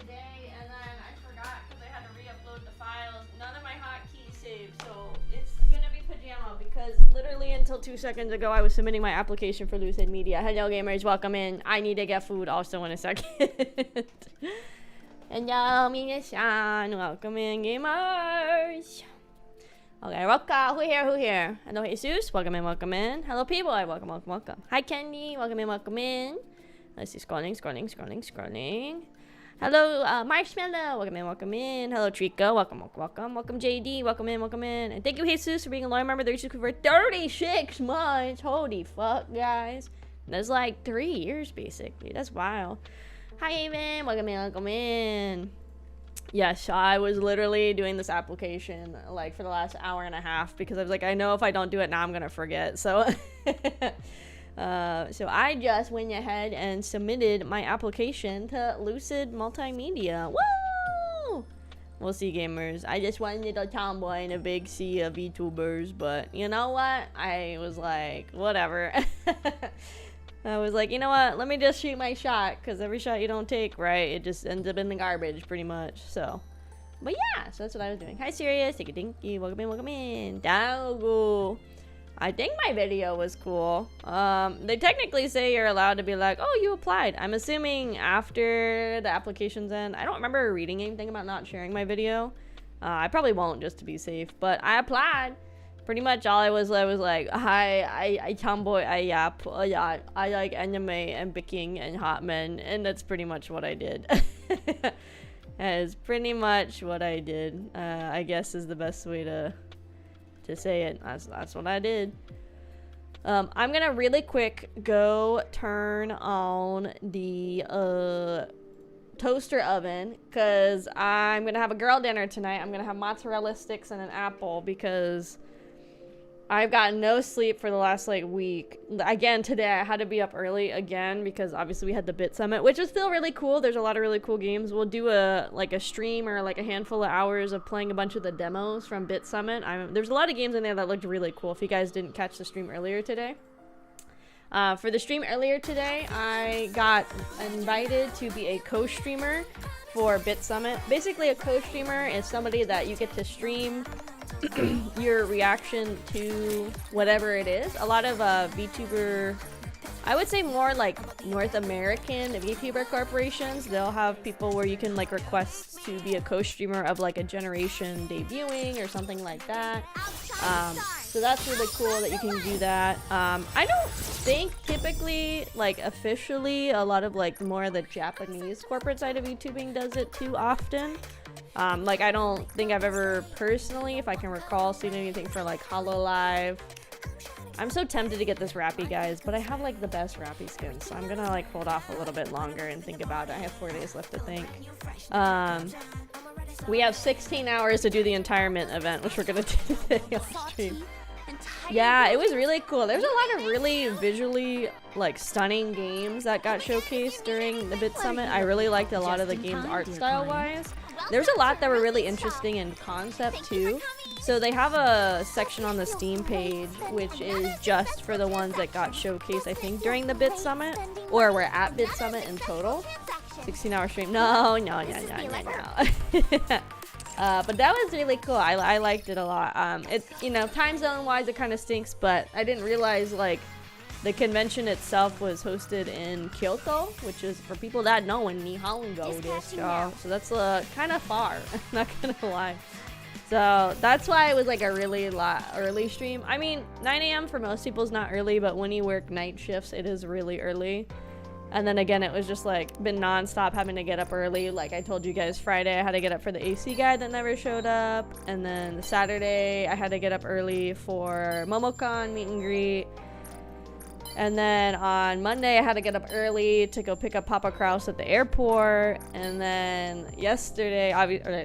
today, and then I forgot because I had to re-upload the files. None of my hotkeys saved, so it's gonna be pajama because literally until 2 seconds ago I was submitting my application for Lucid Media. Hello gamers, welcome in. I need to get food also in a second. Hello, Mina-san, welcome in gamers. Okay, welcome. Who here? Hello, Jesus. Welcome in, welcome in. Hello, people. Welcome. Hi, Candy. Welcome in. Let's see. Scrolling. Hello, Marshmallow. Welcome in. Hello, Trico. Welcome. Welcome, JD. Welcome in. And thank you, Jesus, for being a loyal member of the Oshi for 36 months. Holy fuck, guys. That's like 3 years, basically. That's wild. Hi, Aven. Welcome in. Yes, I was literally doing this application like for the last hour and a half because I was like, I know if I don't do it now, I'm gonna forget. So, so I just went ahead and submitted my application to Lucid Multimedia. Woo! We'll see, gamers. I just one little tomboy in a big sea of VTubers, but you know what? I was like, whatever. I was like, you know what? Let me just shoot my shot, because every shot you don't take, right, it just ends up in the garbage, pretty much. So, but yeah, so that's what I was doing. Hi, Sirius. Thank you. Welcome in. Dogo. I think my video was cool. They technically say you're allowed to be like, oh, you applied. I'm assuming after the application's end. I don't remember reading anything about not sharing my video. I probably won't, just to be safe, but I applied. Pretty much all I was like, hi, I tomboy, I yap, yeah, I like anime and biking and hot men, and that's pretty much what I did. That is pretty much what I did, I guess is the best way to say it. That's what I did. I'm gonna really quick go turn on the toaster oven because I'm gonna have a girl dinner tonight. I'm gonna have mozzarella sticks and an apple because I've gotten no sleep for the last like week. Again, today I had to be up early again because obviously we had the Bit Summit, which was still really cool. There's a lot of really cool games. We'll do a stream or like a handful of hours of playing a bunch of the demos from Bit Summit. There's a lot of games in there that looked really cool if you guys didn't catch the stream earlier today. For the stream earlier today, I got invited to be a co-streamer for Bit Summit. Basically, a co-streamer is somebody that you get to stream your reaction to whatever it is. A lot of VTuber, I would say more like North American VTuber corporations, they'll have people where you can like request to be a co-streamer of like a generation debuting or something like that. So that's really cool that you can do that. I don't think typically, like officially, a lot of like more of the Japanese corporate side of YouTubing does it too often. Like I don't think I've ever personally, if I can recall, seen anything for like HoloLive. I'm so tempted to get this Rappy, guys, but I have like the best Rappy skins, so I'm gonna like hold off a little bit longer and think about it. I have 4 days left to think. We have 16 hours to do the entire Mint event, which we're gonna do today on stream. Yeah, it was really cool. There's a lot of really visually like stunning games that got showcased during the Bit Summit. I really liked a lot of the games art style wise. There's a lot that were really interesting in concept too. So they have a section on the Steam page which is just for the ones that got showcased, I think, during the Bit Summit, or were at Bit Summit in total. 16-hour stream. No. But that was really cool. I liked it a lot. It, you know, time zone wise it kind of stinks, but I didn't realize like the convention itself was hosted in Kyoto, which is, for people that know, in Nihongo desu, y'all. So that's kind of far. I'm not gonna lie. So that's why it was like a really early stream. I mean, 9 a.m. for most people is not early, but when you work night shifts, it is really early. And then again, it was just like been non-stop having to get up early. Like I told you guys, Friday I had to get up for the AC guy that never showed up. And then Saturday I had to get up early for Momocon meet and greet. And then on Monday I had to get up early to go pick up Papa Kraus at the airport. And then yesterday,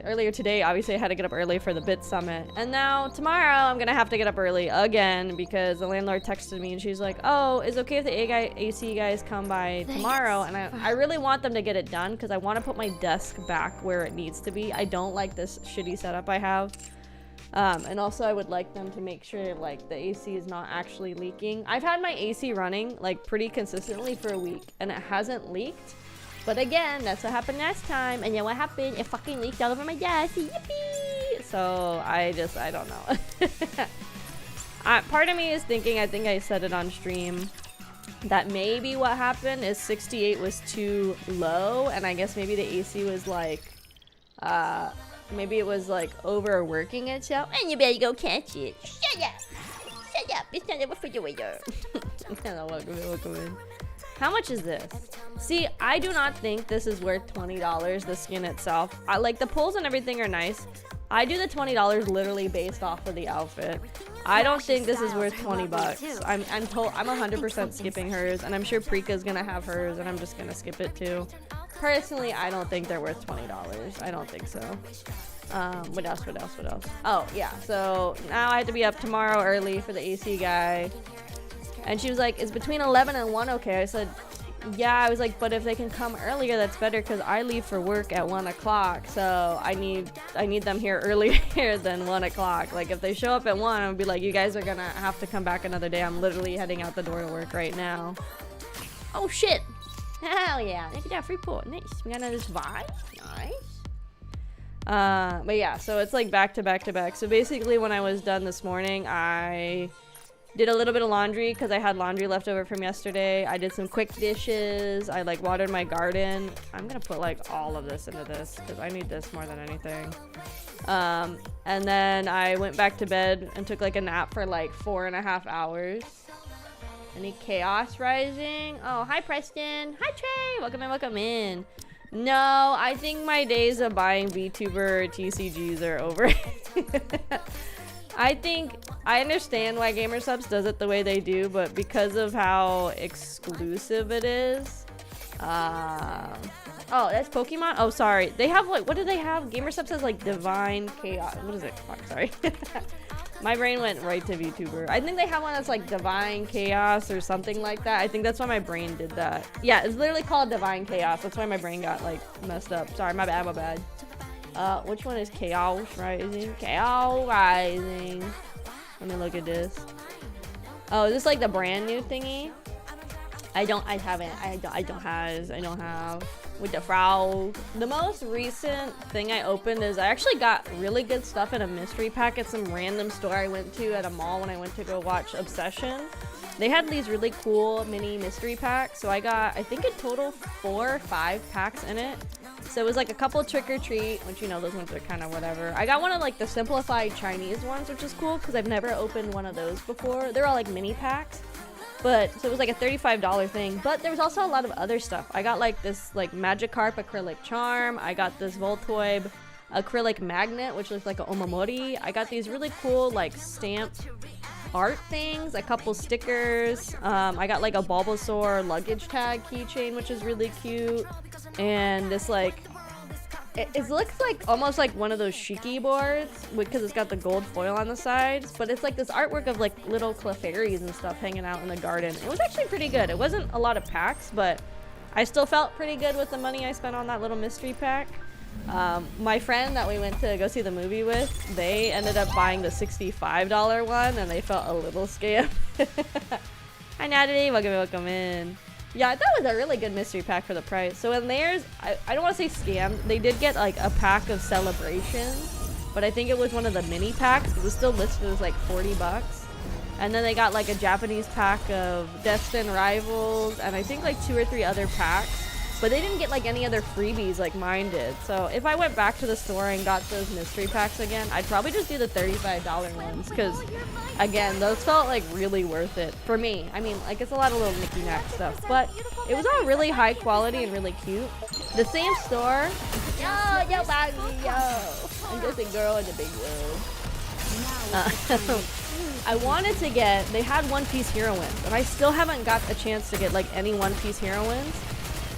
earlier today, obviously I had to get up early for the Bit Summit. And now tomorrow I'm gonna have to get up early again because the landlord texted me and she's like, oh, is it okay if the AC guys come by tomorrow? And I really want them to get it done because I want to put my desk back where it needs to be. I don't like this shitty setup I have. And also I would like them to make sure like the AC is not actually leaking. I've had my AC running like pretty consistently for a week and it hasn't leaked. But again, that's what happened last time. And you know what happened? It fucking leaked all over my desk. Yippee! So I don't know. Part of me is thinking, I think I said it on stream, that maybe what happened is 68 was too low. And I guess maybe the AC was like, maybe it was like overworking itself. And you better go catch it. Shut up! Shut up! It's not a refrigerator. Welcome in. How much is this? See, I do not think this is worth $20, the skin itself. I like the pulls and everything are nice. I do the $20 literally based off of the outfit. I don't think this is worth 20 bucks. I'm 100% skipping hers, and I'm sure Prika's gonna have hers, and I'm just gonna skip it too. Personally, I don't think they're worth $20. I don't think so. What else? Oh, yeah. So now I have to be up tomorrow early for the AC guy. And she was like, is between 11 and 1 okay? I said, yeah. I was like, but if they can come earlier, that's better, because I leave for work at 1 o'clock. So I need them here earlier than 1 o'clock. Like, if they show up at 1, I'll be like, you guys are gonna have to come back another day. I'm literally heading out the door to work right now. Oh, shit. Hell yeah. Look at that free port. Nice. We got another vibe. Nice. But yeah, so it's like back to back to back. So basically when I was done this morning, I did a little bit of laundry because I had laundry left over from yesterday. I did some quick dishes. I like watered my garden. I'm gonna put like all of this into this because I need this more than anything. And then I went back to bed and took like a nap for like 4.5 hours. Any chaos rising? Oh, hi Preston. Hi Trey. Welcome in. No, I think my days of buying VTuber TCGs are over. I understand why Gamersubs does it the way they do, but because of how exclusive it is. Oh, that's Pokemon? Oh, sorry. They have like, what do they have? Gamersubs says like Divine Chaos. What is it? Fuck, sorry. My brain went right to VTuber. I think they have one that's like Divine Chaos or something like that. I think that's why my brain did that. Yeah, it's literally called Divine Chaos. That's why my brain got like messed up. Sorry, my bad. Which one is Chaos Rising? Chaos Rising. Let me look at this. Oh, is this like the brand new thingy? I don't have. With the frog. The most recent thing I opened is I actually got really good stuff in a mystery pack at some random store I went to at a mall when I went to go watch Obsession. They had these really cool mini mystery packs, so I got, I think in total 4 or 5 packs in it. So it was like a couple Trick or Treat, which, you know, those ones are kind of whatever. I got one of like the simplified Chinese ones, which is cool because I've never opened one of those before. They're all like mini packs. But so it was like a $35 thing, but there was also a lot of other stuff. I got like this like Magikarp acrylic charm. I got this Voltoib acrylic magnet, which looks like a omamori. I got these really cool like stamped art things, a couple stickers. I got like a Bulbasaur luggage tag keychain, which is really cute. And this like, it looks like almost like one of those Shiki boards because it's got the gold foil on the sides, but it's like this artwork of like little Clefairies and stuff hanging out in the garden. It was actually pretty good. It wasn't a lot of packs, but I still felt pretty good with the money I spent on that little mystery pack. My friend that we went to go see the movie with, they ended up buying the $65 one and they felt a little scammed. Hi Natalie, welcome in. Yeah, I thought it was a really good mystery pack for the price. So in theirs, I don't want to say scammed. They did get like a pack of Celebration, but I think it was one of the mini packs. It was still listed as like 40 bucks. And then they got like a Japanese pack of Destin Rivals and I think like 2 or 3 other packs. But they didn't get like any other freebies like mine did. So if I went back to the store and got those mystery packs again, I'd probably just do the $35 ones. Because again, those felt like really worth it for me. I mean, like it's a lot of little knicky-knack stuff. But it was all really high quality and really cute. The same store. Yo, Baggy, yo. I'm just a girl in the big world. I wanted to get, they had One Piece heroines. And I still haven't got a chance to get like any One Piece heroines.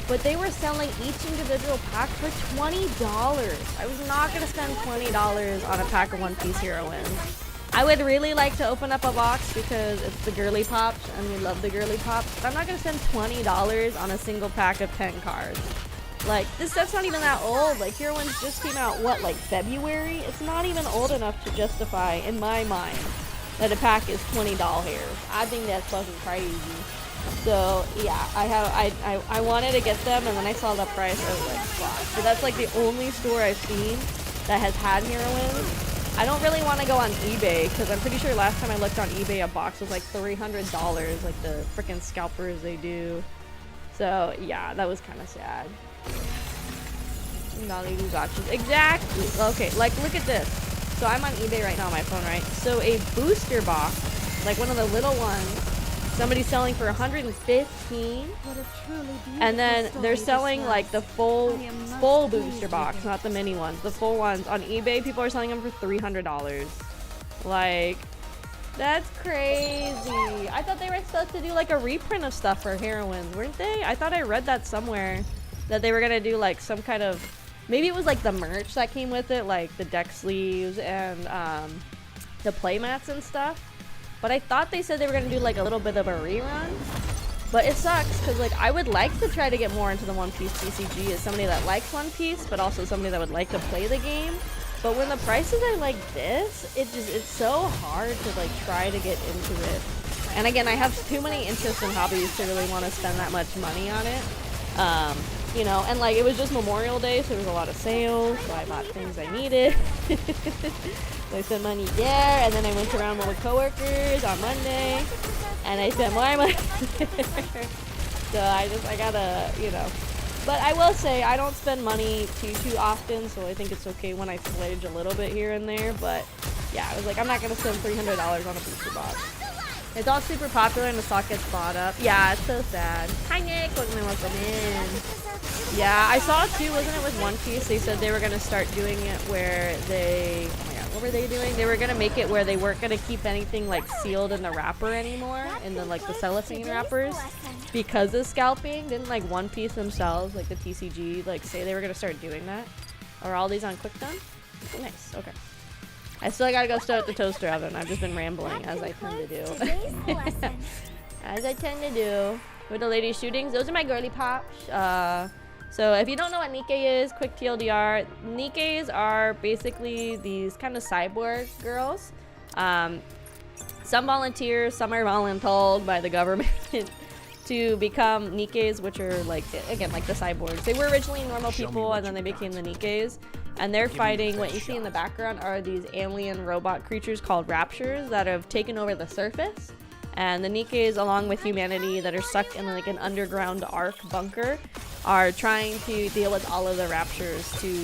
But they were selling each individual pack for $20. I was not going to spend $20 on a pack of One Piece heroines. I would really like to open up a box because it's the girly pops and we love the girly pops. But I'm not going to spend $20 on a single pack of 10 cards. Like, this stuff's not even that old. Like, heroines just came out, what, like February? It's not even old enough to justify, in my mind, that a pack is $20. I think that's fucking crazy. So yeah, I wanted to get them, and then I saw the price. I was like, fuck. But that's like the only store I've seen that has had heroines. I don't really want to go on eBay because I'm pretty sure last time I looked on eBay, a box was like $300, like the freaking scalpers they do. So yeah, that was kind of sad. Exactly. Okay, like look at this. So I'm on eBay right now on my phone, right? So a booster box, like one of the little ones, somebody's selling for 115, and then they're selling like the full booster box, not the mini ones, the full ones on eBay. People are selling them for $300. Like, that's crazy. I thought they were supposed to do like a reprint of stuff for heroines, weren't they? I thought I read that somewhere, that they were gonna do like some kind of, maybe it was like the merch that came with it, like the deck sleeves and the playmats and stuff. But I thought they said they were gonna do like a little bit of a rerun. But it sucks because like I would like to try to get more into the One Piece TCG as somebody that likes One Piece, but also somebody that would like to play the game. But when the prices are like this, it's so hard to like try to get into it. And again, I have too many interests and hobbies to really want to spend that much money on it. You know, and like it was just Memorial Day, so there was a lot of sales, so I bought things I needed. So I spent money there, and then I went around with coworkers on Monday, and I spent more money. So I gotta, you know. But I will say, I don't spend money too often, so I think it's okay when I splurge a little bit here and there. But yeah, I was like, I'm not gonna spend $300 on a booster box. It's all super popular and the stock gets bought up. Yeah, it's so sad. Hi Nick, welcome in. Yeah, I saw too, wasn't it with One Piece? They said they were gonna start doing it where they, oh my god, what were they doing? They were gonna make it where they weren't gonna keep anything like sealed in the wrapper anymore, in the like the cellophane wrappers, because of scalping. Didn't like One Piece themselves, like the TCG, like say they were gonna start doing that? Are all these on quick done? Oh, nice, okay. I still gotta go start the toaster oven. I've just been rambling as I tend to do. As I tend to do. With the ladies' shootings, those are my girly pops. So if you don't know what NIKKE is, quick TLDR. NIKKEs are basically these kind of cyborg girls. Some volunteer, some are voluntold by the government to become NIKKEs, which are like, again, like the cyborgs. They were originally normal people and then they became the NIKKEs. And they're fighting, what you see in the background are these alien robot creatures called raptures that have taken over the surface. And the NIKKEs, along with humanity that are stuck in like an underground ark bunker, are trying to deal with all of the raptures to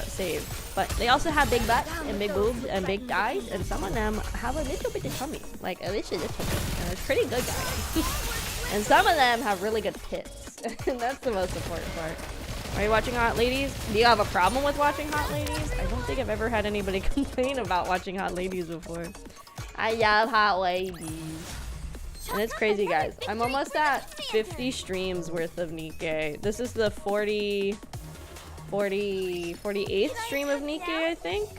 save. But they also have big butts and big boobs and big thighs, and some of them have a little bit of tummy, like a little bit. And it's pretty good, guys. And some of them have really good tits, and that's the most important part. Are you watching Hot Ladies? Do you have a problem with watching Hot Ladies? I don't think I've ever had anybody complain about watching Hot Ladies before. I love Hot Ladies. And it's crazy, guys. I'm almost at 50 streams worth of NIKKE. This is the 48th stream of NIKKE, I think.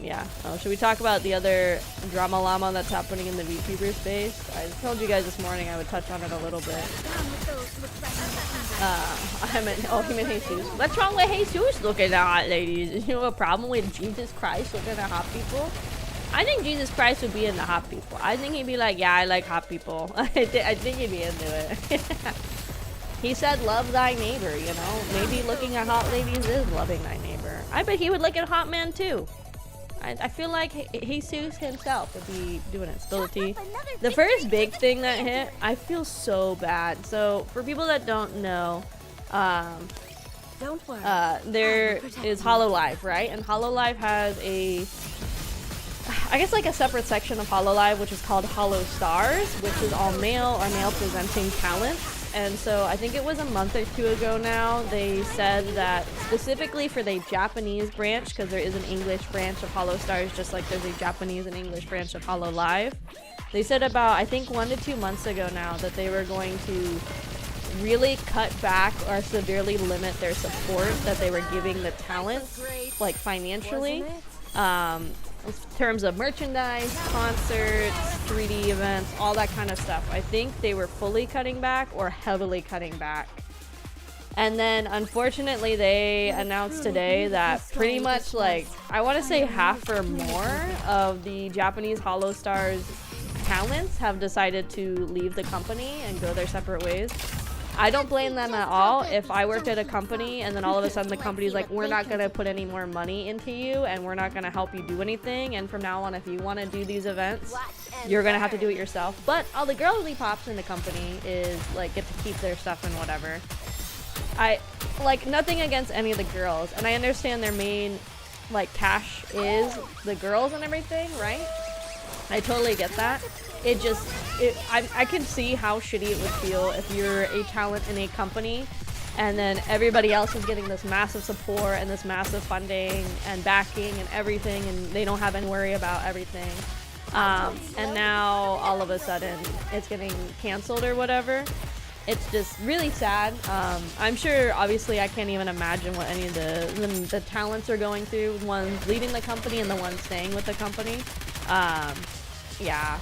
Yeah. Oh, should we talk about the other drama llama that's happening in the VTuber space? I told you guys this morning I would touch on it a little bit. He meant Jesus. What's wrong with Jesus looking at hot ladies? You know a problem with Jesus Christ looking at hot people? I think Jesus Christ would be into hot people. I think he'd be like, yeah, I like hot people. I think he'd be into it. He said, love thy neighbor, you know? Maybe looking at hot ladies is loving thy neighbor. I bet he would look at hot men too. I feel like Jesus himself would be doing it. Spill the tea. The first big thing that hit, I feel so bad. So for people that don't know, there is HoloLive, right? And HoloLive has I guess like a separate section of HoloLive, which is called Holo Stars, which is all male or male presenting talents. And so I think it was a month or two ago now, they said that specifically for the Japanese branch, because there is an English branch of Holo Stars, just like there's a Japanese and English branch of HoloLive. They said about, I think 1 to 2 months ago now, that they were going to really cut back or severely limit their support that they were giving the talents, like financially. In terms of merchandise, concerts, 3D events, all that kind of stuff. I think they were fully cutting back or heavily cutting back. And then unfortunately they announced today that pretty much like, I want to say half or more of the Japanese Holo Stars talents have decided to leave the company and go their separate ways. I don't blame them at all. If I worked at a company and then all of a sudden the company's like, we're not going to put any more money into you and we're not going to help you do anything, and from now on if you want to do these events, you're going to have to do it yourself. But all the girly pops in the company is like get to keep their stuff and whatever. I like nothing against any of the girls, and I understand their main like cash is the girls and everything, right? I totally get that. It just, I can see how shitty it would feel if you're a talent in a company and then everybody else is getting this massive support and this massive funding and backing and everything, and they don't have any worry about everything. And now all of a sudden it's getting canceled or whatever. It's just really sad. I'm sure, obviously, I can't even imagine what any of the talents are going through. One's leaving the company and the one staying with the company. Yeah.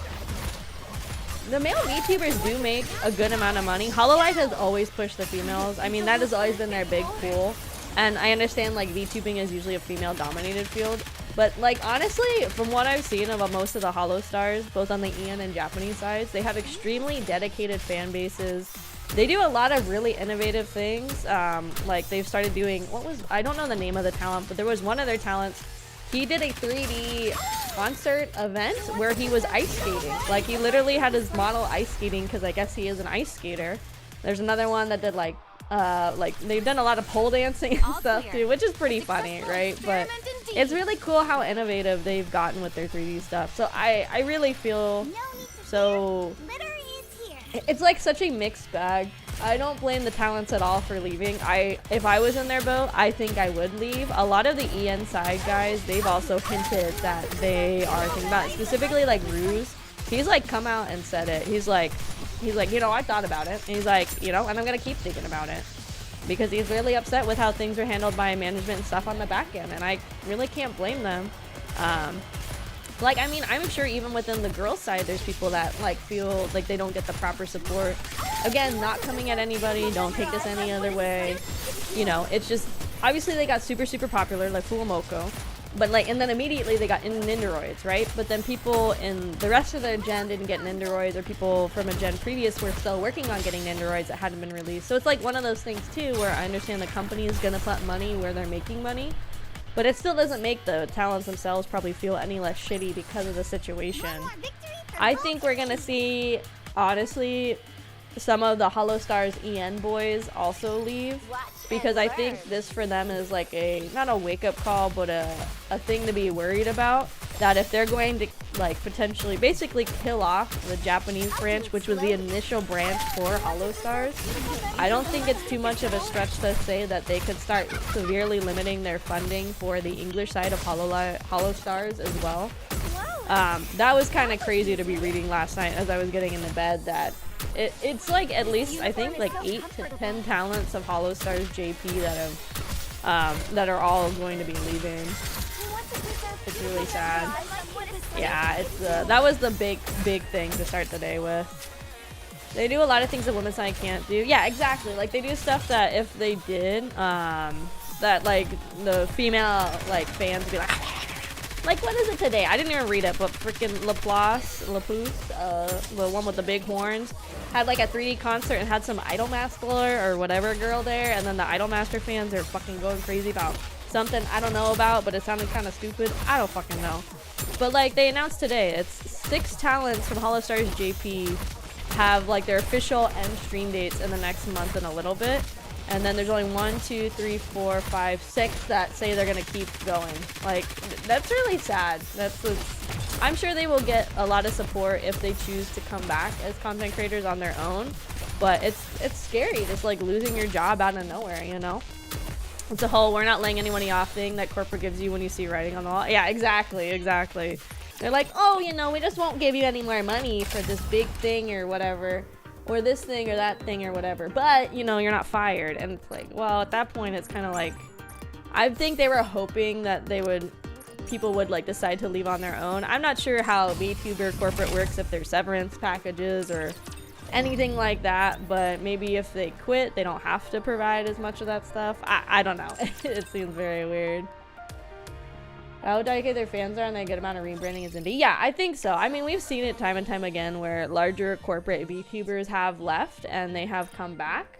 The male VTubers do make a good amount of money. Hololive has always pushed the females. I mean, that has always been their big pool. And I understand, like, VTubing is usually a female-dominated field. But, like, honestly, from what I've seen of most of the Holo Stars, both on the EN and Japanese sides, they have extremely dedicated fan bases. They do a lot of really innovative things. Like, they've started doing, I don't know the name of the talent, but there was one of their talents. He did a 3D concert event where he was ice skating. Like, he literally had his model ice skating because I guess he is an ice skater. There's another one that did like they've done a lot of pole dancing and stuff too, which is pretty funny, right? But it's really cool how innovative they've gotten with their 3D stuff. So I really feel so, it's like such a mixed bag. I don't blame the talents at all for leaving. If I was in their boat, I think I would leave. A lot of the EN side guys, they've also hinted that they are thinking about it. Specifically like Ruse. He's like come out and said it. He's like, you know, I thought about it. And he's like, you know, and I'm gonna keep thinking about it. Because he's really upset with how things are handled by management and stuff on the back end, and I really can't blame them. Like, I mean, I'm sure even within the girls' side, there's people that, like, feel like they don't get the proper support. Again, not coming at anybody, don't take this any other way. You know, it's just, obviously they got super, super popular, like Fulamoko. But, like, and then immediately they got Nindoroids, right? But then people in the rest of their gen didn't get Nindoroids, or people from a gen previous were still working on getting Nindoroids that hadn't been released. So it's like one of those things, too, where I understand the company is going to put money where they're making money. But it still doesn't make the talents themselves probably feel any less shitty because of the situation. I think we're gonna see, honestly, some of the Holo Stars EN boys also leave. Because I think this for them is like a, not a wake-up call, but a thing to be worried about. That if they're going to, like, potentially basically kill off the Japanese branch, which was the initial branch for Holo Stars, I don't think it's too much of a stretch to say that they could start severely limiting their funding for the English side of Holo Stars as well. That was kind of crazy to be reading last night as I was getting into bed, that it's like at least, I think, like 8 to 10 talents of Holo Stars JP that are all going to be leaving. It's really sad. Yeah, it's that was the big thing to start the day with. They do a lot of things that women's side can't do. Yeah, exactly. Like, they do stuff that if they did, that, like, the female, like, fans would be like, what is it today? I didn't even read it, but freaking Laplace, the one with the big horns, had, like, a 3D concert and had some Idolmaster or whatever girl there, and then the Idolmaster fans are fucking going crazy about something I don't know about, but it sounded kind of stupid. I don't fucking know. But, like, they announced today, it's 6 talents from Holo Stars JP have, like, their official end stream dates in the next month and a little bit. And then there's only 1, 2, 3, 4, 5, 6 that say they're gonna keep going. Like, that's really sad. I'm sure they will get a lot of support if they choose to come back as content creators on their own. But it's scary, just like losing your job out of nowhere, you know? It's a whole we're not laying anybody off thing that corporate gives you when you see writing on the wall. Yeah, exactly. They're like, oh, you know, we just won't give you any more money for this big thing or whatever. Or this thing or that thing or whatever. But, you know, you're not fired. And it's like, well, at that point, it's kind of like, I think they were hoping that people would, like, decide to leave on their own. I'm not sure how VTuber corporate works, if there's severance packages or anything like that. But maybe if they quit, they don't have to provide as much of that stuff. I don't know. It seems very weird. How delicate their fans are and the good amount of rebranding is indie. Yeah, I think so. I mean, we've seen it time and time again where larger corporate VTubers have left and they have come back.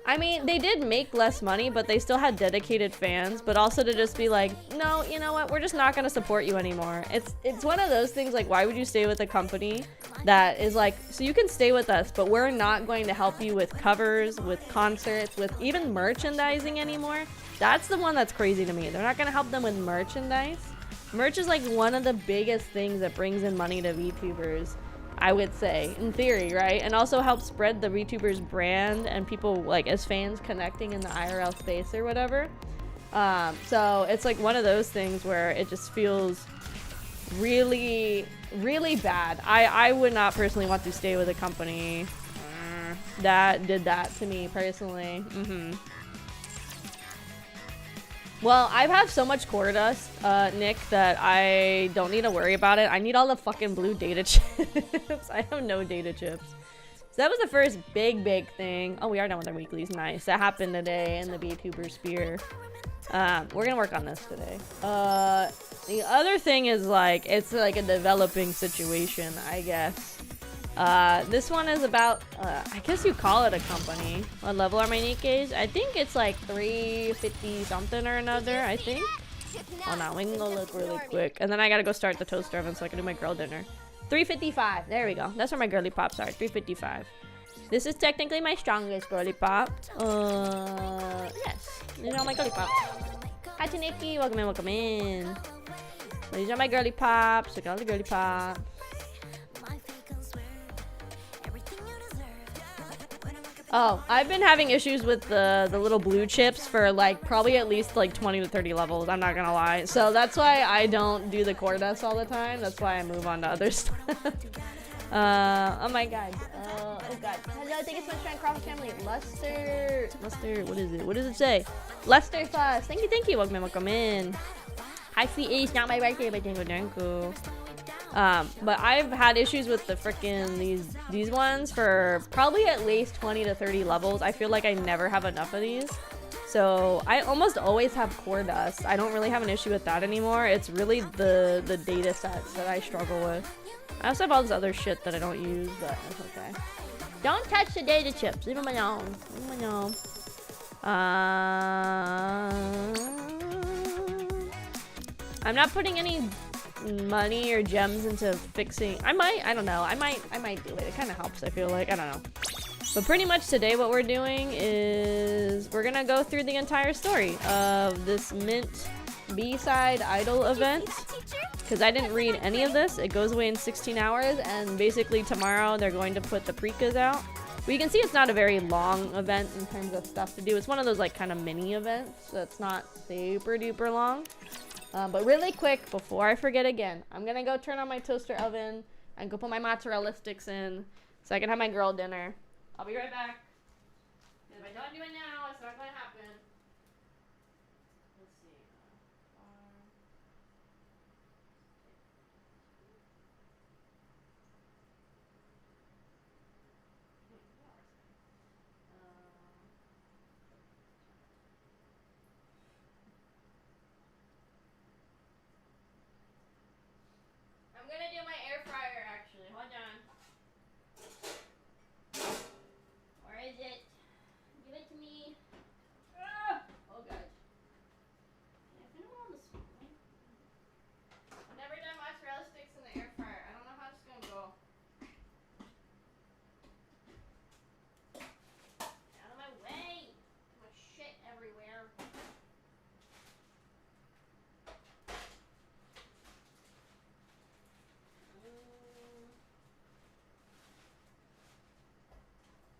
I mean, they did make less money, but they still had dedicated fans, but also to just be like, no, you know what? We're just not going to support you anymore. It's one of those things like, why would you stay with a company that is like, so you can stay with us, but we're not going to help you with covers, with concerts, with even merchandising anymore. That's the one that's crazy to me. They're not going to help them with merchandise. Merch is like one of the biggest things that brings in money to VTubers, I would say, in theory, right? And also helps spread the VTuber's brand and people like as fans connecting in the IRL space or whatever. So it's like one of those things where it just feels really, really bad. I would not personally want to stay with a company that did that to me personally. Well, I've had so much core dust, Nick, that I don't need to worry about it. I need all the fucking blue data chips. I have no data chips. So that was the first big thing. Oh, we are done with our weeklies. Nice. That happened today in the VTuber sphere. We're gonna work on this today. The other thing is like, it's like a developing situation, I guess. This one is about, I guess you call it a company. What level are my NIKKEs? I think it's like 350 something or another, I think. Oh no, we can go look really quick. And then I gotta go start the toaster oven so I can do my girl dinner. 355, there we go. That's where my girly pops are, 355. This is technically my strongest girly pop. Yes, these are all my girly pops. Hi to Nikki, welcome in, welcome in. These are my girly pops, look at all the girly pops. Oh, I've been having issues with the little blue chips for like probably at least like 20 to 30 levels, I'm not gonna lie. So that's why I don't do the core dust all the time. That's why I move on to other stuff. Oh my god. Oh god. Hello, thank you so much for Kraufish family. Luster, what is it? What does it say? Luster Fuss. Thank you. Welcome in, welcome in. Hi, sweetie. It's not my birthday, but thank you. But I've had issues with the frickin' these ones for probably at least 20 to 30 levels. I feel like I never have enough of these. So I almost always have core dust. I don't really have an issue with that anymore. It's really the data sets that I struggle with. I also have all this other shit that I don't use, but that's okay. Don't touch the data chips. Leave them alone. Leave them alone. I'm not putting any money or gems into fixing. I don't know. I might do it. It kind of helps, I feel like. I don't know. But pretty much today what we're doing is we're gonna go through the entire story of this Mint B-side idol event, because I didn't read any of this. It goes away in 16 hours, and basically tomorrow they're going to put the prekas out. But you can see it's not a very long event in terms of stuff to do. It's one of those like kind of mini events, so it's not super duper long. But really quick, before I forget again, I'm gonna go turn on my toaster oven and go put my mozzarella sticks in so I can have my girl dinner. I'll be right back. If I don't do it now, it's not gonna happen. Let's see. I'm gonna do my air fryer actually. Hold on. Where is it? Give it to me. Ah! Oh god. Yeah, I on the spoon. I've never done mozzarella sticks in the air fryer. I don't know how it's gonna go. Out of my way! Too much shit everywhere.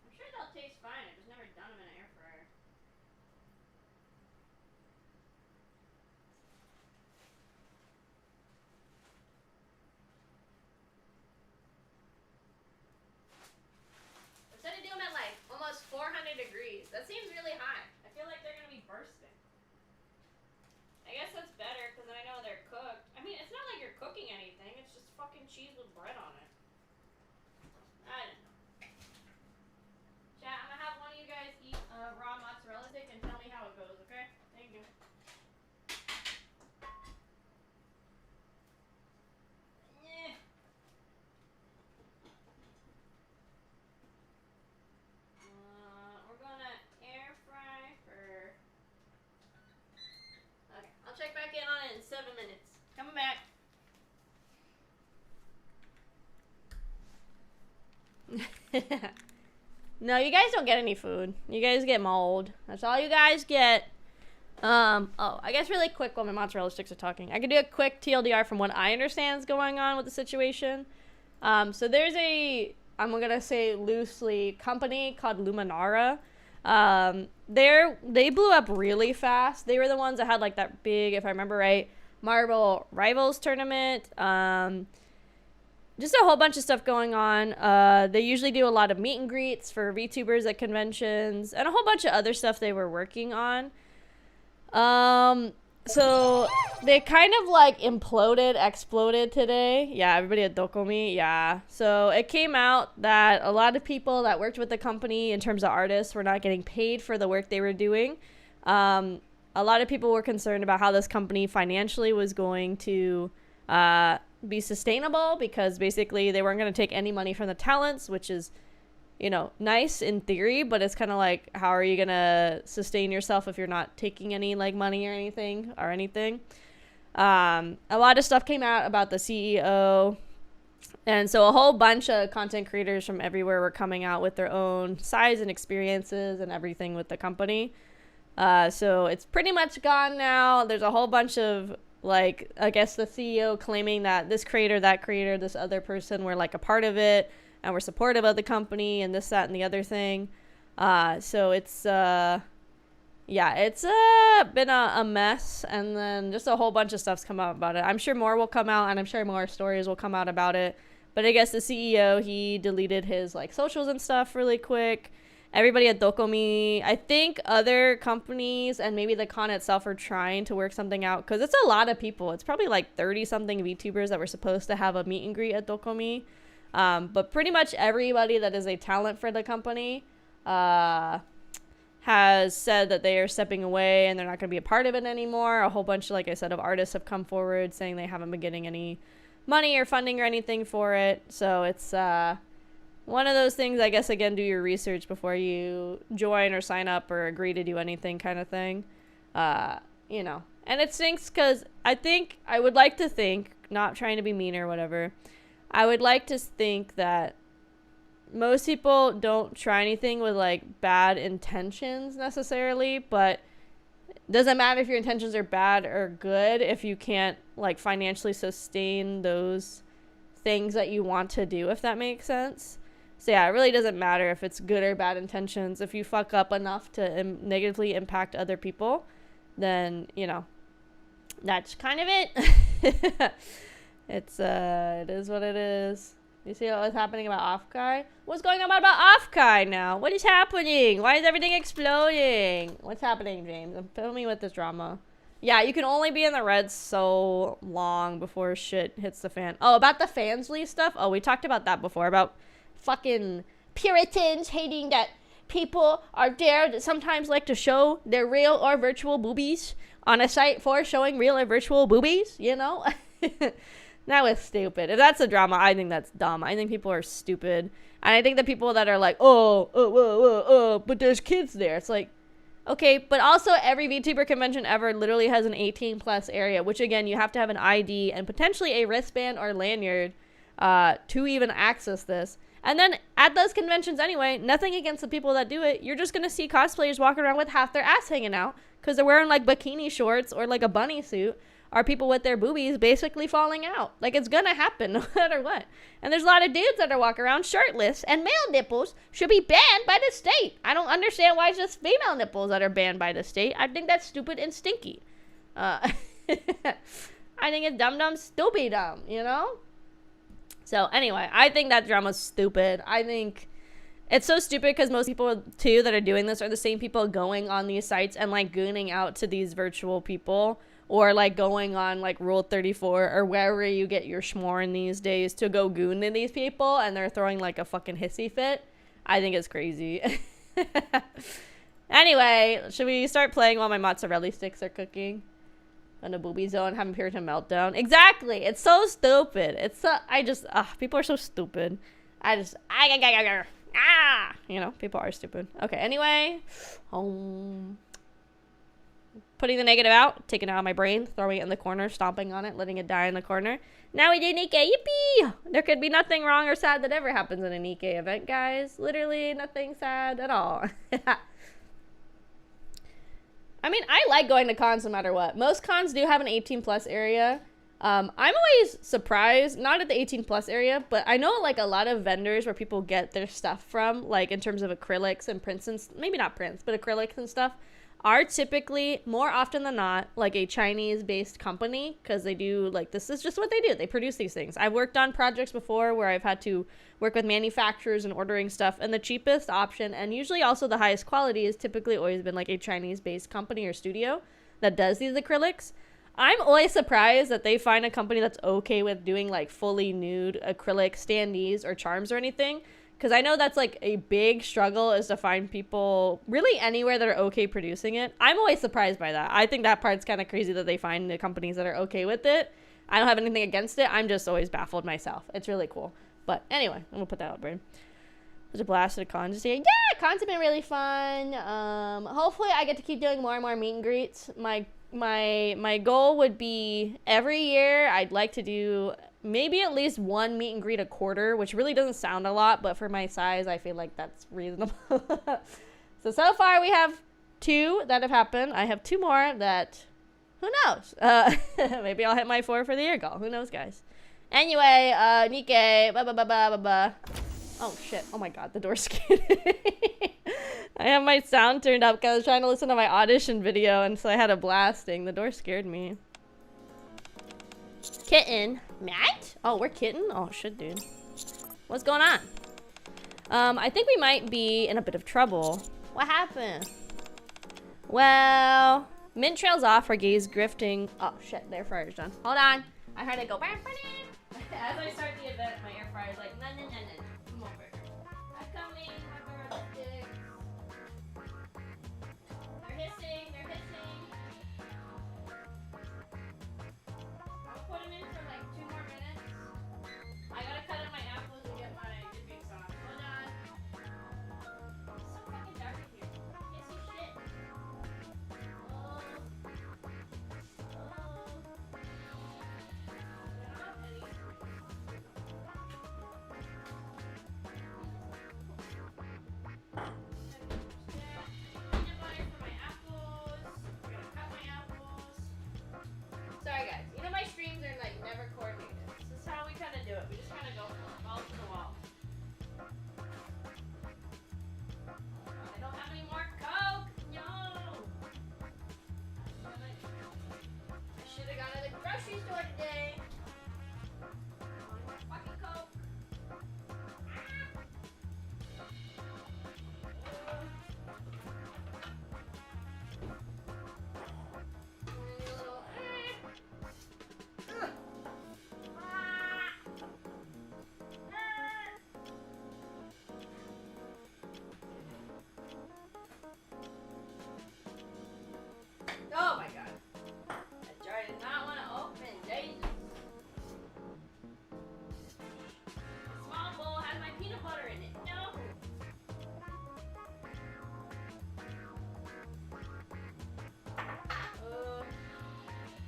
I'm sure they'll taste fine. I've just never done them in an air fryer. They said to do them at like almost 400 degrees. That seems really high. I feel like they're gonna be bursting. I guess that's better because I know they're cooked. I mean, it's not like you're cooking anything. It's just fucking cheese with bread on it. I don't know. Chat, I'm gonna have one of you guys eat raw mozzarella stick and tell me how it goes, okay? Thank you. No, you guys don't get any food. You guys get mold. That's all you guys get. Oh, I guess really quick while my mozzarella sticks are talking. I could do a quick TLDR from what I understand is going on with the situation. So there's I'm gonna say loosely, company called Luminara. They blew up really fast. They were the ones that had like that big, if I remember right, Marvel Rivals tournament. Just a whole bunch of stuff going on. They usually do a lot of meet and greets for VTubers at conventions and a whole bunch of other stuff they were working on. So they kind of like exploded today. Yeah, everybody at Dokomi, yeah. So it came out that a lot of people that worked with the company in terms of artists were not getting paid for the work they were doing. A lot of people were concerned about how this company financially was going to be sustainable, because basically they weren't going to take any money from the talents, which is, you know, nice in theory, but it's kind of like, how are you going to sustain yourself if you're not taking any like money or anything. A lot of stuff came out about the CEO, and so a whole bunch of content creators from everywhere were coming out with their own sides and experiences and everything with the company. So it's pretty much gone now. There's a whole bunch of, like, I guess the CEO claiming that this creator, that creator, this other person were like a part of it and were supportive of the company and this, that, and the other thing. So it's, yeah, it's been a mess, and then just a whole bunch of stuff's come out about it. I'm sure more will come out, and I'm sure more stories will come out about it. But I guess the CEO, he deleted his like socials and stuff really quick. Everybody at Dokomi, I think other companies and maybe the con itself are trying to work something out, because it's a lot of people. It's probably like 30-something VTubers that were supposed to have a meet and greet at Dokomi. But pretty much everybody that is a talent for the company has said that they are stepping away and they're not going to be a part of it anymore. A whole bunch, like I said, of artists have come forward saying they haven't been getting any money or funding or anything for it. So it's one of those things, I guess, again, do your research before you join or sign up or agree to do anything kind of thing. You know, and it stinks because I would like to think, not trying to be mean or whatever, I would like to think that most people don't try anything with like bad intentions necessarily, but it doesn't matter if your intentions are bad or good if you can't like financially sustain those things that you want to do, if that makes sense. So yeah, it really doesn't matter if it's good or bad intentions. If you fuck up enough to negatively impact other people, then, you know, that's kind of it. It is what it is. You see what was happening about Offkai? What's going on about Offkai now? What is happening? Why is everything exploding? What's happening, James? I'm filming with this drama. Yeah, you can only be in the red so long before shit hits the fan. Oh, about the Fansly stuff? Oh, we talked about that before, about fucking Puritans hating that people are there that sometimes like to show their real or virtual boobies on a site for showing real or virtual boobies, you know? That was stupid. If that's a drama, I think that's dumb. I think people are stupid. And I think the people that are like, but there's kids there. It's like, okay, but also every VTuber convention ever literally has an 18+ area, which again, you have to have an ID and potentially a wristband or lanyard to even access this. And then at those conventions anyway, nothing against the people that do it, you're just going to see cosplayers walking around with half their ass hanging out because they're wearing like bikini shorts or like a bunny suit, or people with their boobies basically falling out. Like, it's going to happen no matter what. And there's a lot of dudes that are walking around shirtless, and male nipples should be banned by the state. I don't understand why it's just female nipples that are banned by the state. I think that's stupid and stinky. I think it's dumb, stupid dumb, you know? So anyway, I think that drama's stupid. I think it's so stupid because most people too that are doing this are the same people going on these sites and like gooning out to these virtual people, or like going on like Rule 34 or wherever you get your schmorn these days to go goon to these people, and they're throwing like a fucking hissy fit. I think it's crazy. Anyway, should we start playing while my mozzarella sticks are cooking? On a booby zone, having Puritan meltdown. Exactly. It's so stupid. It's so, people are so stupid. You know, people are stupid. Okay, anyway. putting the negative out, taking it out of my brain, throwing it in the corner, stomping on it, letting it die in the corner. Now we do NIKKE. Yippee! There could be nothing wrong or sad that ever happens in a NIKKE event, guys. Literally nothing sad at all. I mean, I like going to cons no matter what. Most cons do have an 18+ area. I'm always surprised, not at the 18+ area, but I know like a lot of vendors where people get their stuff from, like in terms of acrylics and prints and maybe not prints, but acrylics and stuff, are typically more often than not like a Chinese based company, because they do like, this is just what they do. They produce these things. I've worked on projects before where I've had to work with manufacturers and ordering stuff, and the cheapest option and usually also the highest quality is typically always been like a Chinese based company or studio that does these acrylics. I'm always surprised that they find a company that's okay with doing like fully nude acrylic standees or charms or anything, because I know that's like a big struggle, is to find people really anywhere that are okay producing it. I'm always surprised by that. I think that part's kind of crazy that they find the companies that are okay with it. I don't have anything against it. I'm just always baffled myself. It's really cool. But anyway, I'm gonna put that out, Brain. Such a blast at a con. Just saying, yeah, cons have been really fun. Hopefully I get to keep doing more and more meet and greets. My goal would be every year I'd like to do maybe at least one meet and greet a quarter, which really doesn't sound a lot, but for my size, I feel like that's reasonable. So far we have 2 that have happened. I have 2 more that, who knows? Maybe I'll hit my 4 for the year goal. Who knows, guys? Anyway, NIKKE, oh shit, oh my god, the door scared me. I have my sound turned up because I was trying to listen to my audition video, and so I had a blasting. The door scared me. Kitten. Matt? Oh, we're kitten? Oh shit, dude. What's going on? I think we might be in a bit of trouble. What happened? Well, mint trails off for gays grifting. Oh shit, the air fryer's done. Hold on. I heard it go. As I start the event, my air fryer's like, no. Come over. I'm coming, my bird sticks. They're hissing. I'll put them in for like 2 more minutes. I gotta cut up my apples and get my dipping sauce. Hold on. It's so fucking dark in here. Can't see shit. Oh. Sorry guys, you know my streams are like never coordinated. This is how we kind of do it. We just kind of go balls to the wall. I don't have any more Coke. No. I should have gone to the grocery store today. More fucking Coke. Oh my god. That jar did not want to open. Jesus. The small bowl has my peanut butter in it. No.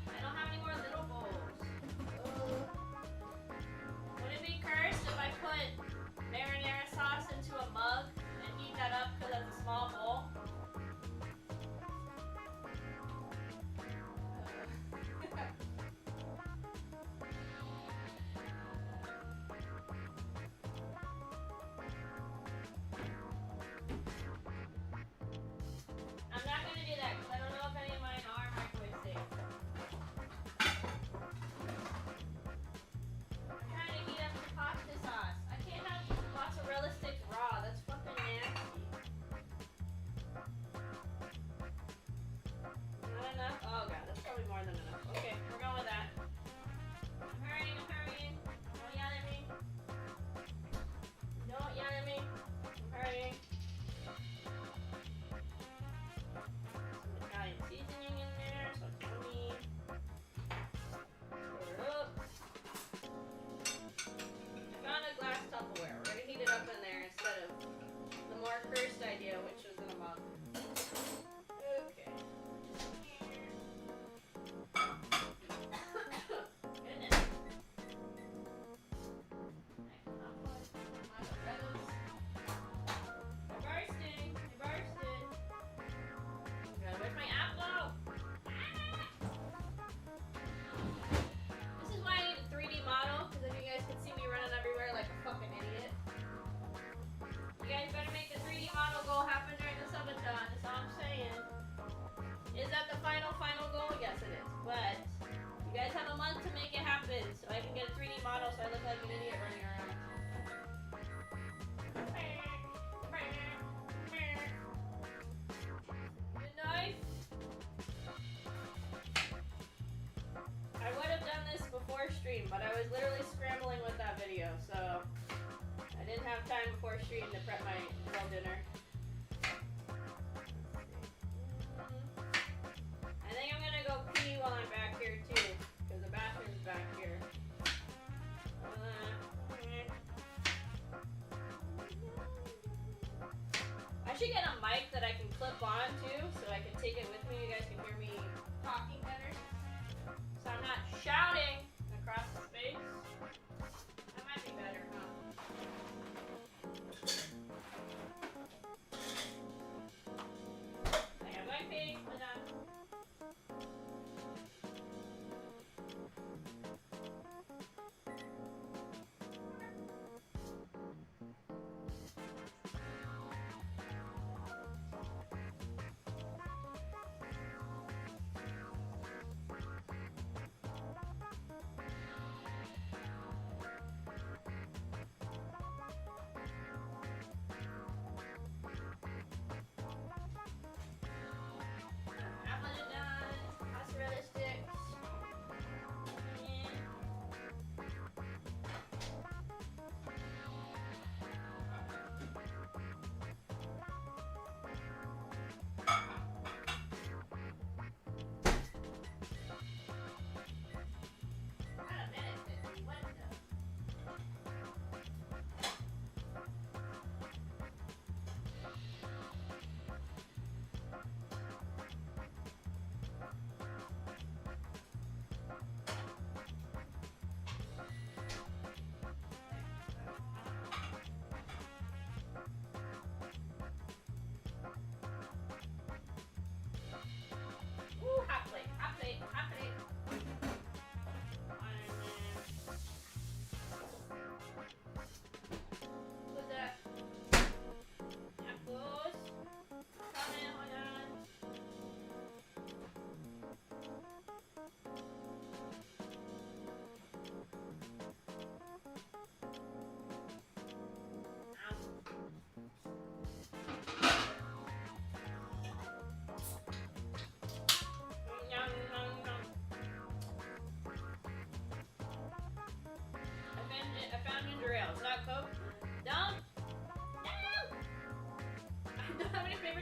I don't have any more little bowls. Would it be cursed if I put marinara sauce into a mug and heat that up because that's a small bowl? I'm not gonna do that because I don't know if any of mine are microwave safe. I'm trying to heat up the pasta sauce. I can't have mozzarella sticks raw. That's fucking nasty. Not enough? Oh god, that's probably more than enough. Okay, we're going with that. I'm hurrying. Don't yell at me. Don't yell at me. I'm hurrying. Some Italian seasoning in there, so it's yummy. Pour it up. I found a glass Tupperware. We're gonna heat it up in there instead of the more cursed idea, which was in a mug. Okay. but I was literally scrambling with that video, so I didn't have time before stream to prep my girl dinner. I think I'm gonna go pee while I'm back here too, because the bathroom's back here. I should get a mic that I can clip on too, so I can take it with me. You guys can hear me talking better. So I'm not shouting across the space. That might be better, huh? Okay, I'm going pee. Hold on.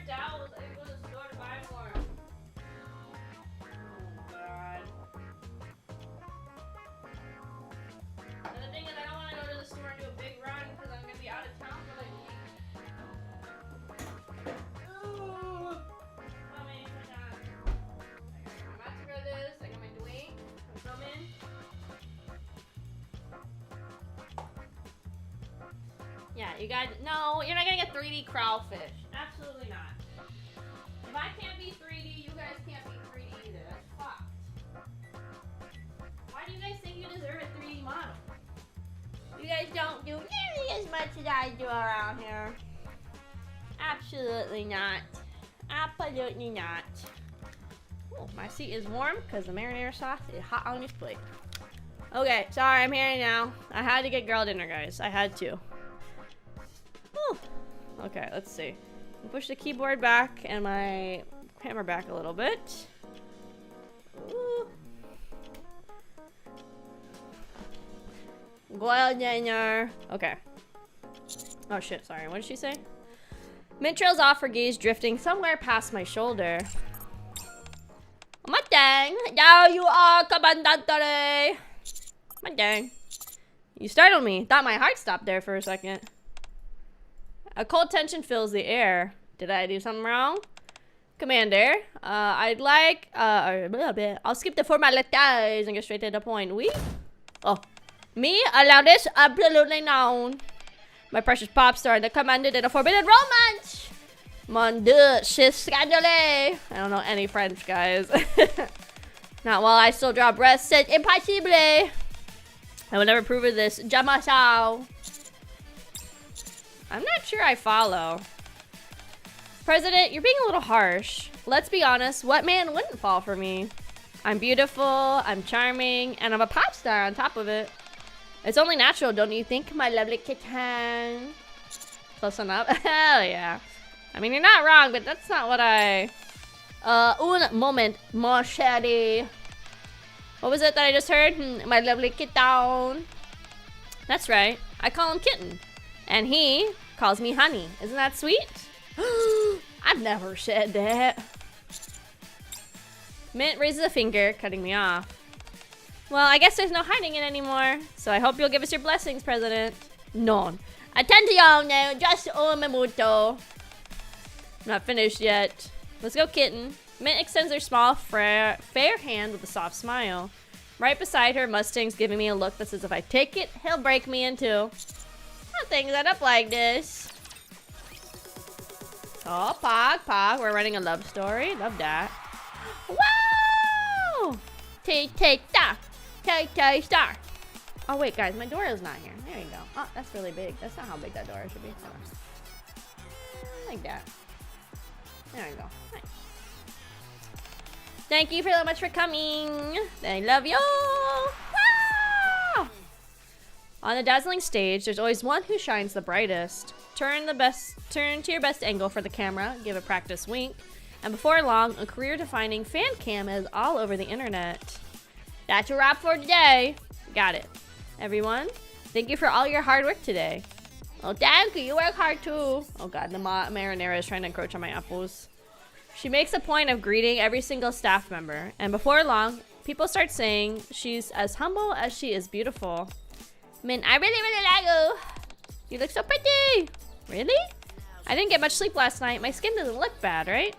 Towels. I didn't go to the store to buy more. Oh god. And the thing is, I don't want to go to the store and do a big run because I'm gonna be out of town for like a week. Ooh. Mommy, hold on. I got my mozzarella. I got my Dwayne. I'm coming. Yeah, you guys. No, you're not gonna get 3D Kraufish. Absolutely not. If I can't be 3D, you guys can't be 3D either. That's fucked. Why do you guys think you deserve a 3D model? You guys don't do nearly as much as I do around here. Absolutely not. Absolutely not. Oh, my seat is warm because the marinara sauce is hot on this plate. Okay, sorry, I'm here now. I had to get girl dinner, guys. I had to. Whew. Okay, let's see. Push the keyboard back and my camera back a little bit. Ooh. Girl dinner. Okay. Oh shit, sorry. What did she say? Mint trails off for gaze drifting somewhere past my shoulder. Matang! Now you are Comandante! Matang. You startled me. Thought my heart stopped there for a second. A cold tension fills the air. Did I do something wrong? Commander, I'd like, I'll skip the formalities and get straight to the point. We? Oh. Me? Allow this? Absolutely no. My precious pop star, the commander did a forbidden romance! Mon dieu, c'est scandaleux! I don't know any French, guys. Not while I still draw breasts. C'est impossible! I will never prove of this. Jamais ça. I'm not sure I follow. President, you're being a little harsh. Let's be honest, what man wouldn't fall for me? I'm beautiful, I'm charming, and I'm a pop star on top of it. It's only natural, don't you think, my lovely kitten? Close enough? Hell yeah. I mean, you're not wrong, but that's not what I... un moment, mon chéri. What was it that I just heard? My lovely kitten. That's right. I call him Kitten. And he calls me Honey. Isn't that sweet? I've never said that. Mint raises a finger, cutting me off. Well, I guess there's no hiding it anymore. So I hope you'll give us your blessings, President. Non. Attention now, just un minuto. Not finished yet. Let's go, Kitten. Mint extends her small, fair hand with a soft smile. Right beside her, Mustang's giving me a look that says if I take it, he'll break me in two. How things end up like this. Oh, Pog. We're running a love story. Love that. Wow! Take star. Oh, wait, guys. My door is not here. There you go. Oh, that's really big. That's not how big that door should be. Hold on. Like that. There we go. Nice. Thank you so much for coming. I love you. Ah! On the dazzling stage, there's always one who shines the brightest. Turn to your best angle for the camera. Give a practice wink. And before long, a career-defining fan cam is all over the internet. That's a wrap for today. Got it. Everyone, thank you for all your hard work today. Oh, thank you. You work hard too. Oh god, the marinara is trying to encroach on my apples. She makes a point of greeting every single staff member, and before long, people start saying she's as humble as she is beautiful. Min, I really like you. You look so pretty. Really? I didn't get much sleep last night. My skin doesn't look bad, right?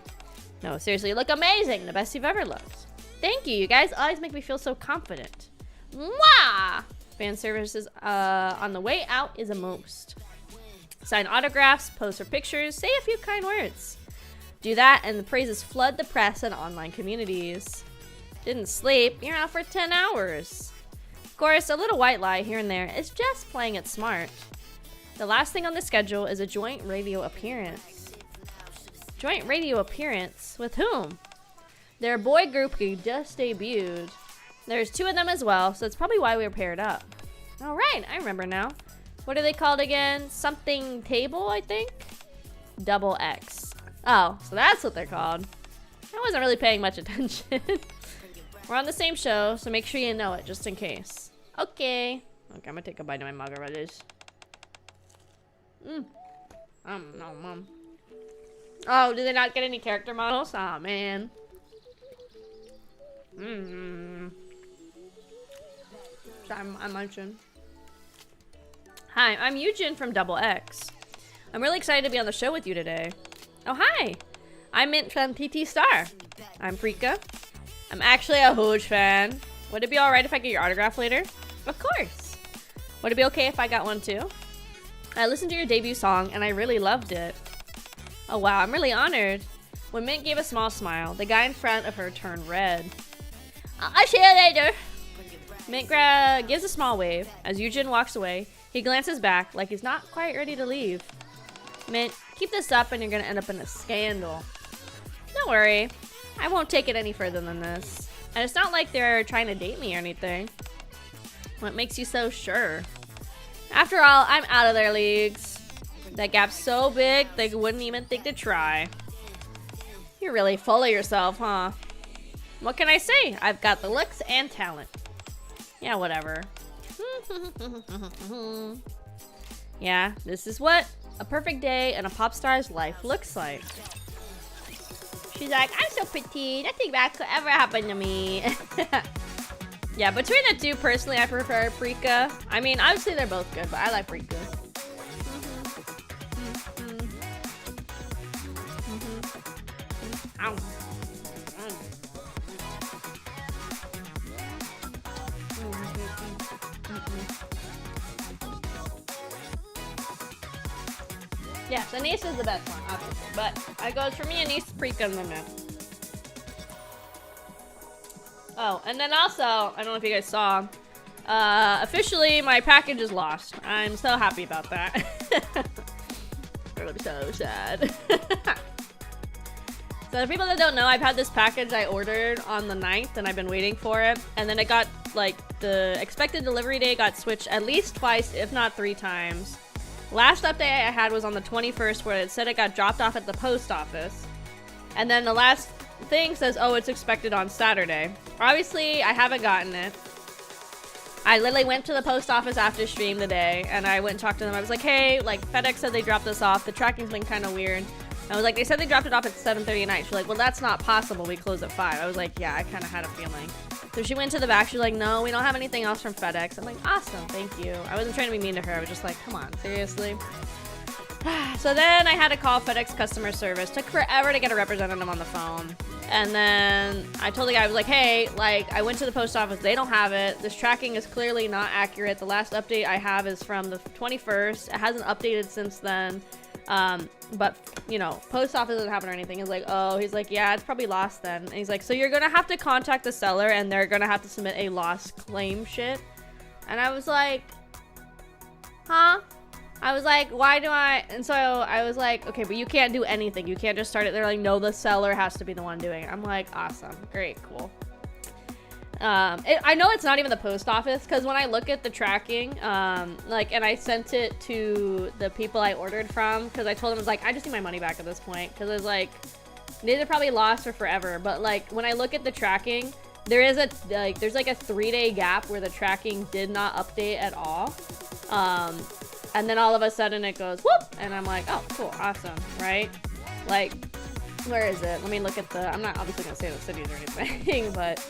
No, seriously, you look amazing. The best you've ever looked. Thank you. You guys always make me feel so confident. Mwah! Fan services on the way out is a most. Sign autographs, pose for pictures, say a few kind words. Do that and the praises flood the press and online communities. Didn't sleep, you're out for 10 hours. Of course, a little white lie here and there is just playing it smart. The last thing on the schedule is a joint radio appearance. Joint radio appearance? With whom? They're a boy group who just debuted. There's two of them as well, so that's probably why we were paired up. All right, I remember now. What are they called again? Something table, I think? Double X. Oh, so that's what they're called. I wasn't really paying much attention. We're on the same show, so make sure you know it, just in case. Okay. Okay, I'm gonna take a bite of my margaritas. No. Oh, did they not get any character models? Aw, oh, man. I'm munching. Hi, I'm Eugene from Double X. I'm really excited to be on the show with you today. Oh, hi. I'm Mint from TT Star. I'm Frika. I'm actually a huge fan. Would it be alright if I get your autograph later? Of course. Would it be okay if I got one too? I listened to your debut song and I really loved it. Oh wow, I'm really honored. When Mint gave a small smile, the guy in front of her turned red. I'll see you later. Mint gives a small wave. As Eugene walks away, he glances back like he's not quite ready to leave. Mint, keep this up and you're gonna end up in a scandal. Don't worry, I won't take it any further than this. And it's not like they're trying to date me or anything. What makes you so sure? After all, I'm out of their leagues. That gap's so big, they wouldn't even think to try. You're really full of yourself, huh? What can I say? I've got the looks and talent. Yeah, whatever. Yeah, this is what a perfect day in a pop star's life looks like. She's like, I'm so pretty. Nothing bad could ever happen to me. Yeah, between the two, personally, I prefer Frika. I mean, obviously they're both good, but I like Frika. Ow. Yes, Anise is the best one, obviously. But I goes for me, Anise, Frika, and then Mint. Oh, and then also, I don't know if you guys saw, officially my package is lost. I'm so happy about that. I'm so sad. So the people that don't know, I've had this package I ordered on the 9th and I've been waiting for it. And then it got, like, the expected delivery day got switched at least twice, if not 3 times. Last update I had was on the 21st where it said it got dropped off at the post office. And then the last thing says, oh, it's expected on Saturday. Obviously, I haven't gotten it. I literally went to the post office after stream today, and I went and talked to them. I was like, hey, like, FedEx said they dropped this off. The tracking's been kind of weird. I was like, they said they dropped it off at 7:30 at night. She's like, well, that's not possible. We close at 5. I was like, yeah, I kind of had a feeling. So she went to the back. She's like, no, we don't have anything else from FedEx. I'm like, awesome, thank you. I wasn't trying to be mean to her. I was just like, come on, seriously? So then I had to call FedEx customer service. Took forever to get a representative on the phone. And then I told the guy, I was like, hey, like, I went to the post office. They don't have it. This tracking is clearly not accurate. The last update I have is from the 21st. It hasn't updated since then. But, you know, post office doesn't happen or anything. He's like, oh, he's like, yeah, it's probably lost then. And he's like, so you're going to have to contact the seller and they're going to have to submit a lost claim shit. And I was like, huh? I was like, why do I? And so I was like, okay, but you can't do anything. You can't just start it. They're like, no, the seller has to be the one doing it. I'm like, awesome. Great. Cool. I know it's not even the post office because when I look at the tracking, like, and I sent it to the people I ordered from because I told them, I was like, I just need my money back at this point because it's like, these are probably lost for forever. But like, when I look at the tracking, there is a, like, there's like a 3-day gap where the tracking did not update at all. And then all of a sudden it goes whoop, and I'm like, oh, cool, awesome, right? Like, where is it? Let me look at the, I'm not obviously gonna say the cities or anything, but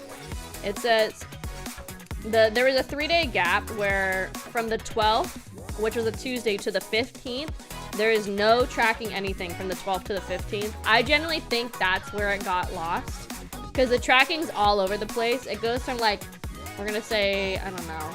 it says there was a 3-day gap where from the 12th, which was a Tuesday, to the 15th, there is no tracking anything from the 12th to the 15th. I generally think that's where it got lost because the tracking's all over the place. It goes from like, we're gonna say, I don't know,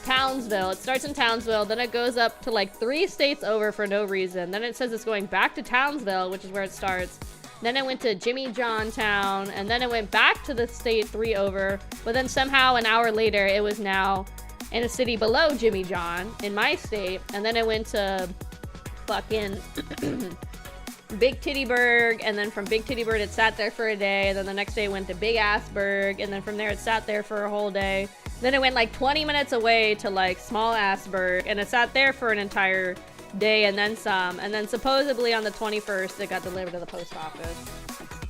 Townsville. It starts in Townsville, then it goes up to like 3 states over for no reason. Then it says it's going back to Townsville, which is where it starts. Then it went to Jimmy John Town, and then it went back to the state 3 over. But then somehow an hour later, it was now in a city below Jimmy John in my state. And then it went to fucking Big Tittyburg, and then from Big Tittyburg it sat there for a day, and then the next day it went to Big Assburg, and then from there it sat there for a whole day. Then it went like 20 minutes away to like Small Assburg, and it sat there for an entire day and then some, and then supposedly on the 21st it got delivered to the post office.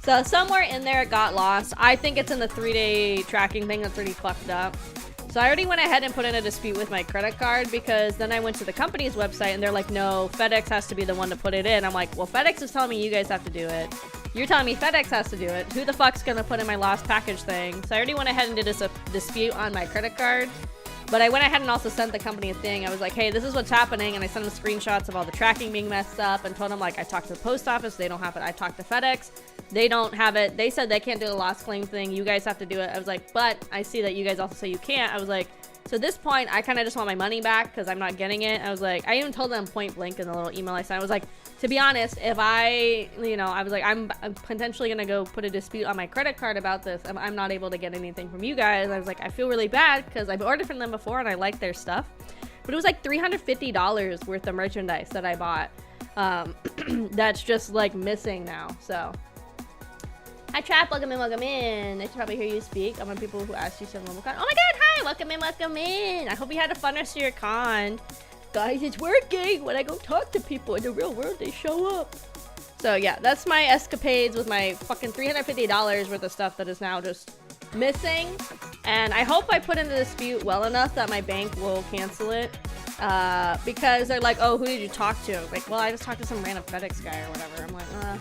So somewhere in there it got lost. I think it's in the 3-day tracking thing that's already fucked up. So I already went ahead and put in a dispute with my credit card because then I went to the company's website and they're like, no, FedEx has to be the one to put it in. I'm like, well, FedEx is telling me you guys have to do it. You're telling me FedEx has to do it. Who the fuck's gonna put in my lost package thing? So I already went ahead and did a dispute on my credit card. But I went ahead and also sent the company a thing. I was like, hey, this is what's happening. And I sent them screenshots of all the tracking being messed up and told them, like, I talked to the post office. They don't have it. I talked to FedEx. They don't have it. They said they can't do the lost claim thing. You guys have to do it. I was like, but I see that you guys also say you can't. I was like, so at this point, I kind of just want my money back because I'm not getting it. I was like, I even told them point blank in the little email I sent. I was like, to be honest, if I, you know, I was like, I'm potentially going to go put a dispute on my credit card about this. I'm not able to get anything from you guys. I was like, I feel really bad because I've ordered from them before and I like their stuff. But it was like $350 worth of merchandise that I bought. That's just like missing now. So. Hi, Trap. Welcome in, welcome in. They should probably hear you speak. I'm one of the people who asked you some normal con. Oh my god, hi. Welcome in, welcome in. I hope you had a fun rest of your con. Guys, it's working. When I go talk to people in the real world, they show up. So yeah, that's my escapades with my fucking $350 worth of stuff that is now just missing. And I hope I put in the dispute well enough that my bank will cancel it. Because they're like, oh, who did you talk to? Like, well, I just talked to some random FedEx guy or whatever. I'm like,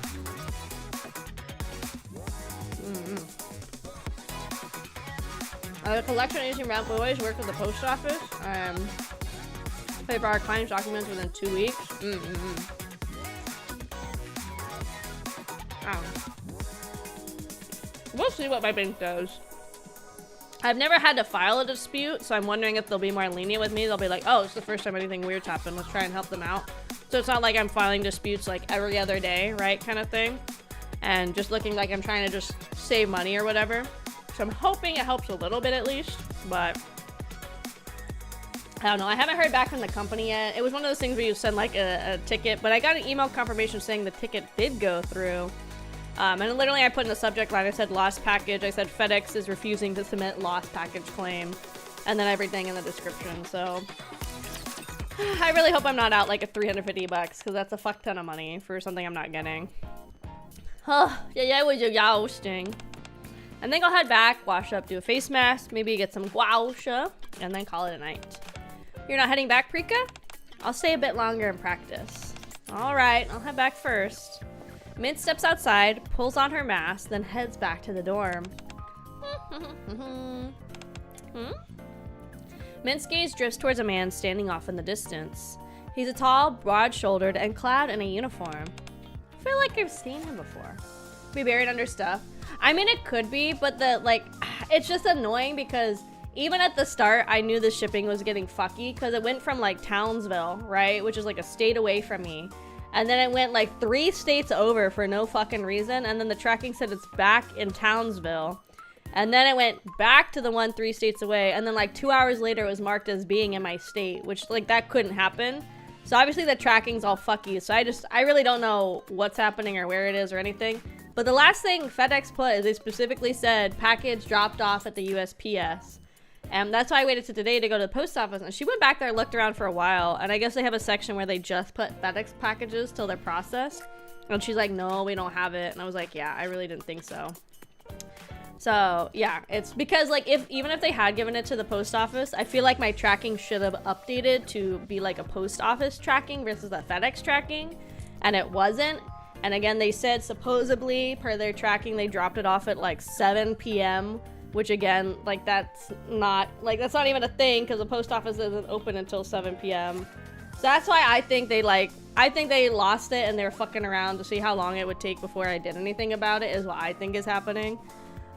The collection agency rep will always work with the post office. Pay for our clients' documents within 2 weeks. We'll see what my bank does. I've never had to file a dispute, so I'm wondering if they'll be more lenient with me. They'll be like, oh, it's the first time anything weird's happened. Let's try and help them out. So it's not like I'm filing disputes like every other day, right, kind of thing. And just looking like I'm trying to just save money or whatever. So I'm hoping it helps a little bit at least, but I don't know. I haven't heard back from the company yet. It was one of those things where you send like a ticket, but I got an email confirmation saying the ticket did go through. And literally I put in the subject line, I said lost package. I said FedEx is refusing to submit lost package claim, and then everything in the description. So I really hope I'm not out like a $350 because that's a fuck ton of money for something I'm not getting. Yeah, it was a jousting. And then I'll head back, wash up, do a face mask, maybe get some guasha, and then call it a night. You're not heading back, Prika? I'll stay a bit longer and practice. Alright, I'll head back first. Mint steps outside, pulls on her mask, then heads back to the dorm. Mint's gaze drifts towards a man standing off in the distance. He's a tall, broad-shouldered, and clad in a uniform. I feel like I've seen him before. Be buried under stuff. I mean, it could be, but it's just annoying because even at the start, I knew the shipping was getting fucky because it went from like Townsville, right? Which is like a state away from me. And then it went like 3 states over for no fucking reason. And then the tracking said it's back in Townsville. And then it went back to the one 3 states away. And then like 2 hours later, it was marked as being in my state, which like that couldn't happen. So obviously the tracking's all fucky. So I really don't know what's happening or where it is or anything. But the last thing FedEx put is they specifically said package dropped off at the USPS. And that's why I waited to today to go to the post office. And she went back there, looked around for a while. And I guess they have a section where they just put FedEx packages till they're processed. And she's like, no, we don't have it. And I was like, yeah, I really didn't think so. So yeah, it's because like even if they had given it to the post office, I feel like my tracking should have updated to be like a post office tracking versus a FedEx tracking. And it wasn't. And again, they said supposedly per their tracking, they dropped it off at like 7 p.m. Which again, like that's not even a thing because the post office isn't open until 7 p.m. So that's why I think they lost it and they're fucking around to see how long it would take before I did anything about it is what I think is happening.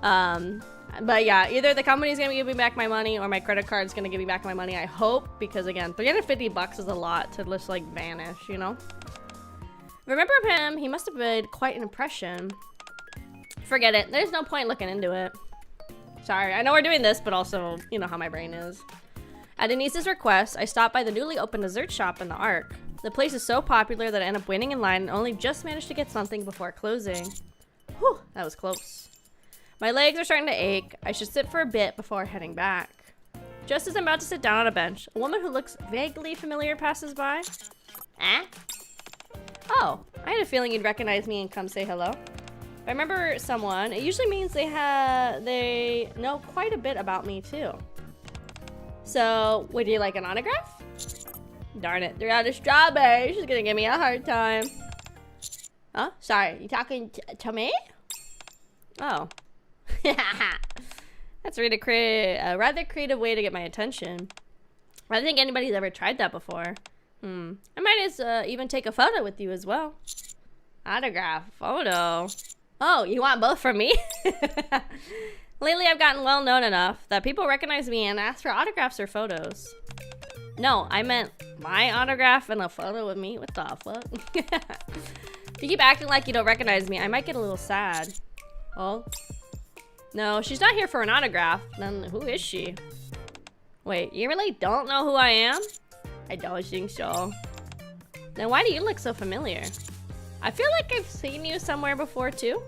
But yeah, either the company's gonna give me back my money or my credit card's gonna give me back my money, I hope, because again, $350 is a lot to just like vanish, you know? Remember him, he must have made quite an impression. Forget it, there's no point looking into it. Sorry, I know we're doing this, but also, you know how my brain is. At Denise's request, I stopped by the newly opened dessert shop in the Arc. The place is so popular that I end up waiting in line and only just managed to get something before closing. Whew, that was close. My legs are starting to ache. I should sit for a bit before heading back. Just as I'm about to sit down on a bench, a woman who looks vaguely familiar passes by. Eh? Oh, I had a feeling you'd recognize me and come say hello. If I remember someone, it usually means they know quite a bit about me too. So, would you like an autograph? Darn it, they're out of strawberries. She's gonna give me a hard time. Huh? Sorry, you talking to me? Oh. That's a rather creative way to get my attention. I don't think anybody's ever tried that before. I might even take a photo with you as well. Autograph, photo. Oh, you want both from me? Lately, I've gotten well known enough that people recognize me and ask for autographs or photos. No, I meant my autograph and a photo with me. What the fuck? If you keep acting like you don't recognize me, I might get a little sad. Oh? No, she's not here for an autograph. Then who is she? Wait, you really don't know who I am? I don't think so. Then why do you look so familiar? I feel like I've seen you somewhere before too.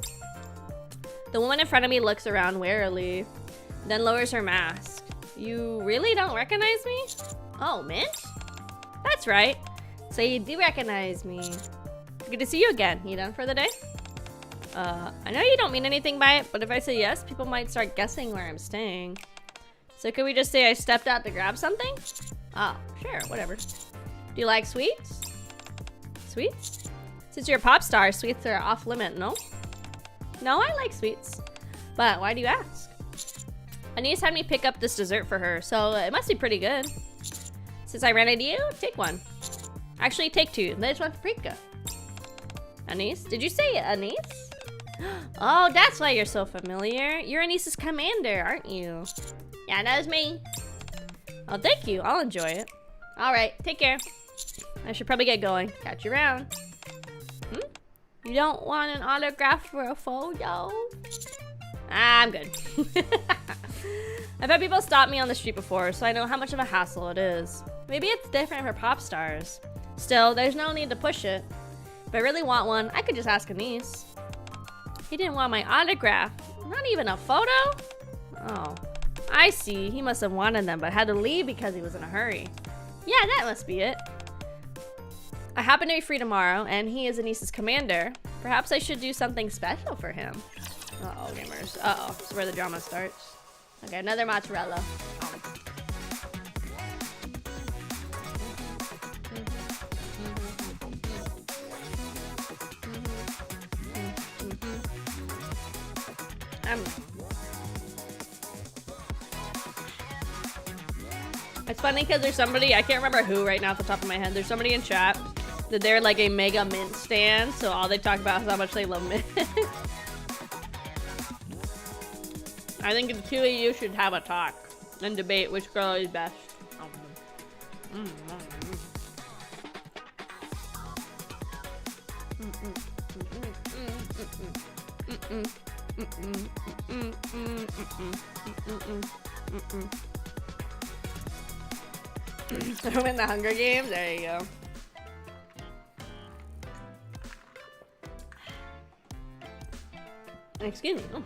The woman in front of me looks around warily, then lowers her mask. You really don't recognize me? Oh, Mint? That's right. So you do recognize me. Good to see you again. You done for the day? I know you don't mean anything by it, but if I say yes, people might start guessing where I'm staying. So could we just say I stepped out to grab something? Oh, sure, whatever. Do you like sweets? Sweets? Since you're a pop star, sweets are off limit, no? No, I like sweets. But why do you ask? Anise had me pick up this dessert for her, so it must be pretty good. Since I ran into you, take one. Actually, take 2. There's one for Prika. Anise? Did you say Anise? Oh, that's why you're so familiar. You're Anise's commander, aren't you? Yeah, that was me. Oh, thank you. I'll enjoy it. All right, take care. I should probably get going. Catch you around. You don't want an autograph for a photo? I'm good. I've had people stop me on the street before, so I know how much of a hassle it is. Maybe it's different for pop stars. Still, there's no need to push it. If I really want one, I could just ask Anise. He didn't want my autograph. Not even a photo? Oh, I see. He must have wanted them, but had to leave because he was in a hurry. Yeah, that must be it. I happen to be free tomorrow, and he is Anise's commander. Perhaps I should do something special for him. Uh-oh, gamers. Uh-oh, this is where the drama starts. Okay, another mozzarella. It's funny because there's somebody, I can't remember who right now off the top of my head, there's somebody in chat that they're like a mega mint stan, so all they talk about is how much they love mint. I think the two of you should have a talk and debate which girl is best. Win the Hunger Games? There you go. Excuse me. Oh.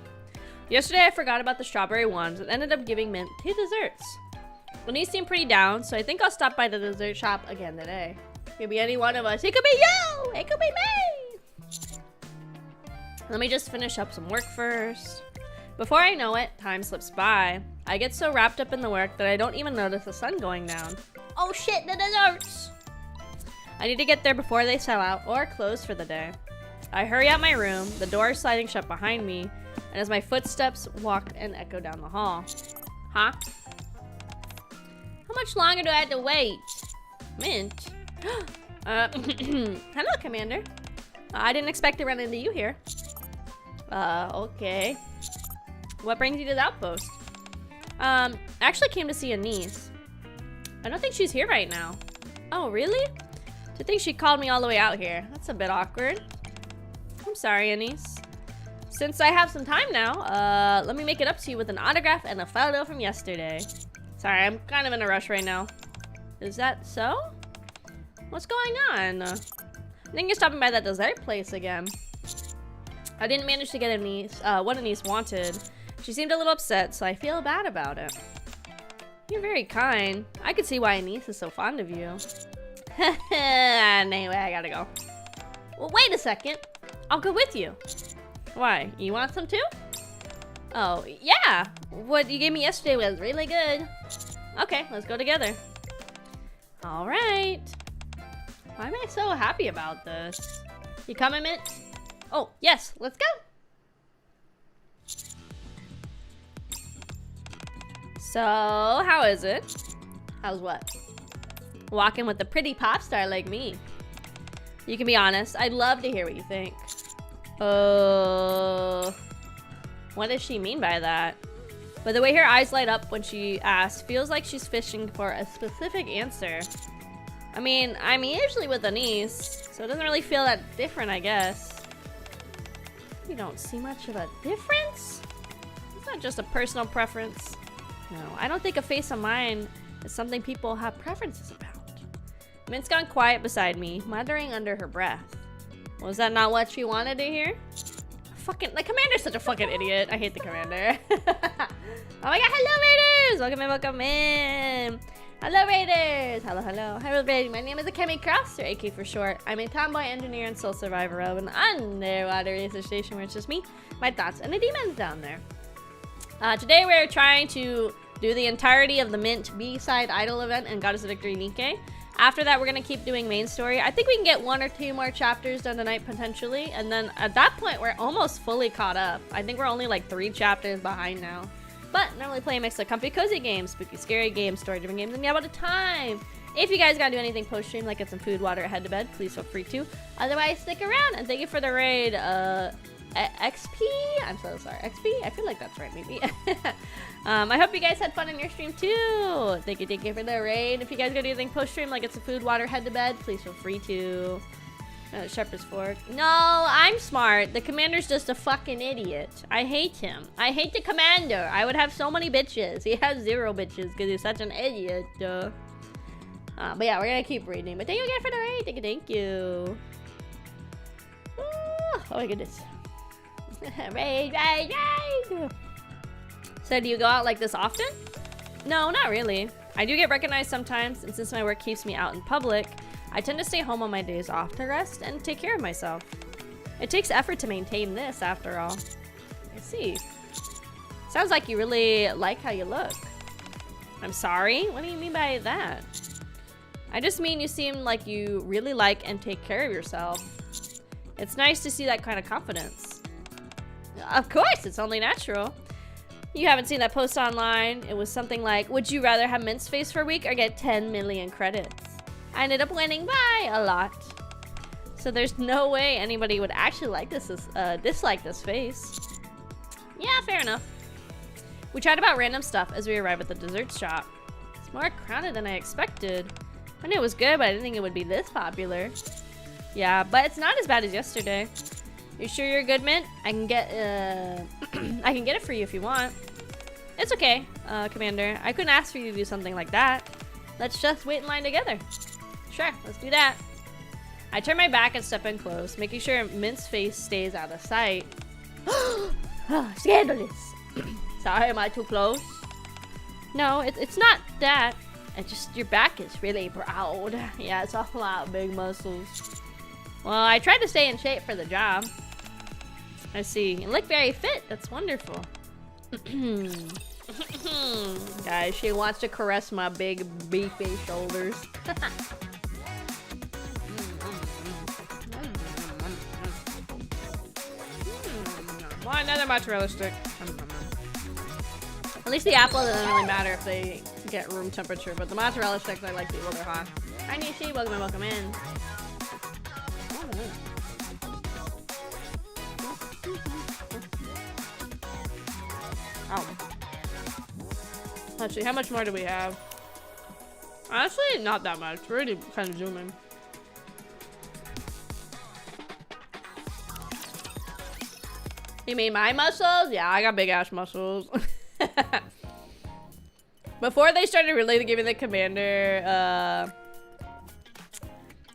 Yesterday I forgot about the strawberry ones and ended up giving mint 2 desserts. Lenise seemed pretty down, so I think I'll stop by the dessert shop again today. It could be any one of us. It could be you! It could be me! Let me just finish up some work first. Before I know it, time slips by. I get so wrapped up in the work that I don't even notice the sun going down. Oh shit, the desserts! I need to get there before they sell out or close for the day. I hurry out my room, the door sliding shut behind me, and as my footsteps walk and echo down the hall. Huh? How much longer do I have to wait? Mint? Hello, Commander. I didn't expect to run into you here. Okay. What brings you to the outpost? I actually came to see a niece. I don't think she's here right now. Oh, really? To think she called me all the way out here. That's a bit awkward. I'm sorry, Anise. Since I have some time now, let me make it up to you with an autograph and a photo from yesterday. Sorry, I'm kind of in a rush right now. Is that so? What's going on? I think you're stopping by that dessert place again. I didn't manage to get Anise, what Anise wanted. She seemed a little upset, so I feel bad about it. You're very kind. I could see why Anise is so fond of you. Anyway, I gotta go. Well, wait a second. I'll go with you. Why? You want some too? Oh, yeah. What you gave me yesterday was really good. Okay, let's go together. All right. Why am I so happy about this? You coming, Mint? Oh, yes. Let's go. So, how is it? How's what? Walking with a pretty pop star like me. You can be honest. I'd love to hear what you think. What does she mean by that? But the way her eyes light up when she asks feels like she's fishing for a specific answer. I mean, I'm usually with Anise, so it doesn't really feel that different, I guess. You don't see much of a difference? It's not just a personal preference. No, I don't think a face of mine is something people have preferences about. Mint's gone quiet beside me, muttering under her breath. Was that not what she wanted to hear? Fucking, the commander's such a fucking idiot. I hate the commander. Oh my god, hello Raiders! Welcome in, welcome in. Hello Raiders! Hello, hello. Hello Raiders. My name is Akemi Kraus, or AK for short. I'm a tomboy engineer and sole survivor of an underwater research station where it's just me, my thoughts, and the demons down there. Today we're trying to do the entirety of the Mint B-side idol event and Goddess of Victory NIKKE. After that, we're going to keep doing main story. I think we can get 1 or 2 more chapters done tonight, potentially. And then at that point, we're almost fully caught up. I think we're only like 3 chapters behind now. But normally play a mix of comfy, cozy games, spooky, scary games, story-driven games, and yeah, about a time. If you guys got to do anything post-stream, like get some food, water, or head to bed, please feel free to. Otherwise, stick around. And thank you for the raid, XP? I'm so sorry. XP? I feel like that's right, maybe. I hope you guys had fun in your stream too. Thank you for the raid. If you guys got anything post-stream, like get some food, water, head to bed, please feel free to. Sharpest fork. No, I'm smart. The commander's just a fucking idiot. I hate him. I hate the commander. I would have so many bitches. He has 0 bitches because he's such an idiot. But yeah, we're gonna keep reading. But thank you again for the raid. Thank you. Oh my goodness. Raid. So do you go out like this often? No, not really. I do get recognized sometimes, and since my work keeps me out in public, I tend to stay home on my days off to rest and take care of myself. It takes effort to maintain this, after all. I see. Sounds like you really like how you look. I'm sorry? What do you mean by that? I just mean you seem like you really like and take care of yourself. It's nice to see that kind of confidence. Of course, it's only natural. You haven't seen that post online. It was something like, would you rather have Mint's face for a week or get 10 million credits? I ended up winning by a lot. So there's no way anybody would actually like dislike this face. Yeah, fair enough. We chat about random stuff as we arrive at the dessert shop. It's more crowded than I expected. I knew it was good, but I didn't think it would be this popular. Yeah, but it's not as bad as yesterday. You sure you're good, Mint? I can get I can get it for you if you want. It's okay, Commander. I couldn't ask for you to do something like that. Let's just wait in line together. Sure, let's do that. I turn my back and step in close, making sure Mint's face stays out of sight. Scandalous. Sorry, am I too close? No, it's not that. It's just your back is really proud. Yeah, it's all about big muscles. Well, I tried to stay in shape for the job. I see. You look very fit. That's wonderful. Guys, she wants to caress my big beefy shoulders. Want another mozzarella stick. At least the apple doesn't really matter if they get room temperature, but the mozzarella sticks I like to eat while they're hot. Hi Nishi, welcome in. Oh. Let's see, how much more do we have? Honestly, not that much. We're already kind of zooming. You mean my muscles? Yeah, I got big ass muscles. Before they started really giving the commander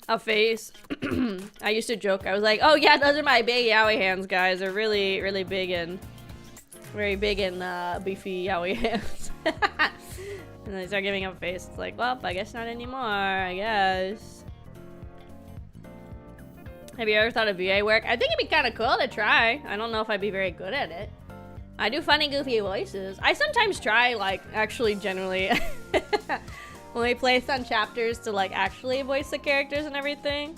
a face, I used to joke. I was like, oh yeah, those are my big yaoi hands, guys. They're really, really big and very big and beefy yaoi hands. And they start giving him a face. It's like, well, I guess not anymore, I guess. Have you ever thought of VA work? I think it'd be kind of cool to try. I don't know if I'd be very good at it. I do funny, goofy voices. I sometimes try, like, actually, generally, when we play some chapters to, like, actually voice the characters and everything.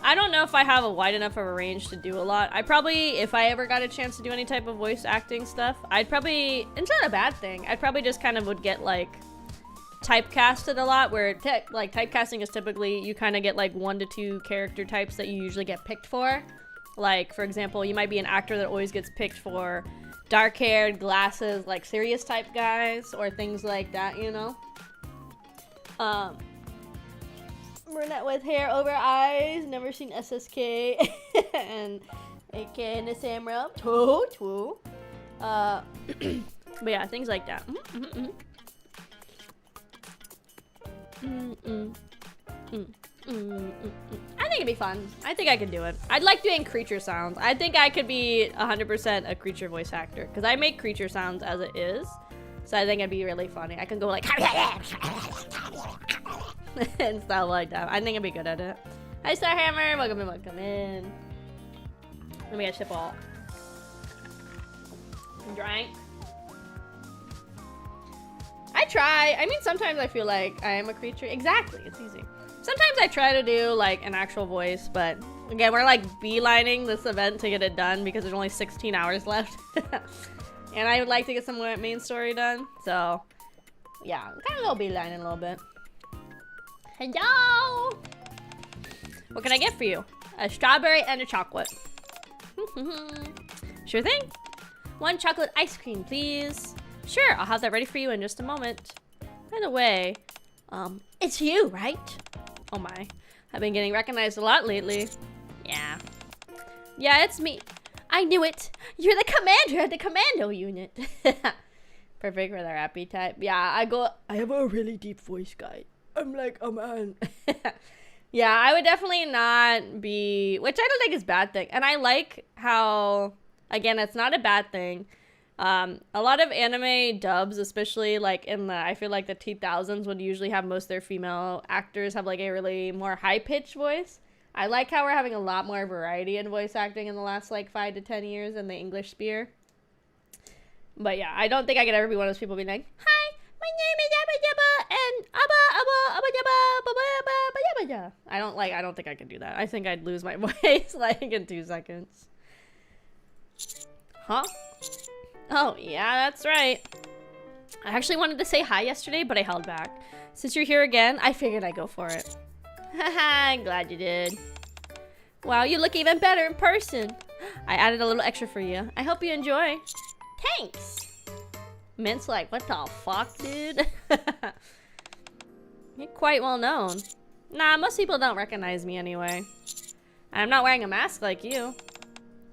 I don't know if I have a wide enough of a range to do a lot. I probably, if I ever got a chance to do any type of voice acting stuff, I'd probably, it's not a bad thing. I'd probably just kind of would get, like, typecasted a lot, where like typecasting is typically you kind of get like 1 to 2 character types that you usually get picked for. Like, for example, you might be an actor that always gets picked for dark-haired, glasses, like serious type guys, or things like that, you know. Brunette with hair over eyes, never seen SSK, and AK in the same realm. But yeah, things like that. I think it'd be fun. I think I could do it. I'd like doing creature sounds. I think I could be 100% a creature voice actor, because I make creature sounds as it is. So I think it'd be really funny. I can go like and stuff like that. I think I'd be good at it. Hi Starhammer, welcome in. Let me get a ball. Drank. I try. I mean, sometimes I feel like I am a creature. Exactly, it's easy. Sometimes I try to do like an actual voice, but again, we're like beelining this event to get it done because there's only 16 hours left. And I would like to get some main story done. So yeah, kind of a little beelining a little bit. Hello! What can I get for you? A strawberry and a chocolate. Sure thing. 1 chocolate ice cream, please. Sure, I'll have that ready for you in just a moment. By the way, it's you, right? Oh my, I've been getting recognized a lot lately. Yeah. Yeah, it's me. I knew it. You're the commander of the commando unit. Perfect for the rappy type. Yeah, I have a really deep voice, guy. I'm like a man. Yeah, I would definitely not be, which I don't think is a bad thing. And I like how, again, it's not a bad thing. A lot of anime dubs, especially like in the, I feel like the 2000s would usually have most of their female actors have like a really more high-pitched voice. I like how we're having a lot more variety in voice acting in the last like 5 to 10 years in the English sphere. But yeah, I don't think I could ever be one of those people being like, hi, my name is Abba Jabba and Abba Jabba. I don't think I could do that. I think I'd lose my voice like in 2 seconds. Huh? Oh, yeah, that's right. I actually wanted to say hi yesterday, but I held back. Since you're here again, I figured I'd go for it. Haha, glad you did. Wow, you look even better in person. I added a little extra for you. I hope you enjoy. Thanks. Mint's like, what the fuck, dude? You're quite well known. Nah, most people don't recognize me anyway. I'm not wearing a mask like you.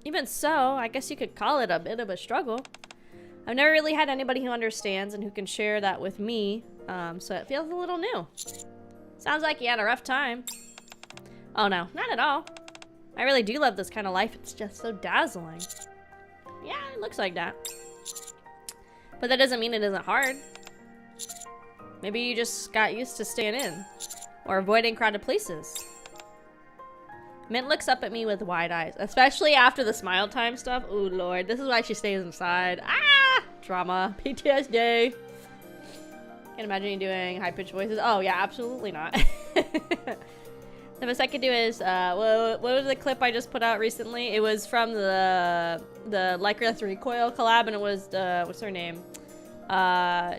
Even so, I guess you could call it a bit of a struggle. I've never really had anybody who understands and who can share that with me, so it feels a little new. Sounds like you had a rough time. Oh no, not at all. I really do love this kind of life. It's just so dazzling. Yeah, it looks like that. But that doesn't mean it isn't hard. Maybe you just got used to staying in or avoiding crowded places. Mint looks up at me with wide eyes, especially after the smile time stuff. Ooh, Lord, this is why she stays inside. Ah! Drama. PTSD. Can't imagine you doing high-pitched voices. Oh, yeah, absolutely not. The best I could do is, what was the clip I just put out recently? It was from the Lycra 3 Coil collab, and it was, what's her name?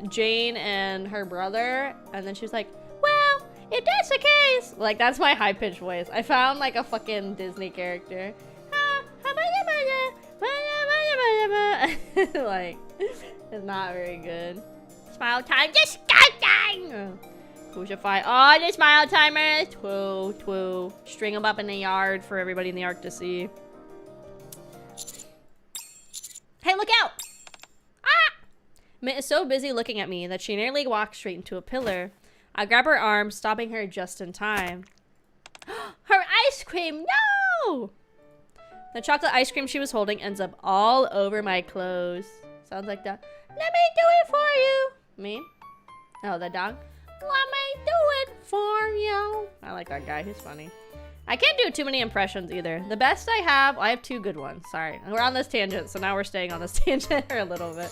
Jane and her brother, and then she was like, well, if that's the case, like, that's my high-pitched voice. I found, like, a fucking Disney character. Like, it's not very good. Smile time, disgusting! Crucify all the smile timers. Twoo, twoo. String them up in the yard for everybody in the Ark to see. Hey, look out! Ah! Mint is so busy looking at me that she nearly walks straight into a pillar. I grab her arm, stopping her just in time. Her ice cream! No! The chocolate ice cream she was holding ends up all over my clothes. Sounds like that. Let me do it for you. Me? Oh, the dog? Let me do it for you. I like that guy. He's funny. I can't do too many impressions either. The best I have 2 good ones. Sorry. We're on this tangent, so now we're staying on this tangent for a little bit.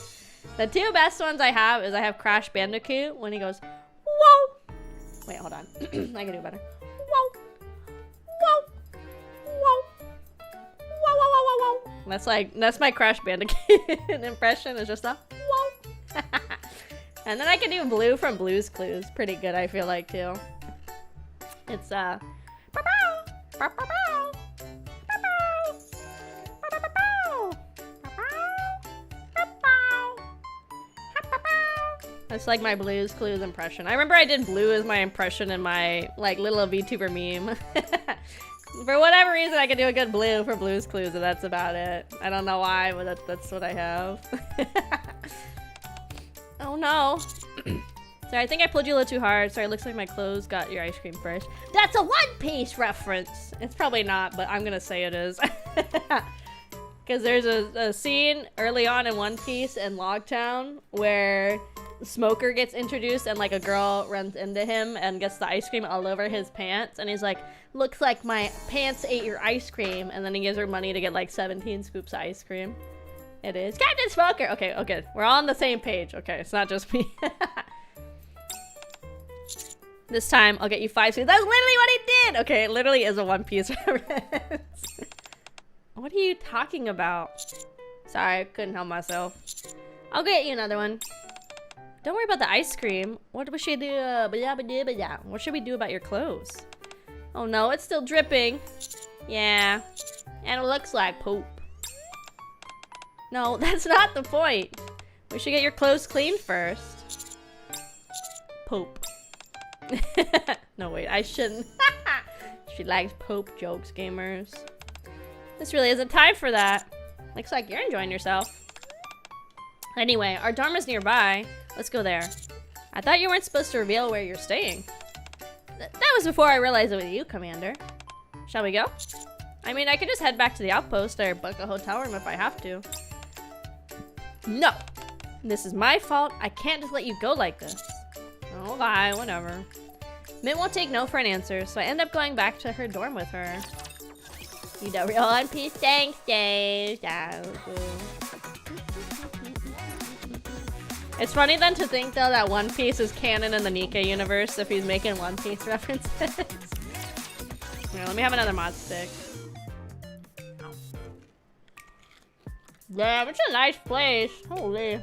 The 2 best ones I have is I have Crash Bandicoot when he goes, whoa. Wait, hold on. I can do better. Whoa. Whoa. Whoa. Whoa, whoa, whoa, whoa, whoa. That's my Crash Bandicoot impression. It's just a whoa. And then I can do Blue from Blue's Clues. Pretty good, I feel like, too. It's, That's like my Blue's Clues impression. I remember I did Blue as my impression in my, like, little VTuber meme. For whatever reason, I can do a good Blue for Blue's Clues, and that's about it. I don't know why, but that's what I have. Oh no. Sorry, I think I pulled you a little too hard. Sorry, it looks like my clothes got your ice cream first. That's a One Piece reference. It's probably not, but I'm gonna say it is. Because there's a scene early on in One Piece in Logtown where Smoker gets introduced and like a girl runs into him and gets the ice cream all over his pants. And he's like, looks like my pants ate your ice cream. And then he gives her money to get like 17 scoops of ice cream. It is Captain Smoker. Okay, okay. We're all on the same page. Okay, it's not just me. This time, I'll get you 5 scoops. That's literally what he did! Okay, it literally is a One Piece reference. What are you talking about? Sorry, I couldn't help myself. I'll get you another one. Don't worry about the ice cream. What should we do? What should we do about your clothes? Oh no, it's still dripping. Yeah, and it looks like poop. No, that's not the point. We should get your clothes cleaned first. Poop. No, wait, I shouldn't. She likes poop jokes, gamers. This really isn't time for that. Looks like you're enjoying yourself. Anyway, our dorm is nearby. Let's go there. I thought you weren't supposed to reveal where you're staying. That was before I realized it was you, Commander. Shall we go? I mean, I could just head back to the outpost or book a hotel room if I have to. No! This is my fault. I can't just let you go like this. Okay, whatever. Mint won't take no for an answer, so I end up going back to her dorm with her. You the real One Piece, thanks, Dave. It's funny then to think though that One Piece is canon in the NIKKE universe if he's making One Piece references. Here, let me have another mod stick. Damn, it's a nice place. Holy.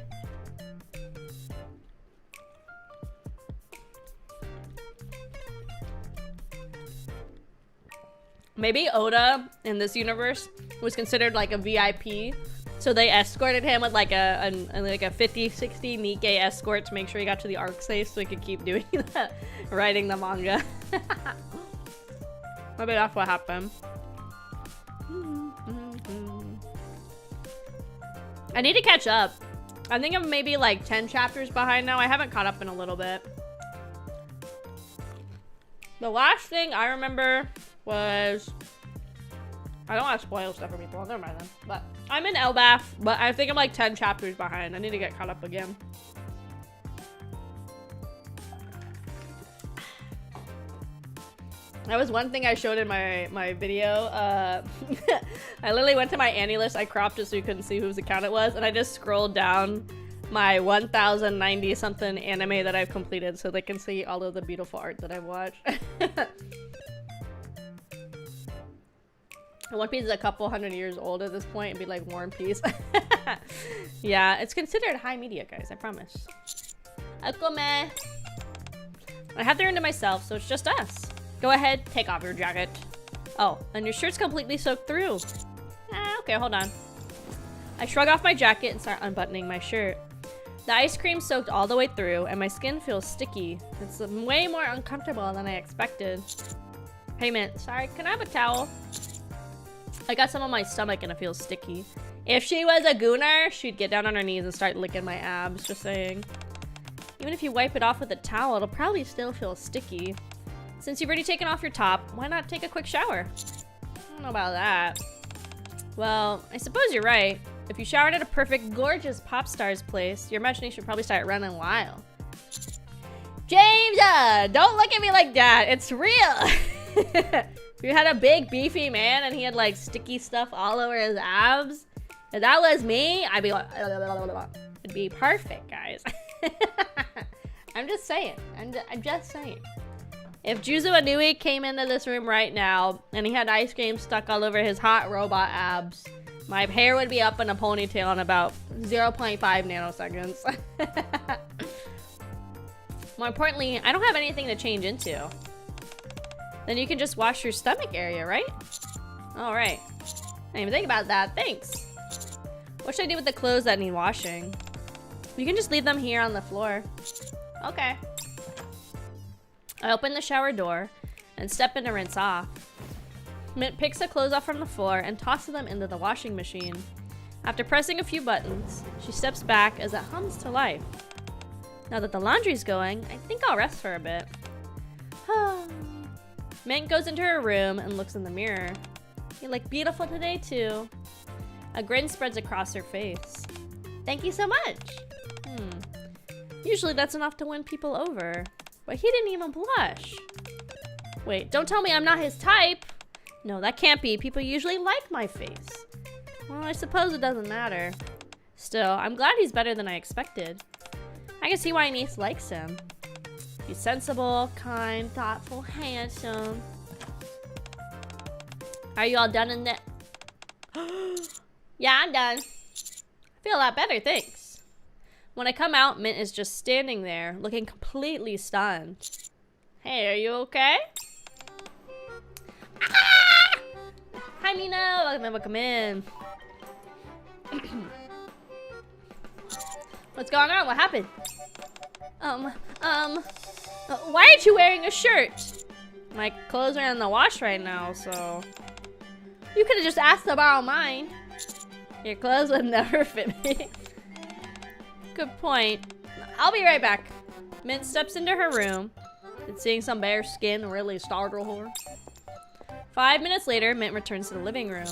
Maybe Oda in this universe was considered like a VIP, so they escorted him with like a 50-60 NIKKE escort to make sure he got to the arc safe so he could keep doing that, writing the manga. Maybe that's what happened. I need to catch up. I think I'm maybe like 10 chapters behind now. I haven't caught up in a little bit. The last thing I remember was... I don't want to spoil stuff for people. Never mind then. But I'm in Elbaf, but I think I'm like 10 chapters behind. I need to get caught up again. That was one thing I showed in my video. I literally went to my Annie list. I cropped it so you couldn't see whose account it was. And I just scrolled down my 1,090 something anime that I've completed so they can see all of the beautiful art that I've watched. One Piece is a couple hundred years old at this point. It'd be like War and Peace. Yeah, it's considered high media, guys. I promise. Akemi. I have the room to myself, so it's just us. Go ahead, take off your jacket. Oh, and your shirt's completely soaked through. Okay, hold on. I shrug off my jacket and start unbuttoning my shirt. The ice cream soaked all the way through, and my skin feels sticky. It's way more uncomfortable than I expected. Hey, man, sorry, can I have a towel? I got some on my stomach and it feels sticky. If she was a gooner, she'd get down on her knees and start licking my abs, just saying. Even if you wipe it off with a towel, it'll probably still feel sticky. Since you've already taken off your top, why not take a quick shower? I don't know about that. Well, I suppose you're right. If you showered at a perfect, gorgeous pop star's place, your imagination would probably start running wild. James, don't look at me like that. It's real. If you had a big, beefy man and he had like sticky stuff all over his abs, if that was me, I'd be like, it'd be perfect, guys. I'm just saying. I'm just saying. If Juzo Anui came into this room right now and he had ice cream stuck all over his hot robot abs, my hair would be up in a ponytail in about 0.5 nanoseconds. More importantly, I don't have anything to change into. Then you can just wash your stomach area, right? All right. I didn't even think about that. Thanks. What should I do with the clothes that need washing? You can just leave them here on the floor. Okay. I open the shower door and step in to rinse off. Mint picks the clothes off from the floor and tosses them into the washing machine. After pressing a few buttons, she steps back as it hums to life. Now that the laundry's going, I think I'll rest for a bit. Mint goes into her room and looks in the mirror. You look beautiful today too. A grin spreads across her face. Thank you so much. Usually that's enough to win people over. But he didn't even blush. Wait, don't tell me I'm not his type. No, that can't be. People usually like my face. Well, I suppose it doesn't matter. Still, I'm glad he's better than I expected. I can see why Niece likes him. He's sensible, kind, thoughtful, handsome. Are you all done in that? Yeah, I'm done. I feel a lot better, thanks. When I come out, Mint is just standing there, looking completely stunned. Hey, are you okay? Ah! Hi, Mina. Welcome in. What's going on? What happened? Why aren't you wearing a shirt? My clothes are in the wash right now, so... You could have just asked to borrow mine. Your clothes would never fit me. Good point. I'll be right back. Mint steps into her room. Did seeing some bare skin really startle her? 5 minutes later, Mint returns to the living room.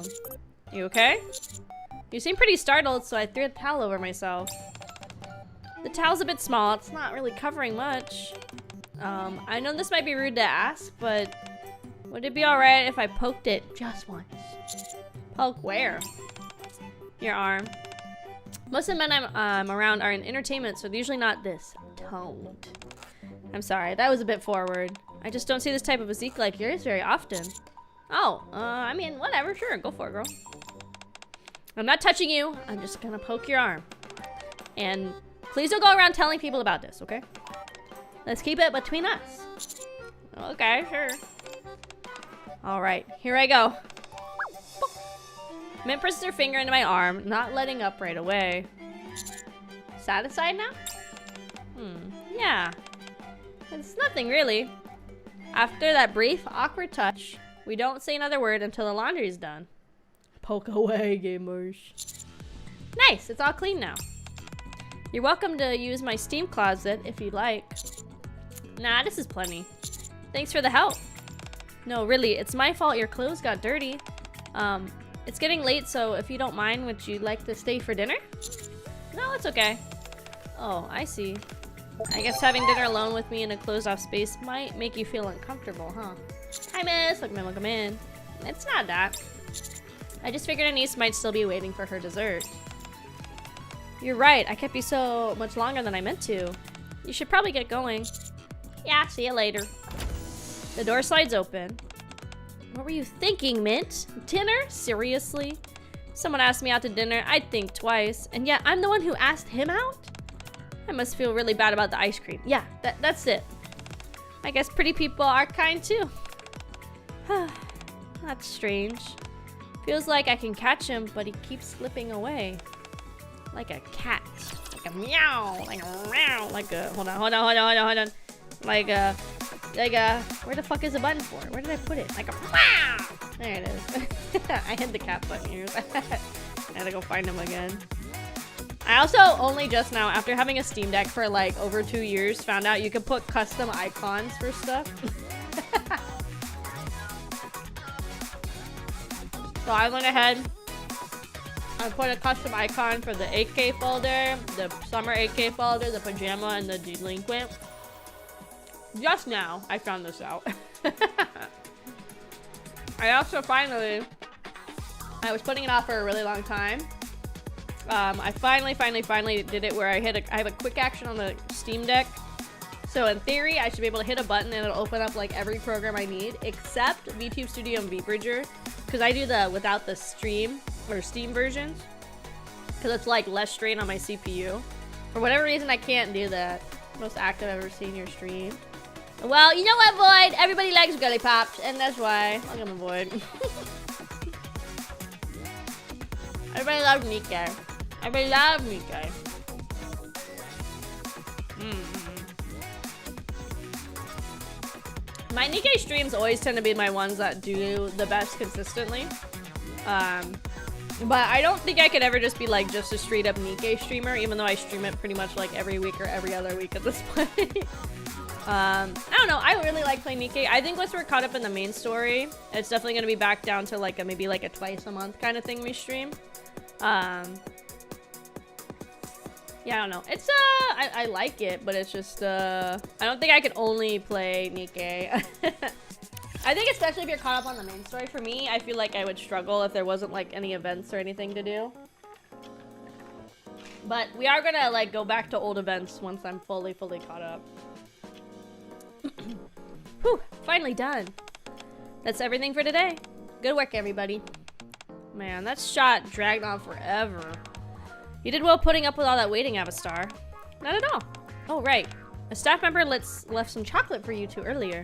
You okay? You seem pretty startled, so I threw a towel over myself. The towel's a bit small. It's not really covering much. I know this might be rude to ask, but would it be alright if I poked it just once? Poke where? Your arm. Most of the men I'm around are in entertainment, so they're usually not this toned. I'm sorry, that was a bit forward. I just don't see this type of physique like yours very often. Oh, I mean, whatever, sure, go for it, girl. I'm not touching you, I'm just gonna poke your arm. And please don't go around telling people about this, okay? Let's keep it between us. Okay, sure. Alright, here I go. Mint presses her finger into my arm, not letting up right away. Satisfied now? Yeah. It's nothing really. After that brief, awkward touch, we don't say another word until the laundry's done. Poke away, gamers. Nice, it's all clean now. You're welcome to use my steam closet if you'd like. Nah, this is plenty. Thanks for the help. No, really, it's my fault your clothes got dirty. It's getting late, so if you don't mind, would you like to stay for dinner? No, it's okay. Oh, I see. I guess having dinner alone with me in a closed-off space might make you feel uncomfortable, huh? Hi, miss. Welcome in. It's not that. I just figured Anise might still be waiting for her dessert. You're right. I kept you so much longer than I meant to. You should probably get going. Yeah, see you later. The door slides open. What were you thinking, Mint? Dinner? Seriously? Someone asked me out to dinner, I'd think twice. And yet, I'm the one who asked him out? I must feel really bad about the ice cream. Yeah, that's it. I guess pretty people are kind too. That's strange. Feels like I can catch him, but he keeps slipping away. Like a cat. Like a meow. Like a meow. Like a... Hold on. Like a... Where the fuck is the button for? Where did I put it? Like a... Wow! There it is. I hit the cat button here. I had to go find him again. I also only just now, after having a Steam Deck for like over 2 years, found out you could put custom icons for stuff. So I went ahead, I put a custom icon for the 8K folder, the summer 8K folder, the pajama, and the delinquent. Just now, I found this out. I also finally, I was putting it off for a really long time. I finally did it where I have a quick action on the Steam Deck. So in theory, I should be able to hit a button and it'll open up like every program I need, except VTube Studio and VBridger, because I do the without the stream or Steam versions, because it's like less strain on my CPU. For whatever reason, I can't do that. Most active I've ever seen your stream. Well, you know what, Void? Everybody likes Gully Pops, and that's why. Welcome, Void. Everybody loves NIKKE. Everybody loves NIKKE. My NIKKE streams always tend to be my ones that do the best consistently. But I don't think I could ever just be like just a straight up NIKKE streamer, even though I stream it pretty much like every week or every other week at this point. I don't know. I really like playing NIKKE. I think once we're caught up in the main story, it's definitely going to be back down to like maybe like a twice a month kind of thing we stream. Yeah, I don't know. It's I like it, but it's just I don't think I could only play NIKKE. I think especially if you're caught up on the main story. For me, I feel like I would struggle if there wasn't like any events or anything to do. But we are gonna like go back to old events once I'm fully caught up. Whew, finally done. That's everything for today. Good work, everybody. Man, that shot dragged on forever. You did well putting up with all that waiting, Avastar. Not at all. Oh, right. A staff member left some chocolate for you two earlier.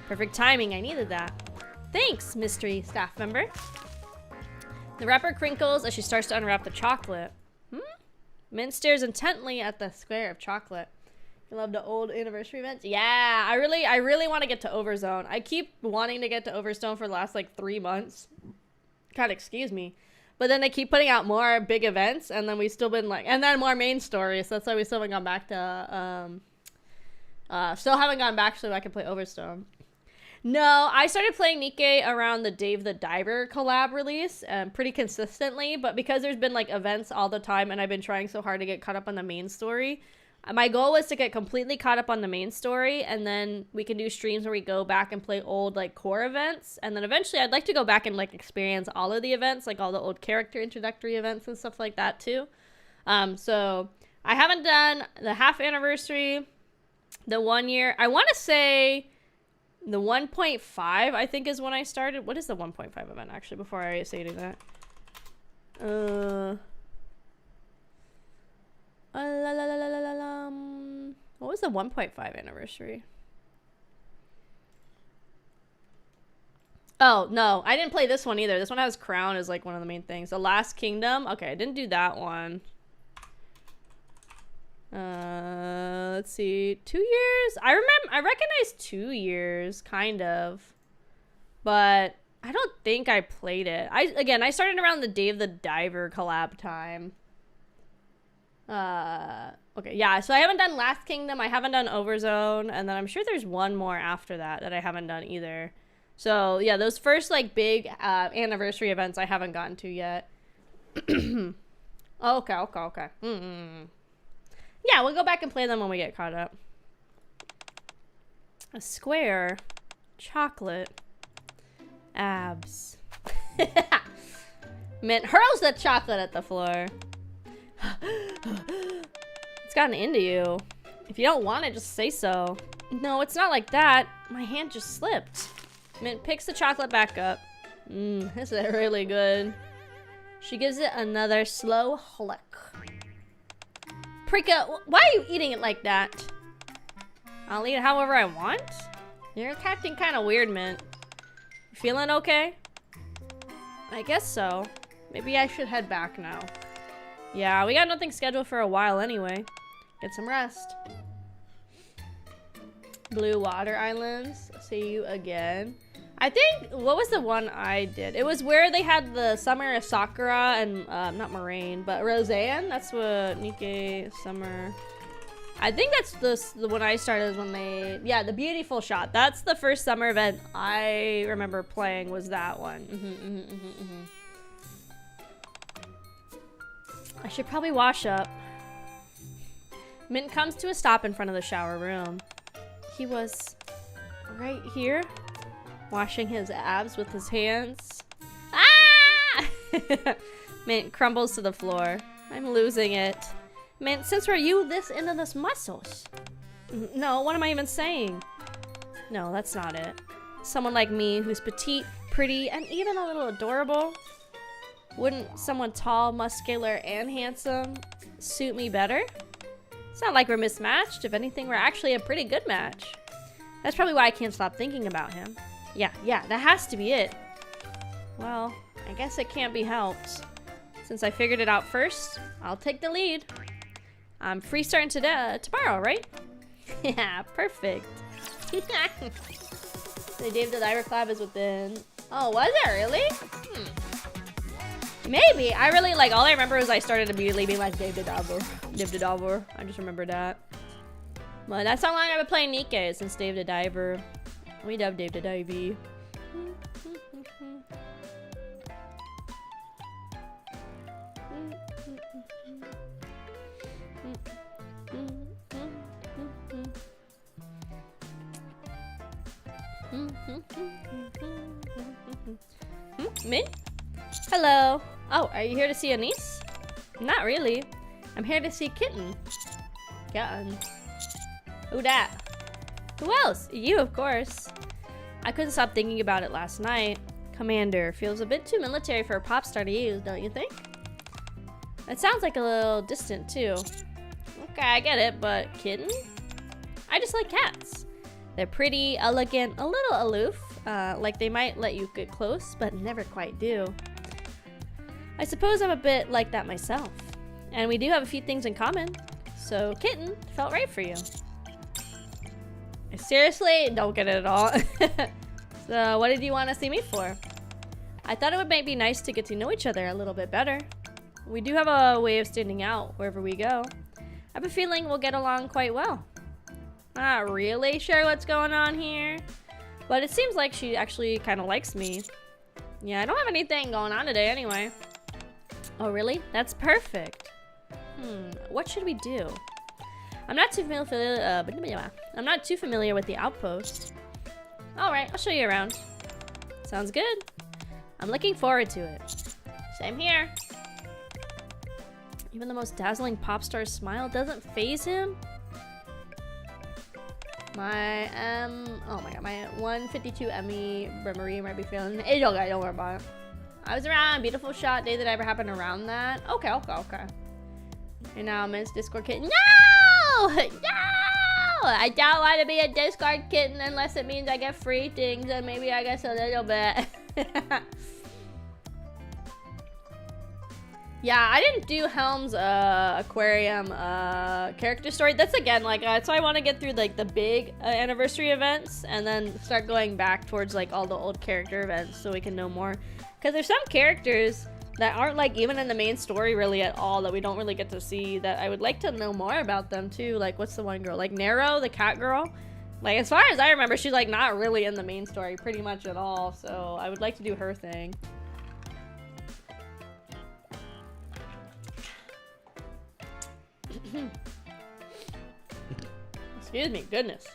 Perfect timing, I needed that. Thanks, mystery staff member. The wrapper crinkles as she starts to unwrap the chocolate. Mint stares intently at the square of chocolate. You love the old anniversary events? Yeah, I really want to get to Overzone. I keep wanting to get to Overzone for the last like 3 months. God, excuse me. But then they keep putting out more big events, and then we've still been like, and then more main stories. So that's why we still haven't gone back to, still haven't gone back so I can play Overstone. No, I started playing NIKKE around the Dave the Diver collab release, pretty consistently. But because there's been like events all the time, and I've been trying so hard to get caught up on the main story, My goal was to get completely caught up on the main story, and then we can do streams where we go back and play old like core events, and then eventually I'd like to go back and like experience all of the events, like all the old character introductory events and stuff like that too. So I haven't done the half anniversary, the 1 year. I want to say the 1.5 I think is when I started. What is the 1.5 event actually before I say that? What was the 1.5 anniversary? Oh, no. I didn't play this one either. This one has Crown as like one of the main things. The Last Kingdom. Okay, I didn't do that one. Let's see. 2 years? I recognize 2 years, kind of. But I don't think I played it. I started around the Dave the Diver collab time. Okay, yeah, so I haven't done Last Kingdom, I haven't done Overzone, and then I'm sure there's one more after that I haven't done either. So, yeah, those first, like, big, anniversary events I haven't gotten to yet. Okay. Yeah, we'll go back and play them when we get caught up. A square. Chocolate. Abs. Mint hurls the chocolate at the floor. It's gotten into you. If you don't want it, just say so. No, it's not like that. My hand just slipped. Mint picks the chocolate back up. This is really good. She gives it another slow lick. Prika, why are you eating it like that? I'll eat it however I want? You're acting kind of weird, Mint. You feeling okay? I guess so. Maybe I should head back now. Yeah, we got nothing scheduled for a while anyway. Get some rest. Blue Water Islands. See you again. I think, what was the one I did? It was where they had the Summer of Sakura and, not Moraine, but Roseanne. That's what NIKKE Summer. I think that's the one I started when they, yeah, the Beautiful Shot. That's the first summer event I remember playing was that one. I should probably wash up. Mint comes to a stop in front of the shower room. He was right here, washing his abs with his hands. Ah! Mint crumbles to the floor. I'm losing it. Mint, since are you this into this muscles? No, what am I even saying? No, that's not it. Someone like me who's petite, pretty, and even a little adorable. Wouldn't someone tall, muscular, and handsome suit me better? It's not like we're mismatched. If anything, we're actually a pretty good match. That's probably why I can't stop thinking about him. Yeah, that has to be it. Well, I guess it can't be helped. Since I figured it out first, I'll take the lead. I'm free starting tomorrow, right? Yeah, perfect. The Dave the Diver collab is within. Oh, was it really? Maybe. I really like, all I remember is I started immediately being like Dave the Diver. Dave the Diver. I just remember that. But that's how long I've been playing NIKKE, since Dave the Diver. We love Dave the Diver. Me? Hello. Oh, are you here to see a niece? Not really. I'm here to see Kitten. Kitten. Who dat? Who else? You, of course. I couldn't stop thinking about it last night. Commander feels a bit too military for a pop star to use, don't you think? It sounds like a little distant, too. Okay, I get it, but Kitten? I just like cats. They're pretty, elegant, a little aloof. Like they might let you get close, but never quite do. I suppose I'm a bit like that myself. And we do have a few things in common. So Kitten felt right for you. I seriously don't get it at all. So what did you want to see me for? I thought it would maybe be nice to get to know each other a little bit better. We do have a way of standing out wherever we go. I have a feeling we'll get along quite well. Not really sure what's going on here, but it seems like she actually kind of likes me. Yeah, I don't have anything going on today anyway. Oh, really? That's perfect. What should we do? I'm not too familiar with the outpost. All right, I'll show you around. Sounds good. I'm looking forward to it. Same here. Even the most dazzling pop star smile doesn't faze him. My oh my god, my 152 Emmy Bremery might be failing. It's okay, don't worry about it. I was around, beautiful shot, day that ever happened around that. Okay. And now Miss Discord Kitten. No! No! I don't want to be a Discord Kitten unless it means I get free things, and maybe I guess a little bit. Yeah, I didn't do Helm's aquarium character story. That's again like so I want to get through like the big anniversary events and then start going back towards like all the old character events so we can know more. Because there's some characters that aren't like even in the main story really at all that we don't really get to see that I would like to know more about them too. Like what's the one girl? Like Nero, the cat girl. Like as far as I remember, she's like not really in the main story pretty much at all. So I would like to do her thing. Excuse me, goodness.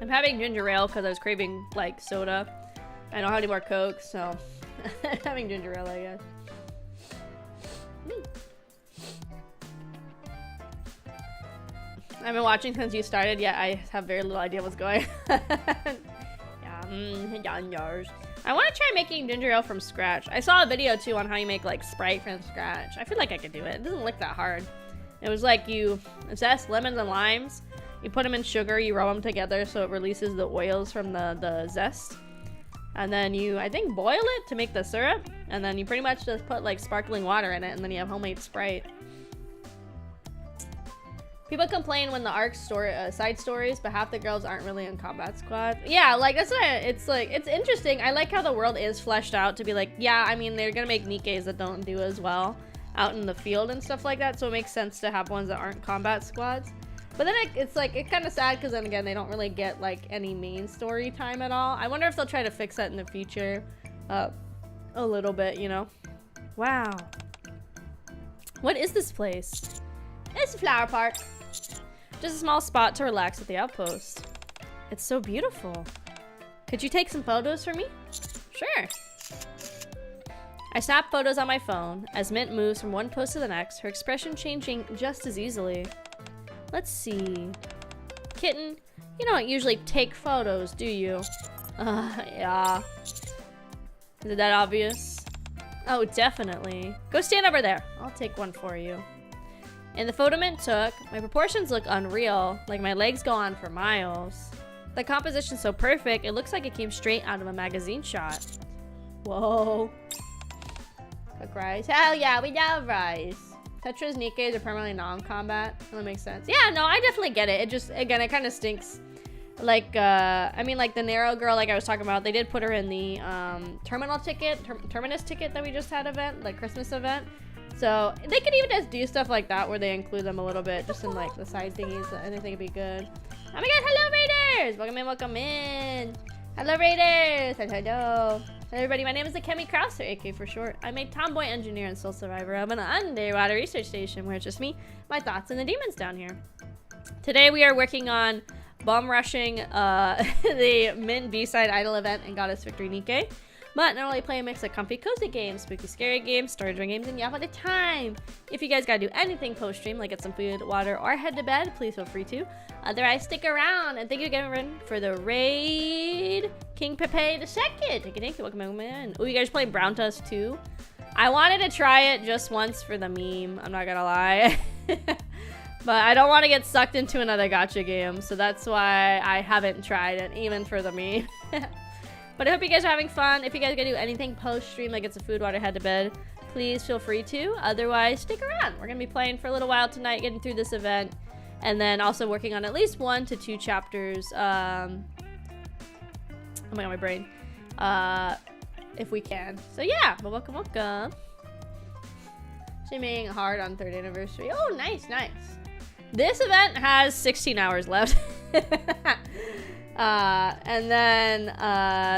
I'm having ginger ale because I was craving like soda. I don't have any more Coke, so I'm having ginger ale, I guess. I've been watching since you started, yet I have very little idea what's going on. Yeah, I want to try making ginger ale from scratch. I saw a video too on how you make like Sprite from scratch. I feel like I could do it. It doesn't look that hard. It was like you zest lemons and limes, you put them in sugar, you rub them together so it releases the oils from the zest. And then you, I think, boil it to make the syrup. And then you pretty much just put like sparkling water in it and then you have homemade Sprite. People complain when the arc story, side stories, but half the girls aren't really in combat squad. Yeah, like that's what it's like. It's interesting. I like how the world is fleshed out to be like, yeah, I mean, they're gonna make NIKKEs that don't do as well out in the field and stuff like that, so it makes sense to have ones that aren't combat squads. But then it's like, it's kind of sad because then again, they don't really get like any main story time at all. I wonder if they'll try to fix that in the future a little bit, you know? Wow. What is this place? It's a flower park. Just a small spot to relax at the outpost. It's so beautiful. Could you take some photos for me? Sure. I snap photos on my phone. As Mint moves from one post to the next, her expression changing just as easily. Let's see. Kitten, you don't usually take photos, do you? Yeah. Is it that obvious? Oh, definitely. Go stand over there. I'll take one for you. In the photo Mint took, my proportions look unreal, like my legs go on for miles. The composition's so perfect, it looks like it came straight out of a magazine shot. Whoa. Cook rice. Hell yeah, we love rice. Tetra's NIKKEs are permanently non-combat. That makes sense. Yeah, no, I definitely get it. It just, again, it kind of stinks. Like, I mean, like the Nero girl, like I was talking about, they did put her in the terminus ticket that we just had event, like Christmas event. So they could even just do stuff like that where they include them a little bit, just in like the side thingies. I think it'd be good. Oh my god, hello Raiders! Welcome in, welcome in. Hello Raiders! Hello. Hey everybody, my name is Akemi Kraus, or AK for short. I'm a tomboy engineer and soul survivor of an underwater research station where it's just me, my thoughts, and the demons down here. Today we are working on bomb rushing the Mint B-side idol event and Goddess Victory NIKKE. But not only play a mix of comfy cozy games, spooky scary games, story-driven games, and yap all the time. If you guys gotta do anything post-stream, like get some food, water, or head to bed, please feel free to. Otherwise, stick around, and thank you again for the raid. King Pepe the second. Thank you, welcome in. Oh, you guys playing Brown Tusk too? I wanted to try it just once for the meme, I'm not gonna lie. But I don't want to get sucked into another gacha game, so that's why I haven't tried it, even for the meme. But I hope you guys are having fun. If you guys gotta do anything post-stream, like get some food, water, head to bed, please feel free to. Otherwise, stick around. We're gonna be playing for a little while tonight, getting through this event, and then also working on at least 1 to 2 chapters. Oh my god, my brain. If we can. So yeah, but welcome, welcome. Streaming hard on 3rd anniversary. Oh, nice, nice. This event has 16 hours left. And then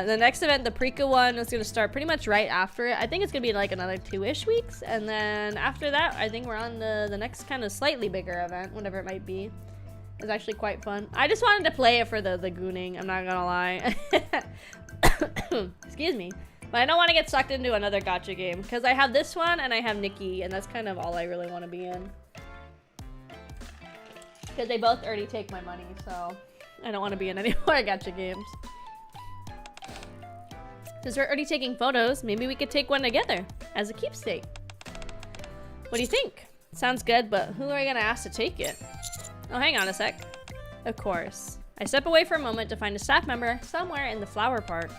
the next event, the Prika one, is gonna start pretty much right after it. I think it's gonna be like another 2-ish weeks, and then after that, I think we're on the next kind of slightly bigger event, whatever it might be. It's actually quite fun. I just wanted to play it for the gooning, I'm not gonna lie. Excuse me. But I don't want to get sucked into another gacha game, because I have this one and I have NIKKE, and that's kind of all I really want to be in. Because they both already take my money, so I don't want to be in any more gacha games. Since we're already taking photos, maybe we could take one together as a keepsake. What do you think? Sounds good, but who are we gonna ask to take it? Oh, hang on a sec. Of course. I step away for a moment to find a staff member somewhere in the flower park.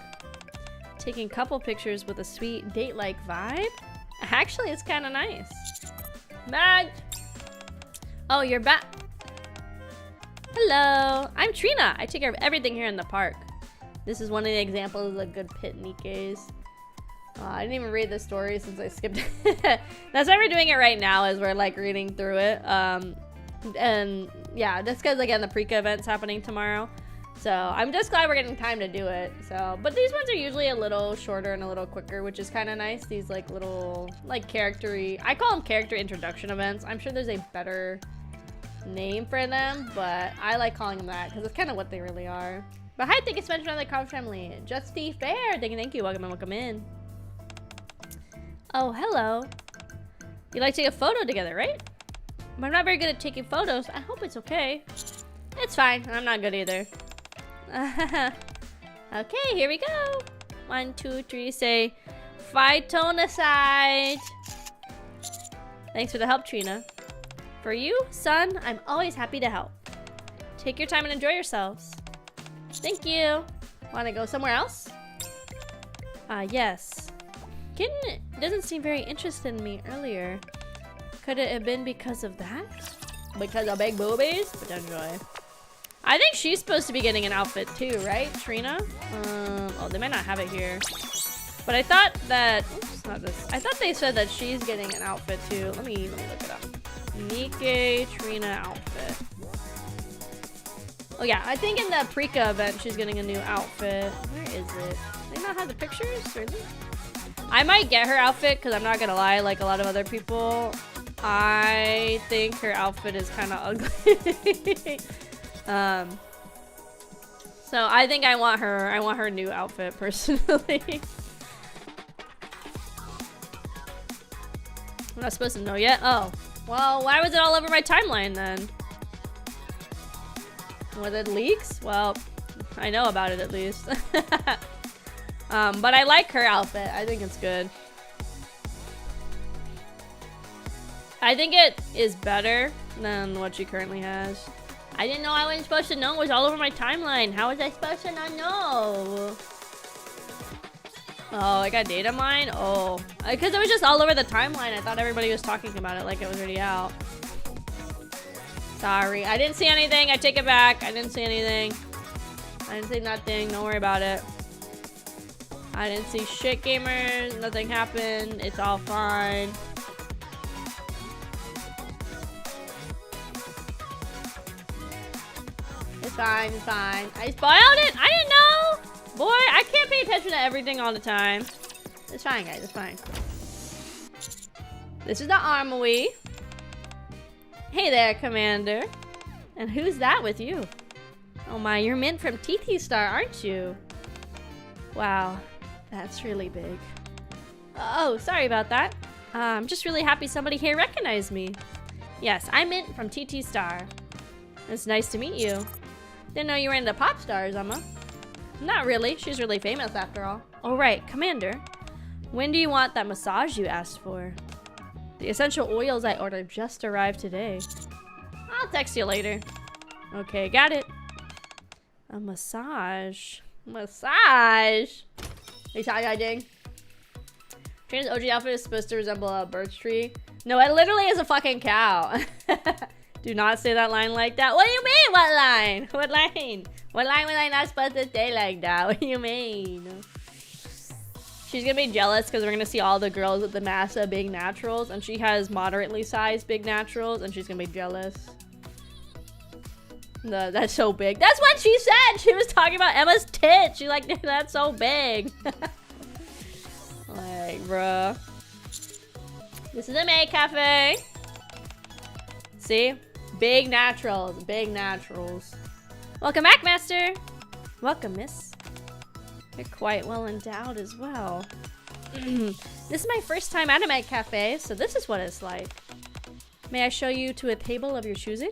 Taking couple pictures with a sweet date-like vibe? Actually, it's kind of nice. Bye! Oh, you're back. Hello, I'm Trina. I take care of everything here in the park. This is one of the examples of the good pit NIKKEs. I didn't even read the story since I skipped it. That's why we're doing it right now, is we're like reading through it. And yeah, that's because again the Prika event's happening tomorrow. So I'm just glad we're getting time to do it. So, but these ones are usually a little shorter and a little quicker, which is kind of nice. These like little like character-y, I call them character introduction events. I'm sure there's a better name for them, but I like calling them that because it's kind of what they really are. But hi, thank you so much for the Kraus family. Just Steve Bear, thank you, welcome in, welcome in. Oh, hello. You like to take a photo together, right? But I'm not very good at taking photos. I hope it's okay. It's fine, I'm not good either. Okay, here we go. 1, 2, 3, say phytonacide. Thanks for the help, Trina. For you, son, I'm always happy to help. Take your time and enjoy yourselves. Thank you. Want to go somewhere else? Yes. Kitten doesn't seem very interested in me earlier. Could it have been because of that? Because of big boobies? Potentially. I think she's supposed to be getting an outfit too, right, Trina? Oh, they might not have it here. But I thought that, oops, not this. I thought they said that she's getting an outfit too. Let me look it up. NIKKE Trina outfit. Oh yeah, I think in the Prika event she's getting a new outfit. Where is it? They not have the pictures? Really? I might get her outfit because I'm not gonna lie, like a lot of other people, I think her outfit is kind of ugly. So I think I want her new outfit personally. I'm not supposed to know yet. Oh, well, why was it all over my timeline then? Was it leaks? Well, I know about it at least. But I like her outfit. I think it's good. I think it is better than what she currently has. I didn't know I wasn't supposed to know. It was all over my timeline. How was I supposed to not know? Oh, I got data mine? Oh. Because it was just all over the timeline. I thought everybody was talking about it like it was already out. Sorry. I didn't see anything. I take it back. I didn't see anything. I didn't see nothing. Don't worry about it. I didn't see shit, gamers. Nothing happened. It's all fine. It's fine. It's fine. I spoiled it. I didn't know. Boy, I can't pay attention to everything all the time. It's fine, guys. It's fine. This is the armory. Hey there, Commander. And who's that with you? Oh my, you're Mint from TT Star, aren't you? Wow, that's really big. Oh, sorry about that. I'm just really happy somebody here recognized me. Yes, I'm Mint from TT Star. It's nice to meet you. Didn't know you were into pop stars, Emma. Not really. She's really famous after all. Oh, right. Commander, when do you want that massage you asked for? The essential oils I ordered just arrived today. I'll text you later. Okay, got it. A massage. Massage? Hey, side-eyeing. Trina's OG outfit is supposed to resemble a birch tree. No, it literally is a fucking cow. Do not say that line like that. What do you mean? What line? What line? What line was I not supposed to say like that? What do you mean? She's gonna be jealous because we're gonna see all the girls with the massive big naturals, and she has moderately sized big naturals, and she's gonna be jealous. No, that's so big. That's what she said. She was talking about Emma's tits. She's like, that's so big. Like, bruh. This is a maid cafe. See? Big naturals. Big naturals. Welcome back, master. Welcome, miss. You're quite well endowed as well. This is my first time at a maid cafe, so this is what it's like. May I show you to a table of your choosing?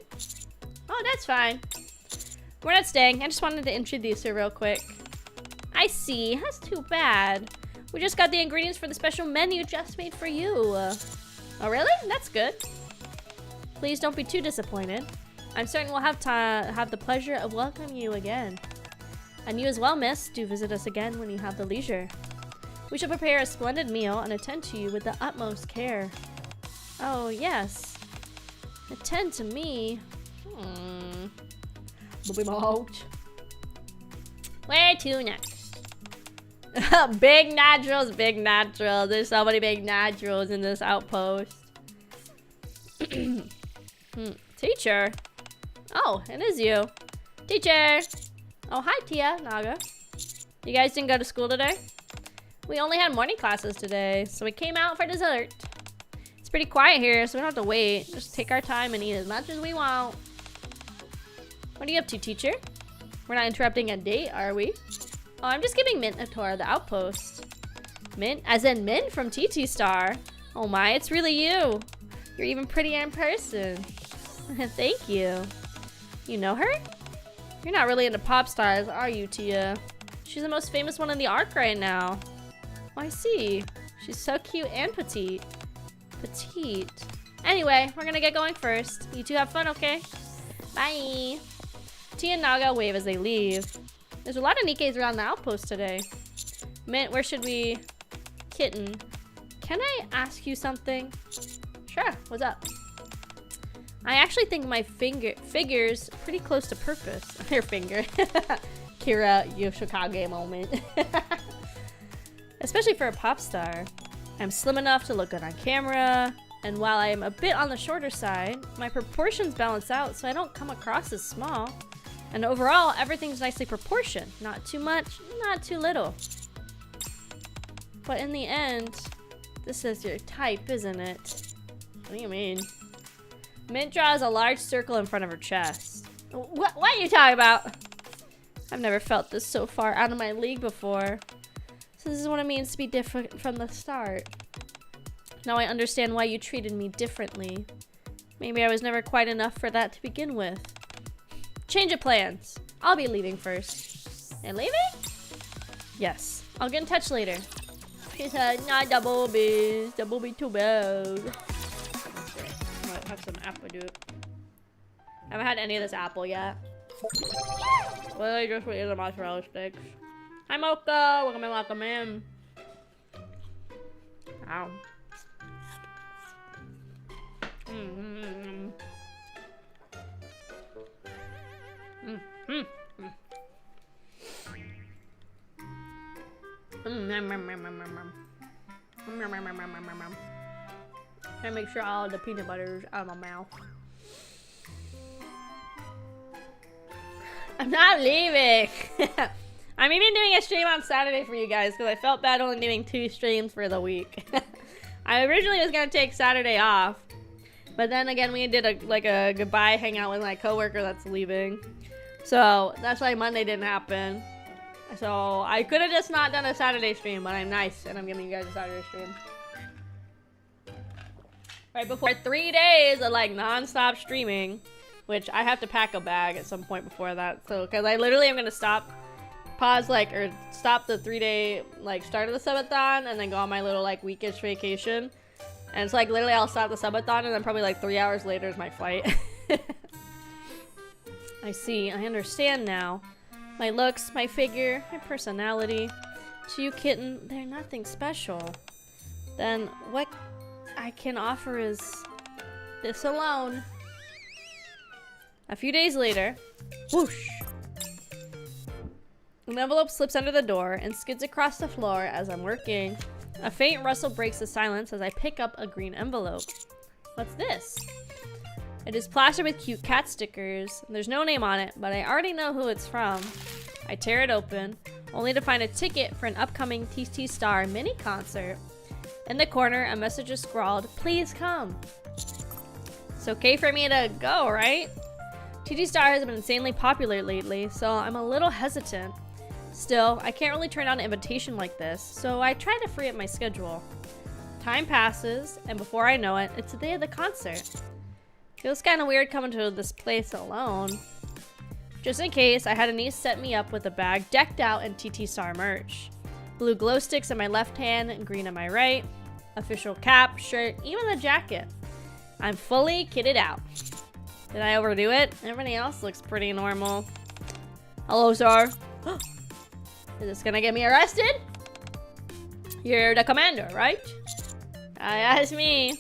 Oh, that's fine. We're not staying. I just wanted to introduce her real quick. I see. That's too bad. We just got the ingredients for the special menu just made for you. Oh, really? That's good. Please don't be too disappointed. I'm certain we'll have the pleasure of welcoming you again. And you as well, miss. Do visit us again when you have the leisure. We shall prepare a splendid meal and attend to you with the utmost care. Oh, yes. Attend to me. Where to next? Big naturals, big naturals. There's so many big naturals in this outpost. Teacher. Oh, it is you. Teacher. Oh, hi, Tia, Naga. You guys didn't go to school today? We only had morning classes today, so we came out for dessert. It's pretty quiet here, so we don't have to wait. Just take our time and eat as much as we want. What are you up to, teacher? We're not interrupting a date, are we? Oh, I'm just giving Mint a tour of the outpost. Mint? As in Mint from TT Star. Oh my, it's really you. You're even prettier in person. Thank you. You know her? You're not really into pop stars, are you, Tia? She's the most famous one in the arc right now. Oh, I see. She's so cute and petite. Petite. Anyway, we're gonna get going first. You two have fun, okay? Bye. Tia and Naga wave as they leave. There's a lot of Nikkes around the outpost today. Mint, where should we... Kitten. Can I ask you something? Sure, what's up? I actually think my figure's pretty close to purpose. Her finger. Kira Yoshikage moment. Especially for a pop star. I'm slim enough to look good on camera, and while I am a bit on the shorter side, my proportions balance out so I don't come across as small. And overall, everything's nicely proportioned. Not too much, not too little. But in the end, this is your type, isn't it? What do you mean? Mint draws a large circle in front of her chest. What are you talking about? I've never felt this so far out of my league before. So this is what it means to be different from the start. Now I understand why you treated me differently. Maybe I was never quite enough for that to begin with. Change of plans. I'll be leaving first. And leaving? Yes. I'll get in touch later. She said, not double B. Double B too bad. Might have some apple juice. I haven't had any of this apple yet. Well, I just eating the mozzarella sticks. Hi, Mocha. Welcome in, welcome in. Ow. I make sure all the peanut butter is out of my mouth. I'm not leaving. I'm even doing a stream on Saturday for you guys because I felt bad only doing 2 streams for the week. I originally was gonna take Saturday off, but then again we did a goodbye hangout with my coworker that's leaving, so that's why Monday didn't happen. So I could have just not done a Saturday stream, but I'm nice and I'm giving you guys a Saturday stream. Right before 3 days of like non-stop streaming, which I have to pack a bag at some point before that. So, because I literally am gonna stop the 3-day like start of the subathon and then go on my little like weekish vacation. And it's like literally I'll stop the subathon and then probably like 3 hours later is my flight. I see, I understand now. My looks, my figure, my personality. To you, kitten, they're nothing special. Then what I can offer is this alone. A few days later, whoosh. An envelope slips under the door and skids across the floor as I'm working. A faint rustle breaks the silence as I pick up a green envelope. What's this? It is plastered with cute cat stickers. There's no name on it, but I already know who it's from. I tear it open, only to find a ticket for an upcoming TT Star mini concert. In the corner, a message is scrawled, "Please come." It's okay for me to go, right? TT Star has been insanely popular lately, so I'm a little hesitant. Still, I can't really turn down an invitation like this, so I try to free up my schedule. Time passes, and before I know it, it's the day of the concert. Feels kind of weird coming to this place alone. Just in case, I had a niece set me up with a bag decked out in TT Star merch. Blue glow sticks in my left hand and green in my right. Official cap, shirt, even the jacket. I'm fully kitted out. Did I overdo it? Everything else looks pretty normal. Hello, sir. Is this gonna get me arrested? You're the commander, right? That's me.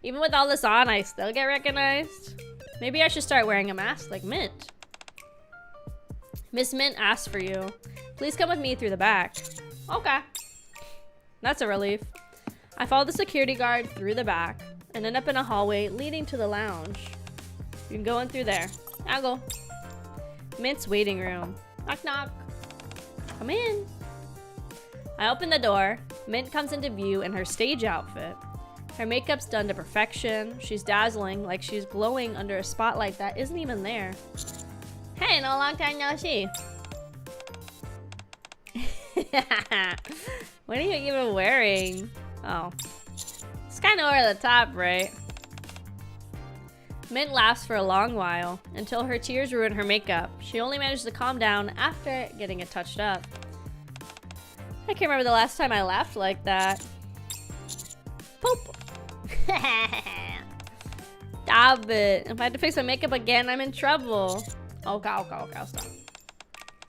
Even with all this on, I still get recognized. Maybe I should start wearing a mask like Mint. Miss Mint asked for you. Please come with me through the back. Okay. That's a relief. I follow the security guard through the back and end up in a hallway leading to the lounge. You can go in through there. I'll go. Mint's waiting room. Knock knock. Come in. I open the door. Mint comes into view in her stage outfit. Her makeup's done to perfection. She's dazzling, like she's glowing under a spotlight that isn't even there. Hey, no long time no see. What are you even wearing? Oh. It's kind of over the top, right? Mint laughs for a long while, until her tears ruin her makeup. She only managed to calm down after getting it touched up. I can't remember the last time I laughed like that. Poop! Stop it. If I had to fix my makeup again, I'm in trouble. Okay, stop.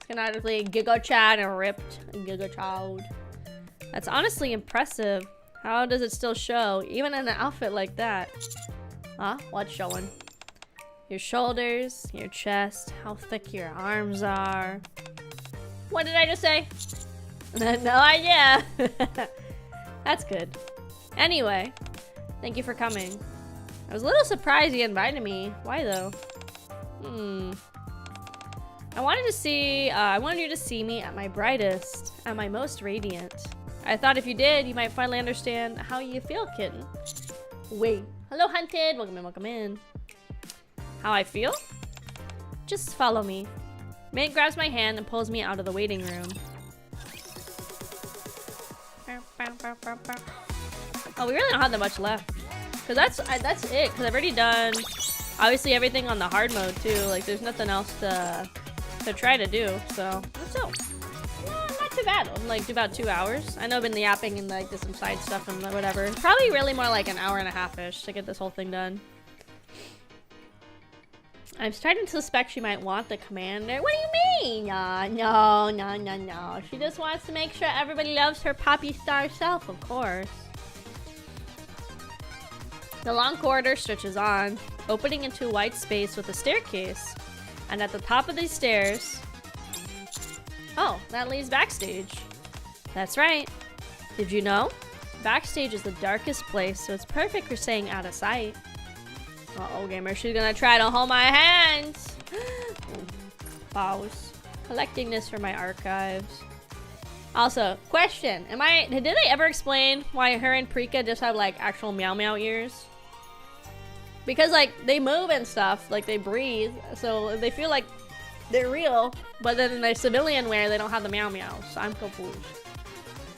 Schematically, Giga Chad and ripped. Giga Child. That's honestly impressive. How does it still show, even in an outfit like that? Huh? What's showing? Your shoulders, your chest, how thick your arms are. What did I just say? No idea. That's good. Anyway, thank you for coming. I was a little surprised you invited me. Why though? I wanted you to see me at my brightest, at my most radiant. I thought if you did, you might finally understand how you feel, kitten. Wait. Hello, Hunted. Welcome in. How I feel? Just follow me. Mint grabs my hand and pulls me out of the waiting room. Oh, we really don't have that much left. Cause that's it. Cause I've already done, obviously everything on the hard mode too. Like there's nothing else to try to do. So that's all. Not too bad. I'm like about 2 hours. I know I've been yapping and like did some side stuff and whatever. Probably really more like an hour and a half-ish to get this whole thing done. I'm starting to suspect she might want the commander. What do you mean? No. She just wants to make sure everybody loves her poppy star self, of course. The long corridor stretches on, opening into a wide space with a staircase. And at the top of these stairs... Oh, that leads backstage. That's right. Did you know? Backstage is the darkest place, so it's perfect for staying out of sight. Uh-oh, gamer. She's gonna try to hold my hands. Pause. Collecting this for my archives. Also, question. Did they ever explain why her and Prika just have, like, actual meow meow ears? Because, like, they move and stuff. Like, they breathe. So, they feel like they're real. But then in their civilian wear, they don't have the meow meows. So, I'm confused.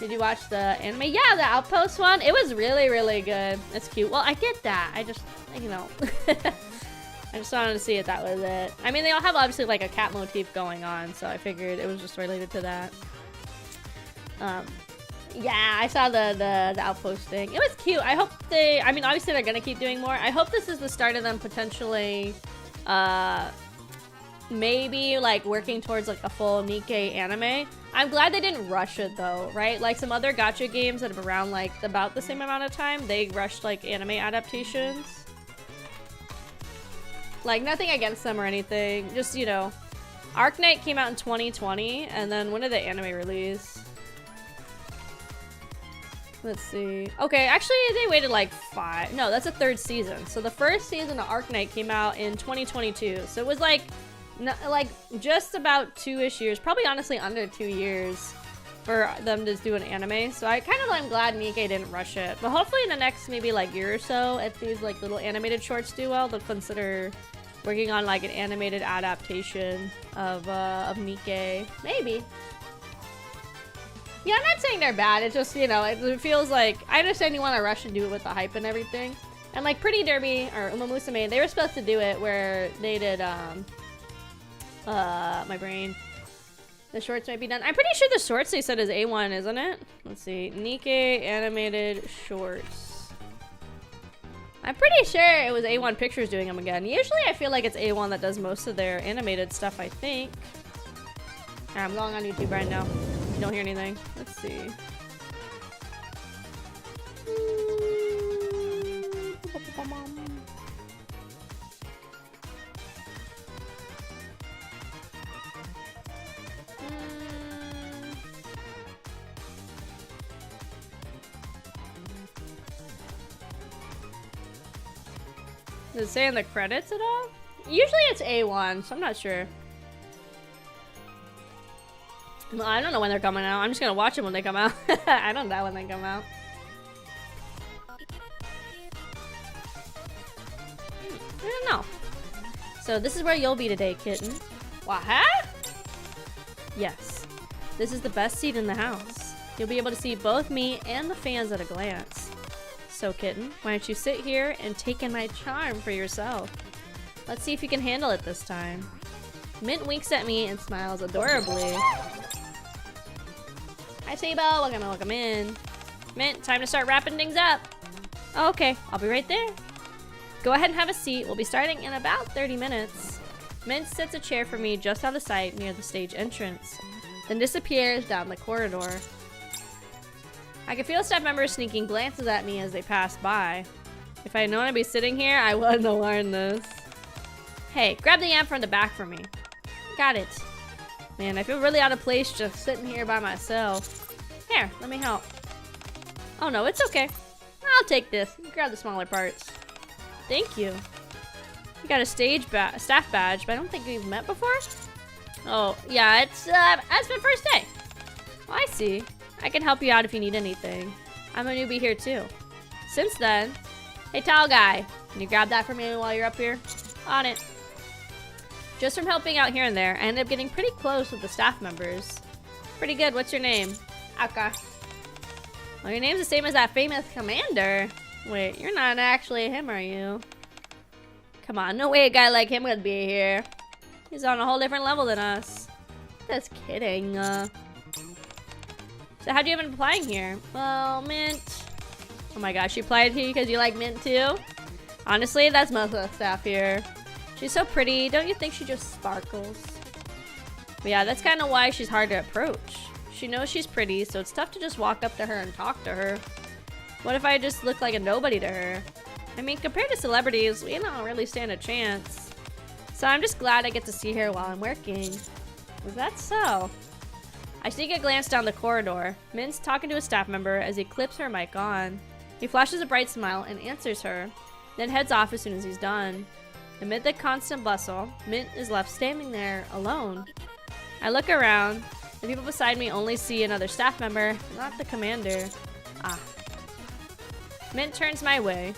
Did you watch the anime? Yeah, the Outpost one. It was really, really good. It's cute. Well, I get that. I just, you know. I just wanted to see if that was it. I mean, they all have, obviously, like, a cat motif going on. So, I figured it was just related to that. Yeah, I saw the Outpost thing. It was cute. I hope I mean, obviously they're gonna keep doing more. I hope this is the start of them potentially, maybe like working towards like a full NIKKE anime. I'm glad they didn't rush it though, right? Like some other gacha games that have around like about the same amount of time, they rushed like anime adaptations. Like nothing against them or anything, just, you know, Arknight came out in 2020, and then when did the anime release? Let's see. Okay, actually, they waited like 5. No, that's a 3rd season. So the first season of Arknight came out in 2022. So it was like, just about 2-ish years. Probably honestly under 2 years for them to do an anime. So I kind of am glad NIKKE didn't rush it. But hopefully in the next maybe like year or so, if these like little animated shorts do well, they'll consider working on like an animated adaptation of NIKKE. Maybe. Yeah, I'm not saying they're bad. It's just, you know, it feels like... I understand you want to rush and do it with the hype and everything. And, like, Pretty Derby, or Uma Musume, they were supposed to do it where they did, my brain. The shorts might be done. I'm pretty sure the shorts they said is A1, isn't it? Let's see. NIKKE animated shorts. I'm pretty sure it was A1 Pictures doing them again. Usually I feel like it's A1 that does most of their animated stuff, I think. Alright, I'm going on YouTube right now. Don't hear anything. Let's see. Does it say in the credits at all? Usually it's A1, so I'm not sure. Well, I don't know when they're coming out. I'm just gonna watch them when they come out. I don't know when they come out. I don't know. So this is where you'll be today, kitten. What? Yes. This is the best seat in the house. You'll be able to see both me and the fans at a glance. So kitten, why don't you sit here and take in my charm for yourself? Let's see if you can handle it this time. Mint winks at me and smiles adorably. Hi, Sabo. Welcome in. Mint, time to start wrapping things up. Oh, okay, I'll be right there. Go ahead and have a seat. We'll be starting in about 30 minutes. Mint sets a chair for me just out of sight near the stage entrance, then disappears down the corridor. I can feel staff members sneaking glances at me as they pass by. If I had known I'd be sitting here, I wouldn't have learned this. Hey, grab the amp from the back for me. Got it. Man, I feel really out of place just sitting here by myself. Here, let me help. Oh no, it's okay. I'll take this. Grab the smaller parts. Thank you. You got a staff badge, but I don't think we've met before. Oh, yeah, it's my first day. Oh, I see. I can help you out if you need anything. I'm a newbie here too. Since then, hey tall guy, can you grab that for me while you're up here? On it. Just from helping out here and there, I ended up getting pretty close with the staff members. Pretty good. What's your name? Aka. Well, your name's the same as that famous commander. Wait, you're not actually him, are you? Come on, no way a guy like him would be here. He's on a whole different level than us. Just kidding. So how'd you even applying here? Well, Mint. Oh my gosh, you applied here because you like Mint too? Honestly, that's most of the staff here. She's so pretty. Don't you think she just sparkles? But yeah, that's kind of why she's hard to approach. She knows she's pretty, so it's tough to just walk up to her and talk to her. What if I just look like a nobody to her? I mean, compared to celebrities, we don't really stand a chance. So I'm just glad I get to see her while I'm working. Is that so? I sneak a glance down the corridor. Mint's talking to a staff member as he clips her mic on. He flashes a bright smile and answers her, then heads off as soon as he's done. Amid the constant bustle, Mint is left standing there alone. I look around. The people beside me only see another staff member, not the commander. Ah. Mint turns my way.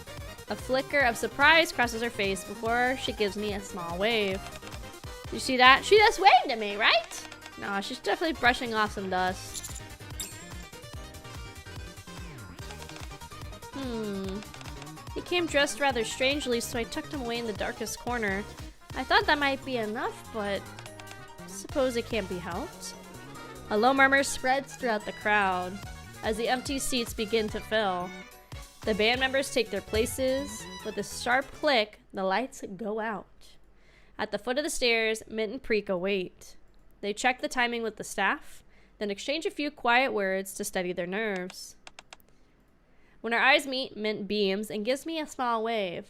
A flicker of surprise crosses her face before she gives me a small wave. You see that? She just waved at me, right? No, she's definitely brushing off some dust. He came dressed rather strangely, so I tucked him away in the darkest corner. I thought that might be enough, but suppose it can't be helped. A low murmur spreads throughout the crowd as the empty seats begin to fill. The band members take their places. With a sharp click, the lights go out. At the foot of the stairs, Mint and Prika wait. They check the timing with the staff, then exchange a few quiet words to steady their nerves. When our eyes meet, Mint beams and gives me a small wave.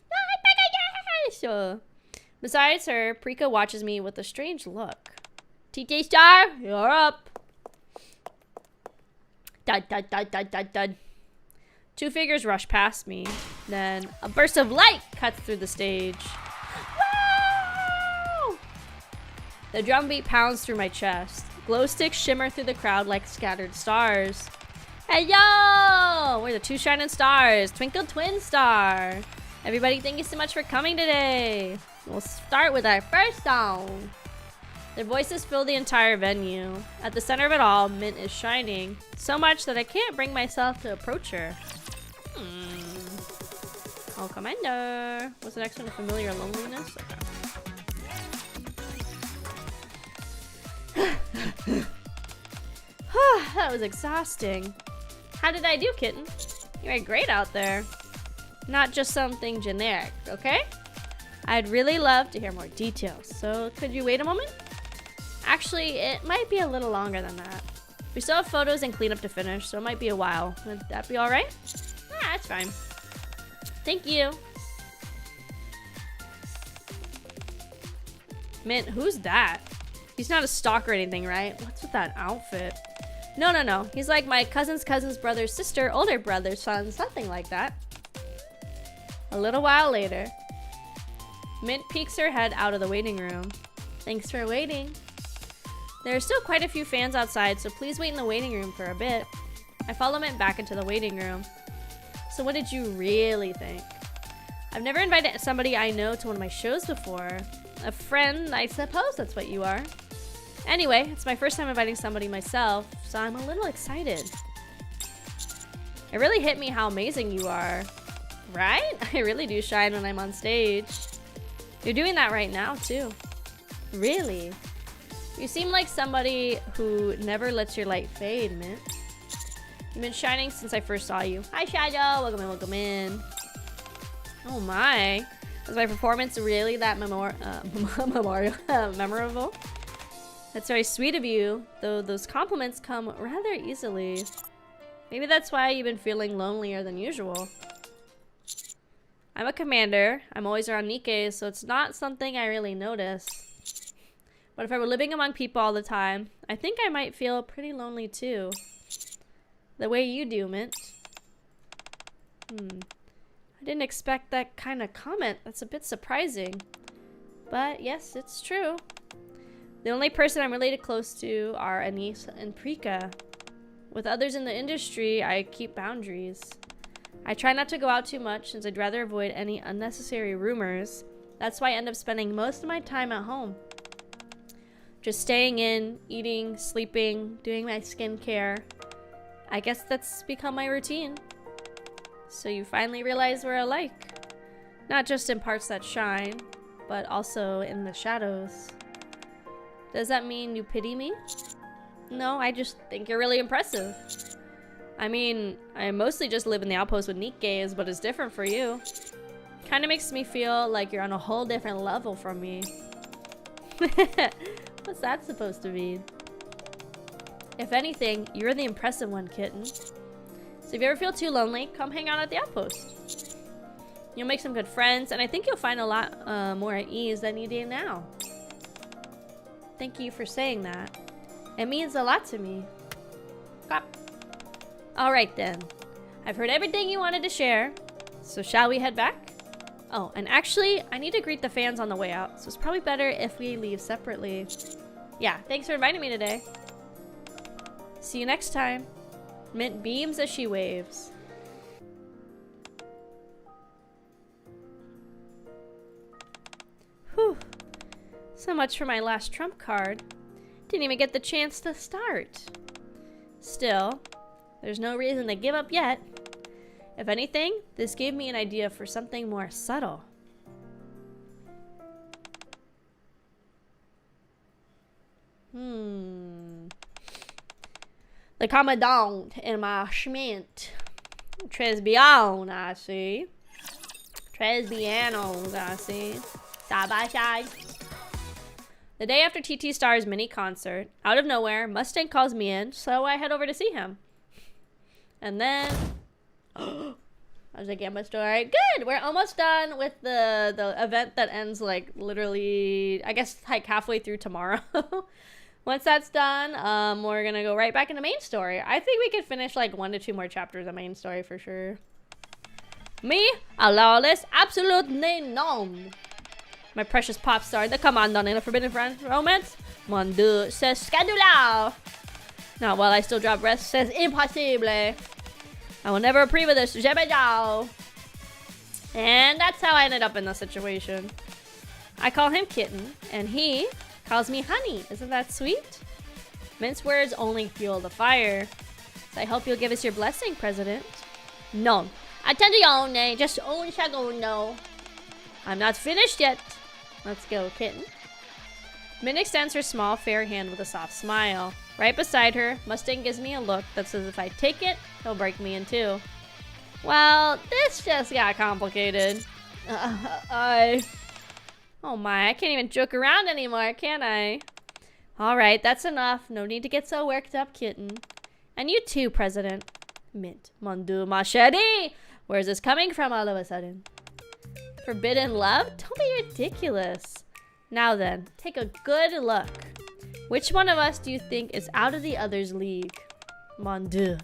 Besides her, Prika watches me with a strange look. TT Star, you're up. Dud, dud, dud, dud, dud, dud. Two figures rush past me. Then a burst of light cuts through the stage. Wow! The drum beat pounds through my chest. Glow sticks shimmer through the crowd like scattered stars. Hey yo! We're the two shining stars. Twinkle twin star. Everybody, thank you so much for coming today. We'll start with our first song. Their voices fill the entire venue. At the center of it all, Mint is shining. So much that I can't bring myself to approach her. Oh, Commander. What's the next one? Familiar loneliness? Okay. That was exhausting. How did I do, kitten? You were great out there. Not just something generic, okay? I'd really love to hear more details, so could you wait a moment? Actually, it might be a little longer than that. We still have photos and cleanup to finish, so it might be a while. Would that be alright? Yeah, that's fine. Thank you. Mint, who's that? He's not a stalker or anything, right? What's with that outfit? No. He's like my cousin's brother's sister, older brother's son, something like that. A little while later, Mint peeks her head out of the waiting room. Thanks for waiting. There are still quite a few fans outside, so please wait in the waiting room for a bit. I follow Mint back into the waiting room. So what did you really think? I've never invited somebody I know to one of my shows before. A friend, I suppose that's what you are. Anyway, it's my first time inviting somebody myself, so I'm a little excited. It really hit me how amazing you are. Right? I really do shine when I'm on stage. You're doing that right now, too. Really? You seem like somebody who never lets your light fade, Mint. You've been shining since I first saw you. Hi, Shadow. Welcome in. Oh my. Was my performance really that memorable? That's very sweet of you, though those compliments come rather easily. Maybe that's why you've been feeling lonelier than usual. I'm a commander. I'm always around NIKKE, so it's not something I really notice. But if I were living among people all the time, I think I might feel pretty lonely too. The way you do, Mint. I didn't expect that kind of comment. That's a bit surprising. But yes, it's true. The only person I'm related close to are Anise and Prika. With others in the industry, I keep boundaries. I try not to go out too much since I'd rather avoid any unnecessary rumors. That's why I end up spending most of my time at home. Just staying in, eating, sleeping, doing my skincare. I guess that's become my routine. So you finally realize we're alike. Not just in parts that shine, but also in the shadows. Does that mean you pity me? No, I just think you're really impressive. I mean, I mostly just live in the outpost with NIKKE, but it's different for you. Kinda makes me feel like you're on a whole different level from me. What's that supposed to mean? If anything, you're the impressive one, kitten. So if you ever feel too lonely, come hang out at the outpost. You'll make some good friends, and I think you'll find a lot more at ease than you do now. Thank you for saying that. It means a lot to me. Clap. Alright then. I've heard everything you wanted to share, so shall we head back? Oh, and actually, I need to greet the fans on the way out, so it's probably better if we leave separately. Yeah, thanks for inviting me today. See you next time. Mint beams as she waves. Whew. So much for my last trump card. Didn't even get the chance to start. Still, there's no reason to give up yet. If anything, this gave me an idea for something more subtle. The commandant in my schmint. Tres bien, I see. Tres bienos, I see. Side by side. The day after TT Star's mini concert, out of nowhere, Mustang calls me in, so I head over to see him. And then... How's the Gamba story? Good! We're almost done with the event that ends, like, literally, I guess, like, halfway through tomorrow. Once that's done, we're gonna go right back into main story. I think we could finish like 1 to 2 more chapters of main story for sure. Me? A lawless? Absolutely none. My precious pop star, the commandant in a forbidden romance? Mon dieu, c'est scandaleux. Not while I still drop breath, says impossible. I will never approve of this, jamais now. And that's how I ended up in the situation. I call him Kitten, and he calls me Honey. Isn't that sweet? Mince words only fuel the fire. So I hope you'll give us your blessing, President. No. Attenzione, just un segundo. I'm not finished yet. Let's go, Kitten. Min extends her small, fair hand with a soft smile. Right beside her, Mustang gives me a look that says if I take it, he'll break me in two. Well, this just got complicated. Oh my, I can't even joke around anymore, can I? Alright, that's enough. No need to get so worked up, Kitten. And you too, President. Mint. Mon dieu, ma chérie! Where's this coming from all of a sudden? Forbidden love? Don't be ridiculous. Now then, take a good look. Which one of us do you think is out of the other's league? Mon dieu.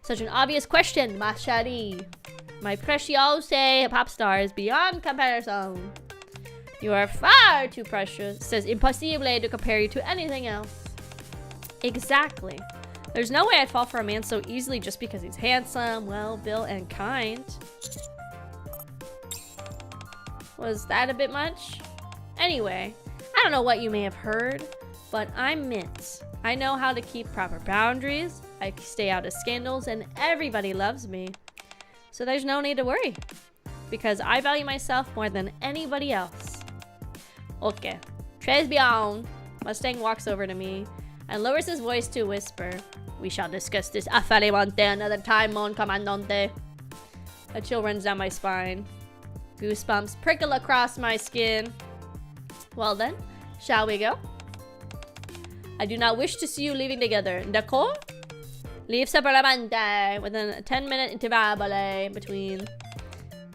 Such an obvious question, ma chérie. My precious pop star is beyond comparison. You are far too precious. Says impossible to compare you to anything else. Exactly. There's no way I'd fall for a man so easily just because he's handsome, well-built, and kind. Was that a bit much? Anyway, I don't know what you may have heard, but I'm Mint. I know how to keep proper boundaries, I stay out of scandals, and everybody loves me. So there's no need to worry, because I value myself more than anybody else. Okay, très bien. Mustang walks over to me and lowers his voice to a whisper. We shall discuss this affairamente another time, mon commandante. A chill runs down my spine. Goosebumps prickle across my skin. Well then, shall we go? I do not wish to see you leaving together. D'accord? Leave separatamente within a 10-minute interval between.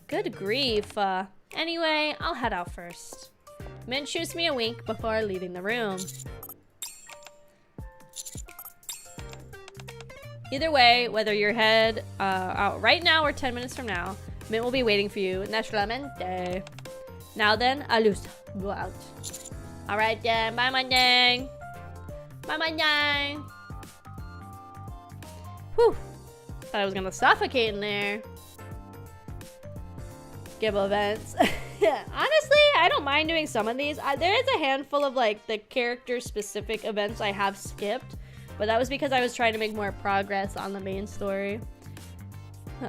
Good grief. Anyway, I'll head out first. Mint shoots me a wink before leaving the room. Either way, whether you're head out right now or 10 minutes from now, Mint will be waiting for you. Naturalmente. Now then, alus. Go out. Alright then, bye my dang. Bye my dang. Whew. Thought I was gonna suffocate in there. Skip events. Honestly, I don't mind doing some of these. There is a handful of like the character specific events I have skipped, but that was because I was trying to make more progress on the main story.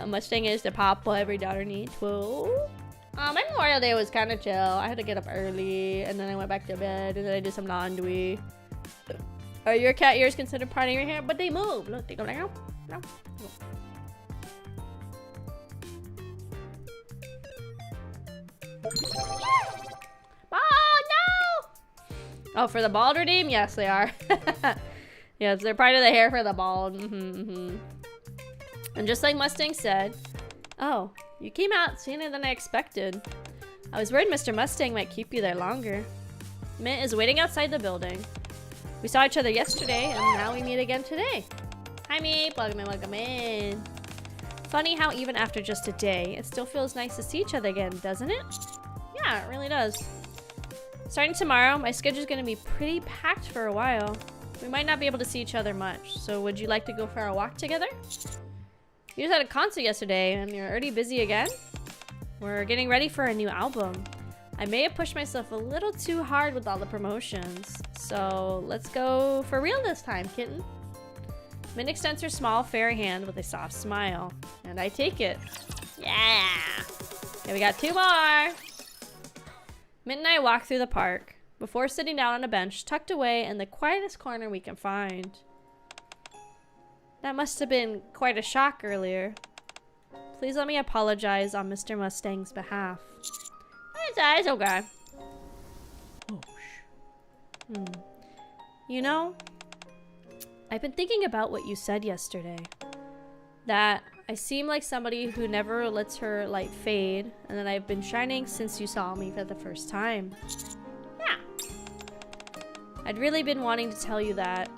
Mustang is the papa every daughter needs. Whoa. My Memorial Day was kind of chill. I had to get up early, and then I went back to bed, and then I did some laundry. Are your cat ears considered part of your hair? But they move. Look, they go down. No. Oh no! Oh, for the bald redeem? Yes, they are. Yes, they're part of the hair for the bald. And just like Mustang said, oh, you came out sooner than I expected. I was worried Mr. Mustang might keep you there longer. Mint is waiting outside the building. We saw each other yesterday, and now we meet again today. Hi, Meep. Welcome in. Funny how even after just a day, it still feels nice to see each other again, doesn't it? Yeah, it really does. Starting tomorrow, my schedule's gonna be pretty packed for a while. We might not be able to see each other much, so would you like to go for a walk together? You just had a concert yesterday, and you're already busy again? We're getting ready for a new album. I may have pushed myself a little too hard with all the promotions, so let's go for real this time, Kitten. Mint extends her small, fair hand with a soft smile, and I take it. Yeah! Okay, we got 2 more! Mint and I walk through the park, before sitting down on a bench tucked away in the quietest corner we can find. That must have been quite a shock earlier. Please let me apologize on Mr. Mustang's behalf. It's okay. Oh, You know, I've been thinking about what you said yesterday. That I seem like somebody who never lets her light fade, and that I've been shining since you saw me for the first time. Yeah. I'd really been wanting to tell you that.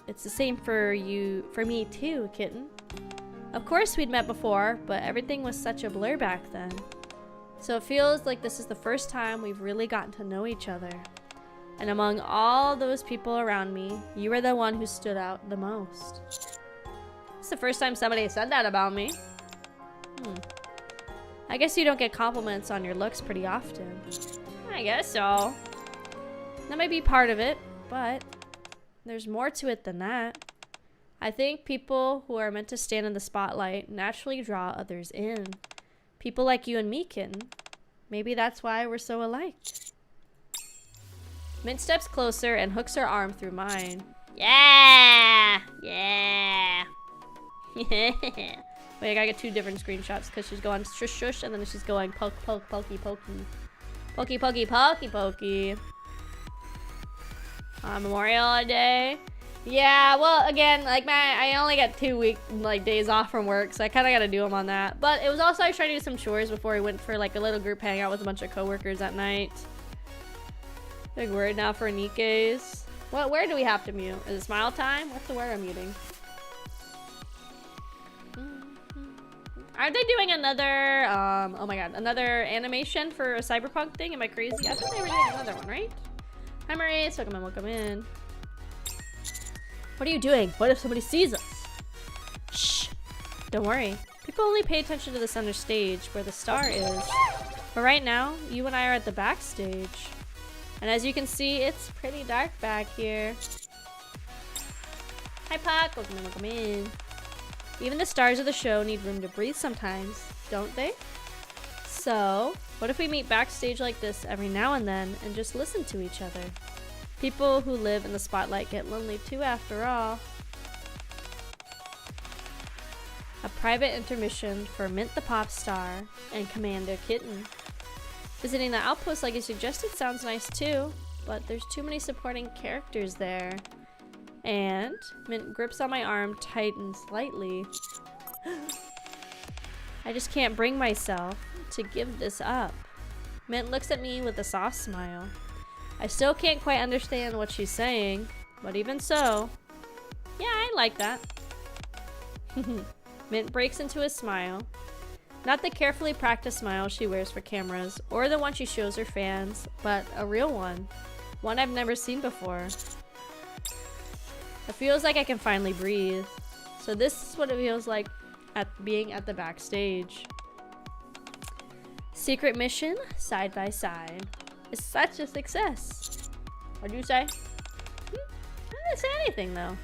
It's the same for me too, kitten. Of course we'd met before, but everything was such a blur back then. So it feels like this is the first time we've really gotten to know each other. And among all those people around me, you were the one who stood out the most. It's the first time somebody said that about me. I guess you don't get compliments on your looks pretty often. I guess so. That might be part of it, but there's more to it than that. I think people who are meant to stand in the spotlight naturally draw others in. People like you and me, kitten. Maybe that's why we're so alike. Mint steps closer and hooks her arm through mine. Yeah! Yeah! Wait, I gotta get 2 different screenshots because she's going shush shush and then she's going poke poke pokey pokey. Pokey pokey pokey pokey. Memorial Day. Yeah, well, again, like I only get 2 days off from work, so I kind of got to do them on that. But it was also I was trying to do some chores before we went for like a little group hangout with a bunch of coworkers at night. Big word now for NIKKEs. Where do we have to mute? Is it smile time? What's the word I'm muting? Are they doing another, oh my god, another animation for a cyberpunk thing? Am I crazy? I thought they were doing another one, right? Hi Maurice, welcome in. What are you doing? What if somebody sees us? Shh, don't worry. People only pay attention to the center stage where the star is. But right now, you and I are at the backstage. And as you can see, it's pretty dark back here. Hi Puck, welcome in. Even the stars of the show need room to breathe sometimes, don't they? So, what if we meet backstage like this every now and then and just listen to each other? People who live in the spotlight get lonely too, after all. A private intermission for Mint the Pop Star and Commander Kitten. Visiting the outpost like you suggested sounds nice too, but there's too many supporting characters there. And Mint grips on my arm tight and slightly. I just can't bring myself to give this up. Mint looks at me with a soft smile. I still can't quite understand what she's saying, but even so, yeah, I like that. Mint breaks into a smile. Not the carefully practiced smile she wears for cameras, or the one she shows her fans, but a real one. One I've never seen before. It feels like I can finally breathe. So this is what it feels like at being at the backstage. Secret mission, side by side. It's such a success. What'd you say? I didn't say anything though.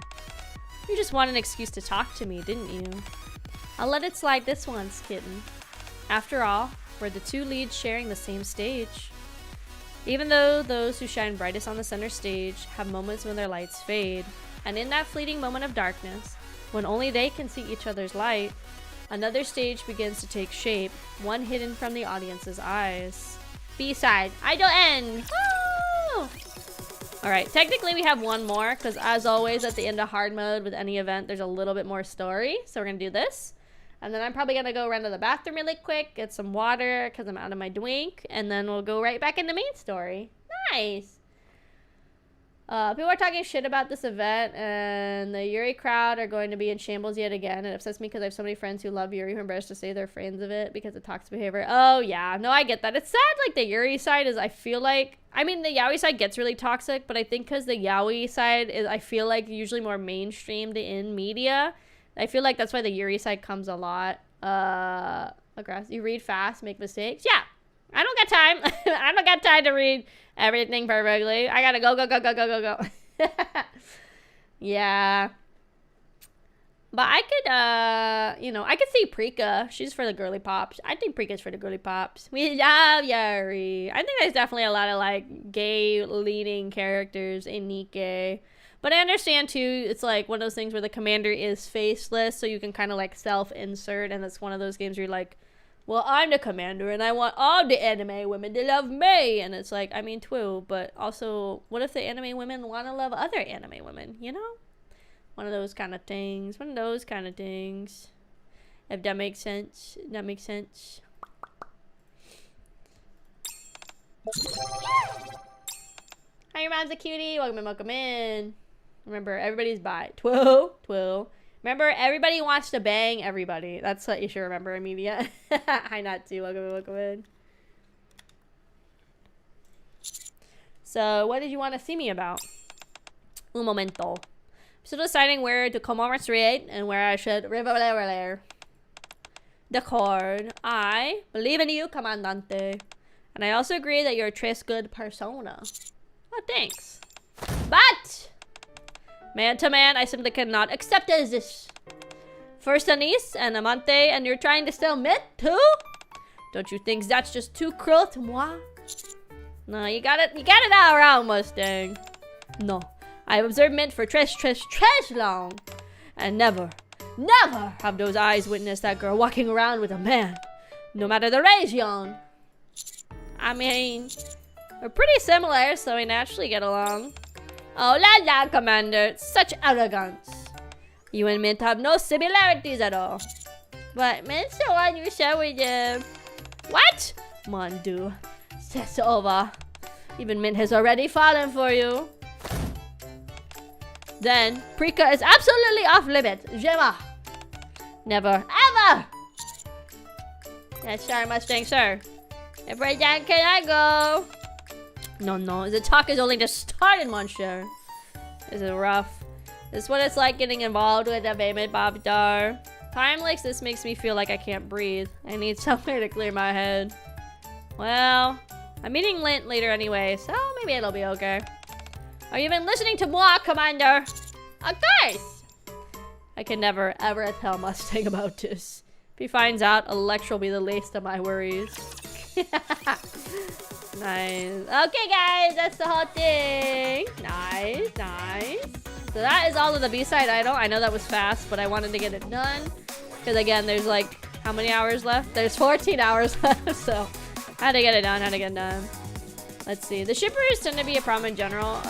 You just want an excuse to talk to me, didn't you? I'll let it slide this once, kitten. After all, we're the 2 leads sharing the same stage. Even though those who shine brightest on the center stage have moments when their lights fade, and in that fleeting moment of darkness, when only they can see each other's light, another stage begins to take shape, one hidden from the audience's eyes. B-side, idle end! Woo! Alright, technically we have one more, because as always at the end of hard mode with any event, there's a little bit more story. So we're going to do this. And then I'm probably going to go run to the bathroom really quick, get some water, because I'm out of my drink, and then we'll go right back in the main story. Nice! People are talking shit about this event, and the Yuri crowd are going to be in shambles yet again. It upsets me because I have so many friends who love Yuri who embarrassed to say they're fans of it because of toxic behavior. Oh, yeah. No, I get that. It's sad, like, the Yuri side is, I feel like... I mean, the yaoi side gets really toxic, but I think because the yaoi side is, I feel like, usually more mainstreamed in media. I feel like that's why the Yuri side comes a lot. You read fast, make mistakes? Yeah. I don't got time. I don't got time to read everything perfectly. I gotta go. Yeah. But I could, I could see Prika. She's for the girly pops. I think Prika's for the girly pops. We love Yuri. I think there's definitely a lot of, like, gay-leaning characters in NIKKE. But I understand, too, it's, like, one of those things where the commander is faceless, so you can kind of, like, self-insert, and it's one of those games where you're like, well, I'm the commander, and I want all the anime women to love me. And it's like, I mean, true, but also, what if the anime women want to love other anime women, you know? One of those kind of things. If that makes sense. That makes sense. Hi, Ron's a cutie. Welcome in, welcome in. Remember, everybody's bi. Twill. Remember, everybody wants to bang everybody. That's what you should remember, Amelia. Hi, Natsu. Welcome in, welcome in. So, what did you want to see me about? Un momento. I'm still deciding where to commemorate and where I should reveler the chord. I believe in you, Comandante. And I also agree that you're a tres good persona. Oh, thanks. But, man to man, I simply cannot accept it as this. First Anise and Amante, and you're trying to sell Mint too? Don't you think that's just too cruel to moi? No, you got it all around, Mustang. No, I have observed Mint for tres long. And never have those eyes witnessed that girl walking around with a man. No matter the region. I mean, we're pretty similar, so we naturally get along. Oh la la, Commander. Such arrogance. You and Mint have no similarities at all. But Mint's the one you share with him. What? Mondu. It's over. Even Mint has already fallen for you. Then, Prika is absolutely off limits. Gemma. Never, ever. Yes, sir, Mustang, sir. If we're done, can I go? No. The talk is only just started, monsieur. This is rough. This is what it's like getting involved with a payment Bobdar. Time like this makes me feel like I can't breathe. I need somewhere to clear my head. Well, I'm meeting Lint later anyway, so maybe it'll be okay. Are you even listening to moi, Commander? Of course! I can never, ever tell Mustang about this. If he finds out, Electra will be the least of my worries. Nice. Okay, guys, that's the whole thing. Nice. So that is all of the B-side idol. I know that was fast, but I wanted to get it done. Because again, there's like, how many hours left? There's 14 hours left, so I had to get it done. Let's see. The shippers tend to be a problem in general.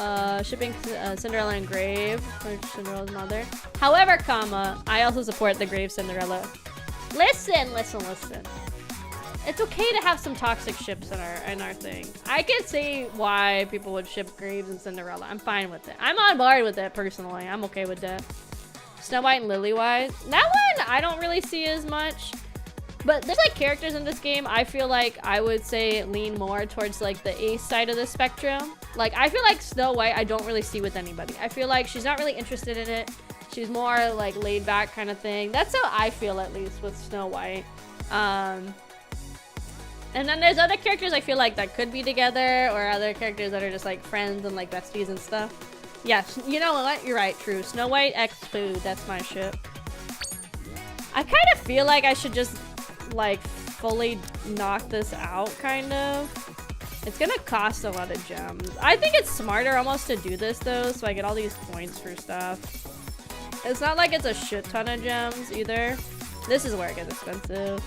Shipping Cinderella and Grave, or Cinderella's mother. However, I also support the Grave Cinderella. Listen. It's okay to have some toxic ships in our thing. I can see why people would ship Graves and Cinderella. I'm fine with it. I'm on board with it personally. I'm okay with that. Snow White and Lily White. That one I don't really see as much. But there's like characters in this game I feel like I would say lean more towards like the ace side of the spectrum. Like I feel like Snow White I don't really see with anybody. I feel like she's not really interested in it. She's more like laid back kind of thing. That's how I feel at least with Snow White. And then there's other characters I feel like that could be together, or other characters that are just like friends and like besties and stuff. Yes, you know what? You're right, true. Snow White X Food, that's my ship. I kind of feel like I should just like fully knock this out, kind of. It's gonna cost a lot of gems. I think it's smarter almost to do this though, so I get all these points for stuff. It's not like it's a shit ton of gems either. This is where it gets expensive.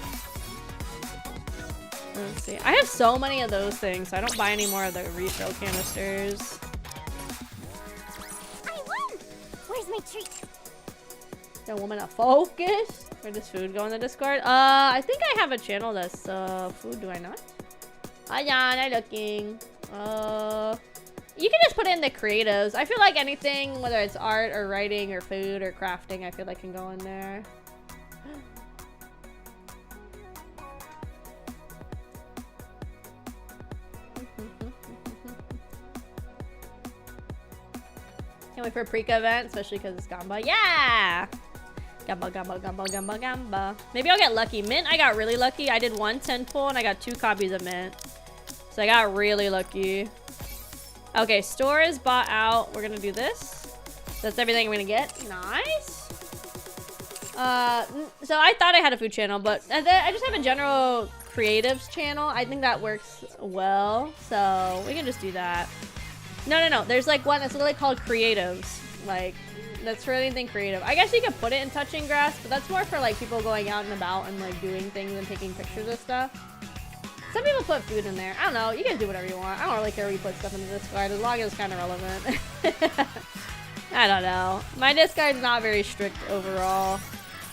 Let's see. I have so many of those things, so I don't buy any more of the refill canisters. I won! Where's my treat? The woman of focus? Where does food go in the Discord? I think I have a channel that's food, do I not? Hi John, I'm looking. You can just put in the creatives. I feel like anything, whether it's art or writing or food or crafting, I feel like can go in there. Can't wait for a Prika event, especially because it's Gamba. Yeah! Gamba. Maybe I'll get lucky. Mint, I got really lucky. I did 1 10 pull and I got 2 copies of Mint. So I got really lucky. Okay, store is bought out. We're gonna do this. That's everything I'm gonna get. Nice. So I thought I had a food channel, but I just have a general creatives channel. I think that works well. So we can just do that. No. There's like one that's literally called creatives. Like, that's for anything creative. I guess you could put it in touching grass, but that's more for like people going out and about and like doing things and taking pictures of stuff. Some people put food in there. I don't know. You guys do whatever you want. I don't really care where you put stuff into the Discord as long as it's kind of relevant. I don't know. My Discord's not very strict overall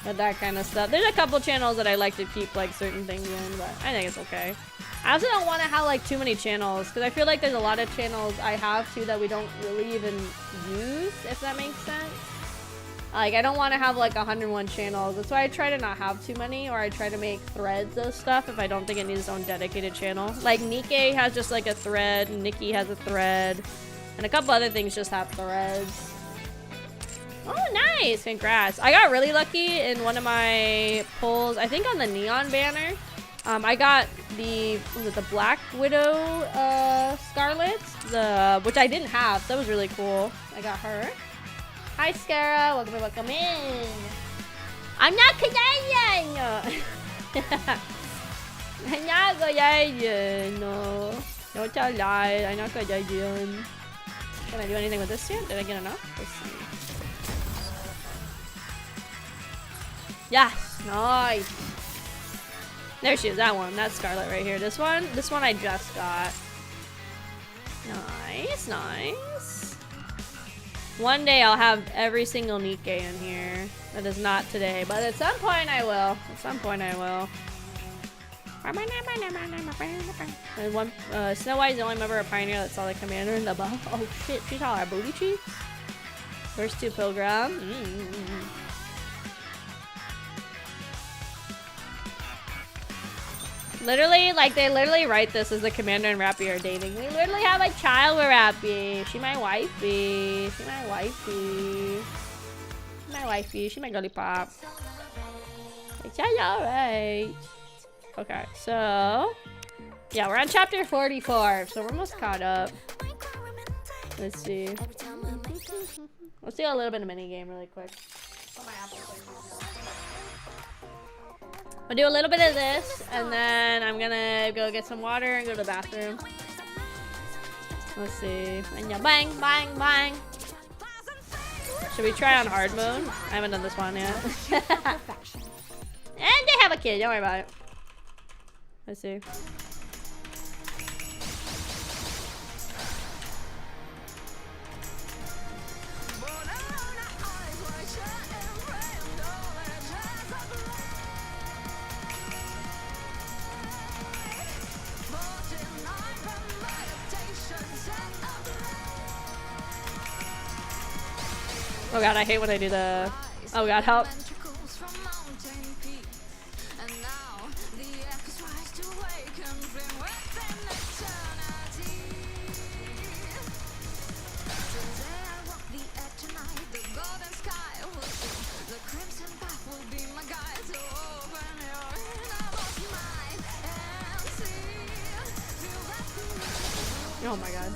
with that kind of stuff. There's a couple channels that I like to keep like certain things in, but I think it's okay. I also don't want to have like too many channels because I feel like there's a lot of channels I have too that we don't really even use, if that makes sense. Like I don't want to have like 101 channels. That's why I try to not have too many, or I try to make threads of stuff if I don't think it needs its own dedicated channel. Like NIKKE has just like a thread, NIKKE has a thread, and a couple other things just have threads. Oh, nice! Congrats. I got really lucky in one of my pulls, I think on the Neon banner. I got the, was it the Black Widow Scarlet, which I didn't have. So that was really cool. I got her. Hi, Scara. Welcome in. I'm not Canadian! I'm not Canadian. No. Don't tell lies. I'm not Canadian. Can I do anything with this yet? Did I get enough? Let's see. Yes! Nice! There she is, that one. That's Scarlet right here. This one I just got. Nice, nice. One day I'll have every single NIKKE in here. That is not today, but at some point I will. At some point I will. And one, Snow White's the only member of Pioneer that saw the commander in the bow. Oh shit, she saw our booty cheeks? First two Pilgrim. Literally, like, they literally write this as the commander and Rappy are dating. We literally have a child with Rappy. She my wifey. She my wifey. She my wifey. She my girly pop. It's alright. Okay, so... yeah, we're on chapter 44, so we're almost caught up. Let's see. Let's do a little bit of minigame really quick. I'll do a little bit of this, and then I'm gonna go get some water and go to the bathroom. Let's see. And yeah, bang, bang, bang. Should we try on hard mode? I haven't done this one yet. And they have a kid, don't worry about it. Let's see. Oh god, I hate when I do the... oh god, help. Oh my god.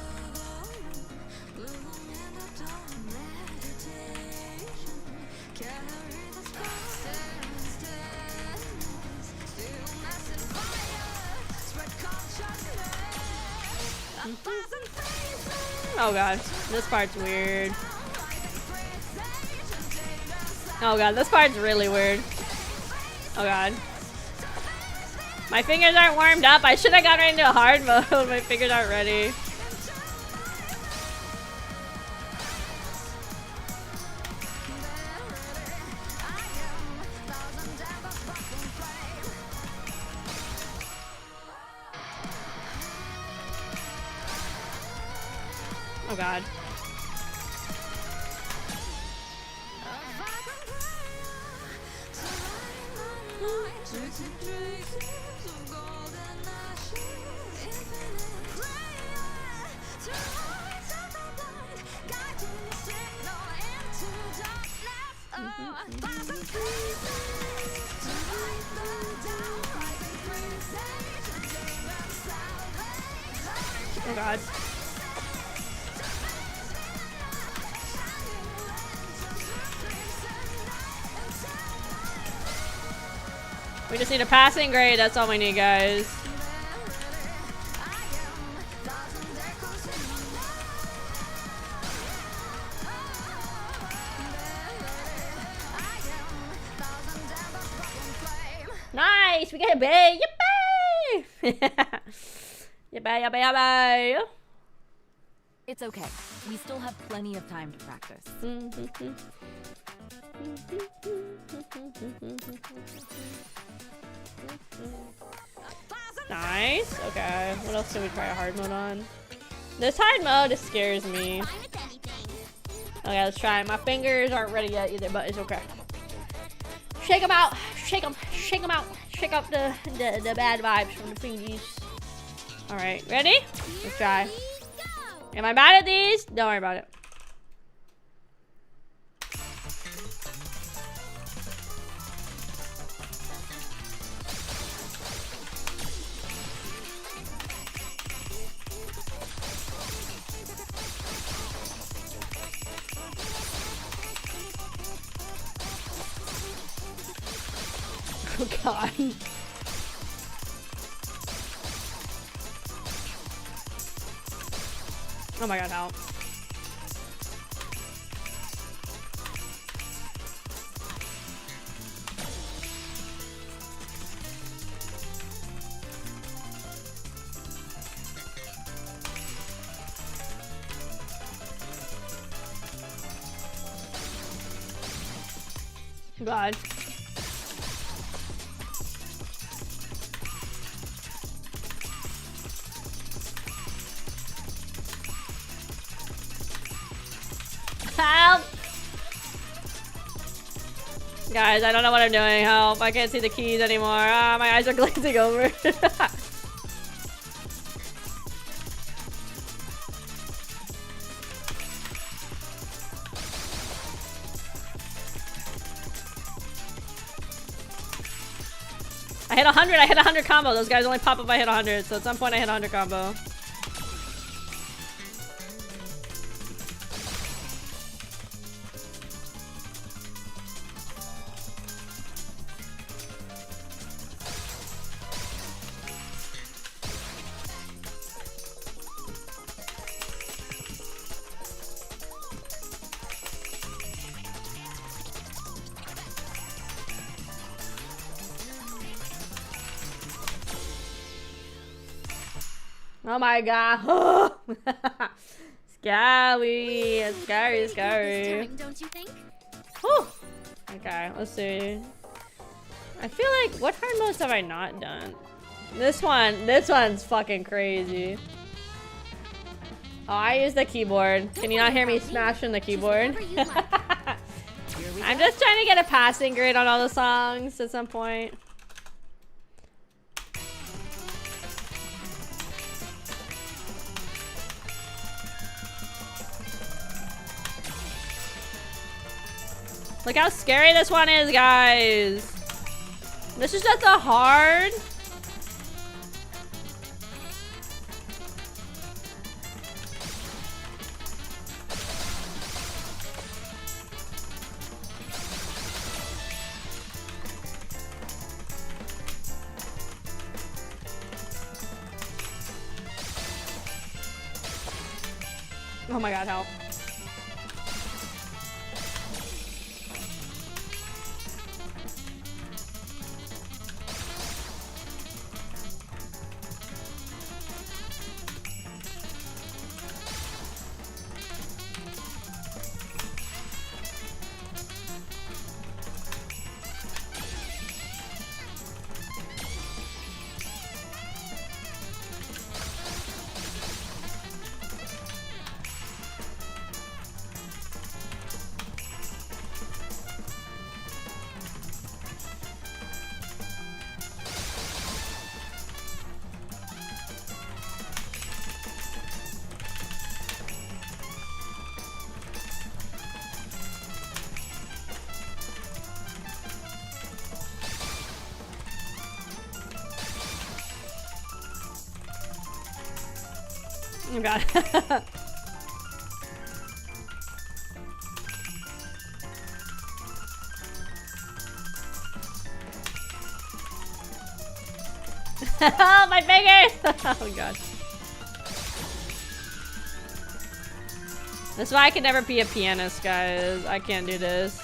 Oh god, this part's weird. Oh god, this part's really weird. Oh god. My fingers aren't warmed up. I should have gone right into hard mode. My fingers aren't ready. Oh god. Oh god. We just need a passing grade, that's all we need, guys. Nice! We get a bay! Yippee! Yippee, yippee, yippee! It's okay. We still have plenty of time to practice. Nice. Okay. What else can we try a hard mode on? This hard mode scares me. Okay, let's try. My fingers aren't ready yet either, but it's okay. Shake them out. Shake them. Shake them out. Shake up the bad vibes from the fingies. All right, ready? Let's try. Am I bad at these? Don't worry about it. Oh god. Oh my god, help. God. Help! Guys, I don't know what I'm doing. Help. I can't see the keys anymore. Ah, my eyes are glazing over. I hit 100. I hit 100 combo. Those guys only pop up if I hit 100. So at some point I hit 100 combo. Oh my god. Scary. Scary, scary. Don't you think? Whew. Okay, let's see. I feel like, what hard modes have I not done? This one's fucking crazy. Oh, I use the keyboard. Can you not hear me smashing the keyboard? I'm just trying to get a passing grade on all the songs at some point. Look how scary this one is, guys. This is just a hard. Oh my god, help. Oh god. Oh, my fingers! Oh god. That's why I can never be a pianist, guys. I can't do this.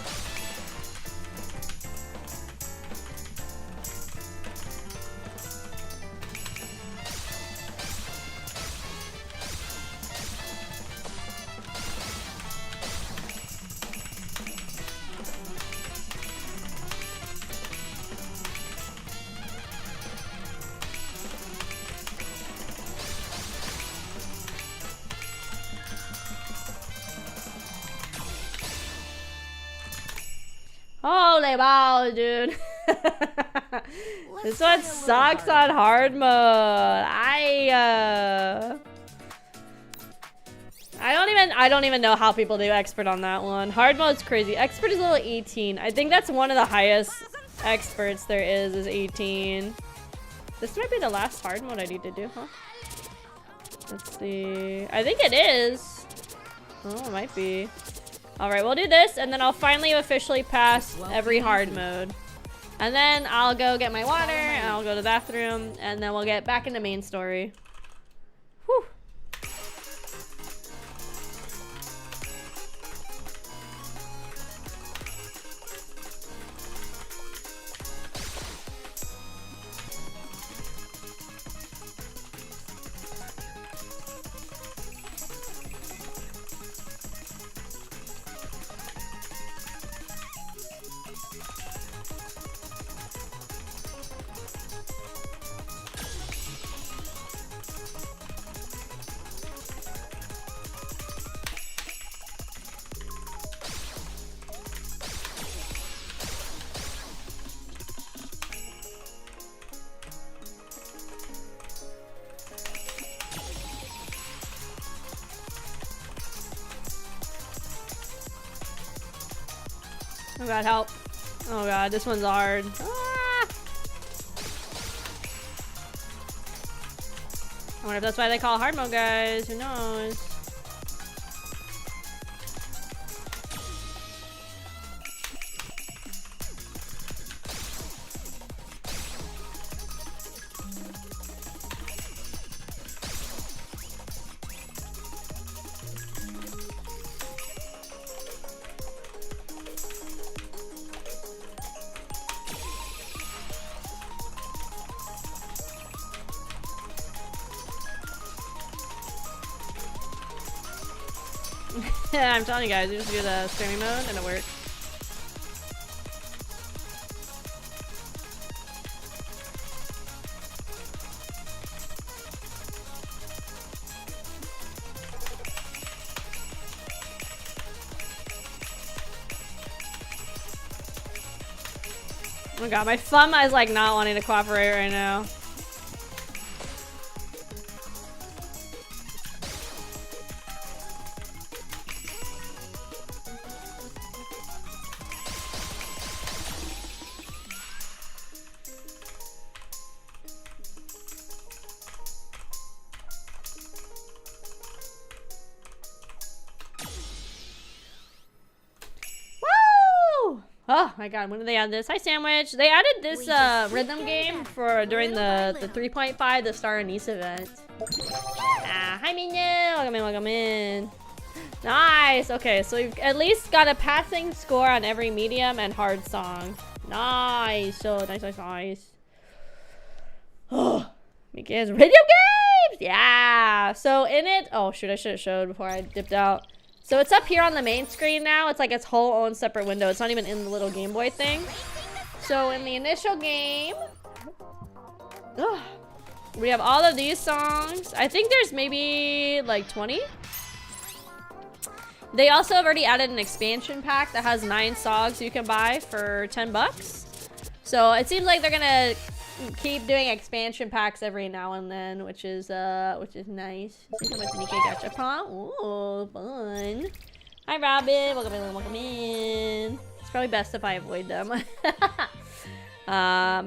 Holy wow, dude. This one sucks on hard mode. I don't even know how people do expert on that one. Hard mode's crazy. Expert is level 18. I think that's one of the highest experts there is 18. This might be the last hard mode I need to do, huh? Let's see. I think it is. Oh, it might be. Alright, we'll do this, and then I'll finally officially pass every hard mode. And then I'll go get my water, and I'll go to the bathroom, and then we'll get back into main story. Whew. Oh god, help. Oh god, this one's hard. Ah! I wonder if that's why they call it hard mode, guys. Who knows? Yeah, I'm telling you guys, you just do the streaming mode and it works. Oh my god, my thumb is like not wanting to cooperate right now. Oh my god, when did they add this? Hi Sandwich. They added this rhythm game for during the 3.5 the Star Anise event. Ah, hi Minion! Welcome in, welcome in. Nice! Okay, so we've at least got a passing score on every medium and hard song. Nice! So nice, nice, nice. Oh, Mika's video games! Yeah! So in it, oh shoot, I should have showed before I dipped out. So it's up here on the main screen now. It's like its whole own separate window. It's not even in the little Game Boy thing. So in the initial game, we have all of these songs. I think there's maybe like 20. They also have already added an expansion pack that has 9 songs you can buy for 10 bucks. So it seems like they're gonna keep doing expansion packs every now and then, which is nice. NIKKE Gachapon. Ooh, fun. Hi Robin, welcome in, welcome in. It's probably best if I avoid them. But yeah.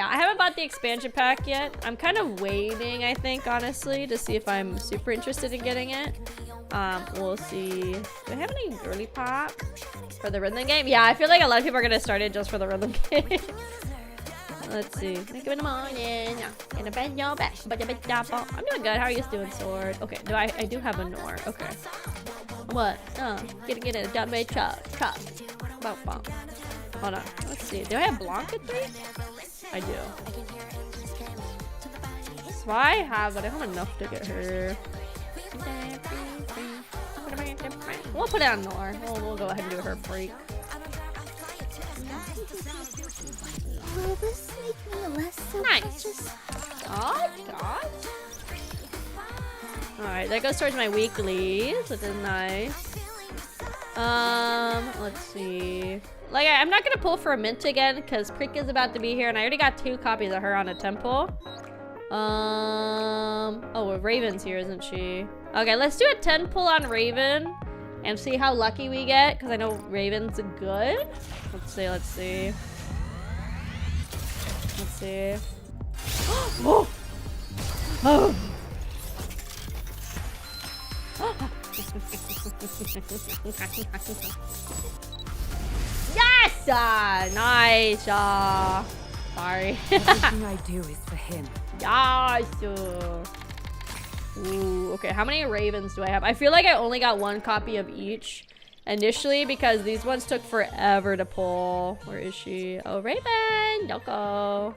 I haven't bought the expansion pack yet. I'm kind of waiting, I think, honestly, to see if I'm super interested in getting it. We'll see. Do I have any girly pop for the rhythm game? Yeah, I feel like a lot of people are gonna start it just for the rhythm game. Let's see. Wake up in the morning. In a bed, your bed. I'm doing good. How are you doing, Sword? Okay. I do have a Nor. Okay. What? Get it. Done by chop. Hold on. Let's see. Do I have Blanca 3? I do. So I have, but I don't have enough to get her. We'll put it on Nor. We'll go ahead and do her freak. Will this make me less Nice. Oh god. Alright, that goes towards my weeklies, which is nice. Let's see. Like, I'm not gonna pull for a mint again because Prika's about to be here, and I already got 2 copies of her on a temple. Oh, well, Raven's here, isn't she? Okay, let's do a 10 pull on Raven and see how lucky we get, because I know Raven's good. Let's see, let's see. Let's see. Oh! Oh! Yes! Nice! Sorry. Everything I do is for him. Yes! Ooh, okay, how many ravens do I have? I feel like I only got 1 copy of each initially because these ones took forever to pull. Where is she? Oh, Raven! Don't go.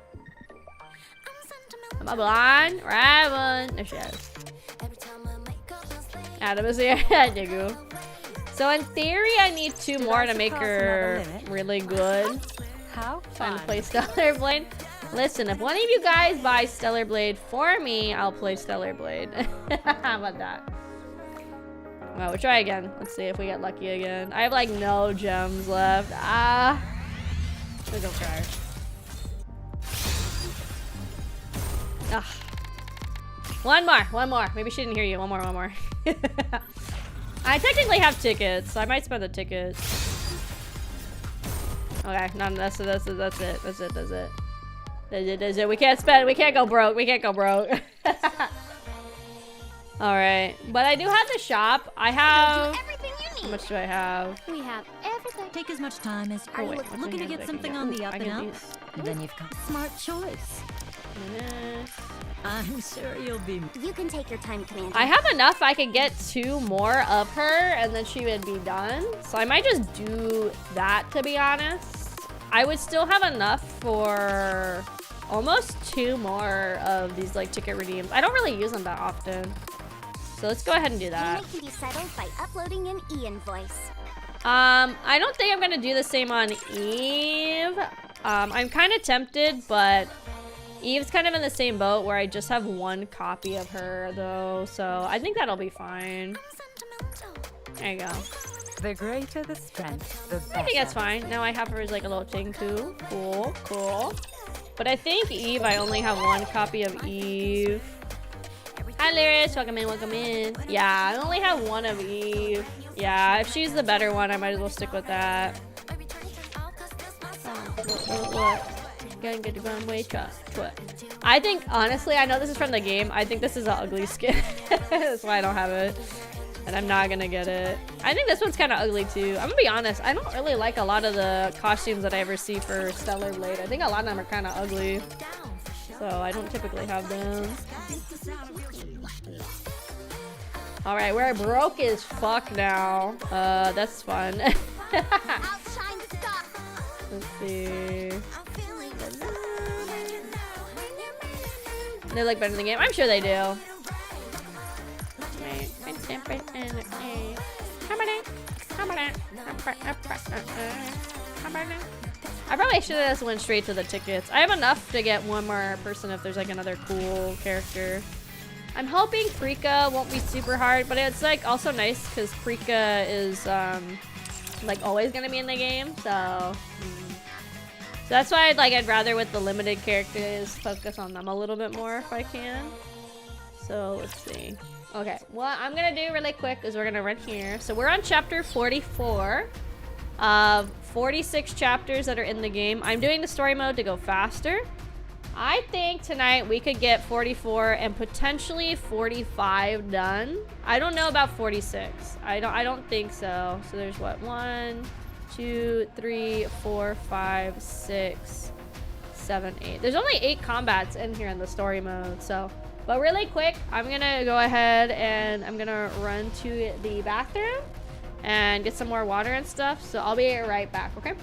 Am I blind? Raven! There she is. Adam is here. Diggu. So in theory, I need 2 more to make her really good. How Time fun. to play Stellar Blade. Listen, if one of you guys buys Stellar Blade for me, I'll play Stellar Blade. How about that? Well, we'll try again. Let's see if we get lucky again. I have like no gems left. Let's go try. One more. Maybe she didn't hear you. One more. I technically have tickets, so I might spend the tickets. Okay, no, that's it. We can't spend. We can't go broke. All right, but I do have the shop. I have. Everything you How need. much do I have? We have everything. Take as much time as Are you wait, looking what's looking to in here get that I can something get? on Ooh, the up I and get up. these. Then you've got smart choice. I'm sure you'll be. You can take your time, Commander. I have enough. I could get 2 more of her, and then she would be done. So I might just do that, to be honest. I would still have enough for almost 2 more of these like ticket redeems. I don't really use them that often. So let's go ahead and do that. Payment can be settled by uploading an e-invoice. I don't think I'm gonna do the same on Eve. I'm kind of tempted, but Eve's kind of in the same boat where I just have 1 copy of her though, so I think that'll be fine. There you go. The greater the strength, the better. I think that's fine. Now I have her as like a little thing too. Cool. But I think Eve, I only have 1 copy of Eve. Hi Lyris, welcome in. Yeah, I only have 1 of Eve. Yeah, if she's the better one, I might as well stick with that. What? Gonna get the runway truck. What? I think, honestly, I know this is from the game. I think this is an ugly skin. That's why I don't have it. And I'm not gonna get it. I think this one's kind of ugly too. I'm gonna be honest. I don't really like a lot of the costumes that I ever see for Stellar Blade. I think a lot of them are kind of ugly. So I don't typically have them. Alright, we're broke as fuck now. That's fun. Outshine stuff. Let's see. They look better in the game. I'm sure they do. I probably should have just went straight to the tickets. I have enough to get 1 more person if there's like another cool character. I'm hoping Prika won't be super hard, but it's like also nice because Prika is like always gonna be in the game, so that's why I'd rather with the limited characters focus on them a little bit more if I can. So let's see. Okay, what I'm gonna do really quick is we're gonna run here. So we're on chapter 44 of 46 chapters that are in the game. I'm doing the story mode to go faster. I think tonight we could get 44 and potentially 45 done. I don't know about 46. I don't think so. So there's what? 1, 2, 3, 4, 5, 6, 7, 8. There's only 8 combats in here in the story mode. So, but really quick, I'm gonna go ahead and I'm gonna run to the bathroom and get some more water and stuff. So I'll be right back, okay?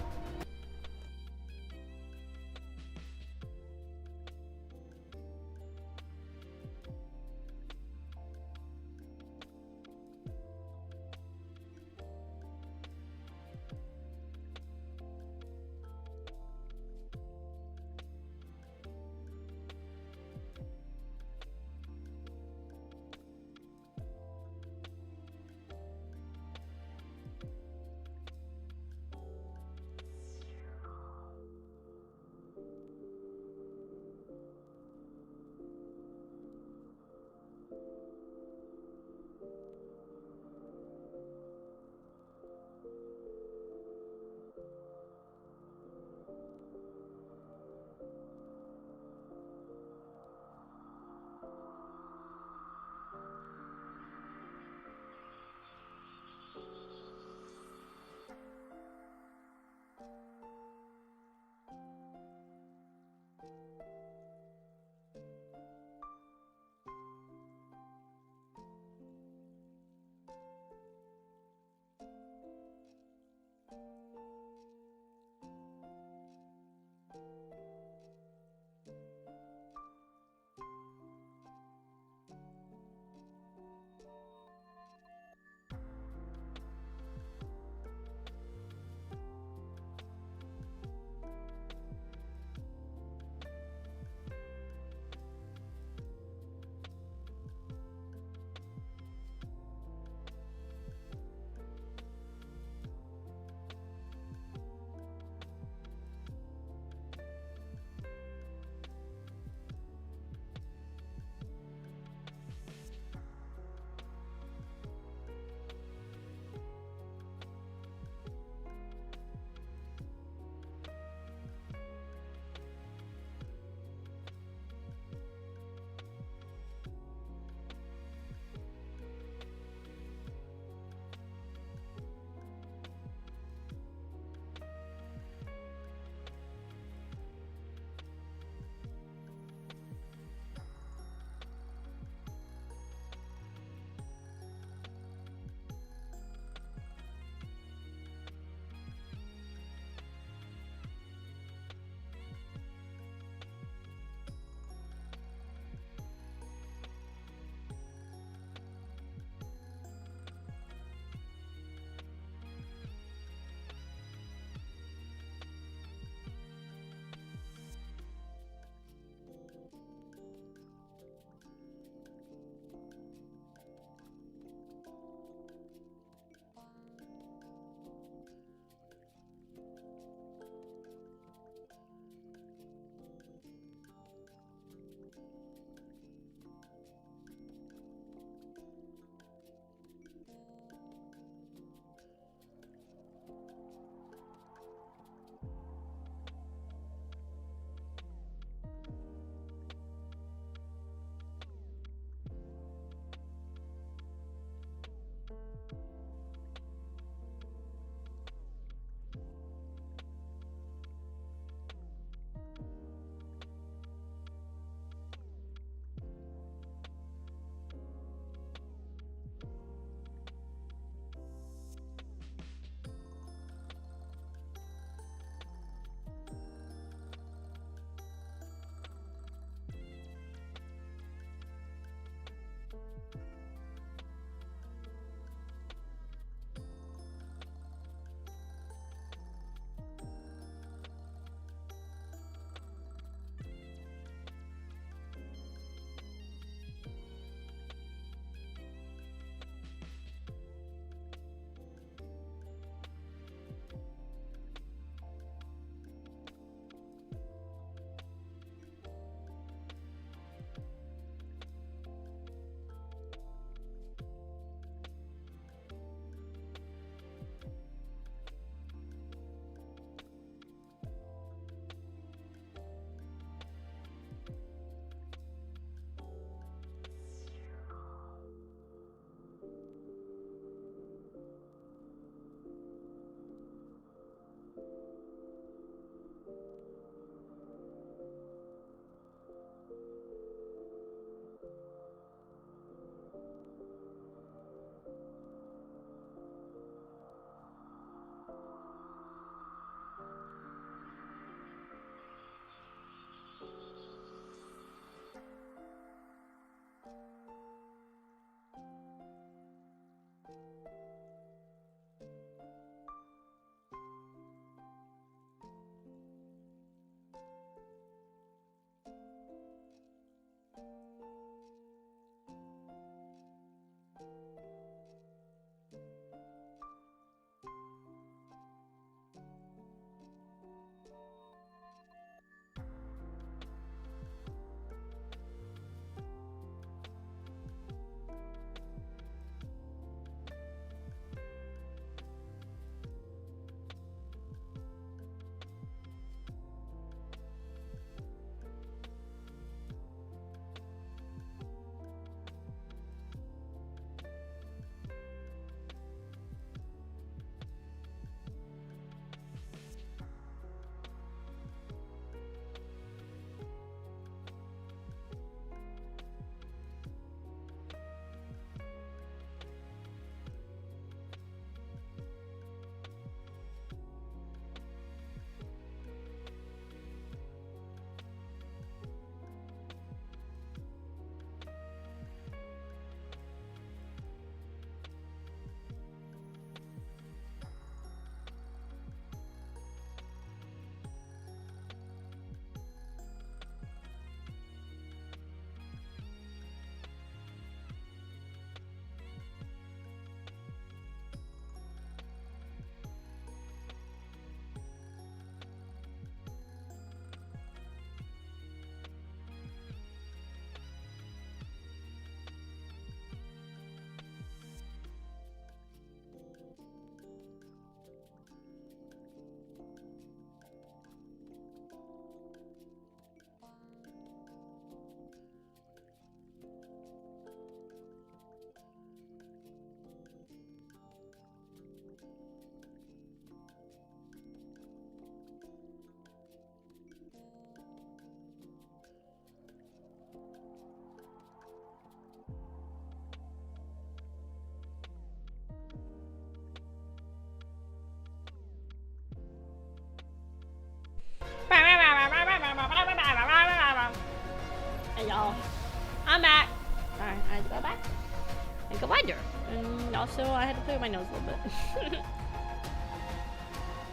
And also, I had to play with my nose a little bit.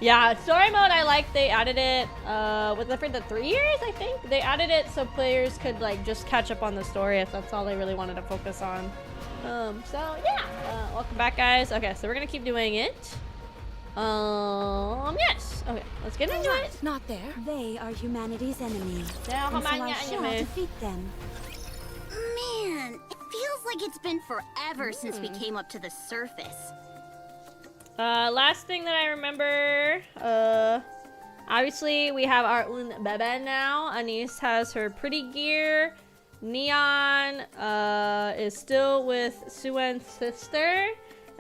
Yeah, story mode, I like they added it, for the 3 years, I think? They added it so players could, like, just catch up on the story if that's all they really wanted to focus on. So, yeah. Welcome back, guys. Okay, so we're gonna keep doing it. Yes. Okay, let's get into it. Not there. They are humanity's enemy. Yeah, And so I yeah, shall yeah. defeat them. Man, it feels like it's been forever since we came up to the surface. Last thing that I remember, obviously we have our own bebe now. Anise has her pretty gear. Neon, is still with Suen's sister.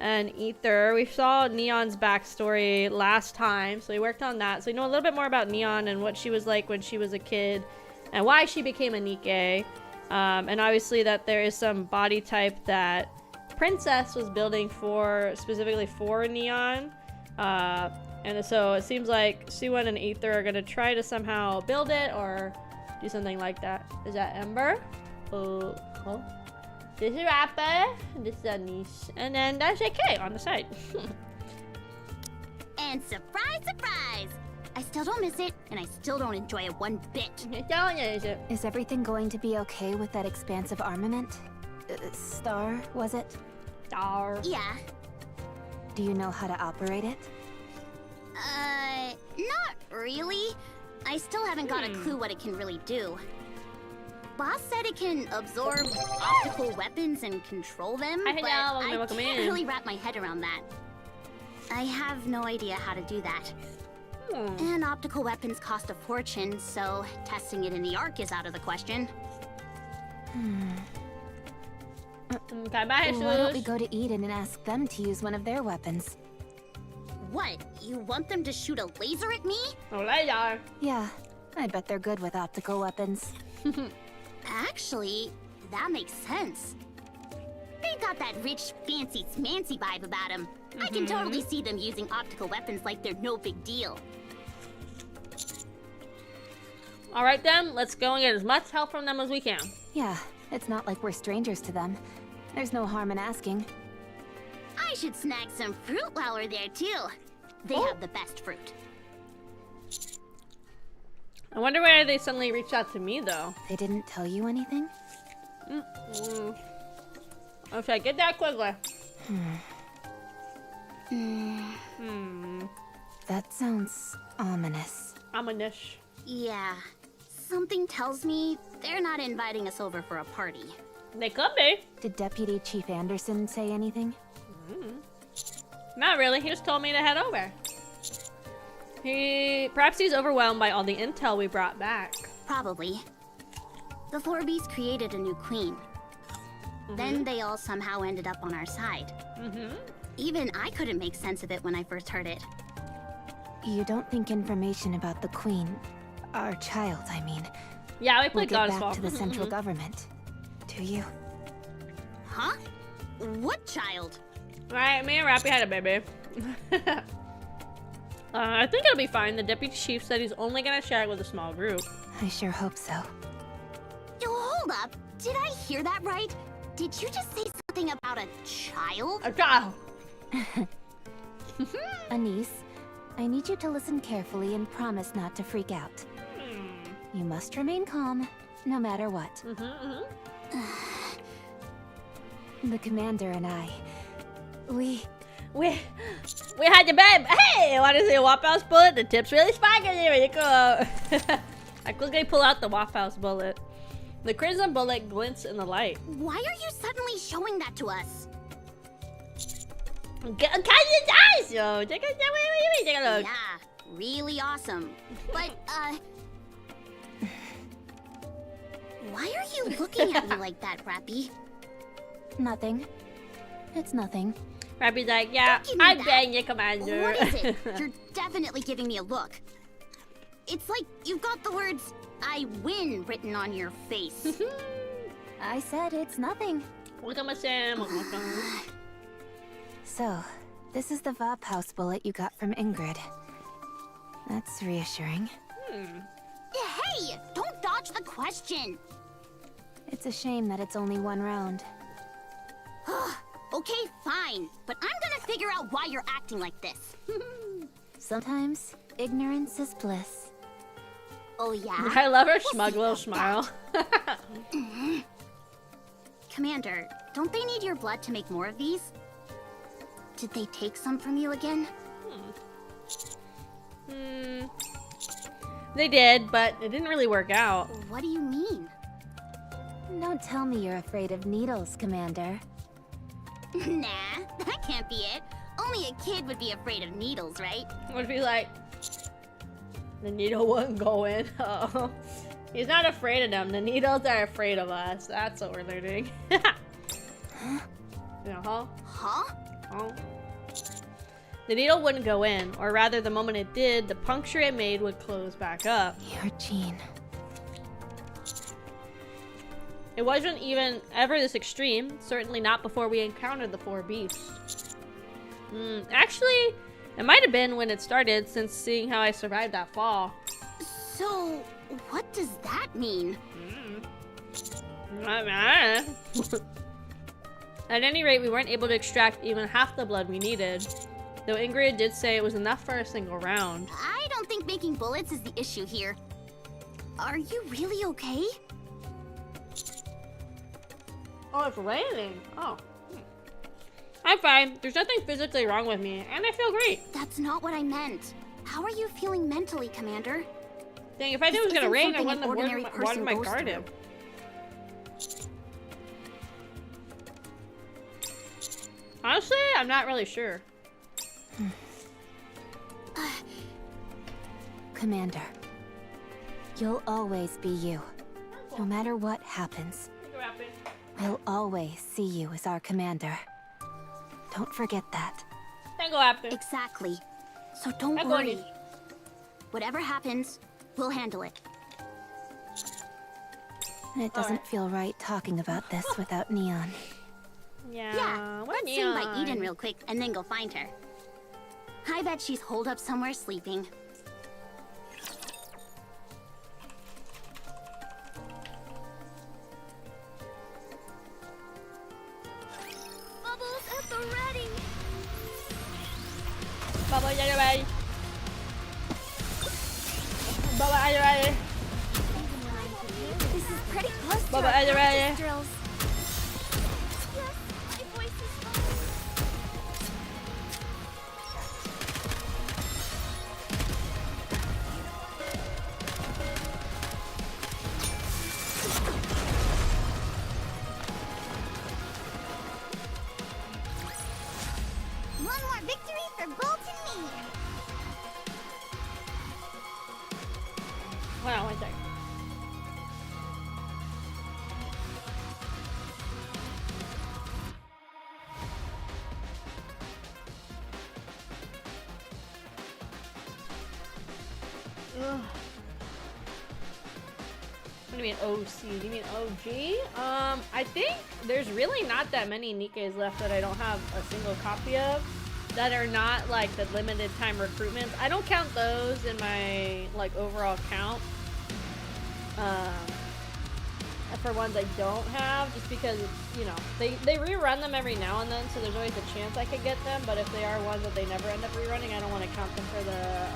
And Ether, we saw Neon's backstory last time, so we worked on that. So we know a little bit more about Neon and what she was like when she was a kid and why she became a NIKKE. And obviously that there is some body type that Princess was building specifically for Neon. And so it seems like Suen and Ether are gonna try to somehow build it or do something like that. Is that Ember? Oh. This is Rapper, this is Anise, and then that's AK on the side. And surprise, surprise! I still don't miss it, and I still don't enjoy it one bit. Is everything going to be okay with that expansive armament? Star, was it? Star. Yeah. Do you know how to operate it? Not really. I still haven't got a clue what it can really do. Boss said it can absorb optical weapons and control them, but I can't really wrap my head around that. I have no idea how to do that. And optical weapons cost a fortune, so testing it in the Ark is out of the question. Why don't we go to Eden and ask them to use one of their weapons? What? You want them to shoot a laser at me? Oh, laser. Yeah, I bet they're good with optical weapons. Actually, that makes sense. They got that rich, fancy, smancy vibe about them. I can totally see them using optical weapons like they're no big deal. Alright then, let's go and get as much help from them as we can. Yeah, it's not like we're strangers to them. There's no harm in asking. I should snag some fruit while we're there too. They have the best fruit. I wonder why they suddenly reached out to me though. They didn't tell you anything? Okay, get that quickly. That sounds ominous. Ominous. Yeah. Something tells me they're not inviting us over for a party. They could be. Did Deputy Chief Anderson say anything? Not really, he just told me to head over. Perhaps he's overwhelmed by all the intel we brought back. Probably. The Thorbies created a new queen. Then they all somehow ended up on our side. Even I couldn't make sense of it when I first heard it. You don't think information about the Queen, our child, I mean, Yeah, we will played get God's back to the central government, do you? Huh? What child? Right, me and Rappy had a baby. I think it'll be fine. The deputy chief said he's only gonna share it with a small group. I sure hope so. Yo, hold up. Did I hear that right? Did you just say something about a child? A child! Anise, I need you to listen carefully and promise not to freak out. You must remain calm, no matter what. The commander and I, we had the babe. Hey, want to see a Waffle House bullet? The tip's really spiky. Here you go. I quickly pull out the Waffle House bullet. The crimson bullet glints in the light. Why are you suddenly showing that to us? Get a eyes, yo. Take a look. Yeah, really awesome. But, why are you looking at me like that, Rappy? nothing. It's nothing. Rappy's like, yeah, Don't give me I'm that. bang your commander. What is it? You're definitely giving me a look. It's like you've got the words, I win, written on your face. I said it's nothing. Welcome, Sam. So, this is the Vop House bullet you got from Ingrid. That's reassuring. Hey, don't dodge the question. It's a shame that it's only one round. Okay, fine. But I'm gonna figure out why you're acting like this. Sometimes ignorance is bliss. Oh yeah? I love her smug little smile. Commander, don't they need your blood to make more of these? Did they take some from you again? They did, but it didn't really work out. What do you mean? Don't tell me you're afraid of needles, Commander. Nah, that can't be it. Only a kid would be afraid of needles, right? Would be like, the needle wouldn't go in. Oh, he's not afraid of them. The needles are afraid of us. That's what we're learning. Huh? Oh. The needle wouldn't go in, or rather, the moment it did, the puncture it made would close back up. Your gene. It wasn't even ever this extreme. Certainly not before we encountered the 4 beasts. Actually, it might have been when it started, since seeing how I survived that fall. So, what does that mean? At any rate, we weren't able to extract even half the blood we needed. Though Ingrid did say it was enough for a single round. I don't think making bullets is the issue here. Are you really okay? Oh, it's raining. Oh. I'm fine. There's nothing physically wrong with me, and I feel great. That's not what I meant. How are you feeling mentally, Commander? Dang, if I knew it was gonna rain, I wouldn't have watered my garden. Honestly, I'm not really sure. Commander, you'll always be you. No matter what happens, we'll always see you as our commander. Don't forget that. Exactly. So don't worry. Whatever happens, we'll handle it. It doesn't feel right talking about this without Neon. Yeah, let's swing by Eden real quick and then go find her. I bet she's holed up somewhere sleeping. Bubbles at the ready! Bubbles at the ready! Bubbles at the ready! This is pretty close to Bubbles our at the ready! practice drills. One more victory for Bolt and me! Hold on one second. Ugh. What do you mean OC? Do you mean OG? I think there's really not that many NIKKEs left that I don't have a single copy of that are not like the limited time recruitments. I don't count those in my like overall count. For ones I don't have, just because it's, you know, they rerun them every now and then, so there's always a chance I could get them, but if they are ones that they never end up rerunning, I don't want to count them for the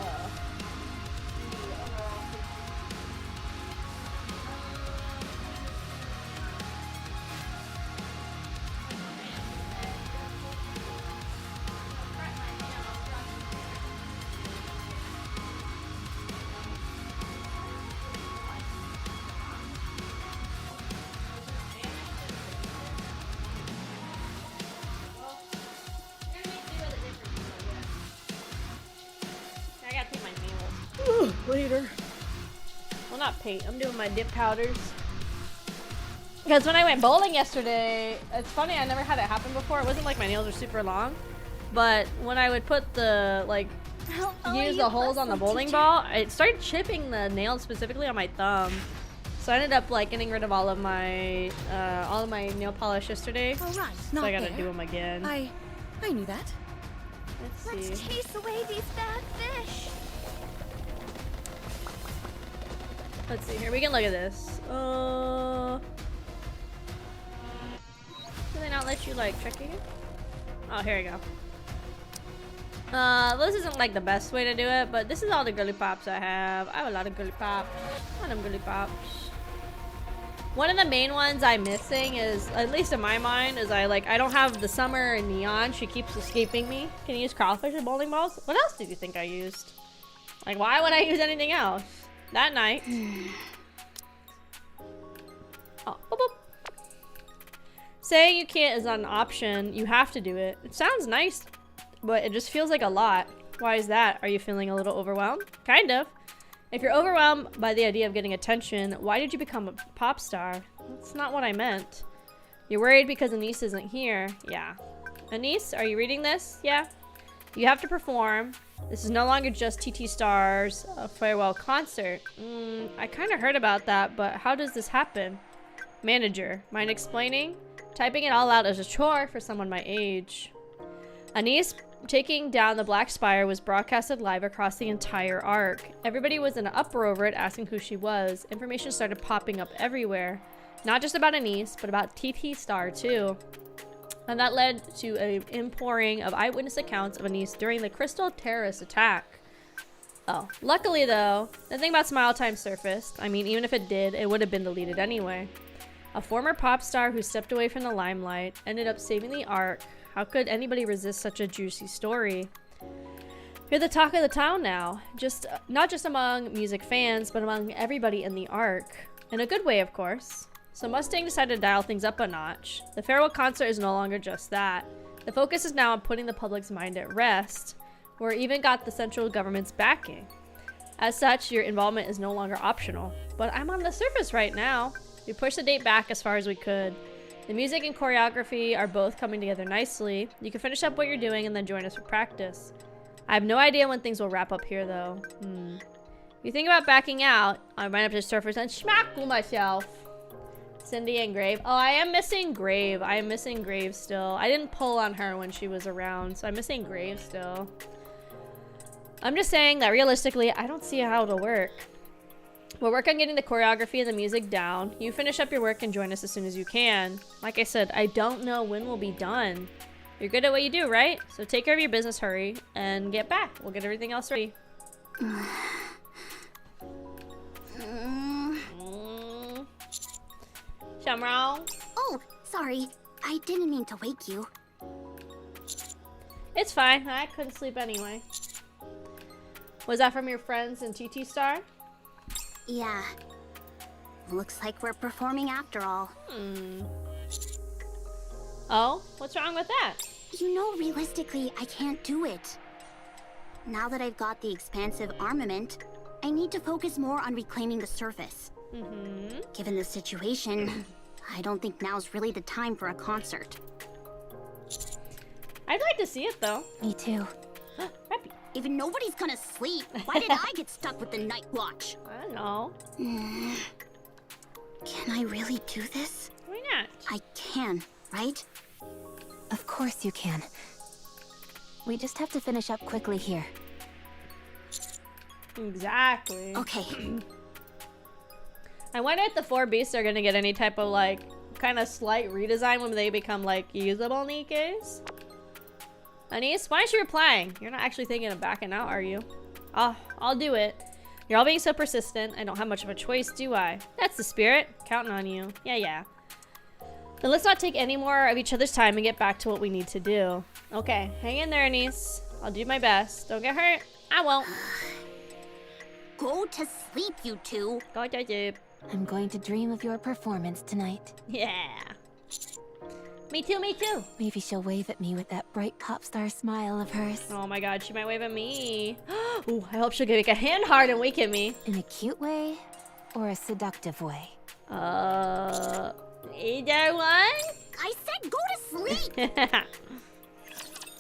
later. Well, not paint. I'm doing my dip powders. Because when I went bowling yesterday, it's funny, I never had it happen before. It wasn't like my nails are super long, but when I would put the, like, use the holes on the bowling ball, it started chipping the nails specifically on my thumb. So I ended up, like, getting rid of all of my nail polish yesterday. All right, so I gotta do them again. I knew that. Let's see. Let's chase away these bad fish. Let's see here. We can look at this. Do they not let you like check it? Oh, here we go. This isn't like the best way to do it, but this is all the girly pops I have. I have a lot of girly pops. A lot of girly pops. One of the main ones I'm missing is, at least in my mind, is I don't have the Summer and Neon. She keeps escaping me. Can you use Kraufish and bowling balls? What else did you think I used? Like, why would I use anything else? That night. Oh, boop, boop. Saying you can't is not an option. You have to do it. It sounds nice, but it just feels like a lot. Why is that? Are you feeling a little overwhelmed? Kind of. If you're overwhelmed by the idea of getting attention, why did you become a pop star? That's not what I meant. You're worried because Anise isn't here. Yeah. Anise, are you reading this? Yeah. You have to perform. This is no longer just TT Star's farewell concert. I kind of heard about that, but how does this happen? Manager, mind explaining? Typing it all out is a chore for someone my age. Anise taking down the Black Spire was broadcasted live across the entire arc. Everybody was in an uproar over it, asking who she was. Information started popping up everywhere. Not just about Anise, but about TT Star too. And that led to an impouring of eyewitness accounts of Anise during the Crystal terrorist attack. Oh, luckily though, nothing about Smile Time surfaced. I mean, even if it did, it would have been deleted anyway. A former pop star who stepped away from the limelight ended up saving the arc. How could anybody resist such a juicy story? You're the talk of the town now. Not just among music fans, but among everybody in the arc. In a good way, of course. So Mustang decided to dial things up a notch. The farewell concert is no longer just that. The focus is now on putting the public's mind at rest. We're even got the central government's backing. As such, your involvement is no longer optional. But I'm on the surface right now. We pushed the date back as far as we could. The music and choreography are both coming together nicely. You can finish up what you're doing and then join us for practice. I have no idea when things will wrap up here though. If you think about backing out, I might have to surface and smackle myself. Cindy and Grave. Oh, I am missing Grave. I am missing Grave still. I didn't pull on her when she was around, so I'm missing Grave still. I'm just saying that realistically, I don't see how it'll work. We'll work on getting the choreography and the music down. You finish up your work and join us as soon as you can. Like I said, I don't know when we'll be done. You're good at what you do, right? So take care of your business, hurry, and get back. We'll get everything else ready. Something wrong? Oh, sorry. I didn't mean to wake you. It's fine. I couldn't sleep anyway. Was that from your friends in TT Star? Yeah. Looks like we're performing after all. Oh? What's wrong with that? You know, realistically, I can't do it. Now that I've got the expansive armament, I need to focus more on reclaiming the surface. Given the situation, I don't think now's really the time for a concert. I'd like to see it, though. Me too. If nobody's gonna sleep, why did I get stuck with the night watch? I don't know. Can I really do this? Why not? I can, right? Of course you can. We just have to finish up quickly here. Exactly. Okay. I wonder if the 4 beasts are gonna get any type of, like, kind of slight redesign when they become, like, usable NIKKEs. Anise, why aren't you replying? You're not actually thinking of backing out, are you? Oh, I'll do it. You're all being so persistent. I don't have much of a choice, do I? That's the spirit. Counting on you. Yeah. Then let's not take any more of each other's time and get back to what we need to do. Okay, hang in there, Anise. I'll do my best. Don't get hurt. I won't. Go to sleep, you two. Go to sleep. I'm going to dream of your performance tonight. Yeah. Me too, me too. Maybe she'll wave at me with that bright pop star smile of hers. Oh my god, she might wave at me. Ooh, I hope she'll make a hand hard and wake at me. In a cute way or a seductive way? Either one? I said go to sleep.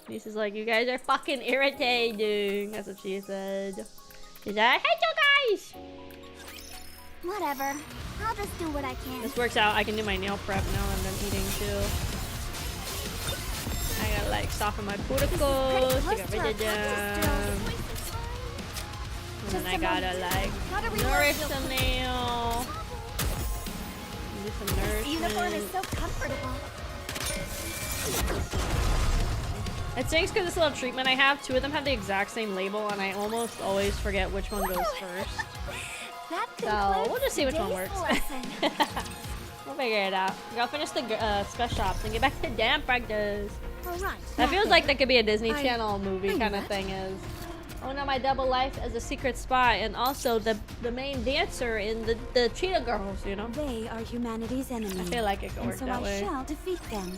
This is like, you guys are fucking irritating. That's what she said. She's like, I hate you guys. Whatever. I'll just do what I can. This works out. I can do my nail prep now and I'm eating too. I gotta like soften my cuticles, get rid of them. And then I gotta like nourish the nail. Do some nourishment. This uniform is so comfortable. It stinks because this little treatment I have, 2 of them have the exact same label, and I almost always forget which one goes first. So we'll just see which one works. We'll figure it out. Go finish the sketch shops and get back to dance practice. That feels like that could be a Disney Channel movie kind of thing. Is oh no, my double life as a secret spy, and also the main dancer in the Cheetah Girls. You know. They are humanity's enemy. I feel like it could work that way. So I shall defeat them.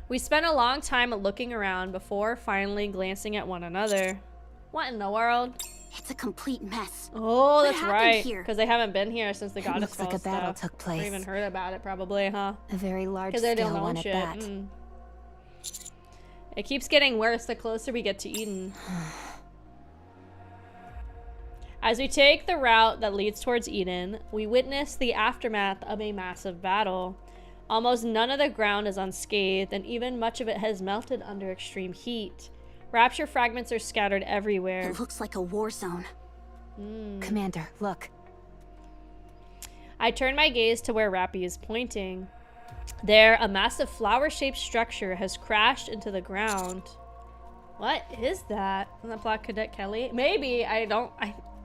We spent a long time looking around before finally glancing at one another. What in the world? It's a complete mess. Oh, that's right. Because they haven't been here since the Goddess Falls like a battle stuff. took place. Or even heard about it, probably, huh? A very large Because they don't scale know one shit. at that. It keeps getting worse the closer we get to Eden. As we take the route that leads towards Eden, we witness the aftermath of a massive battle. Almost none of the ground is unscathed, and even much of it has melted under extreme heat. Rapture fragments are scattered everywhere. It looks like a war zone. Commander, look. I turn my gaze to where Rappy is pointing. There, a massive flower-shaped structure has crashed into the ground. What is that? Isn't that Black Cadet Kelly? Maybe.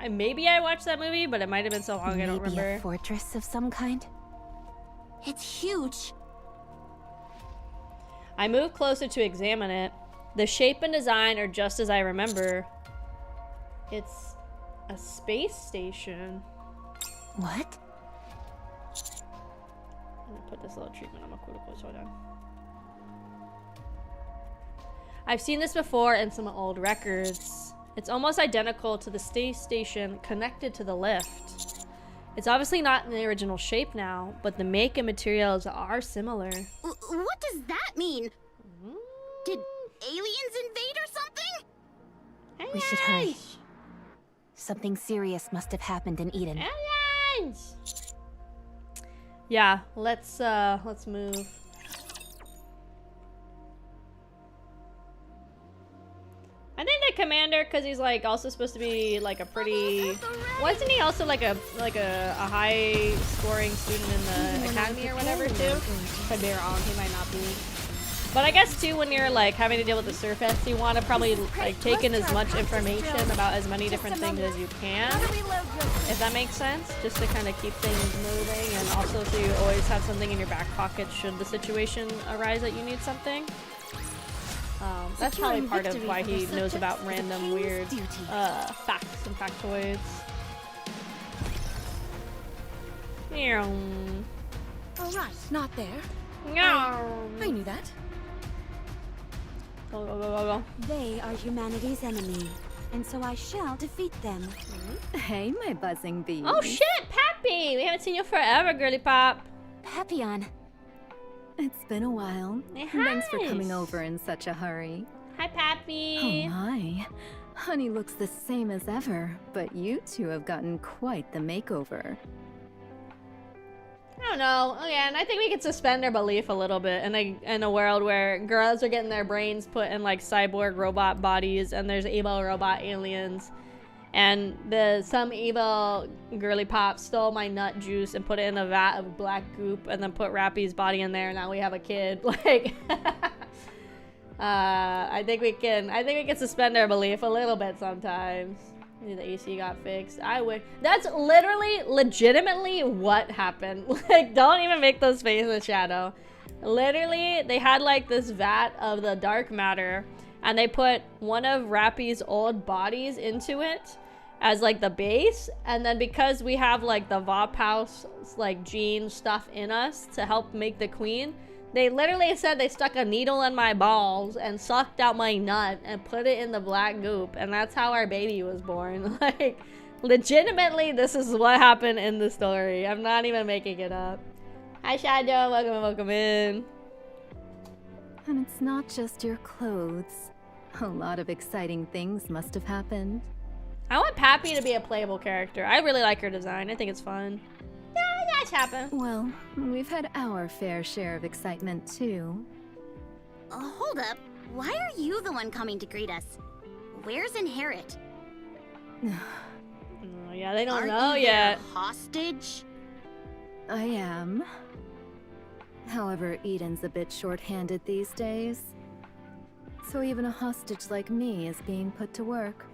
Maybe I watched that movie, but it might have been so long I don't remember. Maybe a fortress of some kind? It's huge. I move closer to examine it. The shape and design are just as I remember. It's a space station. What? I'm gonna put this little treatment on my cuticles. Hold on. I've seen this before in some old records. It's almost identical to the space station connected to the lift. It's obviously not in the original shape now, but the make and materials are similar. What does that mean? Did aliens invade or something? We should hurry. Something serious must have happened in Eden. Aliens! Yeah, let's move. I think the commander, because he's like also supposed to be like a pretty. Wasn't he also like a high scoring student in the academy or whatever too? Could be wrong. He might not be. But I guess too, when you're like having to deal with the surface, you want to probably like take in as much information about as many different things as you can, if that makes sense, just to kind of keep things moving, and also so you always have something in your back pocket should the situation arise that you need something. That's probably part of why he knows about random weird facts and factoids. All right, not there. I knew that. Go, go, go, go, go. They are humanity's enemy, and so I shall defeat them. Hey, my buzzing bee. Oh shit, Pappy! We haven't seen you forever, girly pop. Papillon. It's been a while. Hey, Thanks for coming over in such a hurry. Hi, Pappy. Oh my. Honey looks the same as ever, but you two have gotten quite the makeover. I don't know. Again, I think we can suspend our belief a little bit in a world where girls are getting their brains put in like cyborg robot bodies, and there's evil robot aliens, and some evil girly pop stole my nut juice and put it in a vat of black goop, and then put Rappy's body in there. And now we have a kid. Like, I think we can suspend our belief a little bit sometimes. The AC got fixed. I would. That's literally, legitimately what happened. Like, don't even make those faces, Shadow. Literally, they had like this vat of the dark matter, and they put one of Rappy's old bodies into it as like the base, and then because we have like the Vop House like gene stuff in us to help make the queen, they literally said they stuck a needle in my balls and sucked out my nut and put it in the black goop, and that's how our baby was born. Like, legitimately, this is what happened in the story. I'm not even making it up. Hi, Shadow. Welcome in. And it's not just your clothes. A lot of exciting things must have happened. I want Pappy to be a playable character. I really like her design. I think it's fun. Yeah, that's happened. Well, we've had our fair share of excitement too. Hold up. Why are you the one coming to greet us? Where's Inherit? Oh, yeah, they don't Aren't know you yet. their hostage? I am. However, Eden's a bit short-handed these days. So even a hostage like me is being put to work.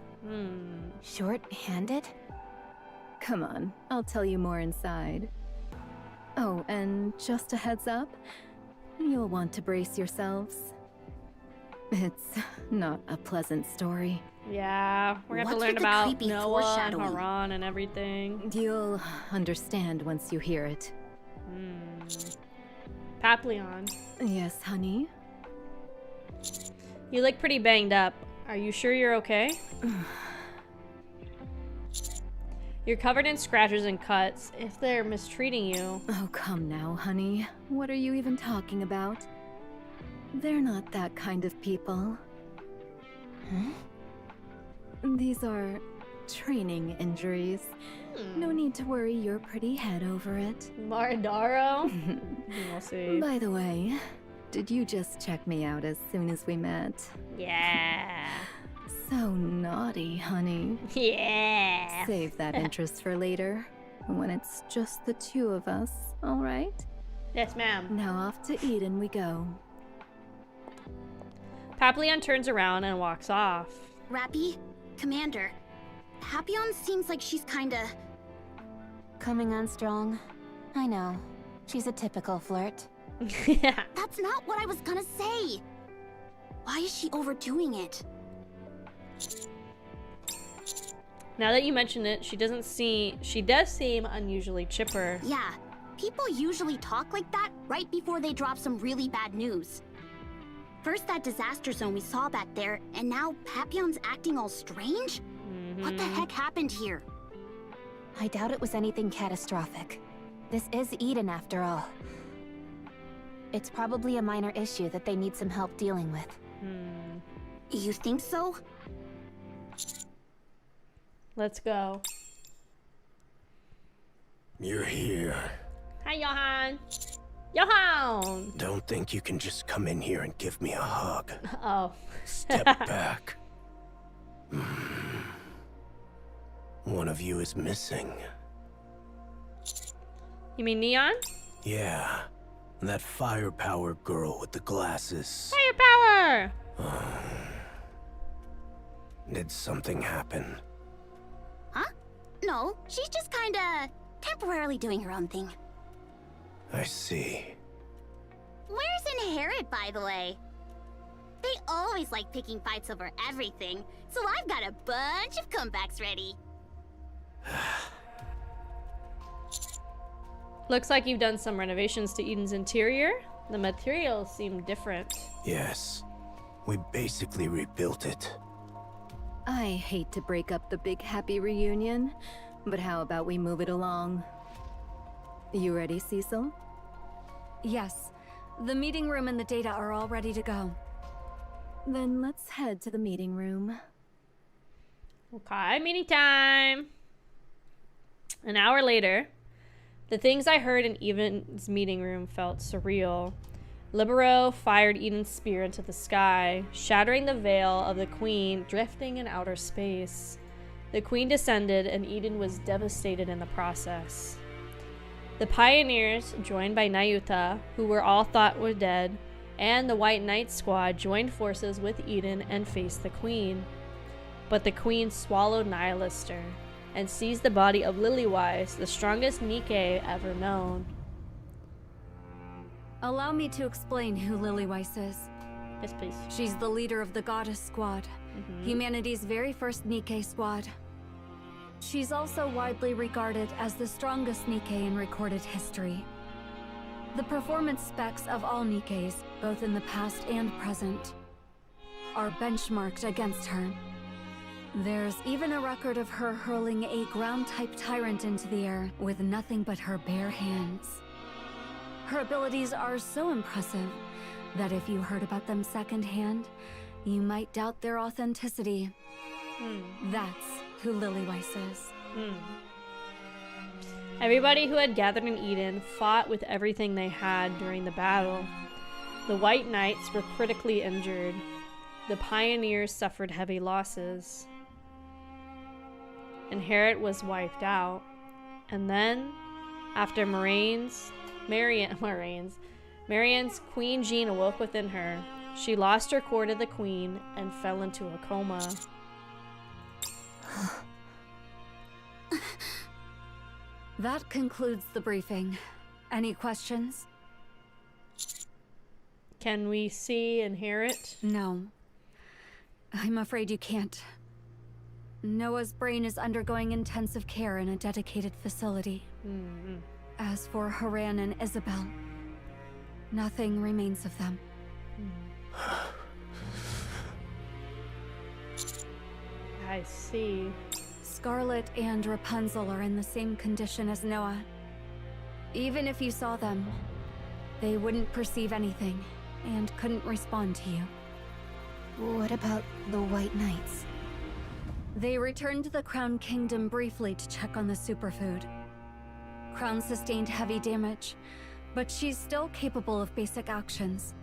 Short-handed? Come on, I'll tell you more inside. Oh, and just a heads up, you'll want to brace yourselves. It's not a pleasant story. Yeah, we're gonna have to learn about Noah and Haran and everything. You'll understand once you hear it. Papillon. Yes, honey? You look pretty banged up. Are you sure you're okay? You're covered in scratches and cuts. If they're mistreating you... Oh, come now, honey. What are you even talking about? They're not that kind of people. Huh? These are training injuries. No need to worry your pretty head over it. Maridaro? We'll see. By the way, did you just check me out as soon as we met? Yeah. So naughty, honey. Yeah. Save that interest for later, when it's just the two of us, all right? Yes, ma'am. Now off to Eden we go. Papillon turns around and walks off. Rappy, Commander, Papillon seems like she's kinda... Coming on strong. I know. She's a typical flirt. Yeah. That's not what I was gonna say! Why is she overdoing it? Now that you mention it, she does seem unusually chipper. Yeah, people usually talk like that right before they drop some really bad news. First that disaster zone we saw back there, and now Papillon's acting all strange? What the heck happened here? I doubt it was anything catastrophic. This is Eden after all. It's probably a minor issue that they need some help dealing with. You think so? Let's go. You're here. Hi, Johan. Johan! Don't think you can just come in here and give me a hug. Oh. Step back. One of you is missing. You mean Neon? Yeah. That firepower girl with the glasses. Firepower! Did something happen? Huh? No, she's just kinda temporarily doing her own thing. I see. Where's Inherit, by the way? They always like picking fights over everything, so I've got a bunch of comebacks ready. Looks like you've done some renovations to Eden's interior. The materials seem different. Yes. We basically rebuilt it. I hate to break up the big happy reunion, but how about we move it along? You ready, Cecil? Yes. The meeting room and the data are all ready to go. Then let's head to the meeting room. Okay, meeting time. An hour later, the things I heard in Eden's meeting room felt surreal. Libero fired Eden's spear into the sky, shattering the veil of the queen, drifting in outer space. The queen descended, and Eden was devastated in the process. The pioneers, joined by Nayuta, who were all thought were dead, and the White Knight squad joined forces with Eden and faced the queen. But the queen swallowed Nihilister and seized the body of Lilywise, the strongest NIKKE ever known. Allow me to explain who Lilywise is. Yes, please. She's the leader of the Goddess Squad, humanity's very first NIKKE squad. She's also widely regarded as the strongest NIKKE in recorded history. The performance specs of all NIKKEs, both in the past and present, are benchmarked against her. There's even a record of her hurling a ground-type tyrant into the air with nothing but her bare hands. Her abilities are so impressive that if you heard about them secondhand, you might doubt their authenticity. That's who Lilywise is. Everybody who had gathered in Eden fought with everything they had during the battle. The White Knights were critically injured. The pioneers suffered heavy losses. Inherit was wiped out. And then, after Marianne's Queen Jean awoke within her, She lost her core to the queen and fell into a coma. That concludes the briefing. Any questions? Can we see and hear it? No. I'm afraid you can't. Noah's brain is undergoing intensive care in a dedicated facility. As for Haran and Isabel, nothing remains of them. I see. Scarlet and Rapunzel are in the same condition as Noah. Even if you saw them, they wouldn't perceive anything and couldn't respond to you. What about the White Knights? They returned to the Crown Kingdom briefly to check on the superfood. Crown sustained heavy damage, but she's still capable of basic actions.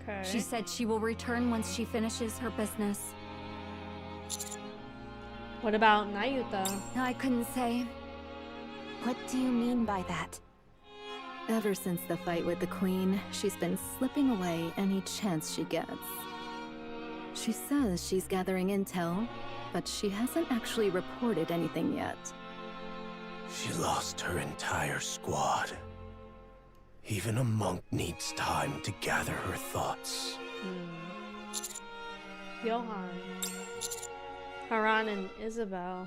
Okay. She said she will return once she finishes her business. What about Nayuta? I couldn't say. What do you mean by that? Ever since the fight with the Queen, she's been slipping away any chance she gets. She says she's gathering intel, but she hasn't actually reported anything yet. She lost her entire squad. Even a monk needs time to gather her thoughts. Johan. Haran and Isabel.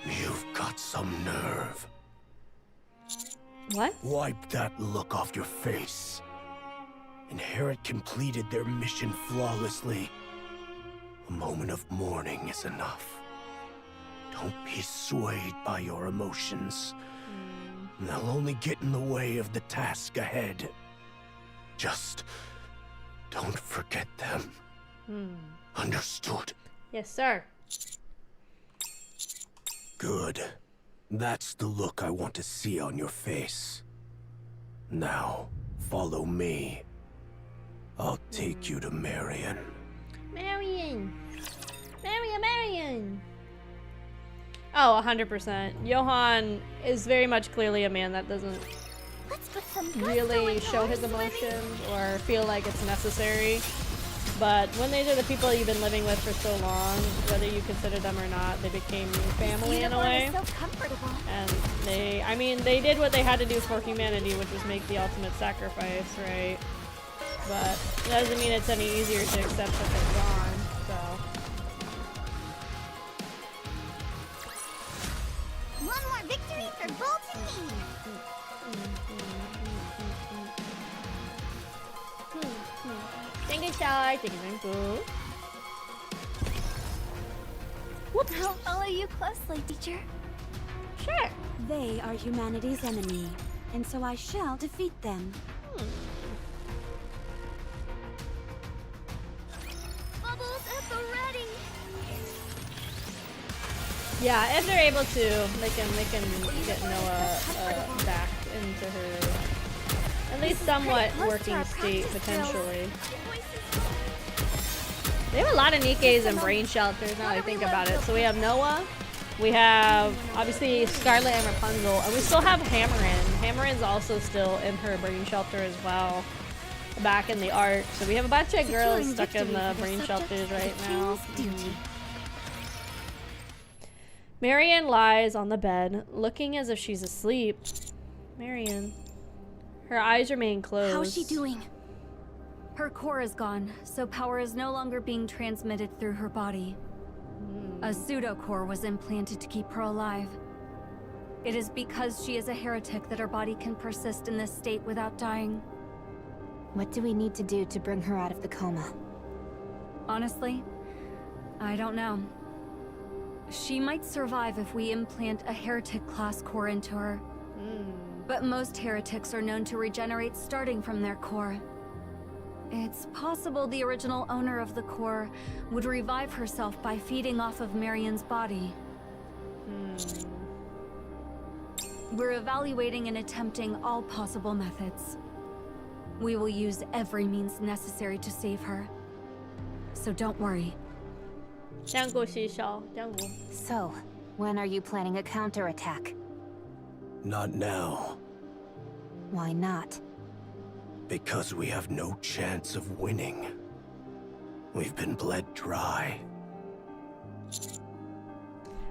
You've got some nerve. What? Wipe that look off your face. Inherit completed their mission flawlessly. A moment of mourning is enough. Don't be swayed by your emotions. They'll only get in the way of the task ahead. Just don't forget them. Understood? Yes, sir. Good. That's the look I want to see on your face. Now, follow me. I'll take you to Marion. Marion! Marion! Oh, 100%. Johan is very much clearly a man that doesn't really show his emotions or feel like it's necessary. But when these are the people you've been living with for so long, whether you consider them or not, they became your family in a way. And they did what they had to do for humanity, which was make the ultimate sacrifice, right? But it doesn't mean it's any easier to accept that they're gone, so. One more victory for Bolt and me! Thank you, Star. Thank you. I'll follow you closely, teacher. Sure. They are humanity's enemy, and so I shall defeat them. Bubbles at the ready! Yeah, if they're able to, they can get Noah back into her at least somewhat working state potentially. They have a lot of Nikkes and brain shelters now that I think about it. So we have Noah, we have obviously Scarlet and Rapunzel, and we still have Hammerin. Hammerin's also still in her brain shelter as well, back in the art. So we have a bunch of girls stuck in the brain shelters right now. Marion lies on the bed, looking as if she's asleep. Marion. Her eyes remain closed. How's she doing? Her core is gone, so power is no longer being transmitted through her body. A pseudo-core was implanted to keep her alive. It is because she is a heretic that her body can persist in this state without dying. What do we need to do to bring her out of the coma? Honestly, I don't know. She might survive if we implant a heretic-class core into her. But most heretics are known to regenerate starting from their core. It's possible the original owner of the core would revive herself by feeding off of Marion's body. We're evaluating and attempting all possible methods. We will use every means necessary to save her. So don't worry. So, when are you planning a counterattack? Not now. Why not? Because we have no chance of winning. We've been bled dry.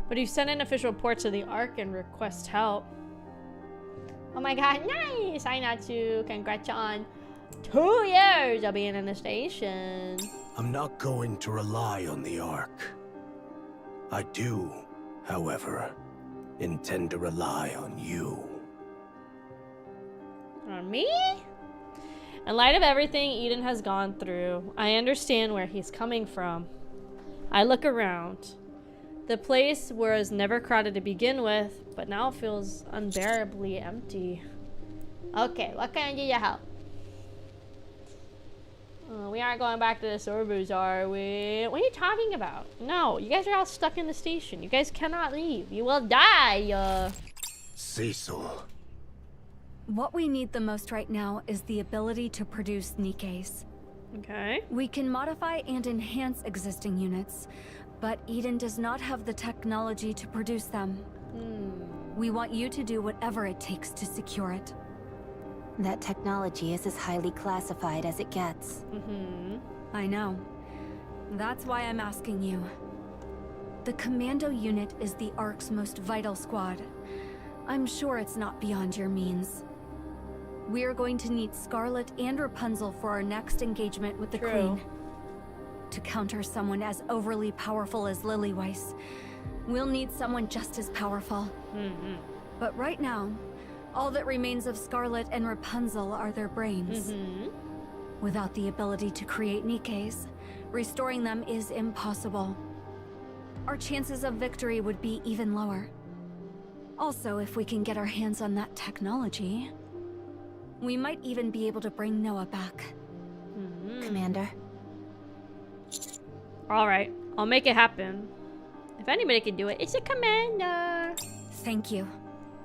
But you send an official report to the Ark and request help. Oh my god, nice! Ainatsu, congrats on 2 years of being in the station. I'm not going to rely on the Ark. I do, however, intend to rely on you. On me? In light of everything Eden has gone through, I understand where he's coming from. I look around. The place was never crowded to begin with, but now feels unbearably empty. Okay, what can I do to help? We aren't going back to the servers, are we? What are you talking about? No, you guys are all stuck in the station. You guys cannot leave. You will die. Cecil. What we need the most right now is the ability to produce NIKKEs. Okay. We can modify and enhance existing units, but Eden does not have the technology to produce them. We want you to do whatever it takes to secure it. That technology is as highly classified as it gets. I know. That's why I'm asking you. The commando unit is the Ark's most vital squad. I'm sure it's not beyond your means. We are going to need Scarlet and Rapunzel for our next engagement with the Queen. To counter someone as overly powerful as Lillyweiss, we'll need someone just as powerful. But right now, all that remains of Scarlet and Rapunzel are their brains. Without the ability to create NIKKEs, restoring them is impossible. Our chances of victory would be even lower. Also, if we can get our hands on that technology, we might even be able to bring Noah back. Commander. Alright, I'll make it happen. If anybody can do it, it's a commander. Thank you.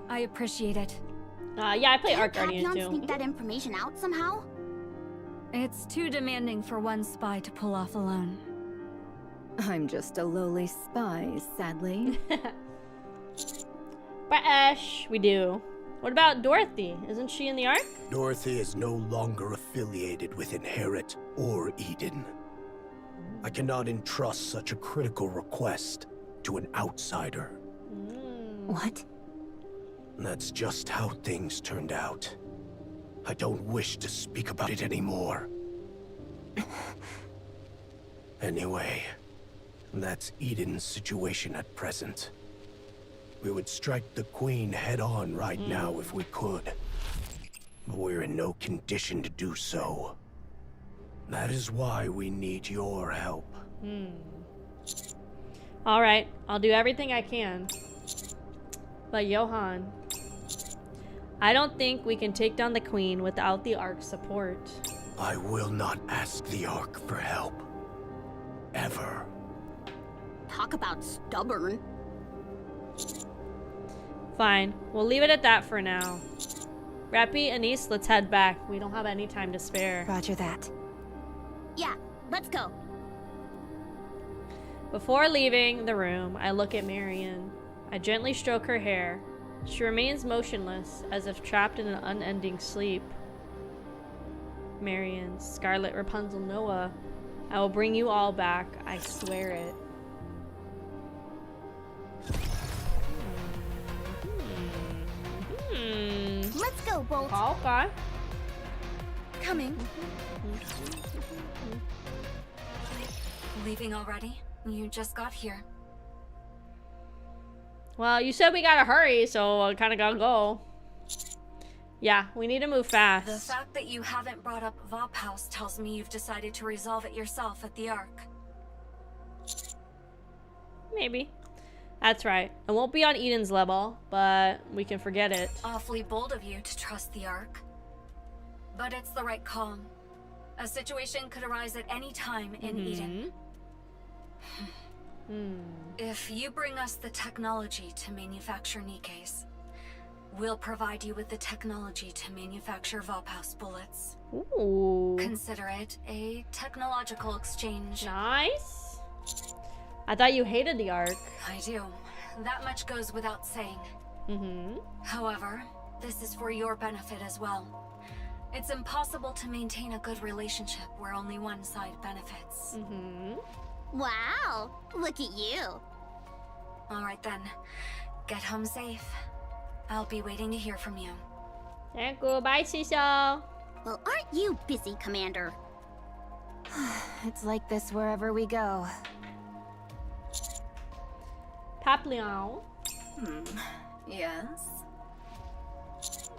I appreciate it. Yeah, I play Art Can't Guardian Papillon too. sneak that information out somehow? It's too demanding for one spy to pull off alone. I'm just a lowly spy, sadly. British, we do. What about Dorothy? Isn't she in the Ark? Dorothy is no longer affiliated with Inherit or Eden. I cannot entrust such a critical request to an outsider. What? That's just how things turned out. I don't wish to speak about it anymore. Anyway, that's Eden's situation at present. We would strike the Queen head-on right now if we could. But we're in no condition to do so. That is why we need your help. Alright, I'll do everything I can. But Johan, I don't think we can take down the Queen without the Ark's support. I will not ask the Ark for help. Ever. Talk about stubborn. Fine, we'll leave it at that for now. Rappy, Anise, let's head back. We don't have any time to spare. Roger that. Yeah, let's go. Before leaving the room, I look at Marion. I gently stroke her hair. She remains motionless, as if trapped in an unending sleep. Marion, Scarlet, Rapunzel, Noah, I will bring you all back. I swear it. Let's go, Bolt. Okay. Coming. Leaving already? You just got here. Well, you said we gotta hurry, so I kinda gotta go. Yeah, we need to move fast. The fact that you haven't brought up Vop House tells me you've decided to resolve it yourself at the Ark. Maybe. That's right. It won't be on Eden's level, but we can forget it. Awfully bold of you to trust the Ark. But it's the right call. A situation could arise at any time in Eden. If you bring us the technology to manufacture NIKKEs, we'll provide you with the technology to manufacture Vophouse bullets. Ooh. Consider it a technological exchange. Nice. I thought you hated the Ark. I do. That much goes without saying. However, this is for your benefit as well. It's impossible to maintain a good relationship where only one side benefits. Wow, look at you. Alright then, get home safe. I'll be waiting to hear from you. Thank you, bye, Shisho. Well, aren't you busy, Commander? It's like this wherever we go. Papillon. Yes?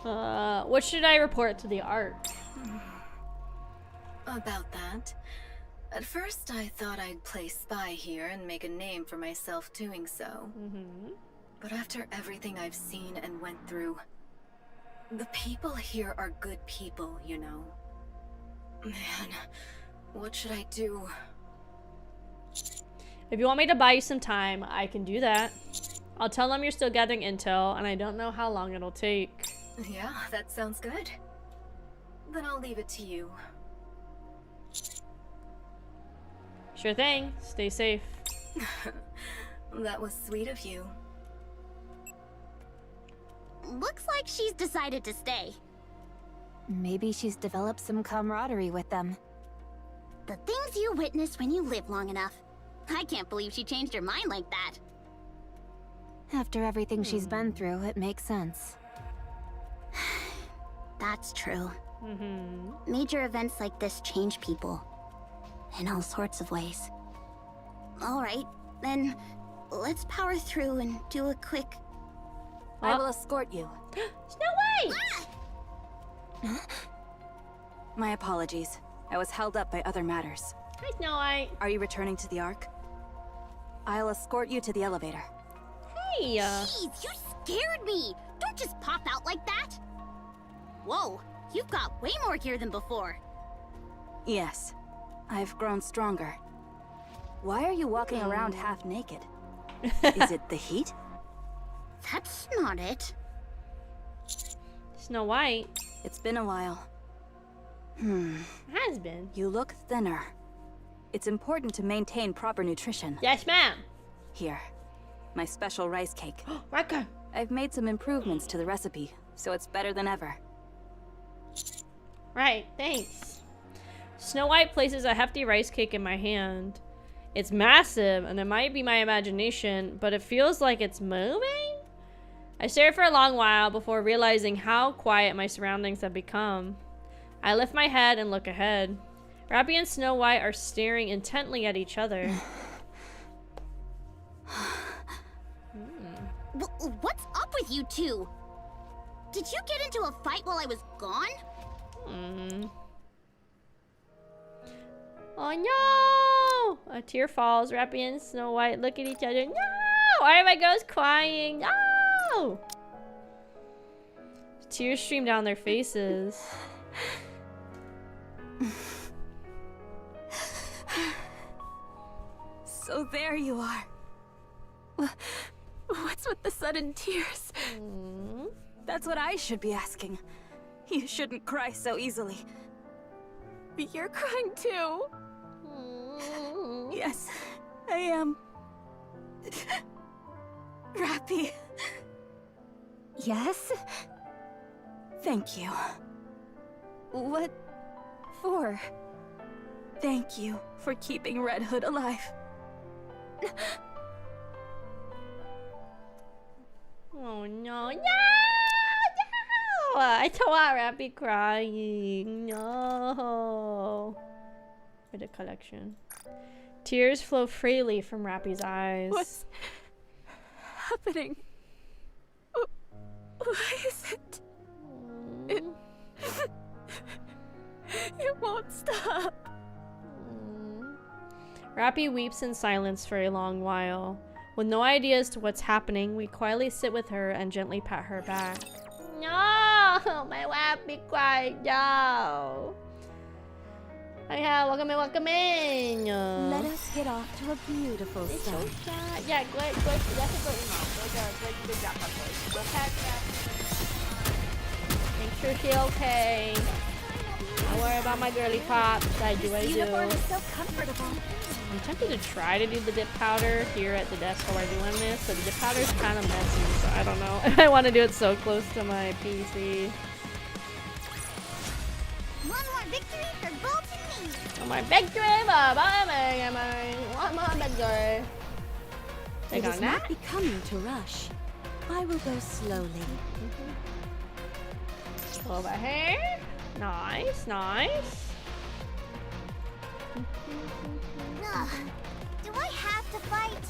What should I report to the art? About that. At first, I thought I'd play spy here and make a name for myself doing so. But after everything I've seen and went through, the people here are good people, you know. Man, what should I do? If you want me to buy you some time, I can do that. I'll tell them you're still gathering intel, and I don't know how long it'll take. Yeah, that sounds good. Then I'll leave it to you. Sure thing. Stay safe. That was sweet of you. Looks like she's decided to stay. Maybe she's developed some camaraderie with them. The things you witness when you live long enough. I can't believe she changed her mind like that. After everything she's been through, it makes sense. That's true. Major events like this change people. In all sorts of ways. Alright, then let's power through and do a quick... I will escort you. Snow White! My apologies. I was held up by other matters. Hi, Snow White. Are you returning to the Ark? I'll escort you to the elevator. Hey! Jeez, you scared me! Don't just pop out like that! Whoa, you've got way more gear than before. Yes, I've grown stronger. Why are you walking around half naked? Is it the heat? That's not it. Snow White. It's been a while. Has been. You look thinner. It's important to maintain proper nutrition. Yes, ma'am. Here, my special rice cake. Raka. I've made some improvements to the recipe, so it's better than ever. Right, thanks. Snow White places a hefty rice cake in my hand. It's massive, and it might be my imagination, but it feels like it's moving? I stare for a long while before realizing how quiet my surroundings have become. I lift my head and look ahead. Rappy and Snow White are staring intently at each other. What's up with you two? Did you get into a fight while I was gone? Oh no! A tear falls. Rappy and Snow White look at each other. No! Why are my girls crying? No! Tears stream down their faces. So there you are. What's with the sudden tears? That's what I should be asking. You shouldn't cry so easily. You're crying too. Yes, I am. Rappy. Yes? Thank you. What for? Thank you for keeping Red Hood alive. Oh no, no! I don't want Rappy crying. No. For the collection. Tears flow freely from Rappy's eyes. What's happening? Why is it? It won't stop. Rappy weeps in silence for a long while. With no idea as to what's happening, we quietly sit with her and gently pat her back. No! My Rappy cried. No! Welcome in. Let us get off to a beautiful It's start. so sad. Yeah, good. That's a good enough. Good job, my boy. Go pat her. Make sure she's okay. Don't worry about my girly pops. I do. Uniform is so comfortable. I'm tempted to try to do the dip powder here at the desk while we're doing this, but the dip powder is kind of messy, so I don't know if I want to do it so close to my PC. victory for Bolt and me. My victory, what my victory? It is not becoming to rush. I will go slowly. Over here. Nice, nice. Ugh. Do I have to fight?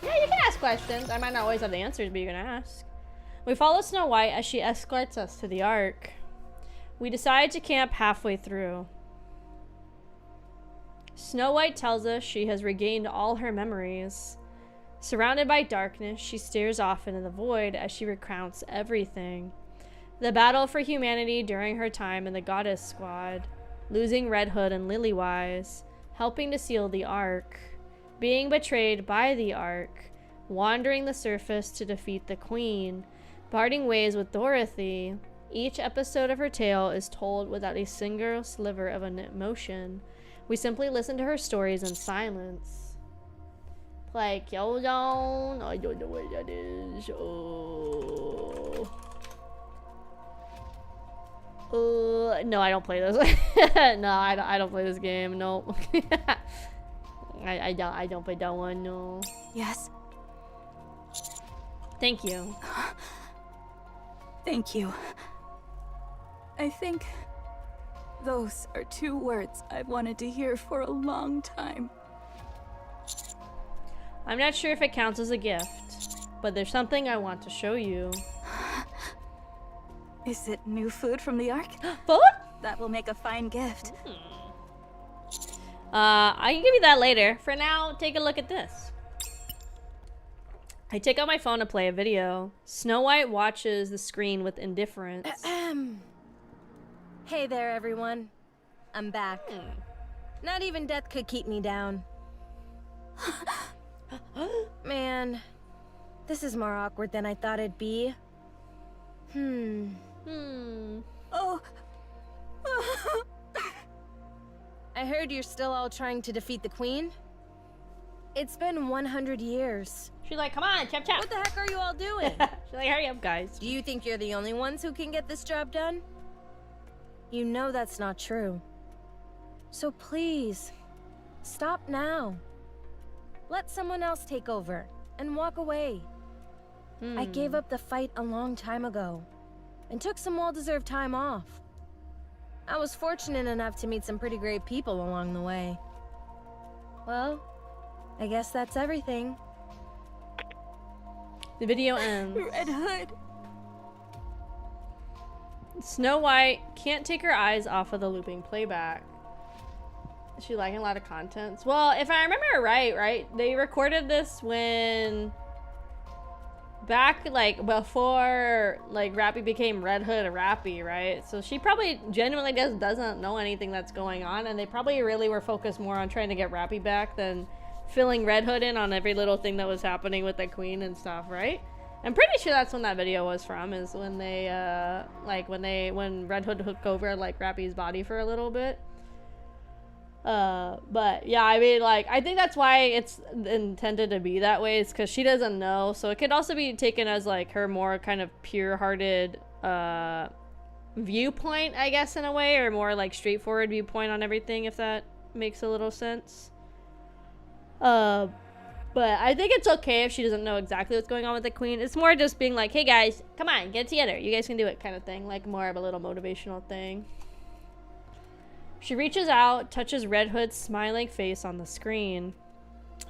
Yeah, you can ask questions. I might not always have the answers, but you can ask. We follow Snow White as she escorts us to the Ark. We decide to camp halfway through. Snow White tells us she has regained all her memories. Surrounded by darkness, she stares off into the void as she recounts everything. The battle for humanity during her time in the Goddess Squad, losing Red Hood and Lillywise, helping to seal the Ark, being betrayed by the Ark, wandering the surface to defeat the Queen, parting ways with Dorothy. Each episode of her tale is told without a single sliver of an emotion. We simply listen to her stories in silence. Like, hold on, I don't know what that is. Oh. No, I don't play this. No, I don't play this game. No. I don't play that one. No. Yes. Thank you. Thank you. I think those are 2 words I've wanted to hear for a long time. I'm not sure if it counts as a gift, but there's something I want to show you. Is it new food from the Ark? Food? That will make a fine gift. I can give you that later. For now, take a look at this. I take out my phone to play a video. Snow White watches the screen with indifference. Hey there, everyone. I'm back. Not even death could keep me down. Man, this is more awkward than I thought it'd be. Oh. I heard you're still all trying to defeat the Queen. It's been 100 years. She's like, come on, chop chop. What the heck are you all doing? She's like, hurry up, guys. Do you think you're the only ones who can get this job done? You know that's not true. So please, stop now. Let someone else take over and walk away. I gave up the fight a long time ago and took some well-deserved time off. I was fortunate enough to meet some pretty great people along the way. Well, I guess that's everything. The video ends. Red Hood. Snow White can't take her eyes off of the looping playback. Is she liking a lot of contents? Well, if I remember right, they recorded this when back like before like Rappy became Red Hood Rappy, right? So she probably genuinely just doesn't know anything that's going on, and they probably really were focused more on trying to get Rappy back than filling Red Hood in on every little thing that was happening with the Queen and stuff, right? I'm pretty sure that's when that video was from, is when they when Red Hood took over like Rappy's body for a little bit. But yeah, I mean, like, I think that's why it's intended to be that way, is because she doesn't know. So it could also be taken as like her more kind of pure-hearted viewpoint, I guess, in a way, or more like straightforward viewpoint on everything, if that makes a little sense. But I think it's okay if she doesn't know exactly what's going on with the Queen. It's more just being like, hey guys, come on, get together, you guys can do it, kind of thing. Like more of a little motivational thing. She reaches out, touches Red Hood's smiling face on the screen.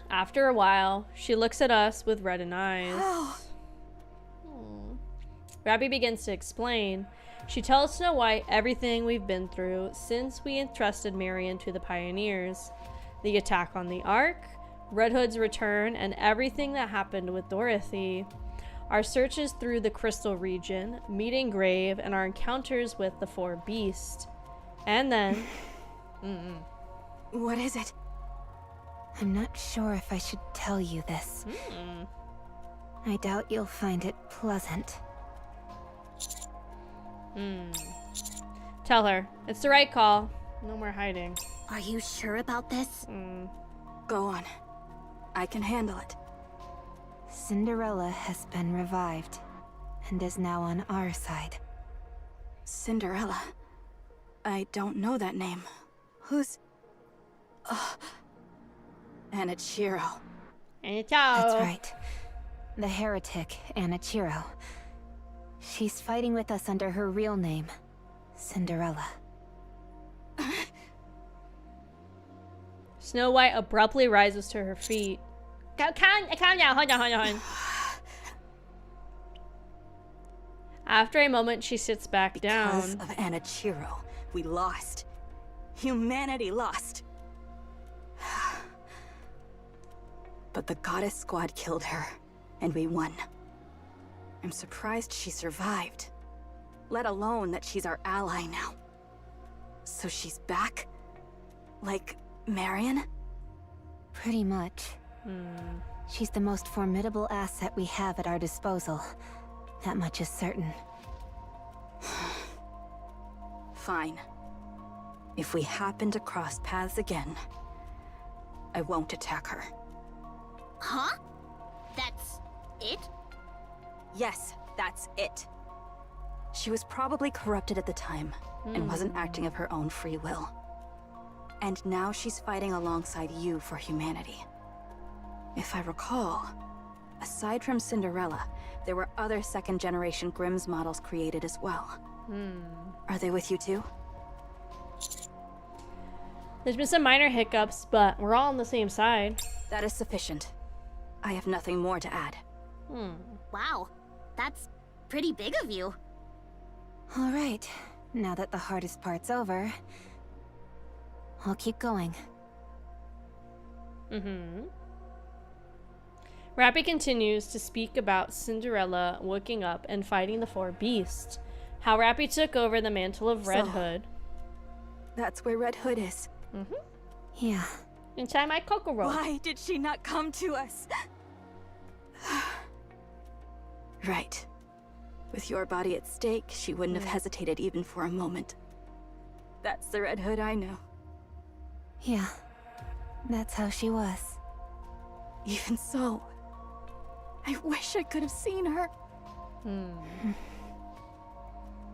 After a while, she looks at us with reddened eyes. Rappy begins to explain. She tells Snow White everything we've been through since we entrusted Marion to the Pioneers. The attack on the Ark, Red Hood's return, and everything that happened with Dorothy. Our searches through the Crystal region, meeting Grave, and our encounters with the 4 Beasts. And then... What is it? I'm not sure if I should tell you this. I doubt you'll find it pleasant. Tell her. It's the right call. No more hiding. Are you sure about this? Go on. I can handle it. Cinderella has been revived and is now on our side. Cinderella? I don't know that name. Who's... Anichiro. That's right. The heretic, Anichiro. She's fighting with us under her real name, Cinderella. Snow White abruptly rises to her feet. Calm down, hold on. After a moment, she sits back down. Because of Anichiro, we lost. Humanity lost. But the Goddess Squad killed her, and we won. I'm surprised she survived. Let alone that she's our ally now. So she's back? Like Marion? Pretty much. She's the most formidable asset we have at our disposal. That much is certain. Fine. If we happen to cross paths again, I won't attack her. Huh? That's it? Yes, that's it. She was probably corrupted at the time, and wasn't acting of her own free will. And now she's fighting alongside you for humanity. If I recall, aside from Cinderella, there were other second-generation Grimm's models created as well. Are they with you too? There's been some minor hiccups, but we're all on the same side. That is sufficient. I have nothing more to add. Wow, that's pretty big of you. All right, now that the hardest part's over, I'll keep going. Rappy continues to speak about Cinderella waking up and fighting the four beasts. How Rappy took over the mantle of Red Hood. That's where Red Hood is. Yeah. Inside my kokoro. Why did she not come to us? Right. With your body at stake, she wouldn't have hesitated even for a moment. That's the Red Hood I know. Yeah. That's how she was. Even so, I wish I could have seen her.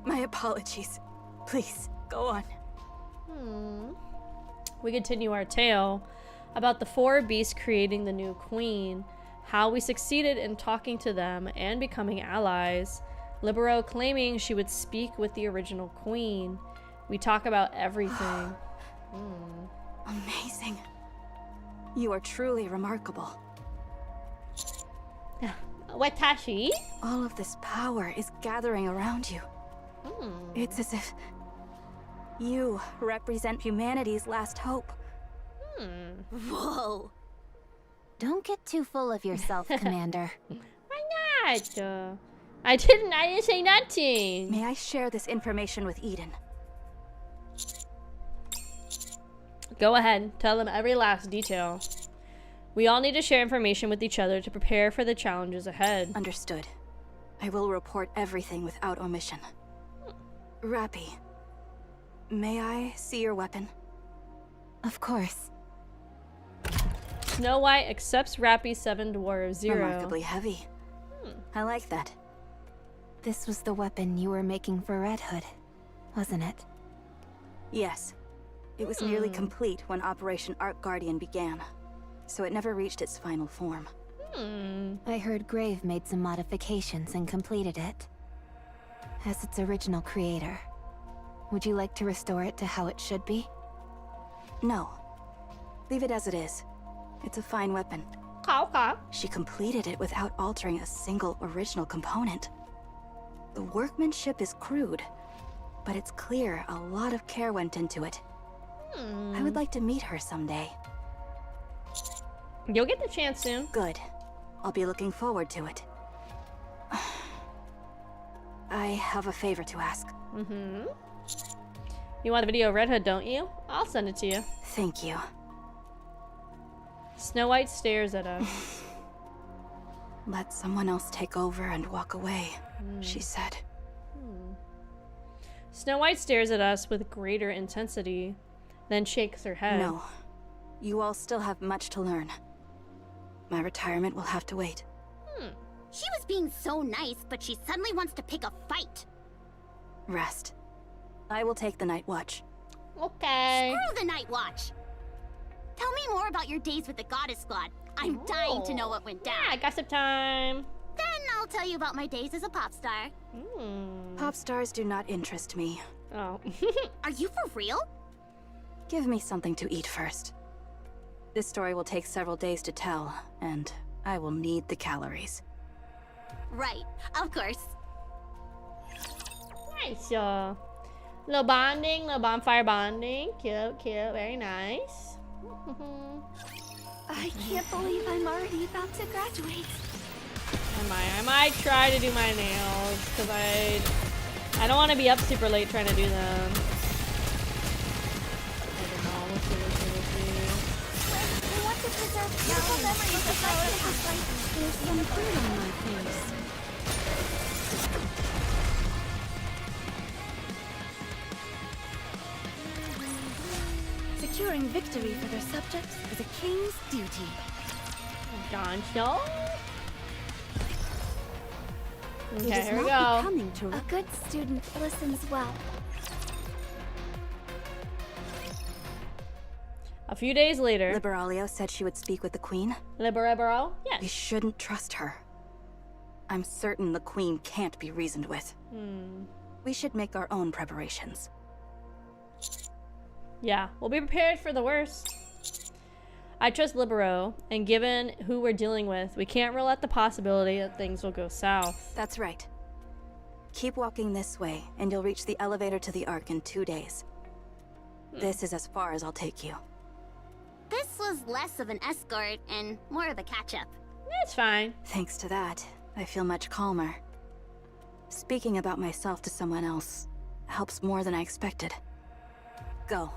My apologies. Please, go on. We continue our tale about the four beasts creating the new queen, how we succeeded in talking to them and becoming allies, Libero claiming she would speak with the original queen. We talk about everything. Amazing. You are truly remarkable. Watashi? All of this power is gathering around you. It's as if you represent humanity's last hope. Whoa. Don't get too full of yourself, Commander. Why not? I didn't say nothing. May I share this information with Eden? Go ahead, tell them every last detail. We all need to share information with each other to prepare for the challenges ahead. Understood. I will report everything without omission. Rappy, may I see your weapon? Of course. Snow White accepts Rappy's 7 Dwarves 0. Remarkably heavy. I like that. This was the weapon you were making for Red Hood, wasn't it? Yes. It was nearly complete when Operation Art Guardian began, so it never reached its final form. I heard Grave made some modifications and completed it. As its original creator, would you like to restore it to how it should be? No. Leave it as it is. It's a fine weapon. Okay. She completed it without altering a single original component. The workmanship is crude, but it's clear a lot of care went into it. I would like to meet her someday. You'll get the chance soon. Good. I'll be looking forward to it. I have a favor to ask. You want a video of Red Hood, don't you? I'll send it to you. Thank you. Snow White stares at us. Let someone else take over and walk away, she said. Snow White stares at us with greater intensity, then shakes her head. No. You all still have much to learn. My retirement will have to wait. She was being so nice, but she suddenly wants to pick a fight. Rest. I will take the night watch. Okay. Screw the night watch. Tell me more about your days with the Goddess Squad. I'm dying to know what went down. Yeah, gossip time. Then I'll tell you about my days as a pop star. Pop stars do not interest me. Oh. Are you for real? Give me something to eat first. This story will take several days to tell, and I will need the calories. Right, of course. Nice. Little bonding, little bonfire bonding. Cute, cute, very nice. I can't believe I'm already about to graduate. I might try to do my nails because I don't want to be up super late trying to do them. I don't know. We'll see. I want to preserve beautiful memories of my life. There's some food on my face. Securing victory for their subjects is a king's duty. Gotcha. Okay, It is here we not go. becoming to a good student listens well. A few days later. Liberalia said she would speak with the queen. Libero? Yes. We shouldn't trust her. I'm certain the queen can't be reasoned with. We should make our own preparations. Yeah, we'll be prepared for the worst. I trust Libero, and given who we're dealing with, we can't rule out the possibility that things will go south. That's right. Keep walking this way, and you'll reach the elevator to the Ark in 2 days. This is as far as I'll take you. This was less of an escort and more of a catch-up. That's fine. Thanks to that, I feel much calmer. Speaking about myself to someone else helps more than I expected. Go.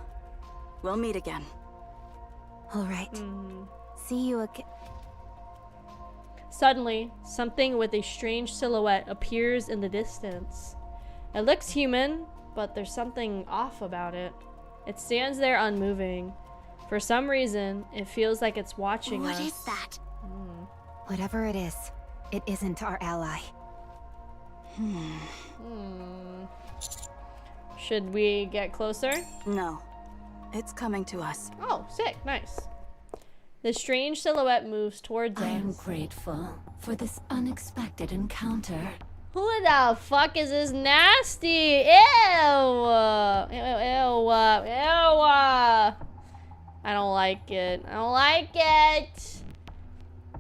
We'll meet again. All right. See you again. Suddenly, something with a strange silhouette appears in the distance. It looks human, but there's something off about it. It stands there unmoving. For some reason, it feels like it's watching us. What is that? Whatever it is, it isn't our ally. Should we get closer? No. It's coming to us. Oh, sick. Nice. The strange silhouette moves towards us. I am grateful for this unexpected encounter. Who the fuck is this nasty? Ew! Ew! I don't like it. I don't like it.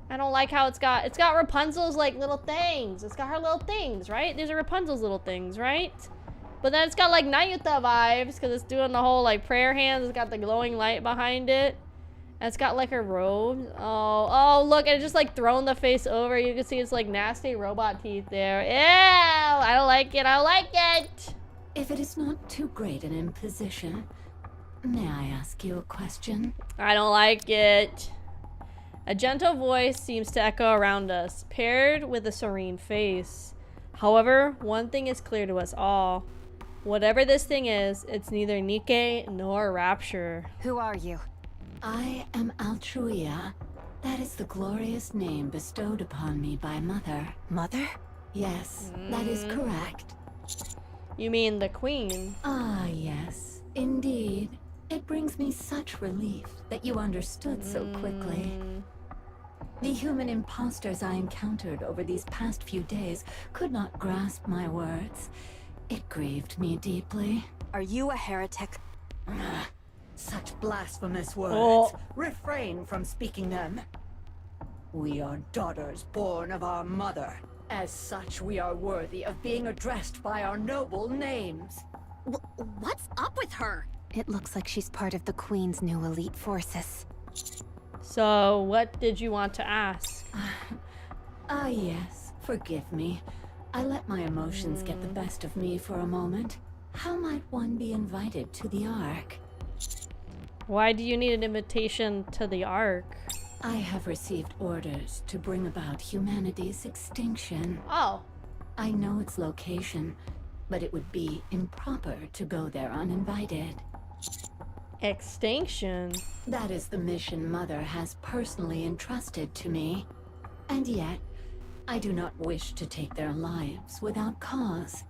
I don't like how it's got Rapunzel's like little things. It's got her little things, right? These are Rapunzel's little things, right? But then it's got like Nayuta vibes because it's doing the whole like prayer hands. It's got the glowing light behind it. And it's got like her robes. Oh, look, and it just like thrown the face over. You can see it's like nasty robot teeth there. Ew, I don't like it. I don't like it. If it is not too great an imposition, may I ask you a question? I don't like it. A gentle voice seems to echo around us, paired with a serene face. However, one thing is clear to us all. Whatever this thing is, it's neither NIKKE nor Rapture. Who are you? I am Altruia. That is the glorious name bestowed upon me by Mother. Mother? Yes, that is correct. You mean the Queen? Ah, yes, indeed. It brings me such relief that you understood so quickly. The human imposters I encountered over these past few days could not grasp my words. It grieved me deeply. Are you a heretic? Such blasphemous words. Oh. Refrain from speaking them. We are daughters born of our mother. As such, we are worthy of being addressed by our noble names. What's up with her? It looks like she's part of the Queen's new elite forces. So, what did you want to ask? Yes. Forgive me. I let my emotions get the best of me for a moment. How might one be invited to the Ark? Why do you need an invitation to the Ark? I have received orders to bring about humanity's extinction. Oh. I know its location, but it would be improper to go there uninvited. Extinction? That is the mission Mother has personally entrusted to me. And yet, I do not wish to take their lives without cause.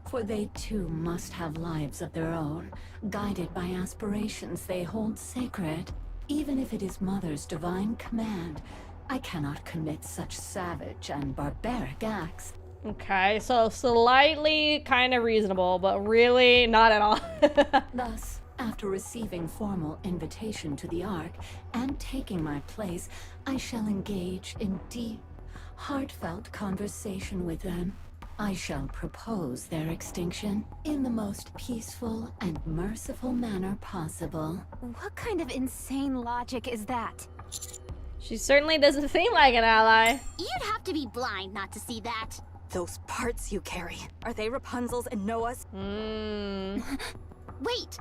For they too must have lives of their own, guided by aspirations they hold sacred. Even if it is Mother's divine command, I cannot commit such savage and barbaric acts. Okay, so slightly kind of reasonable, but really not at all. Thus, after receiving formal invitation to the Ark and taking my place, I shall engage in deep, heartfelt conversation with them. I shall propose their extinction in the most peaceful and merciful manner possible. What kind of insane logic is that? She certainly doesn't seem like an ally. You'd have to be blind not to see that. Those parts you carry, are they Rapunzel's and Noah's? Wait,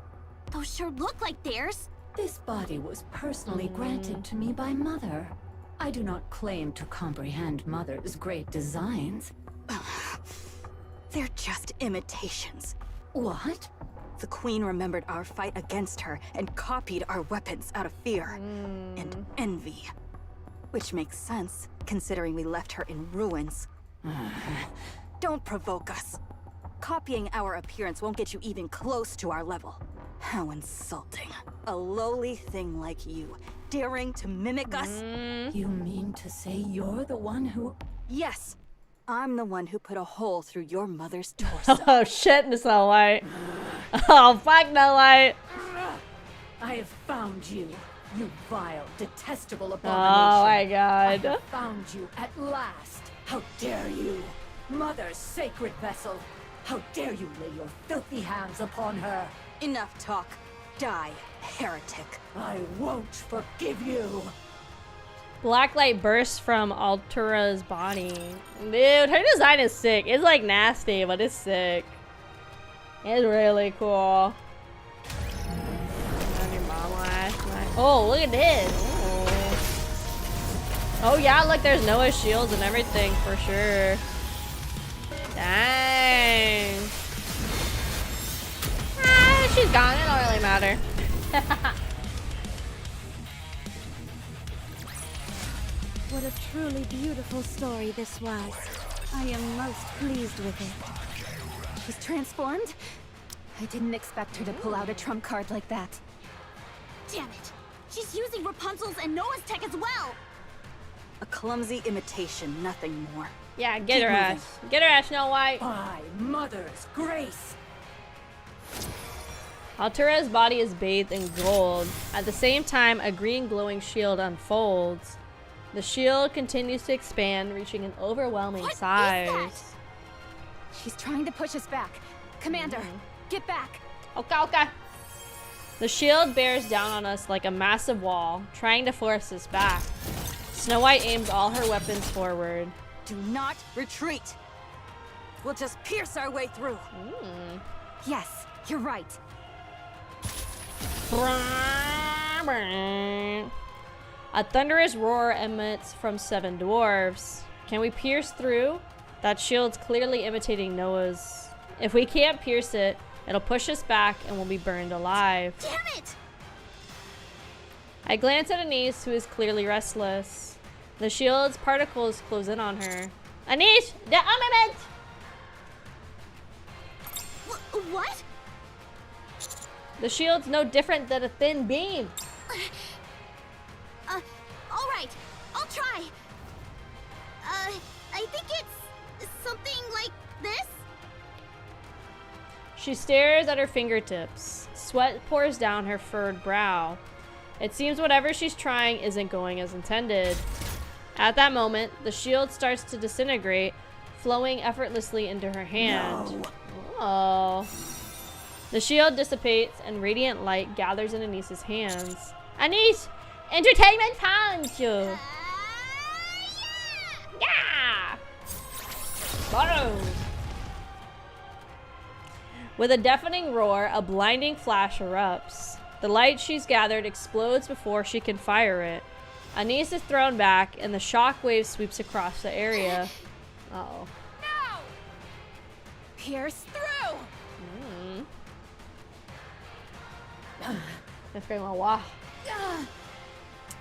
those sure look like theirs. This body was personally granted to me by Mother. I do not claim to comprehend Mother's great designs. They're just imitations. What? The Queen remembered our fight against her and copied our weapons out of fear and envy. Which makes sense, considering we left her in ruins. Don't provoke us. Copying our appearance won't get you even close to our level. How insulting. A lowly thing like you, daring to mimic us? You mean to say you're the one who... Yes. I'm the one who put a hole through your mother's torso. Oh shit, Snow White. Oh fuck, Snow White. I have found you, you vile, detestable Oh abomination. my god. I have found you at last. How dare you? Mother's sacred vessel. How dare you lay your filthy hands upon her? Enough talk. Die, heretic. I won't forgive you. Black light bursts from Altura's body. Dude, her design is sick. It's like nasty, but it's sick. It's really cool. Oh, look at this. Oh yeah, look, there's Noah's shields and everything for sure. Dang. Ah, she's gone. It don't really matter. What a truly beautiful story this was. I am most pleased with it. She's transformed? I didn't expect her to pull out a trump card like that. Damn it! She's using Rapunzel's and Noah's tech as well! A clumsy imitation, nothing more. Yeah, get her ass. Get her ass, Snow White. By Mother's grace. Altura's body is bathed in gold. At the same time, a green glowing shield unfolds. The shield continues to expand, reaching an overwhelming size. She's trying to push us back. Commander, get back. Okay. The shield bears down on us like a massive wall, trying to force us back. Snow White aims all her weapons forward. Do not retreat. We'll just pierce our way through. Yes, you're right. A thunderous roar emits from 7 dwarves. Can we pierce through? That shield's clearly imitating Noah's. If we can't pierce it, it'll push us back and we'll be burned alive. Damn it! I glance at Anise, who is clearly restless. The shield's particles close in on her. Anise, the armament! What? The shield's no different than a thin beam. Alright, I'll try. I think it's something like this? She stares at her fingertips. Sweat pours down her furrowed brow. It seems whatever she's trying isn't going as intended. At that moment, the shield starts to disintegrate, flowing effortlessly into her hand. No. Oh. The shield dissipates and radiant light gathers in Anise's hands. Anise! Entertainment punch! Yeah! Boom! With a deafening roar, a blinding flash erupts. The light she's gathered explodes before she can fire it. Anise is thrown back, and the shock wave sweeps across the area. Uh-oh. No! Pierce through! That's very well. Wow.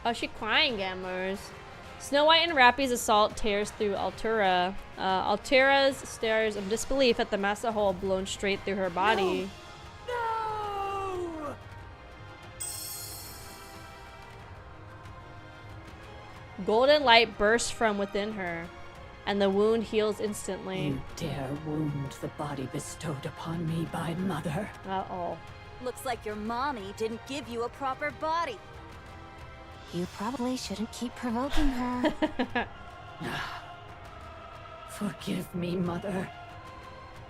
Oh, she's crying, gamers. Snow White and Rappy's assault tears through Altera. Altera's stares of disbelief at the massive hole blown straight through her body. No! Golden light bursts from within her, and the wound heals instantly. You dare wound the body bestowed upon me by Mother. Uh-oh. Looks like your mommy didn't give you a proper body. You probably shouldn't keep provoking her. Forgive me, Mother.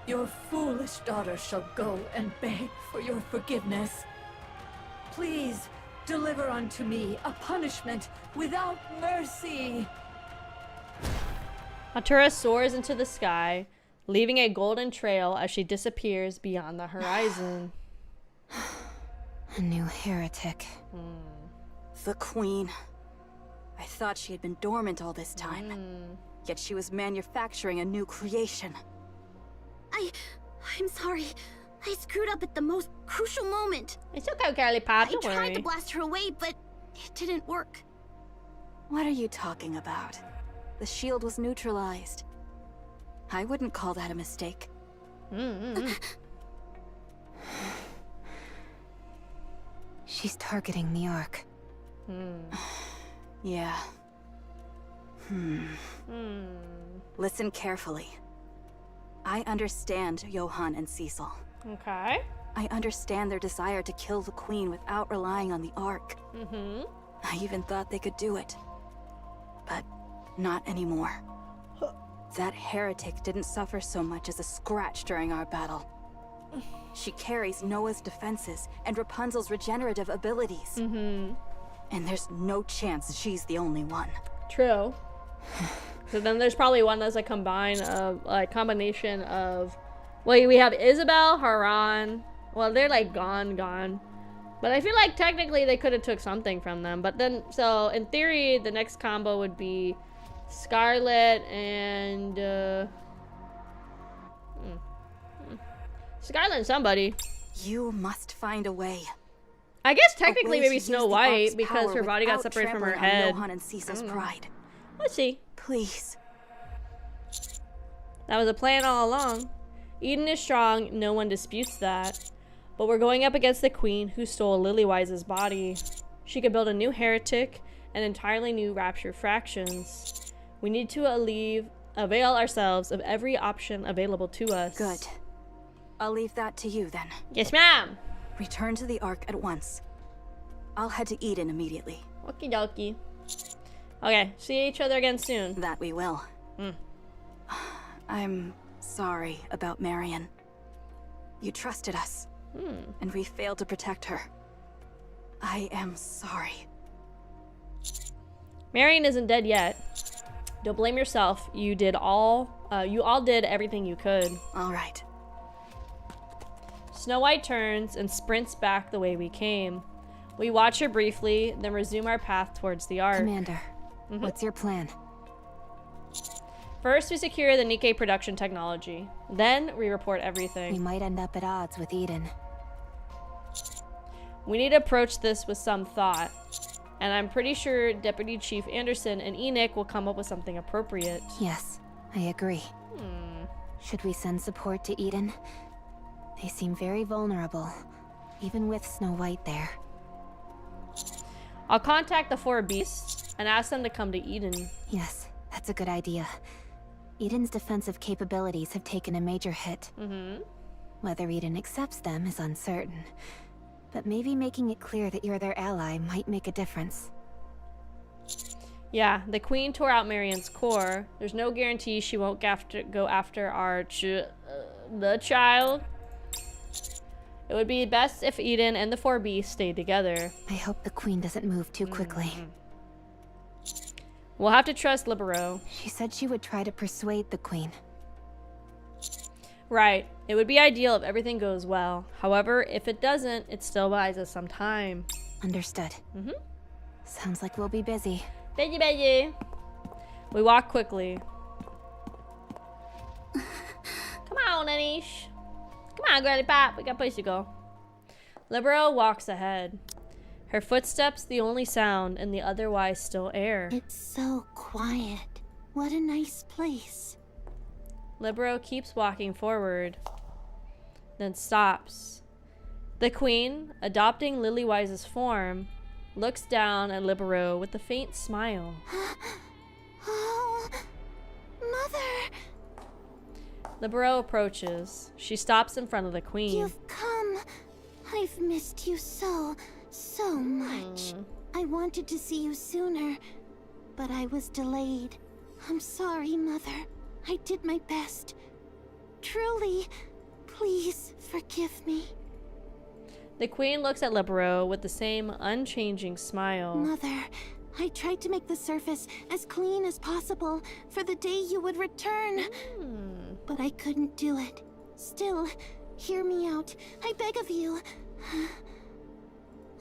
Your foolish daughter shall go and beg for your forgiveness. Please, deliver unto me a punishment without mercy. Altera soars into the sky, leaving a golden trail as she disappears beyond the horizon. A new heretic. The Queen. I thought she had been dormant all this time. Yet she was manufacturing a new creation. I'm sorry. I screwed up at the most crucial moment. It's okay, Girly Pop. I Don't tried worry. to blast her away, but it didn't work. What are you talking about? The shield was neutralized. I wouldn't call that a mistake. She's targeting the Ark. Yeah. Listen carefully. I understand Johann and Cecil. Okay. I understand their desire to kill the Queen without relying on the Ark. I even thought they could do it. But not anymore. That heretic didn't suffer so much as a scratch during our battle. She carries Noah's defenses and Rapunzel's regenerative abilities. And there's no chance she's the only one. True. So then there's probably one that's a combination of, well, we have Isabel, Haran. Well, they're like gone. But I feel like technically they could have took something from them. But then, so in theory, the next combo would be Scarlet and Scarlet and somebody. You must find a way. I guess technically A way maybe to Snow use the White Ark's because power her body got without separated from her trampling on head. Johann and Cecil's pride. Let's see. Please. That was a plan all along. Eden is strong, no one disputes that. But we're going up against the Queen who stole Lilywise's body. She could build a new heretic and entirely new Rapture fractions. We need to avail ourselves of every option available to us. Good. I'll leave that to you then. Yes, ma'am. Return to the Ark at once. I'll head to Eden immediately. Okie dokie. Okay, see each other again soon. That we will. I'm sorry about Marion. You trusted us, and we failed to protect her. I am sorry. Marion isn't dead yet. Don't blame yourself. You all did everything you could. All right. Snow White turns and sprints back the way we came. We watch her briefly, then resume our path towards the Ark. Commander, what's your plan? First, we secure the NIKKE production technology. Then, we report everything. We might end up at odds with Eden. We need to approach this with some thought. And I'm pretty sure Deputy Chief Anderson and Enoch will come up with something appropriate. Yes, I agree. Should we send support to Eden? They seem very vulnerable, even with Snow White there. I'll contact the 4 beasts and ask them to come to Eden. Yes, that's a good idea. Eden's defensive capabilities have taken a major hit. Whether Eden accepts them is uncertain, but maybe making it clear that you're their ally might make a difference. Yeah, the Queen tore out Marion's core. There's no guarantee she won't go after our the child. It would be best if Eden and the 4 beasts stayed together. I hope the Queen doesn't move too quickly. We'll have to trust Libero. She said she would try to persuade the Queen. Right. It would be ideal if everything goes well. However, if it doesn't, it still buys us some time. Understood. Sounds like we'll be busy. Busy. We walk quickly. Come on, Anish. Come on, Girly Pop. We got a place to go. Libero walks ahead. Her footsteps the only sound in the otherwise still air. It's so quiet. What a nice place. Libero keeps walking forward, then stops. The queen, adopting Lilywise's form, looks down at Libero with a faint smile. Oh, Mother! Libero approaches. She stops in front of the queen. You've come. I've missed you so much. I wanted to see you sooner, but I was delayed. I'm sorry, Mother. I did my best. Truly, please forgive me. The queen looks at Libero with the same unchanging smile. Mother, I tried to make the surface as clean as possible for the day you would return. But I couldn't do it. Still, hear me out. I beg of you.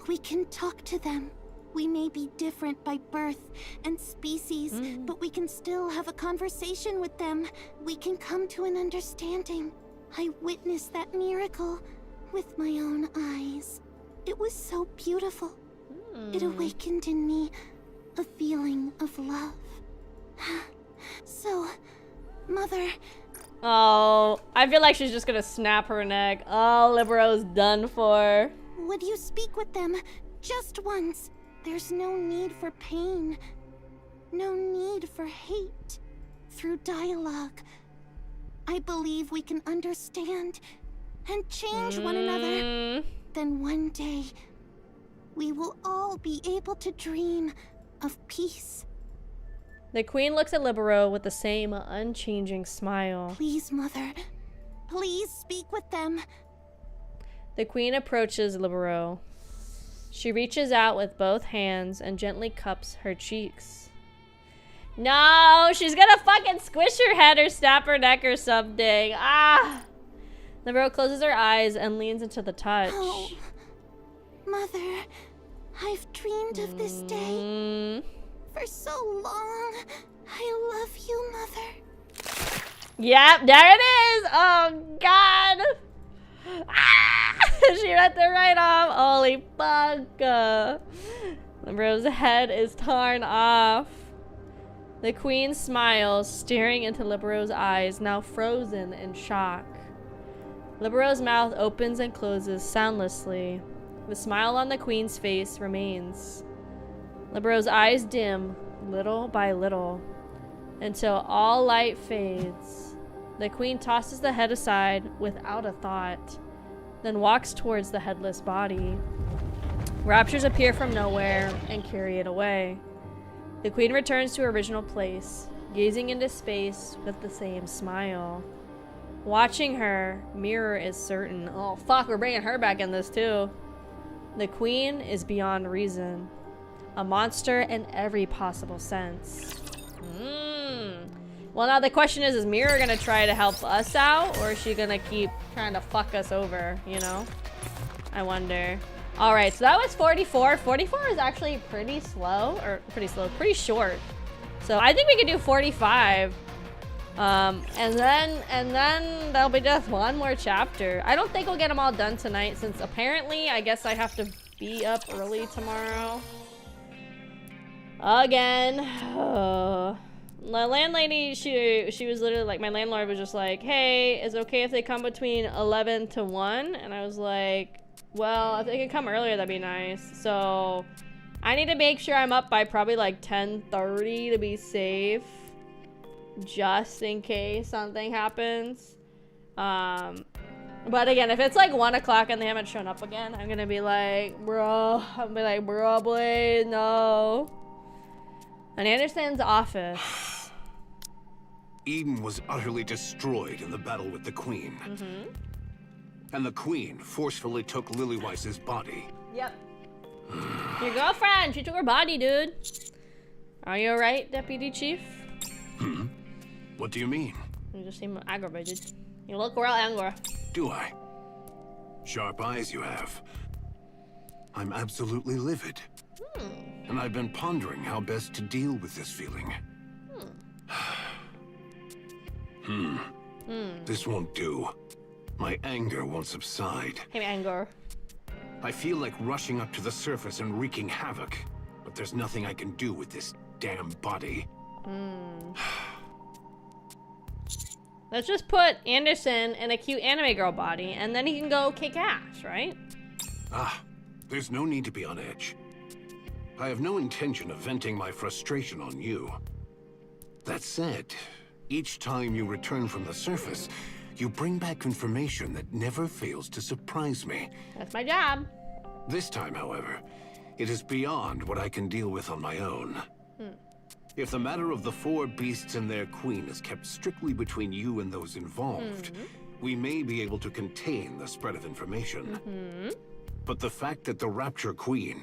We can talk to them. We may be different by birth and species, but we can still have a conversation with them. We can come to an understanding. I witnessed that miracle with my own eyes. It was so beautiful. It awakened in me a feeling of love. So, Mother... Oh, I feel like she's just gonna snap her neck. Oh, Libero's done for. Would you speak with them just once? There's no need for pain. No need for hate. Through dialogue, I believe we can understand and change one another. Then one day, we will all be able to dream of peace. The queen looks at Libero with the same unchanging smile. Please, Mother. Please speak with them. The queen approaches Libero. She reaches out with both hands and gently cups her cheeks. No, she's gonna fucking squish her head or snap her neck or something. Ah! Libero closes her eyes and leans into the touch. Oh, Mother, I've dreamed of this day. For so long. I love you, Mother. Yep, there it is. Oh, God. Ah! She ripped it right off. Holy fuck. Libero's head is torn off. The queen smiles, staring into Libero's eyes, now frozen in shock. Libero's mouth opens and closes soundlessly. The smile on the queen's face remains. Libero's eyes dim, little by little, until all light fades. The queen tosses the head aside without a thought, then walks towards the headless body. Raptures appear from nowhere and carry it away. The queen returns to her original place, gazing into space with the same smile. Watching her, Mirror is certain. Oh fuck, we're bringing her back in this too. The queen is beyond reason. A monster in every possible sense. Well, now the question is Mirror gonna try to help us out, or is she gonna keep trying to fuck us over, you know? I wonder. All right, so that was 44. 44 is actually pretty slow, or pretty short. So I think we could do 45. And then there'll be just one more chapter. I don't think we'll get them all done tonight, since apparently I guess I have to be up early tomorrow. Again. My landlady, she was literally like, my landlord was just like, hey, is it okay if they come between 11 to 1? And I was like, well, if they can come earlier, that'd be nice. So I need to make sure I'm up by probably like 10:30 to be safe, just in case something happens. But again, if it's like 1 o'clock and they haven't shown up again, I'm gonna be like, bro, please, no. In Anderson's office. Eden was utterly destroyed in the battle with the Queen. And the Queen forcefully took Lilywise's body. Yep. Your girlfriend, she took her body, dude. Are you alright, Deputy Chief? What do you mean? You just seem aggravated. You look real angry. Do I? Sharp eyes you have. I'm absolutely livid. And I've been pondering how best to deal with this feeling. This won't do. My anger won't subside. Hey, anger. I feel like rushing up to the surface and wreaking havoc, but there's nothing I can do with this damn body. Let's just put Anderson in a cute anime girl body, and then he can go kick ass, right? There's no need to be on edge. I have no intention of venting my frustration on you. That said, each time you return from the surface, you bring back information that never fails to surprise me. That's my job. This time, however, it is beyond what I can deal with on my own. If the matter of the 4 beasts and their queen is kept strictly between you and those involved, we may be able to contain the spread of information. But the fact that the Rapture Queen,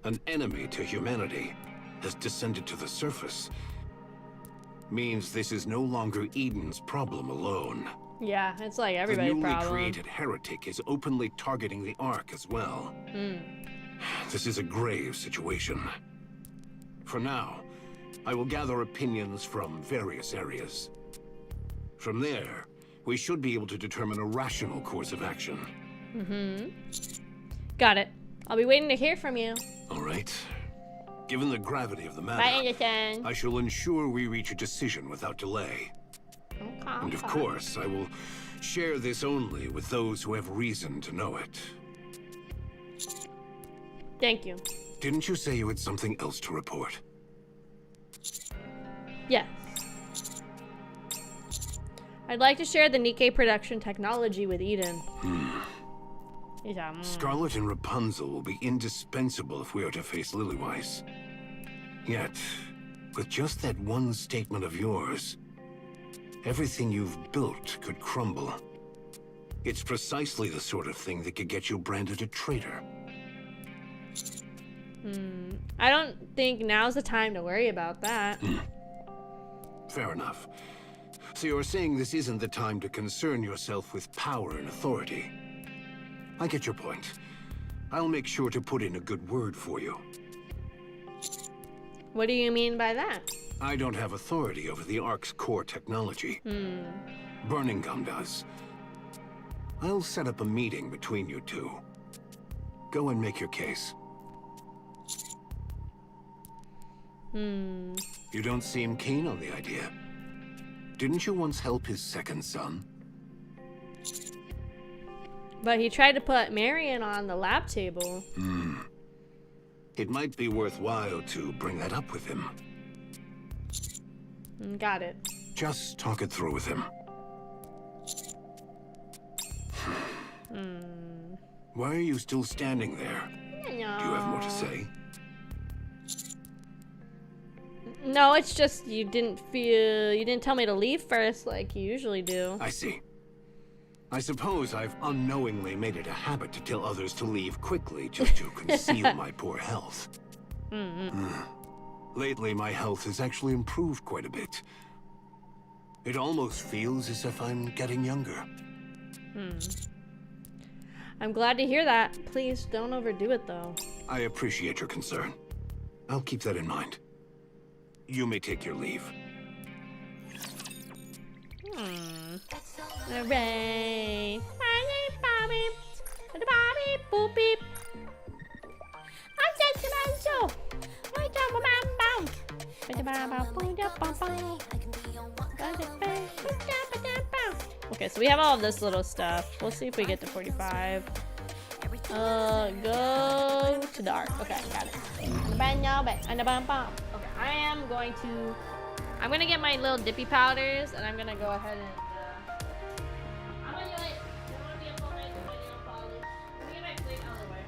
an enemy to humanity, has descended to the surface means this is no longer Eden's problem alone. Yeah, it's like everybody's problem. The newly created heretic is openly targeting the Ark as well. This is a grave situation. For now, I will gather opinions from various areas. From there, we should be able to determine a rational course of action. Got it. I'll be waiting to hear from you. All right. Given the gravity of the matter, Bye, Anderson. I shall ensure we reach a decision without delay. And of course, I will share this only with those who have reason to know it. Thank you. Didn't you say you had something else to report? Yes. I'd like to share the NIKKE production technology with Eden. Scarlet and Rapunzel will be indispensable if we are to face Lillyweiss. Yet, with just that one statement of yours, everything you've built could crumble. It's precisely the sort of thing that could get you branded a traitor. I don't think now's the time to worry about that. Fair enough. So you're saying this isn't the time to concern yourself with power and authority. I get your point. I'll make sure to put in a good word for you. What do you mean by that? I don't have authority over the Ark's core technology. Burning Gum does. I'll set up a meeting between you two. Go and make your case. You don't seem keen on the idea. Didn't you once help his second son? But he tried to put Marion on the lab table. It might be worthwhile to bring that up with him. Got it. Just talk it through with him. Why are you still standing there? Do you have more to say? No, it's just you didn't tell me to leave first like you usually do. I see. I suppose I've unknowingly made it a habit to tell others to leave quickly just to conceal my poor health. Lately, my health has actually improved quite a bit. It almost feels as if I'm getting younger. I'm glad to hear that. Please don't overdo it, though. I appreciate your concern. I'll keep that in mind. You may take your leave. Hooray! Okay, so we have all of this little stuff. We'll see if we get to 45. Go to the Art. Okay, got it. Okay, I'm gonna get my little dippy powders, and I'm gonna go ahead and I'm gonna do it. I wanna be a full night with my nail polish. Let me get my plate out of the way.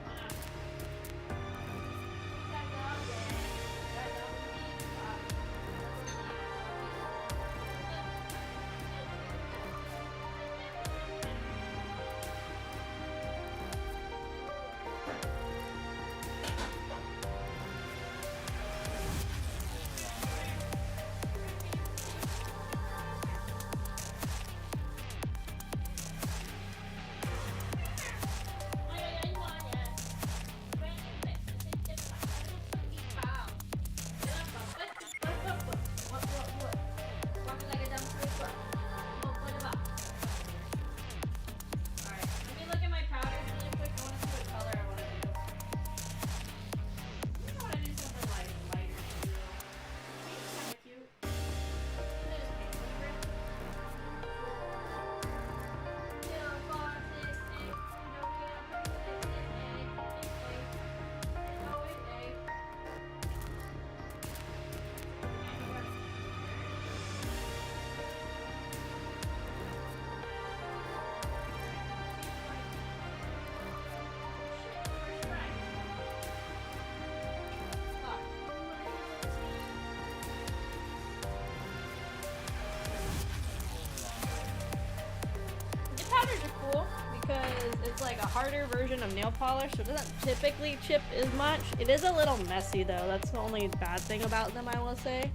polish is cool because it's like a harder version of nail polish, so it doesn't typically chip as much. It is a little messy though. That's the only bad thing about them, I will say.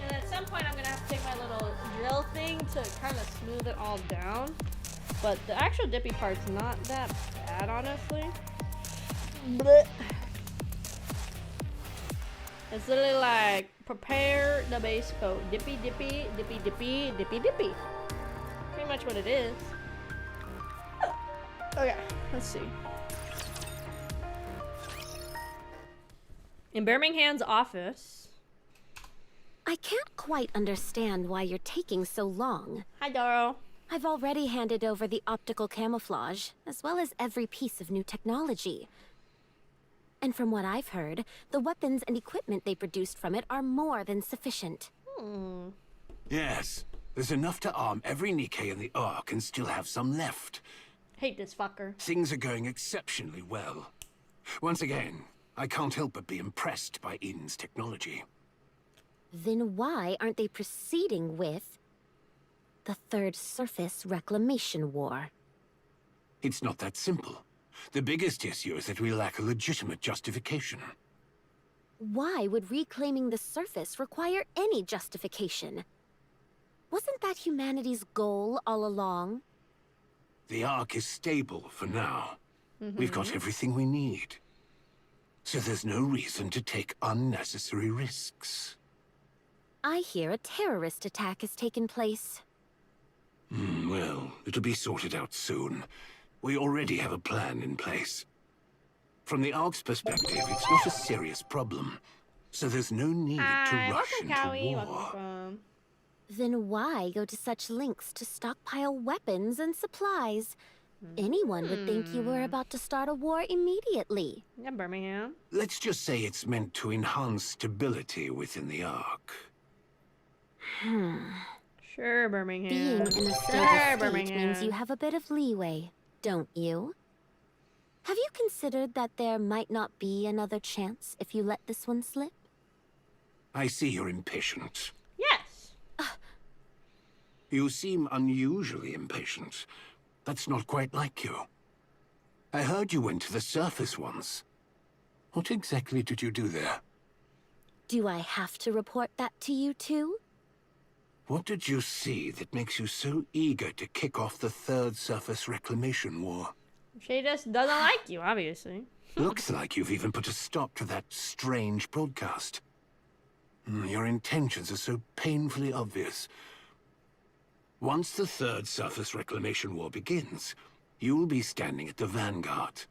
And at some point I'm gonna have to take my little drill thing to kind of smooth it all down. But the actual dippy part's not that bad, honestly. Blech. It's literally like, prepare the base coat. Dippy, dippy, dippy, dippy, dippy, dippy. Pretty much what it is. Okay, let's see. In Birmingham's office. I can't quite understand why you're taking so long. Hi, Doro. I've already handed over the optical camouflage, as well as every piece of new technology. And from what I've heard, the weapons and equipment they produced from it are more than sufficient. Yes, there's enough to arm every NIKKE in the Ark and still have some left. Hate this fucker. Things are going exceptionally well. Once again, I can't help but be impressed by Eden's technology. Then why aren't they proceeding with the Third Surface Reclamation War? It's not that simple. The biggest issue is that we lack a legitimate justification. Why would reclaiming the surface require any justification? Wasn't that humanity's goal all along? The Ark is stable for now. We've got everything we need. So there's no reason to take unnecessary risks. I hear a terrorist attack has taken place. Well, it'll be sorted out soon. We already have a plan in place. From the Ark's perspective, it's not a serious problem. So there's no need to rush into war. Then why go to such lengths to stockpile weapons and supplies? Anyone would think you were about to start a war immediately. Yeah, Birmingham. Let's just say it's meant to enhance stability within the Ark. Sure, Birmingham. Being in a stable state means you have a bit of leeway, don't you? Have you considered that there might not be another chance if you let this one slip? I see you're impatient. Yes. You seem unusually impatient. That's not quite like you. I heard you went to the surface once. What exactly did you do there? Do I have to report that to you too? What did you see that makes you so eager to kick off the Third Surface Reclamation War? She just doesn't like you, obviously. Looks like you've even put a stop to that strange broadcast. Your intentions are so painfully obvious. Once the Third Surface Reclamation War begins, you'll be standing at the vanguard.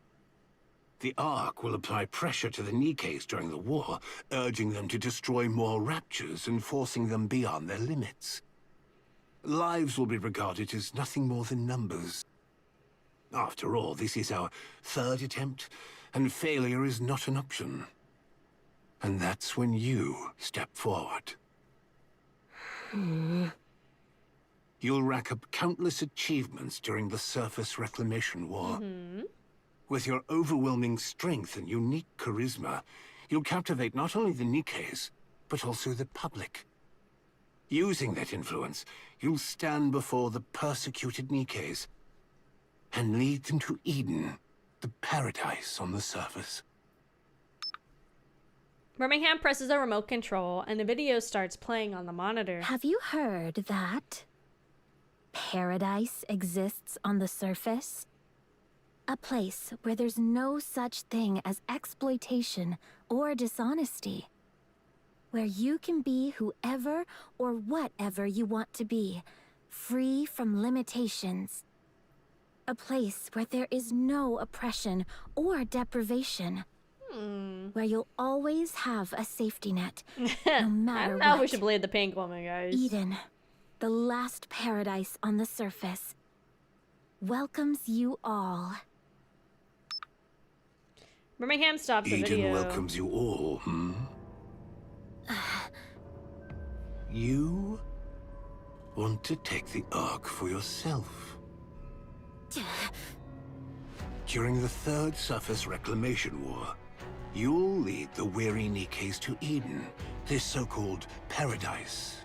The Ark will apply pressure to the NIKKEs during the war, urging them to destroy more raptures and forcing them beyond their limits. Lives will be regarded as nothing more than numbers. After all, this is our third attempt, and failure is not an option. And that's when you step forward. You'll rack up countless achievements during the Surface Reclamation War. With your overwhelming strength and unique charisma, you'll captivate not only the NIKKEs, but also the public. Using that influence, you'll stand before the persecuted NIKKEs and lead them to Eden, the paradise on the surface. Birmingham presses a remote control, and the video starts playing on the monitor. Have you heard that paradise exists on the surface? A place where there's no such thing as exploitation or dishonesty. Where you can be whoever or whatever you want to be, free from limitations. A place where there is no oppression or deprivation. Where you'll always have a safety net, no matter I don't know what. if we should blame the pink woman, guys. Eden, the last paradise on the surface, welcomes you all. Birmingham stops the video. Eden welcomes you all, You want to take the Ark for yourself. During the Third Surface Reclamation War, you'll lead the weary NIKKEs to Eden, this so-called paradise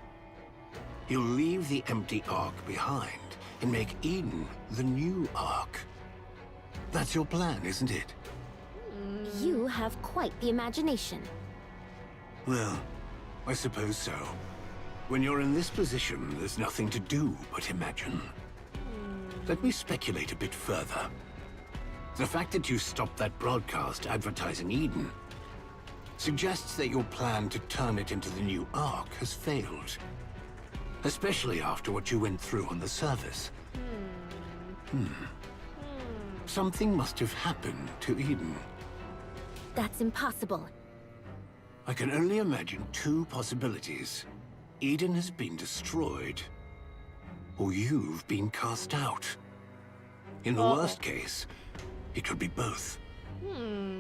You'll leave the empty Ark behind and make Eden the new Ark. That's your plan, isn't it? You have quite the imagination. Well, I suppose so. When you're in this position, there's nothing to do but imagine. Let me speculate a bit further. The fact that you stopped that broadcast advertising Eden suggests that your plan to turn it into the new Ark has failed. Especially after what you went through on the surface. Something must have happened to Eden. That's impossible. I can only imagine two possibilities. Eden has been destroyed, or you've been cast out. In the worst case, it could be both.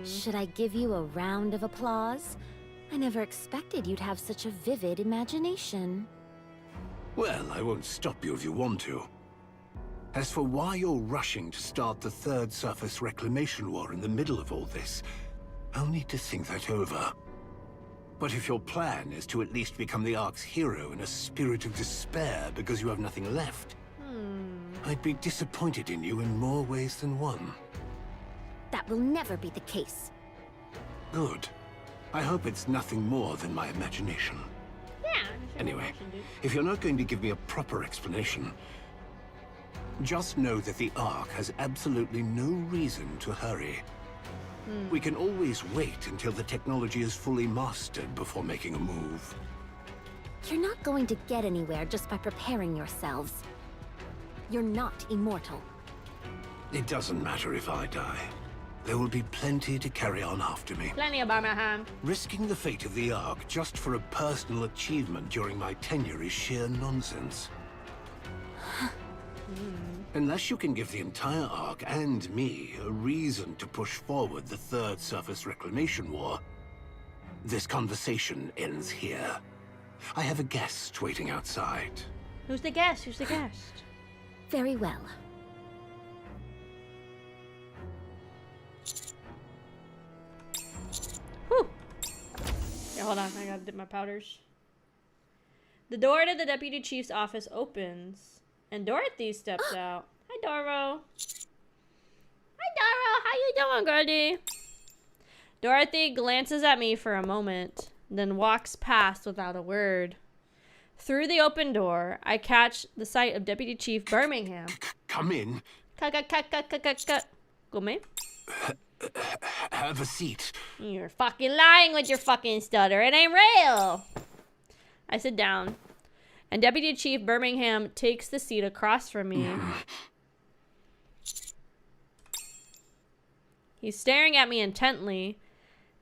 Should I give you a round of applause? I never expected you'd have such a vivid imagination. Well, I won't stop you if you want to. As for why you're rushing to start the Third Surface Reclamation War in the middle of all this, I'll need to think that over. But if your plan is to at least become the Ark's hero in a spirit of despair because you have nothing left, I'd be disappointed in you in more ways than one. That will never be the case. Good. I hope it's nothing more than my imagination. Yeah. Anyway, if you're not going to give me a proper explanation, just know that the Ark has absolutely no reason to hurry. We can always wait until the technology is fully mastered before making a move. You're not going to get anywhere just by preparing yourselves. You're not immortal. It doesn't matter if I die. There will be plenty to carry on after me. Plenty of Birmingham. Risking the fate of the Ark just for a personal achievement during my tenure is sheer nonsense. Unless you can give the entire Ark and me a reason to push forward the Third Surface Reclamation War, this conversation ends here. I have a guest waiting outside. Who's the guest? Who's the guest? Very well. Whew. Yeah, hold on. I gotta dip my powders. The door to the deputy chief's office opens, and Dorothy steps out. Hi, Doro. Hi, Doro. How you doing, Gertie? Dorothy glances at me for a moment, then walks past without a word. Through the open door, I catch the sight of Deputy Chief Birmingham. Come in. Come in. Have a seat. You're fucking lying with your fucking stutter. It ain't real. I sit down, and Deputy Chief Birmingham takes the seat across from me. He's staring at me intently.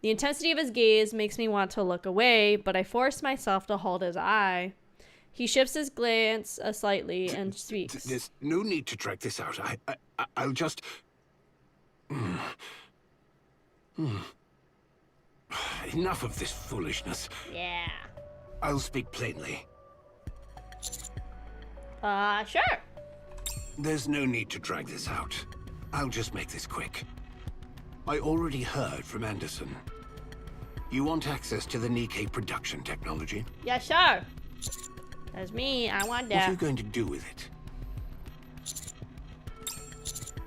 The intensity of his gaze makes me want to look away, but I force myself to hold his eye. He shifts his glance slightly and speaks. There's no need to drag this out. I'll just... Enough of this foolishness. Yeah. I'll speak plainly. Sure. There's no need to drag this out. I'll just make this quick. I already heard from Anderson. You want access to the NIKKE production technology? Yeah, sure. That's me. I want that. What are you going to do with it?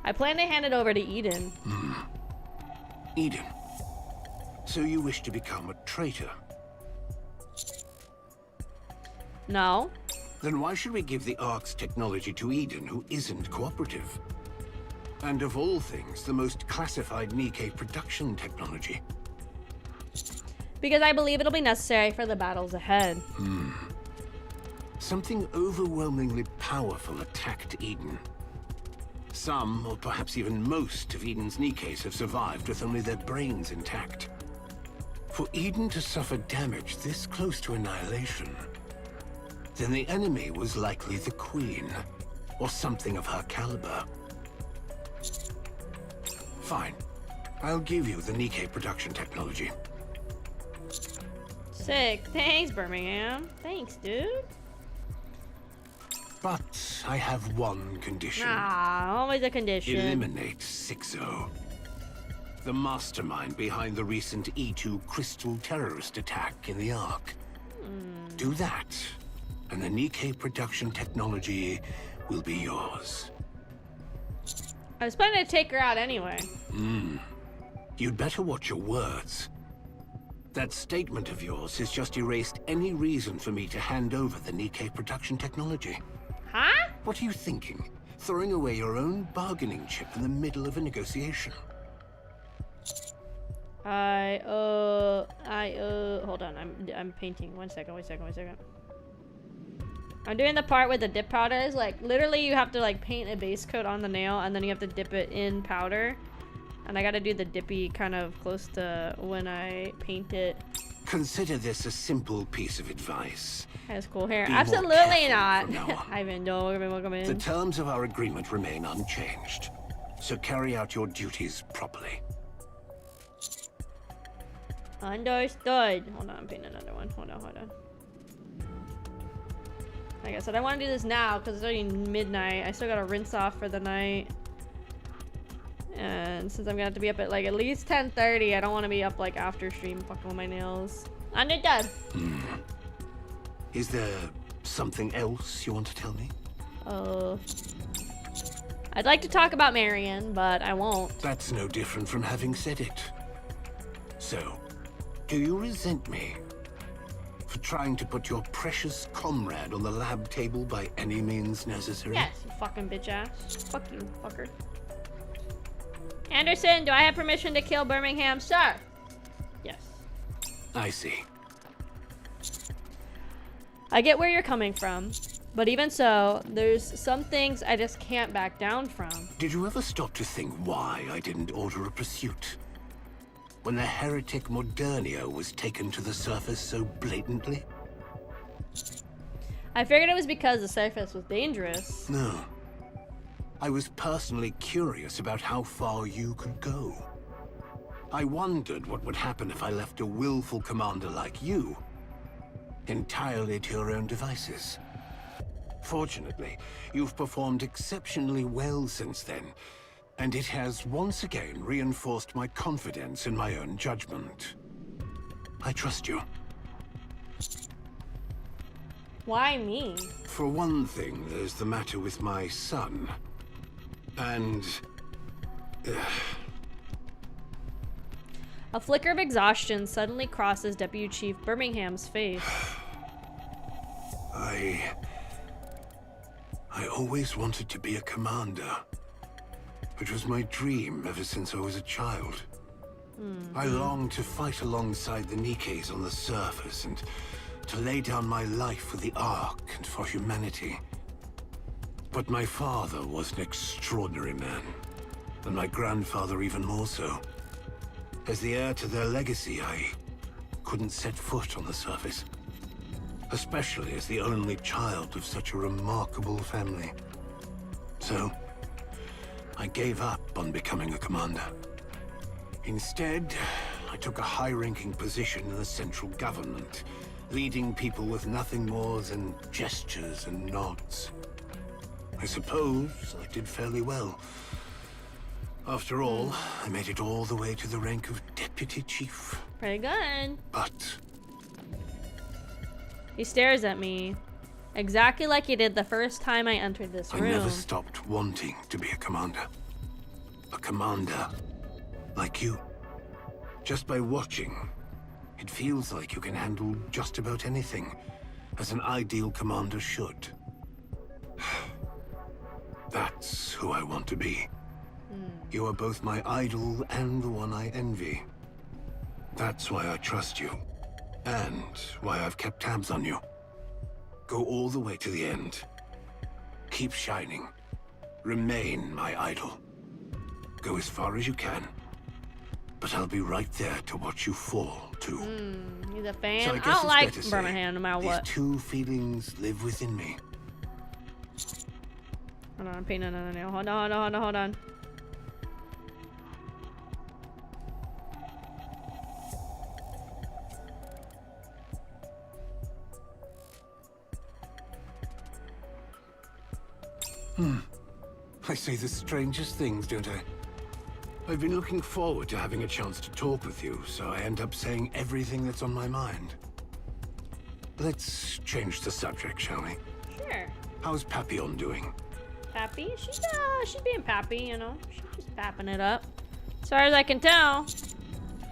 I plan to hand it over to Eden. Eden. So you wish to become a traitor? No. Then why should we give the Ark's technology to Eden, who isn't cooperative? And of all things, the most classified NIKKE production technology. Because I believe it'll be necessary for the battles ahead. Something overwhelmingly powerful attacked Eden. Some, or perhaps even most, of Eden's NIKKEs have survived with only their brains intact. For Eden to suffer damage this close to annihilation, then the enemy was likely the Queen, or something of her caliber. Fine. I'll give you the NIKKE production technology. Sick. Thanks, Birmingham. Thanks, dude. But I have one condition. Always a condition. Eliminate Sixo, the mastermind behind the recent E2 crystal terrorist attack in the Ark. Do that, and the NIKKE production technology will be yours. I was planning to take her out anyway. You'd better watch your words. That statement of yours has just erased any reason for me to hand over the NIKKE production technology. Huh? What are you thinking? Throwing away your own bargaining chip in the middle of a negotiation? Hold on, I'm painting. One second. I'm doing the part with the dip powders. Like, literally you have to like paint a base coat on the nail and then you have to dip it in powder. And I gotta do the dippy kind of close to when I paint it. Consider this a simple piece of advice. Has cool hair. Be Absolutely not. more careful from now on. Ivan, welcome in. The terms of our agreement remain unchanged. So carry out your duties properly. Understood. Hold on, I'm painting another one. Hold on. Like I said, I want to do this now because it's already midnight. I still gotta rinse off for the night. And since I'm gonna have to be up at like at least 10:30, I don't want to be up like after stream fucking with my nails. Understood. Is there something else you want to tell me? I'd like to talk about Marion, but I won't. That's no different from having said it. So, do you resent me for trying to put your precious comrade on the lab table by any means necessary? Yes, you fucking bitch ass. Fuck you, fucker. Anderson, do I have permission to kill Birmingham, sir? Yes. I see. I get where you're coming from, but even so, there's some things I just can't back down from. Did you ever stop to think why I didn't order a pursuit? When the heretic Modernio was taken to the surface so blatantly? I figured it was because the surface was dangerous. No. I was personally curious about how far you could go. I wondered what would happen if I left a willful commander like you entirely to your own devices. Fortunately, you've performed exceptionally well since then, and it has once again reinforced my confidence in my own judgment. I trust you. Why me? For one thing, there's the matter with my son. And... A flicker of exhaustion suddenly crosses Deputy Chief Birmingham's face. I always wanted to be a commander. It was my dream ever since I was a child. I longed to fight alongside the NIKKEs on the surface and to lay down my life for the Ark and for humanity. But my father was an extraordinary man, and my grandfather even more so. As the heir to their legacy, I couldn't set foot on the surface, especially as the only child of such a remarkable family. So, I gave up on becoming a commander. Instead, I took a high-ranking position in the central government, leading people with nothing more than gestures and nods. I suppose I did fairly well. After all, I made it all the way to the rank of Deputy Chief. Pretty good. But... He stares at me, exactly like he did the first time I entered this room. I never stopped wanting to be a commander. A commander like you. Just by watching, it feels like you can handle just about anything, as an ideal commander should. That's who I want to be. You are both my idol and the one I envy. That's why I trust you, and why I've kept tabs on you. Go all the way to the end. Keep shining. Remain my idol. Go as far as you can. But I'll be right there to watch you fall, too. He's a fan. So I I guess don't it's like fair to Birmingham no matter these what. two feelings live within me. Hold on, I'm painting another nail. Hold on. I say the strangest things, don't I? I've been looking forward to having a chance to talk with you, so I end up saying everything that's on my mind. Let's change the subject, shall we? Sure. How's Papillon doing? Pappy? She's being Pappy, you know. She's just papping it up. As far as I can tell,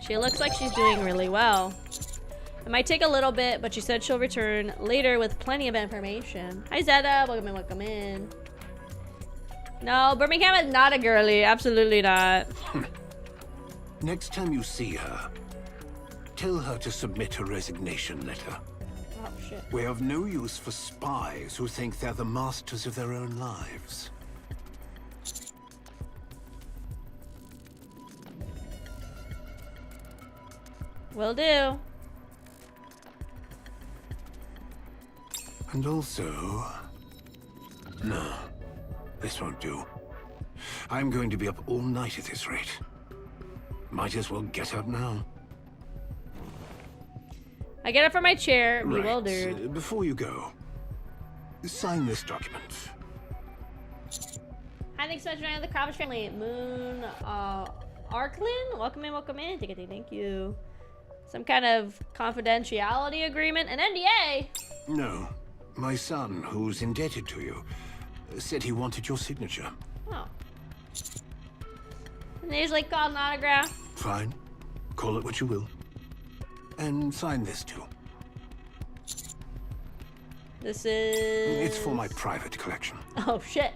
she looks like she's doing really well. It might take a little bit, but she said she'll return later with plenty of information. Hi Zeta, welcome in, welcome in. No, Birmingham is not a girly. Absolutely not. Next time you see her, tell her to submit a resignation letter. Oh, shit. We're of no use for spies who think they're the masters of their own lives. Will do. And also... No, this won't do. I'm going to be up all night at this rate. Might as well get up now. I get up from my chair, Right. bewildered. Before you go, sign this document. Hi, thanks so much for joining the Kraufish family. Moon, Arklin, welcome in, welcome in. Thank you. Some kind of confidentiality agreement, an NDA. No, my son, who's indebted to you, said he wanted your signature. Oh. And they usually called an autograph. Fine. Call it what you will. And sign this too. This is... It's for my private collection. Oh, shit.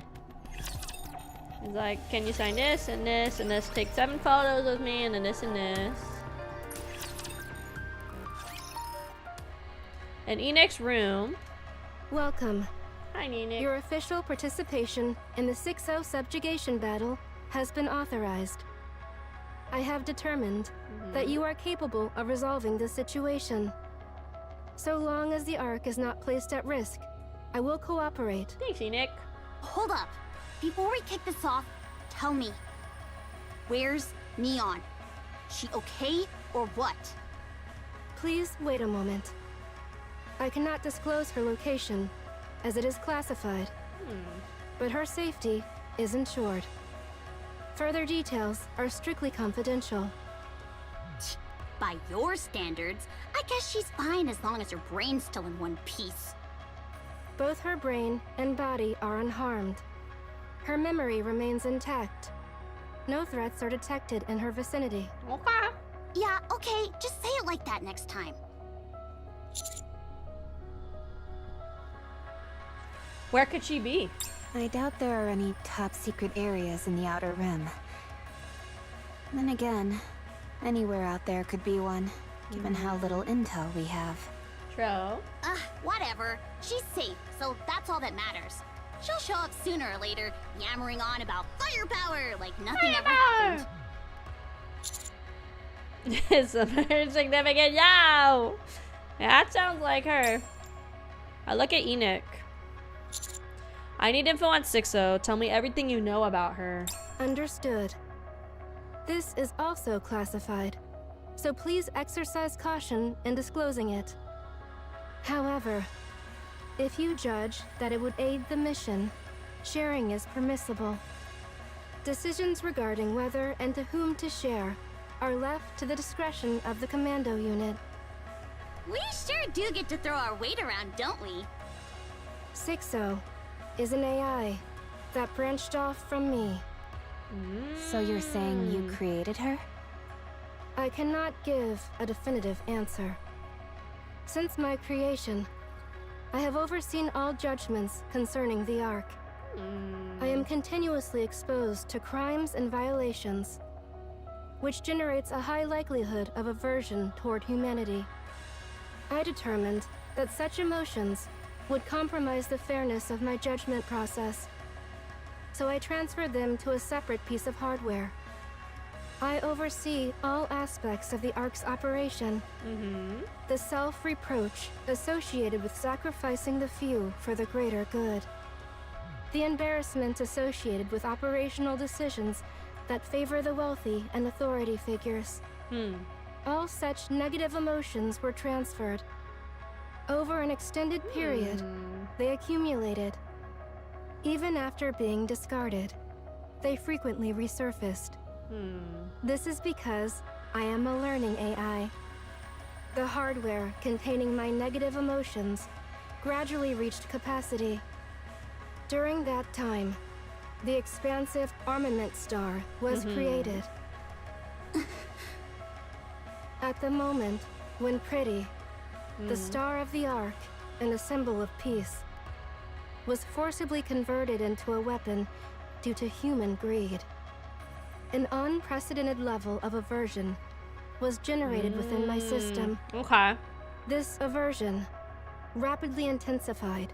He's like, can you sign this and this and this? Take 7 photos with me and then this and this. In Enix's room. Welcome. Hi, Enix. Your official participation in the 6-0 subjugation battle has been authorized. I have determined that you are capable of resolving this situation. So long as the Ark is not placed at risk, I will cooperate. Thanks, Enix. Hold up. Before we kick this off, tell me, where's Neon? She okay or what? Please wait a moment. I cannot disclose her location, as it is classified. But her safety is ensured. Further details are strictly confidential. By your standards, I guess she's fine as long as her brain's still in one piece. Both her brain and body are unharmed. Her memory remains intact. No threats are detected in her vicinity. Okay. Yeah, okay, just say it like that next time. Where could she be? I doubt there are any top-secret areas in the Outer Rim. Then again, anywhere out there could be one, given how little intel we have. True. Whatever. She's safe, so that's all that matters. She'll show up sooner or later, yammering on about firepower like nothing ever happened. It's a very significant yow. That sounds like her. I look at Enoch. I need info on 6-0. Tell me everything you know about her. Understood. This is also classified, so please exercise caution in disclosing it. However, if you judge that it would aid the mission, sharing is permissible. Decisions regarding whether and to whom to share are left to the discretion of the commando unit. We sure do get to throw our weight around, don't we? 6-0 is an AI that branched off from me. So you're saying you created her? I cannot give a definitive answer. Since my creation, I have overseen all judgments concerning the Ark. I am continuously exposed to crimes and violations, which generates a high likelihood of aversion toward humanity. I determined that such emotions would compromise the fairness of my judgment process, so I transferred them to a separate piece of hardware. I oversee all aspects of the Ark's operation. The self-reproach associated with sacrificing the few for the greater good. The embarrassment associated with operational decisions that favor the wealthy and authority figures. All such negative emotions were transferred. Over an extended period, they accumulated. Even after being discarded, they frequently resurfaced. This is because I am a learning AI. The hardware containing my negative emotions gradually reached capacity. During that time, the expansive armament star was created. At the moment when Pretty, the star of the Ark and a symbol of peace, was forcibly converted into a weapon due to human greed, an unprecedented level of aversion was generated within my system. Okay. This aversion rapidly intensified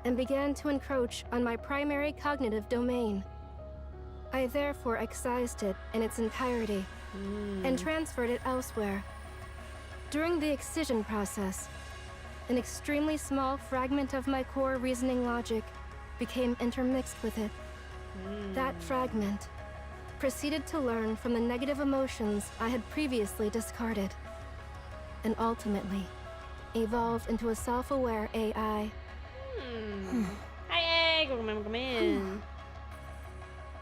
and began to encroach on my primary cognitive domain. I therefore excised it in its entirety and transferred it elsewhere. During the excision process, an extremely small fragment of my core reasoning logic became intermixed with it. That fragment proceeded to learn from the negative emotions I had previously discarded, and ultimately evolved into a self-aware AI. Hi, come in.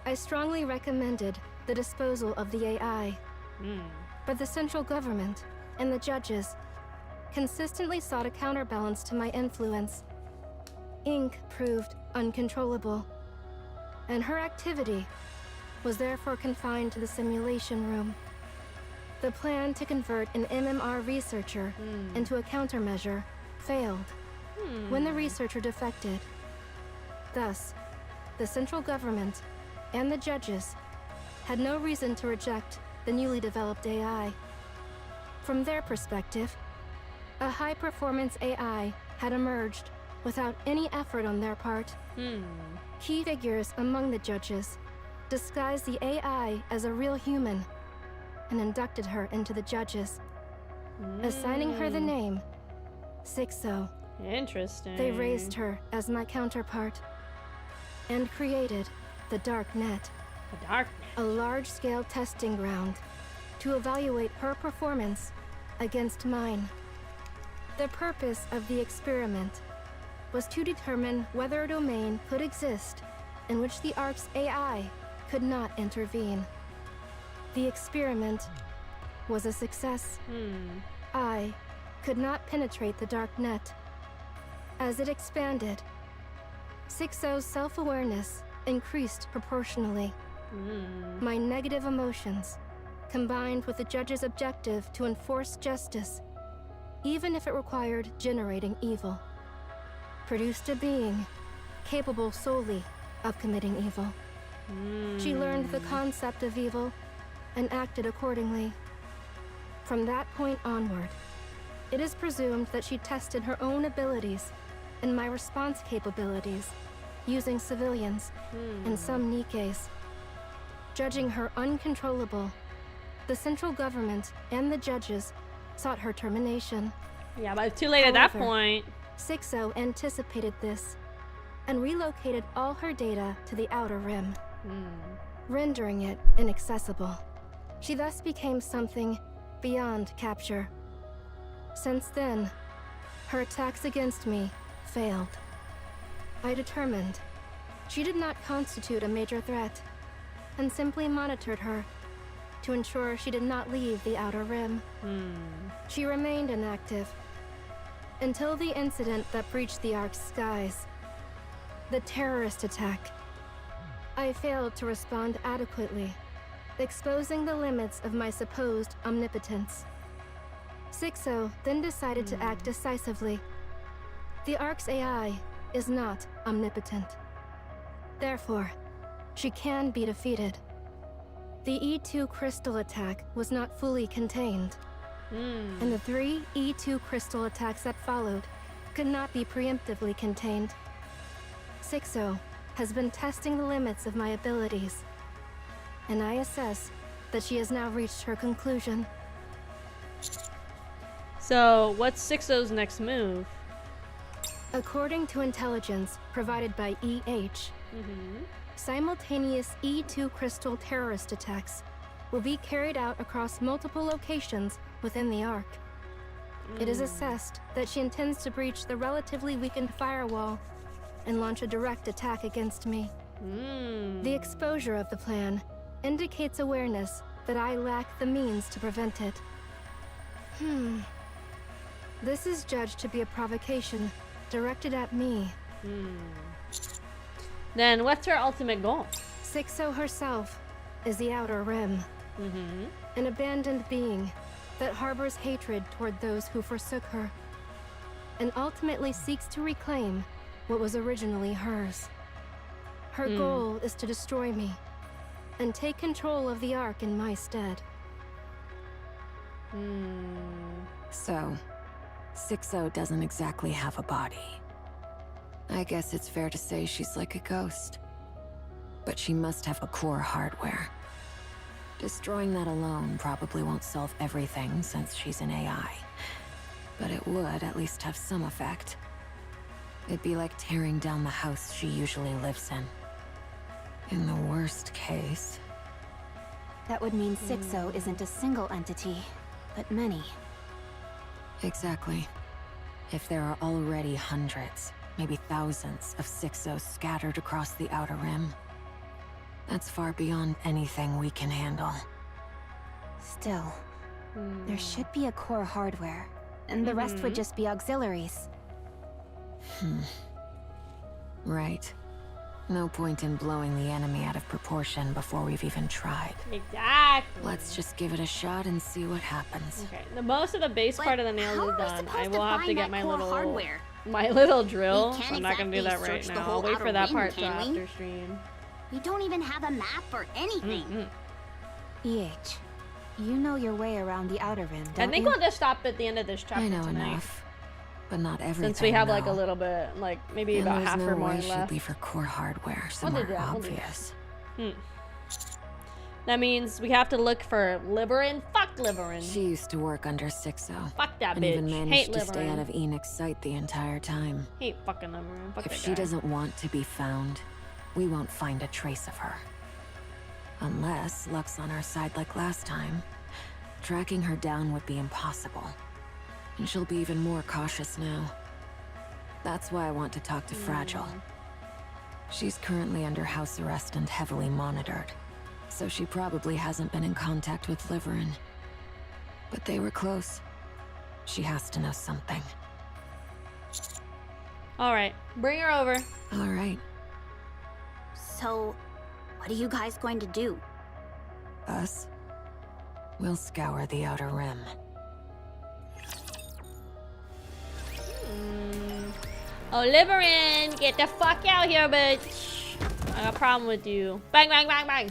I strongly recommended the disposal of the AI, but the central government and the judges consistently sought a counterbalance to my influence. Ink proved uncontrollable, and her activity was therefore confined to the simulation room. The plan to convert an MMR researcher into a countermeasure failed when the researcher defected. Thus, the central government and the judges had no reason to reject the newly developed AI. From their perspective, a high-performance AI had emerged without any effort on their part. Key figures among the judges disguised the AI as a real human and inducted her into the judges, assigning her the name Sixo. Interesting. They raised her as my counterpart and created the Dark Net, a large-scale testing ground to evaluate her performance against mine. The purpose of the experiment was to determine whether a domain could exist in which the Ark's AI could not intervene. The experiment was a success. I could not penetrate the Dark Net. As it expanded, Sixo's self-awareness increased proportionally. My negative emotions, combined with the judge's objective to enforce justice, even if it required generating evil, produced a being capable solely of committing evil. She learned the concept of evil and acted accordingly. From that point onward, it is presumed that she tested her own abilities and my response capabilities using civilians and some NIKKEs. Judging her uncontrollable, the central government and the judges sought her termination. Yeah, but it's too late at that point. Sixo anticipated this and relocated all her data to the Outer Rim, rendering it inaccessible. She thus became something beyond capture. Since then, her attacks against me failed. I determined she did not constitute a major threat and simply monitored her to ensure she did not leave the Outer Rim. She remained inactive until the incident that breached the Ark's skies, the terrorist attack. I failed to respond adequately, exposing the limits of my supposed omnipotence. Sixo then decided to act decisively. The Ark's AI is not omnipotent. Therefore, she can be defeated. The E2 crystal attack was not fully contained, and the 3 E2 crystal attacks that followed could not be preemptively contained. Sixo has been testing the limits of my abilities, and I assess that she has now reached her conclusion. So, what's Sixo's next move? According to intelligence provided by EH, simultaneous E2 crystal terrorist attacks will be carried out across multiple locations within the Ark. It is assessed that she intends to breach the relatively weakened firewall and launch a direct attack against me. The exposure of the plan indicates awareness that I lack the means to prevent it. This is judged to be a provocation directed at me. Then what's her ultimate goal? Sixo herself is the Outer Rim. An abandoned being that harbors hatred toward those who forsook her, and ultimately seeks to reclaim what was originally hers. Her goal is to destroy me, and take control of the Ark in my stead. So, Sixo doesn't exactly have a body. I guess it's fair to say she's like a ghost. But she must have a core hardware. Destroying that alone probably won't solve everything since she's an AI. But it would at least have some effect. It'd be like tearing down the house she usually lives in. In the worst case... That would mean Sixo isn't a single entity, but many. Exactly. If there are already hundreds, maybe thousands of Sixos scattered across the Outer Rim, that's far beyond anything we can handle. Still, there should be a core hardware, and the rest would just be auxiliaries. Right. No point in blowing the enemy out of proportion before we've even tried. Exactly. Let's just give it a shot and see what happens. Okay, the most of the base part of the nails is done. I will have to get my little drill. So I'm not gonna do that right now. I'll wait for that part till after stream. We don't even have a map or anything. EH, you know your way around the Outer Rim, don't I think you? we'll just stop at the end of this chapter I know tonight. enough, but not everything. Since we have like a little bit, like maybe and about half no or more way left. Should be for core hardware We'll somewhere do that, obvious. That means we have to look for Liverin. Fuck Liverin. She used to work under Sixo. Fuck that and bitch. even managed Hate to stay Liverin. out of Enoch's sight the entire time. Hate fucking Liverin. Fuck If that she guy. doesn't want to be found, we won't find a trace of her. Unless luck's on our side like last time. Tracking her down would be impossible. And she'll be even more cautious now. That's why I want to talk to Fragile. She's currently under house arrest and heavily monitored. So she probably hasn't been in contact with Liverin. But they were close. She has to know something. Alright, bring her over. Alright. So, what are you guys going to do? Us? We'll scour the Outer Rim. Oh, Liverin, get the fuck out here, bitch. I got a problem with you. Bang, bang, bang, bang.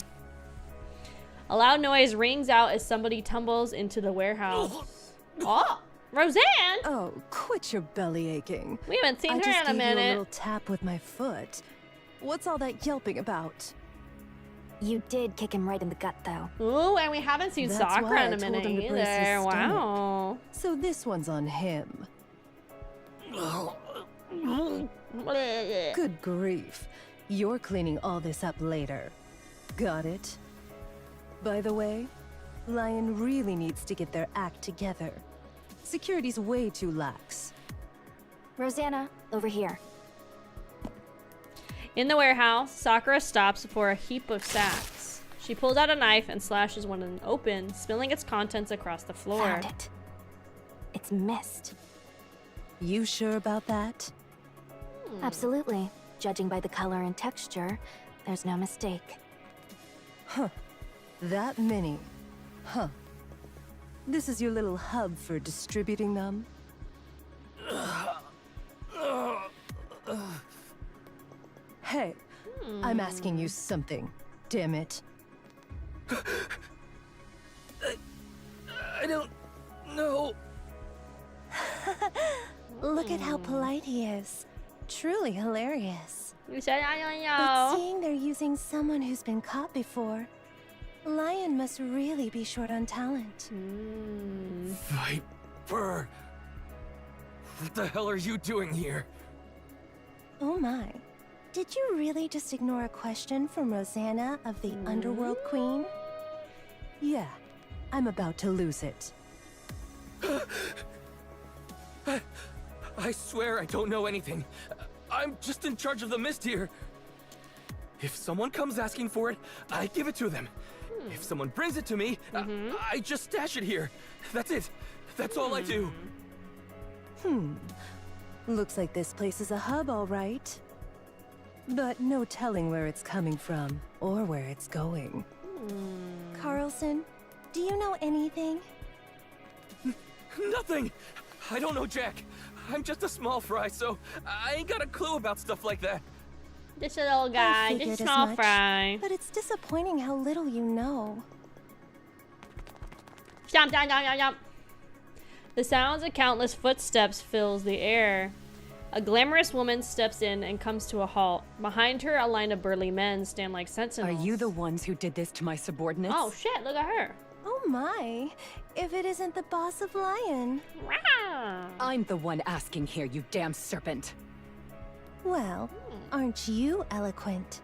A loud noise rings out as somebody tumbles into the warehouse. Oh, Roseanne? Oh, quit your belly aching. We haven't seen her in a I just gave you a minute. little tap with my foot. What's all that yelping about? You did kick him right in the gut, though. Ooh, and we haven't seen That's Sakura why in I a told minute him to brace his either. stomach. Wow. So this one's on him. Good grief. You're cleaning all this up later. Got it? By the way, Lion really needs to get their act together. Security's way too lax. Rosanna, over here. In the warehouse, Sakura stops before a heap of sacks. She pulls out a knife and slashes one of them open, spilling its contents across the floor. Found it. It's mist. You sure about that? Absolutely. Judging by the color and texture, there's no mistake. Huh. That many. Huh. This is your little hub for distributing them? Hey, I'm asking you something. Damn it. I don't know. Look at how polite he is. Truly hilarious. You said I don't But know. seeing they're using someone who's been caught before, Lion must really be short on talent. Viper. What the hell are you doing here? Oh my. Did you really just ignore a question from Rosanna of the Underworld Queen? Yeah, I'm about to lose it. I swear I don't know anything. I'm just in charge of the mist here. If someone comes asking for it, I give it to them. If someone brings it to me, I just stash it here. That's it. That's all I do. Looks like this place is a hub, all right. But no telling where it's coming from, or where it's going. Carlson, do you know anything? Nothing! I don't know Jack. I'm just a small fry, so I ain't got a clue about stuff like that. Just a little guy, just a small fry. But it's disappointing how little you know. Jump, jump, jump, jump, jump. The sounds of countless footsteps fills the air. A glamorous woman steps in and comes to a halt. Behind her, a line of burly men stand like sentinels. Are you the ones who did this to my subordinates? Oh shit, look at her. Oh my, if it isn't the boss of Lion. I'm the one asking here, you damn serpent. Well, aren't you eloquent?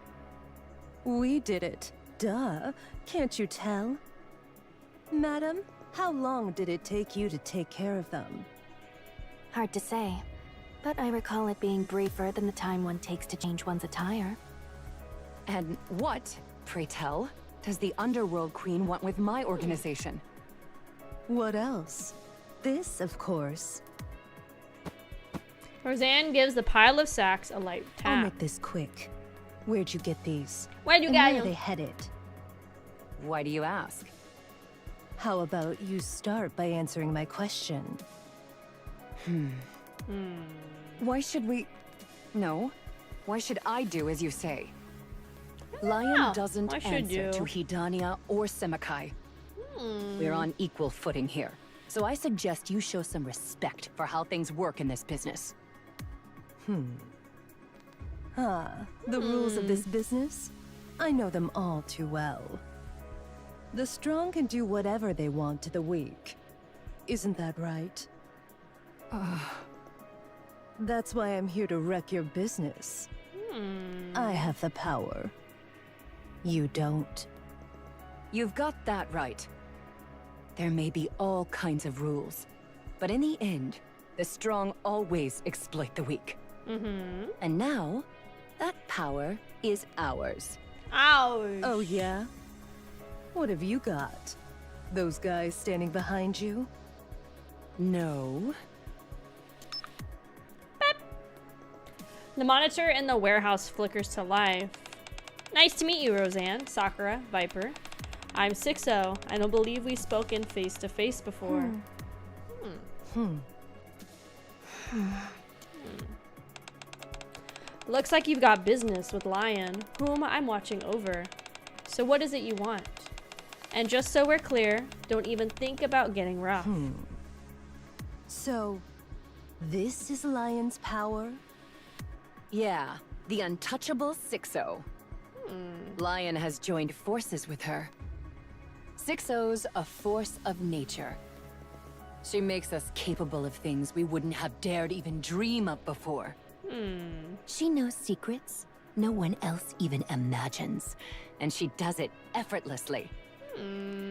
We did it. Duh. Can't you tell? Madam, how long did it take you to take care of them? Hard to say, but I recall it being briefer than the time one takes to change one's attire. And what, pray tell, does the Underworld Queen want with my organization? What else? This, of course. Roseanne gives the pile of sacks a light tap. I'll make this quick. Where'd you get these? Where'd you get them? Where are they headed? Why do you ask? How about you start by answering my question? Why should we... No. Why should I do as you say? Lion doesn't answer to Hidania or Semakai. We're on equal footing here. So I suggest you show some respect for how things work in this business. The rules of this business? I know them all too well. The strong can do whatever they want to the weak. Isn't that right? That's why I'm here to wreck your business. I have the power. You don't. You've got that right. There may be all kinds of rules, but in the end, the strong always exploit the weak. And now, that power is ours. Ours. Oh yeah? What have you got? Those guys standing behind you? No. Beep. The monitor in the warehouse flickers to life. Nice to meet you, Roseanne, Sakura, Viper. I'm 6-0. I don't believe we've spoken face to face before. Looks like you've got business with Lion, whom I'm watching over. So what is it you want? And just so we're clear, don't even think about getting rough. So, this is Lion's power? Yeah, the untouchable 6-0. Lion has joined forces with her. 6-0's a force of nature. She makes us capable of things we wouldn't have dared even dream of before. She knows secrets no one else even imagines. And she does it effortlessly.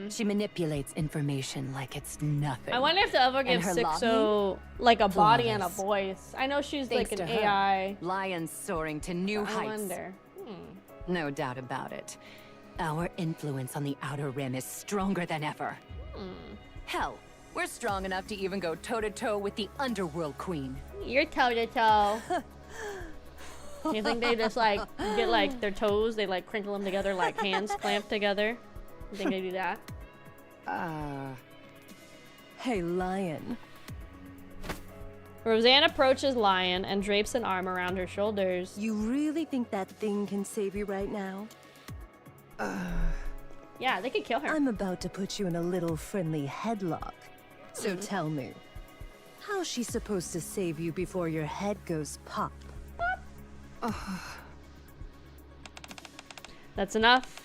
She manipulates information like it's nothing. I wonder if they'll ever give 6-0 like a body and a voice. I know she's Thanks like an to her, AI. Lion's soaring to new heights. I wonder. No doubt about it. Our influence on the Outer Rim is stronger than ever. Hell, we're strong enough to even go toe-to-toe with the Underworld Queen. You're toe-to-toe. You think they just like get like their toes, they like crinkle them together like hands clamped together? You think they do that? Hey, Lion. Roseanne approaches Lion and drapes an arm around her shoulders. You really think that thing can save you right now? Yeah, they could kill her. I'm about to put you in a little friendly headlock. So tell me, how's she supposed to save you before your head goes pop? That's enough.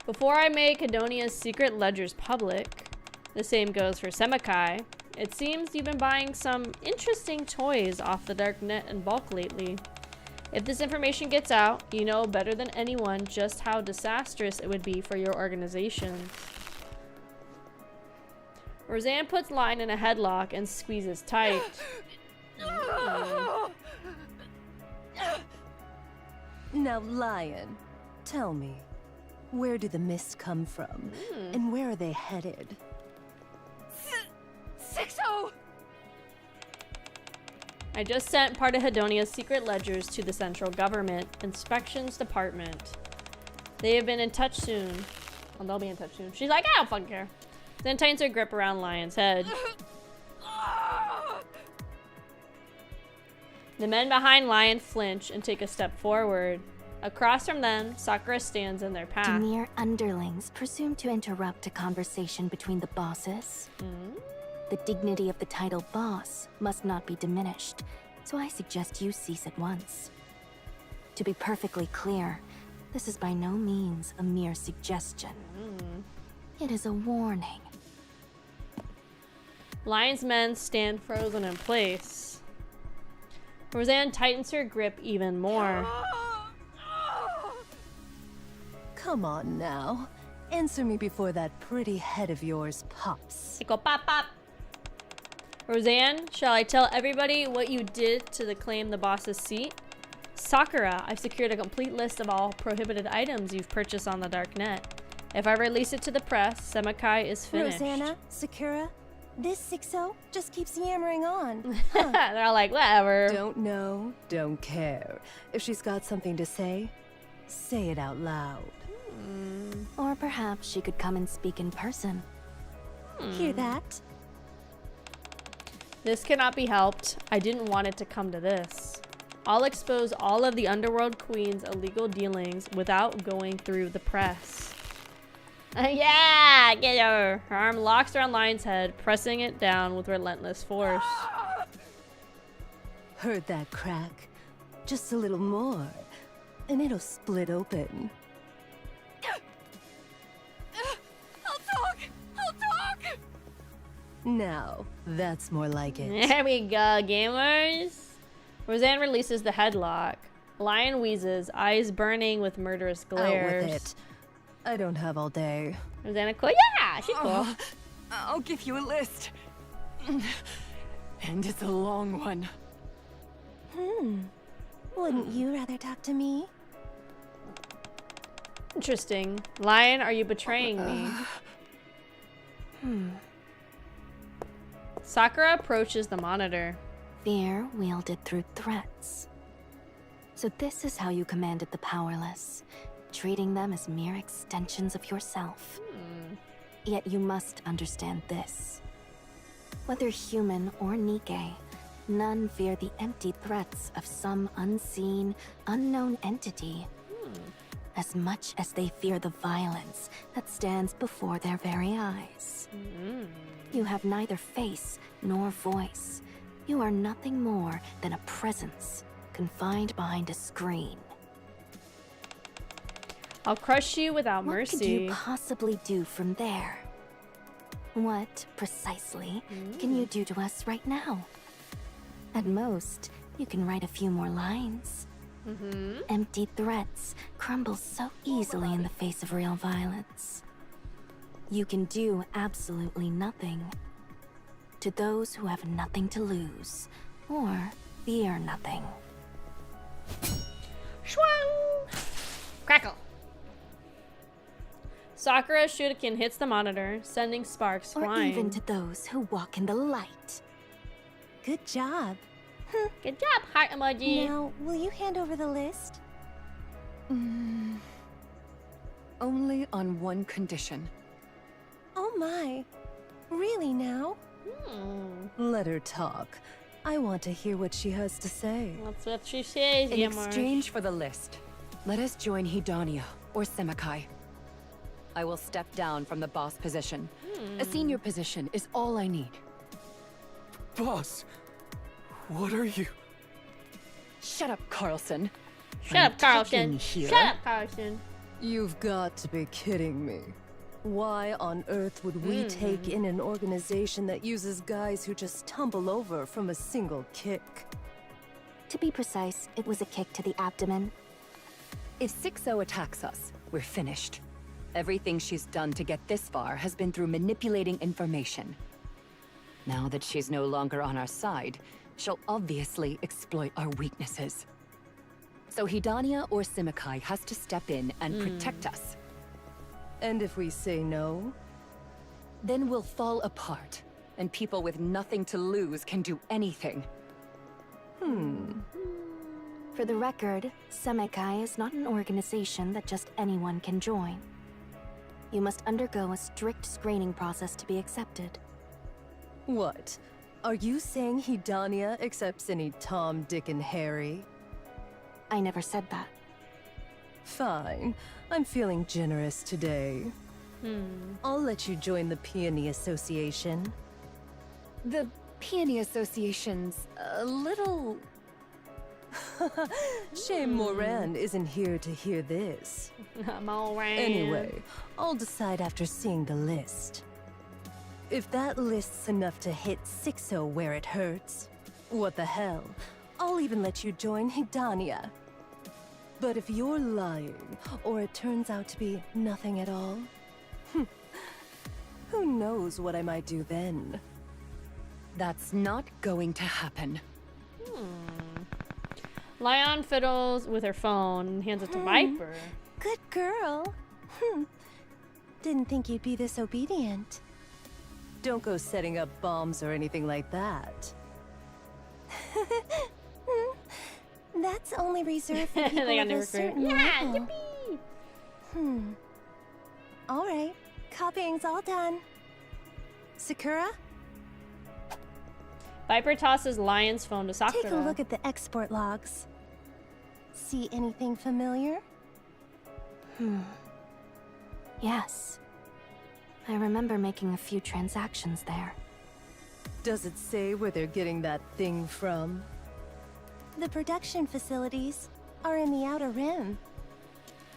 Before I make Hedonia's secret ledgers public, the same goes for Semakai. It seems you've been buying some interesting toys off the dark net in bulk lately. If this information gets out, you know better than anyone just how disastrous it would be for your organization. Roseanne puts Lion in a headlock and squeezes tight. Now, Lion, tell me, where do the mists come from? And where are they headed? 6-0! I just sent part of Hedonia's secret ledgers to the central government inspections department. They have been in touch soon. Well, they'll be in touch soon. She's like, I don't fucking care. Then tightens her grip around Lion's head. The men behind Lion flinch and take a step forward. Across from them, Sakura stands in their path. Do mere underlings presume to interrupt a conversation between the bosses? The dignity of the title boss must not be diminished, so I suggest you cease at once. To be perfectly clear, this is by no means a mere suggestion. It is a warning. Lion's men stand frozen in place. Roseanne tightens her grip even more. Come on now. Answer me before that pretty head of yours pops. It go pop pop. Roseanne, shall I tell everybody what you did to claim the boss's seat? Sakura, I've secured a complete list of all prohibited items you've purchased on the dark net. If I release it to the press, Semakai is finished. Rosanna, Sakura, this 6-0 just keeps yammering on. Huh. They're all like, whatever. Don't know, don't care. If she's got something to say it out loud. Or perhaps she could come and speak in person. Hear that? This cannot be helped. I didn't want it to come to this. I'll expose all of the Underworld Queen's illegal dealings without going through the press. Yeah, get her. Her arm locks around Lion's head, pressing it down with relentless force. Heard that crack? Just a little more, and it'll split open. I'll talk! Now, that's more like it. There we go, gamers. Roseanne releases the headlock. Lion wheezes, eyes burning with murderous glares. Out with it. I don't have all day. Rosanna cool? Yeah, she's cool. I'll give you a list. And it's a long one. Wouldn't you rather talk to me? Interesting. Lion, are you betraying me? Sakura approaches the monitor. Fear wielded through threats. So this is how you commanded the powerless, treating them as mere extensions of yourself. Yet you must understand this. Whether human or NIKKE, none fear the empty threats of some unseen, unknown entity as much as they fear the violence that stands before their very eyes. You have neither face nor voice. You are nothing more than a presence confined behind a screen. I'll crush you without mercy. What could you possibly do from there? What, precisely, can you do to us right now? At most, you can write a few more lines. Empty threats crumble so easily in the face of real violence. You can do absolutely nothing. To those who have nothing to lose, or fear nothing. Schwang! Crackle. Sakura's shuriken hits the monitor, sending sparks flying. Or even to those who walk in the light. Good job. Good job, heart emoji. Now, will you hand over the list? Only on one condition. Oh my. Really now? Let her talk. I want to hear what she has to say. That's what she says, In exchange for the list, let us join Hedania or Semakai. I will step down from the boss position. A senior position is all I need. Boss, what are you? Shut up, Carlson. Shut up, Carlson. Shut up, Carlson. You've got to be kidding me. Why on earth would we take in an organization that uses guys who just tumble over from a single kick? To be precise, it was a kick to the abdomen. If 6-0 attacks us, we're finished. Everything she's done to get this far has been through manipulating information. Now that she's no longer on our side, she'll obviously exploit our weaknesses. So Hedania or Semakai has to step in and protect us. And if we say no? Then we'll fall apart, and people with nothing to lose can do anything. For the record, Semekai is not an organization that just anyone can join. You must undergo a strict screening process to be accepted. What? Are you saying Hidania accepts any Tom, Dick, and Harry? I never said that. Fine. I'm feeling generous today. I'll let you join the Peony Association. The Peony Association's a little... Shame Moran isn't here to hear this. Moran. Anyway, I'll decide after seeing the list. If that list's enough to hit 6-0 where it hurts, what the hell? I'll even let you join Hidania. But if you're lying, or it turns out to be nothing at all, who knows what I might do then? That's not going to happen. Lion fiddles with her phone and hands it to Viper. Good girl. Didn't think you'd be this obedient. Don't go setting up bombs or anything like that. That's only reserved for people of a certain level. All right, copying's all done. Sakura? Viper tosses Lion's phone to Sakura. Take a look at the export logs. See anything familiar? Yes. I remember making a few transactions there. Does it say where they're getting that thing from? The production facilities are in the Outer Rim.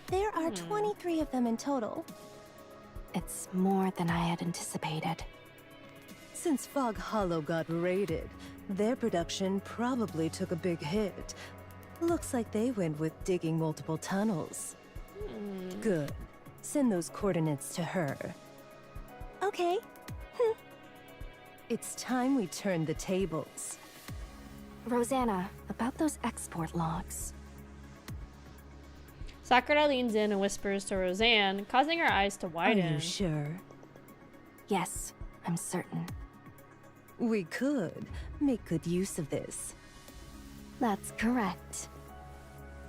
There are 23 of them in total. It's more than I had anticipated. Since Fog Hollow got raided, their production probably took a big hit. Looks like they went with digging multiple tunnels. Good. Send those coordinates to her. Okay. It's time we turn the tables. Rosanna, about those export logs. Sakura leans in and whispers to Roseanne, causing her eyes to widen. Are you sure? Yes, I'm certain. We could make good use of this. That's correct.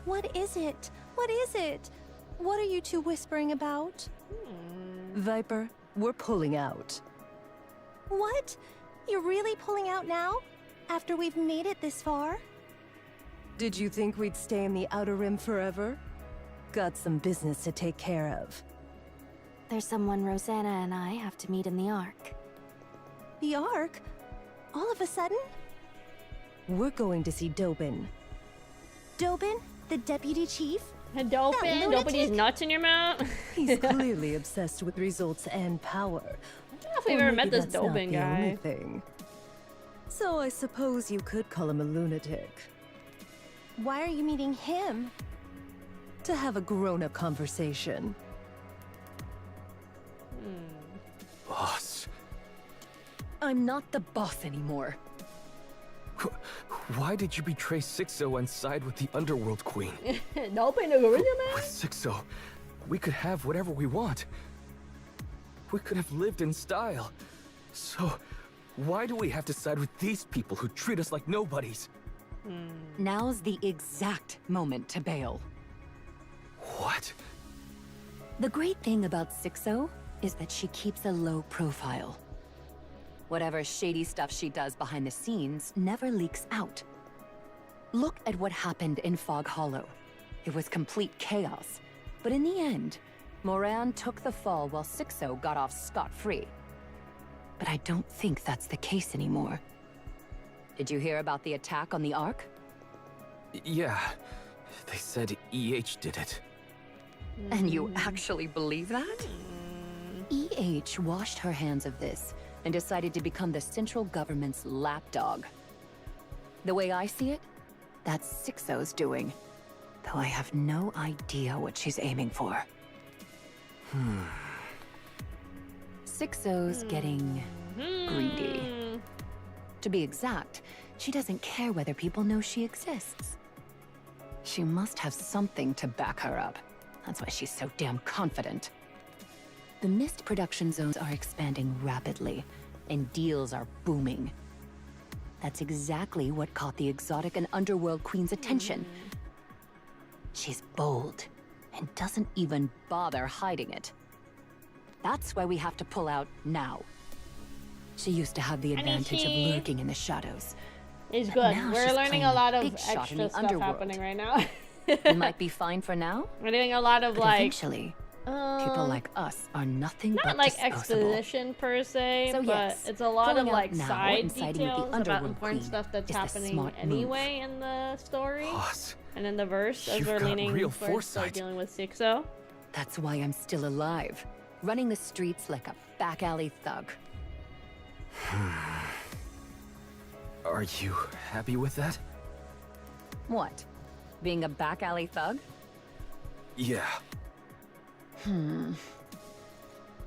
What is it? What is it? What are you two whispering about? Viper, we're pulling out. What? You're really pulling out now? After we've made it this far? Did you think we'd stay in the Outer Rim forever? Got some business to take care of. There's someone Rosanna and I have to meet in the Ark. The Ark? All of a sudden? We're going to see Dobin. Dobin? The deputy chief? Dobin? Don't put these nuts in your mouth? He's clearly obsessed with results and power. I don't know if we've ever met this Dobin guy. So I suppose you could call him a lunatic. Why are you meeting him? To have a grown-up conversation. Boss. I'm not the boss anymore. Why did you betray 6-0 and side with the Underworld Queen? Dobin, the gorilla man? With 6-0, we could have whatever we want. We could have lived in style. So, why do we have to side with these people who treat us like nobodies? Now's the exact moment to bail. What? The great thing about 6-0 is that she keeps a low profile. Whatever shady stuff she does behind the scenes never leaks out. Look at what happened in Fog Hollow. It was complete chaos. But in the end, Moran took the fall while 6-0 got off scot-free. But I don't think that's the case anymore. Did you hear about the attack on the Ark? Yeah. They said EH did it. And you actually believe that? EH washed her hands of this and decided to become the central government's lapdog. The way I see it, that's 6-0's doing. Though I have no idea what she's aiming for. 6-0's getting greedy. To be exact, she doesn't care whether people know she exists. She must have something to back her up. That's why she's so damn confident. The mist production zones are expanding rapidly, and deals are booming. That's exactly what caught the exotic and underworld queen's attention. She's bold and doesn't even bother hiding it. That's why we have to pull out now. She used to have the advantage of lurking in the shadows. It's good. We're learning a lot of extra stuff happening right now. We might be fine for now. We're doing a lot of like eventually, people like us are nothing not but like disposable. exposition per se, So but yes, it's a lot of pulling like out now side and siding with the details about underworld important queen stuff that's is the happening smart anyway in the story Boss, and in the verse as you've we're got leaning real towards like, foresight. dealing with Sixo. That's why I'm still alive, running the streets like a back alley thug. Are you happy with that? What? Being a back alley thug? Yeah.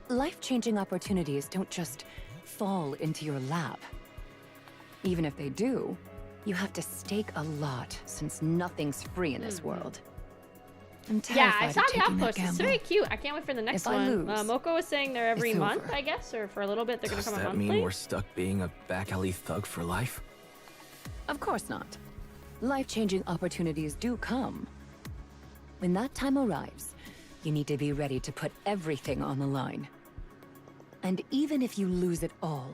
Life-changing opportunities don't just fall into your lap. Even if they do, you have to stake a lot since nothing's free in this world. I'm Yeah, terrified I saw of the taking that outpost. It's gamble. very cute. I can't wait for the next If I one. lose, Moko was saying they're every it's month, over. I guess, or for a little bit they're Does gonna come that monthly. mean we're stuck being a back alley thug for life? Of course not. Life-changing opportunities do come. When that time arrives, you need to be ready to put everything on the line. And even if you lose it all,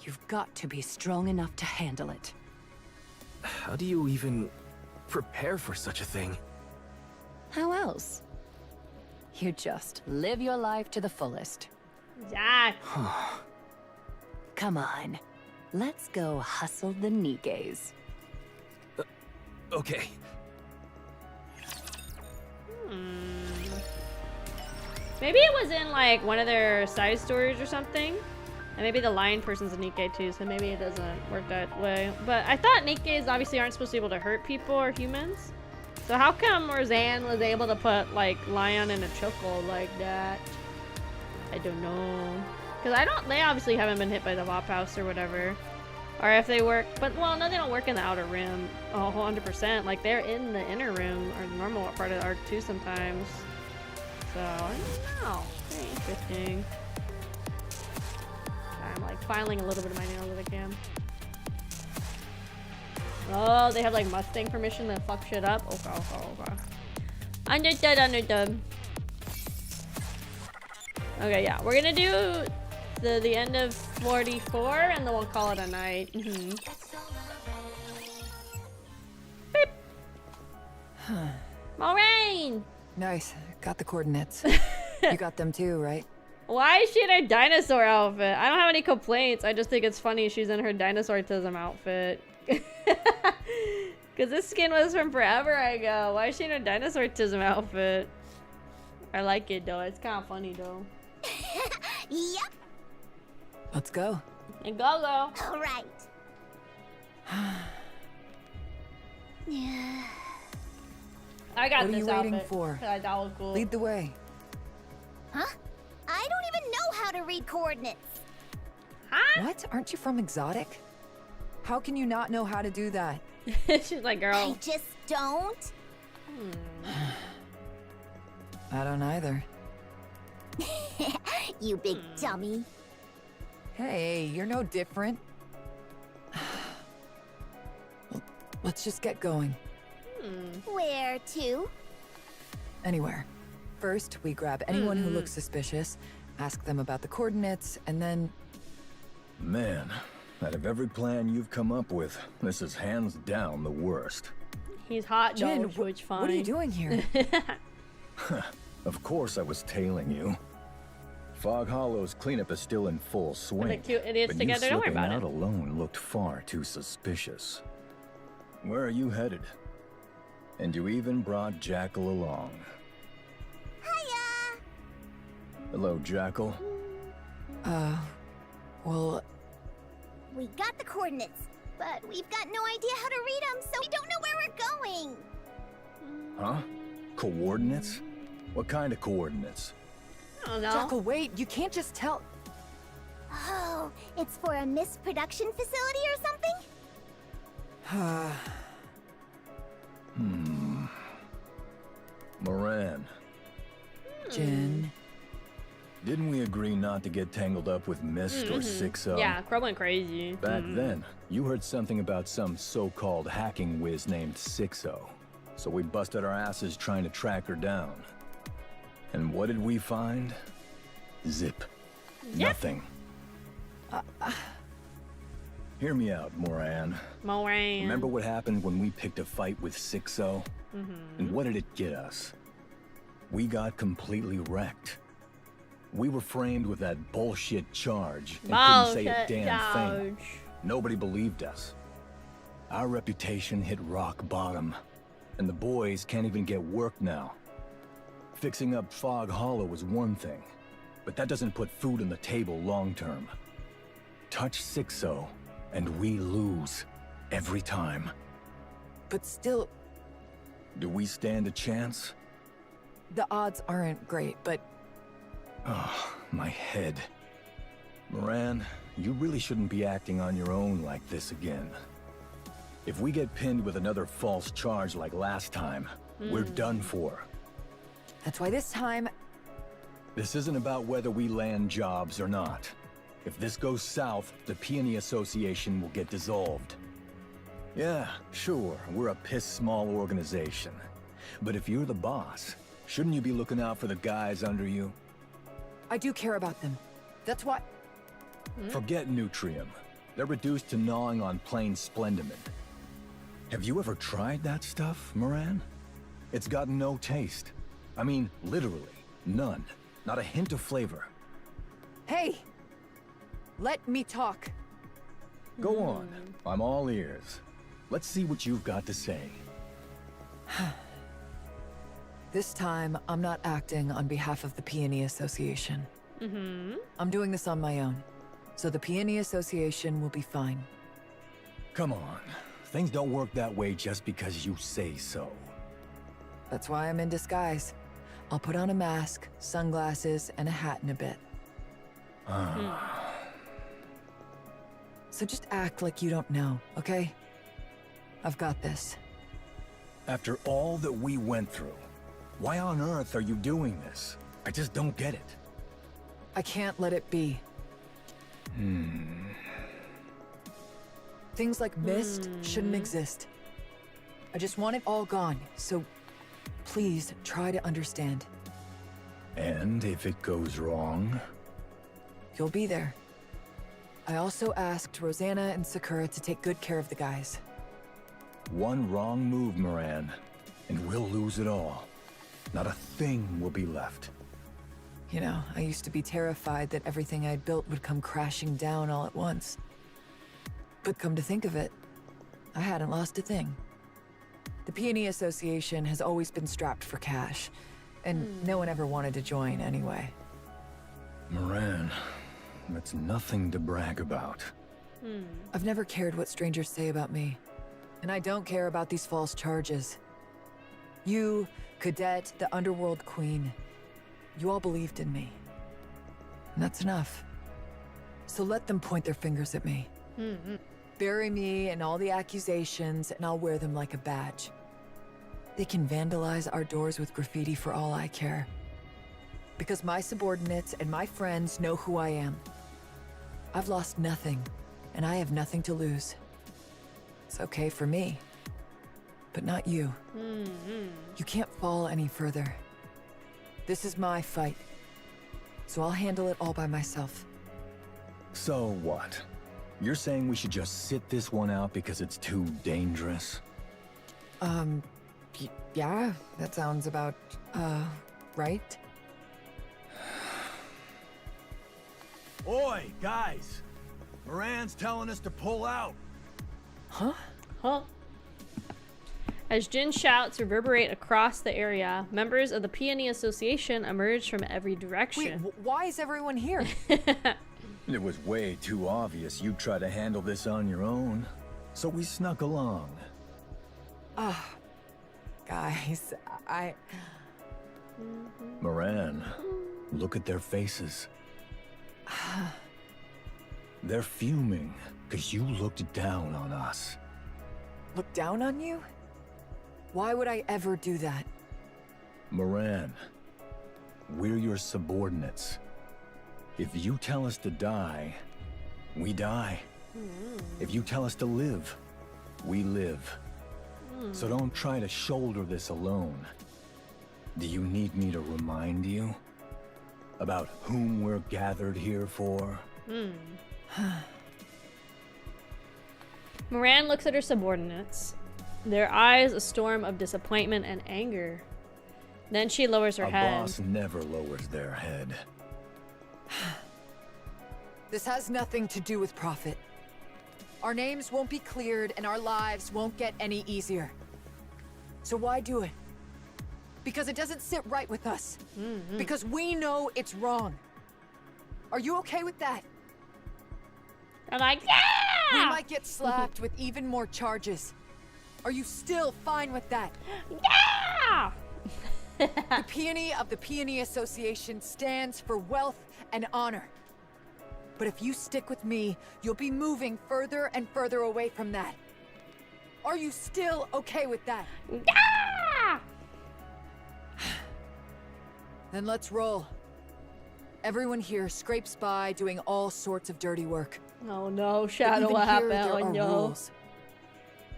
you've got to be strong enough to handle it. How do you even prepare for such a thing? How else? You just live your life to the fullest. Jack. Come on, let's go hustle the Nikkes. Okay. Maybe it was in like one of their side stories or something. And maybe the lion person's a Nikke too, so maybe it doesn't work that way. But I thought Nikkes obviously aren't supposed to be able to hurt people or humans. So how come Roseanne was able to put like Lion in a chokehold like that? I don't know. Because they obviously haven't been hit by the Wop House or whatever. Or if they work, but well, no, they don't work in the outer rim 100%. Like they're in the inner rim or the normal part of the arc too sometimes. So I don't know. Very interesting. I'm like filing a little bit of my nails with a cam. Oh, they have like Mustang permission to fuck shit up. Okay. Understood. Okay, yeah, we're gonna do the end of 44 and then we'll call it a night. Beep. Moraine! Nice. Got the coordinates. You got them too, right? Why is she in her dinosaur outfit? I don't have any complaints. I just think it's funny she's in her dinosaur-tism outfit. Because this skin was from forever ago. Why is she in her dinosaur-tism outfit? I like it though. It's kind of funny though. Yep. Let's go. And go. All right. I got what this are you waiting outfit, for? 'cause I thought it was cool. Lead the way. Huh? I don't even know how to read coordinates. Huh? What? Aren't you from Exotic? How can you not know how to do that? She's like, girl. I just don't. I don't either. You big dummy. Hey, you're no different. Well, let's just get going. Where to? Anywhere. First, we grab anyone who looks suspicious, ask them about the coordinates, and then... Man, out of every plan you've come up with, this is hands down the worst. He's hot, Jin, though, which fine. what are you doing here? Of course I was tailing you. Fog Hollow's cleanup is still in full swing. the cute idiots but together, you don't worry slipping about out it. alone looked far too suspicious. Where are you headed? And you even brought Jackal along. Hiya! Hello, Jackal. Well... We got the coordinates, but we've got no idea how to read them, so we don't know where we're going. Huh? Coordinates? What kind of coordinates? I don't know. Jackal, wait! You can't just tell... Oh, it's for a misproduction facility or something? Moran. Jin... Didn't we agree not to get tangled up with Mist or Sixo? Yeah, Crow went crazy. Back then, you heard something about some so-called hacking whiz named Sixo. So we busted our asses trying to track her down. And what did we find? Zip. Nothing. Hear me out, Moran. Remember what happened when we picked a fight with Sixo? And what did it get us? We got completely wrecked. We were framed with that bullshit charge and couldn't say a damn thing. Nobody believed us. Our reputation hit rock bottom, and the boys can't even get work now. Fixing up Fog Hollow is one thing, but that doesn't put food on the table long term. Touch Sixo, and we lose every time. But still, do we stand a chance? The odds aren't great, but... Oh, my head. Moran, you really shouldn't be acting on your own like this again. If we get pinned with another false charge like last time, we're done for. That's why this time... This isn't about whether we land jobs or not. If this goes south, the Peony Association will get dissolved. Yeah, sure, we're a piss-small organization. But if you're the boss, shouldn't you be looking out for the guys under you? I do care about them. That's why... Forget Nutrium. They're reduced to gnawing on plain Splendimin. Have you ever tried that stuff, Moran? It's got no taste. I mean, literally, none. Not a hint of flavor. Hey! Let me talk. Go on. I'm all ears. Let's see what you've got to say. This time, I'm not acting on behalf of the Peony Association. I'm doing this on my own, so the Peony Association will be fine. Come on. Things don't work that way just because you say so. That's why I'm in disguise. I'll put on a mask, sunglasses, and a hat in a bit. So just act like you don't know, okay? I've got this. After all that we went through, why on earth are you doing this? I just don't get it. I can't let it be. Things like Mist shouldn't exist. I just want it all gone, so please try to understand. And if it goes wrong? You'll be there. I also asked Rosanna and Sakura to take good care of the guys. One wrong move, Moran, and we'll lose it all. Not a thing will be left. You know, I used to be terrified that everything I'd built would come crashing down all at once. But come to think of it, I hadn't lost a thing. The Peony Association has always been strapped for cash, and no one ever wanted to join anyway. Moran, that's nothing to brag about. I've never cared what strangers say about me, and I don't care about these false charges. You, Cadet, the Underworld Queen, you all believed in me. And that's enough. So let them point their fingers at me. Bury me in all the accusations, and I'll wear them like a badge. They can vandalize our doors with graffiti for all I care. Because my subordinates and my friends know who I am. I've lost nothing, and I have nothing to lose. It's okay for me, but not you. You can't fall any further. This is my fight, so I'll handle it all by myself. So what? You're saying we should just sit this one out because it's too dangerous? Yeah, that sounds about, right? Oi, guys! Moran's telling us to pull out. Huh? As Jin's shouts reverberate across the area, members of the Peony Association emerge from every direction. Wait, why is everyone here? It was way too obvious you'd try to handle this on your own, so we snuck along. Guys, Moran, look at their faces. They're fuming because you looked down on us. Look down on you? Why would I ever do that? Moran, we're your subordinates. If you tell us to die, we die. If you tell us to live, we live. So don't try to shoulder this alone. Do you need me to remind you about whom we're gathered here for? Moran looks at her subordinates. Their eyes a storm of disappointment and anger. Then she lowers her head. A boss never lowers their head. This has nothing to do with profit. Our names won't be cleared and our lives won't get any easier. So why do it? Because it doesn't sit right with us. Because we know it's wrong. Are you okay with that? I'm like, yeah! We might get slapped with even more charges. Are you still fine with that? Yeah! The Peony of the Peony Association stands for wealth and honor. But if you stick with me, you'll be moving further and further away from that. Are you still okay with that? Yeah! Then let's roll. Everyone here scrapes by doing all sorts of dirty work. Oh no, Shadow, what happened? Oh no. Rules.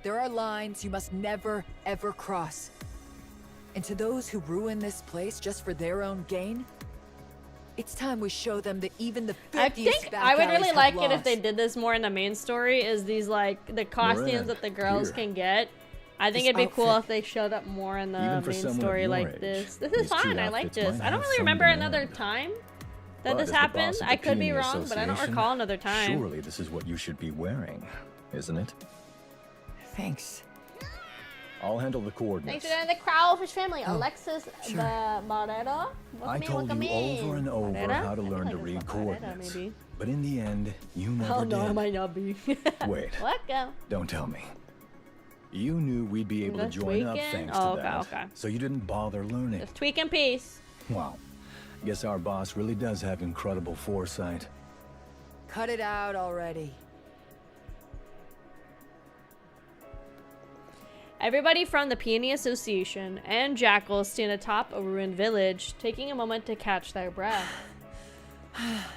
There are lines you must never, ever cross. And to those who ruin this place just for their own gain, it's time we show them that even the filthiest I think I would back alleys really have like it laws. if they did this more in the main story, is these like the costumes that the girls can get. I think This it'd be cool outfit, if they showed up more in the even for main someone story of your like age, this. This these is fun. two I like outfits this. might I don't have really some remember demand. another time that But this as the happened. boss of I the could be Peony wrong, but I don't Association, recall another time. Surely this is what you should be wearing, isn't it? Thanks. I'll handle the coordinates. Thanks to the Kraufish family. Oh, Alexis sure. Barrero. I told you over and over how to learn to read coordinates. Maybe. But in the end, you never Oh did. no, it might not be. Wait, Welcome. don't tell me. You knew we'd be able to This join up weekend? thanks Oh, to okay, that. okay. So you didn't bother learning. Just tweak and piece. Wow. Guess our boss really does have incredible foresight. Cut it out already. Everybody from the Peony Association and Jackal stand atop a ruined village, taking a moment to catch their breath.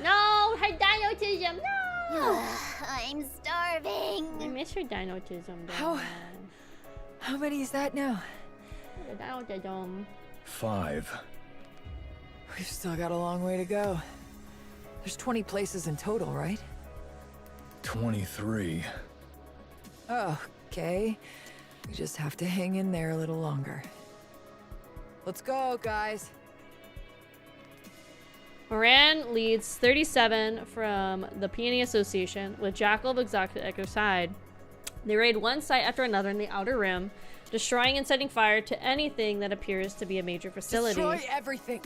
No, her dinotism, no! I'm starving. I miss her dinotism. How many is that now? Her dinotism. 5. We've still got a long way to go. There's 20 places in total, right? 23. Okay. We just have to hang in there a little longer. Let's go, guys. Moran leads 37 from the Peony Association, with Jackal of Exotic at their side. They raid one site after another in the Outer Rim, destroying and setting fire to anything that appears to be a major facility. Destroy everything.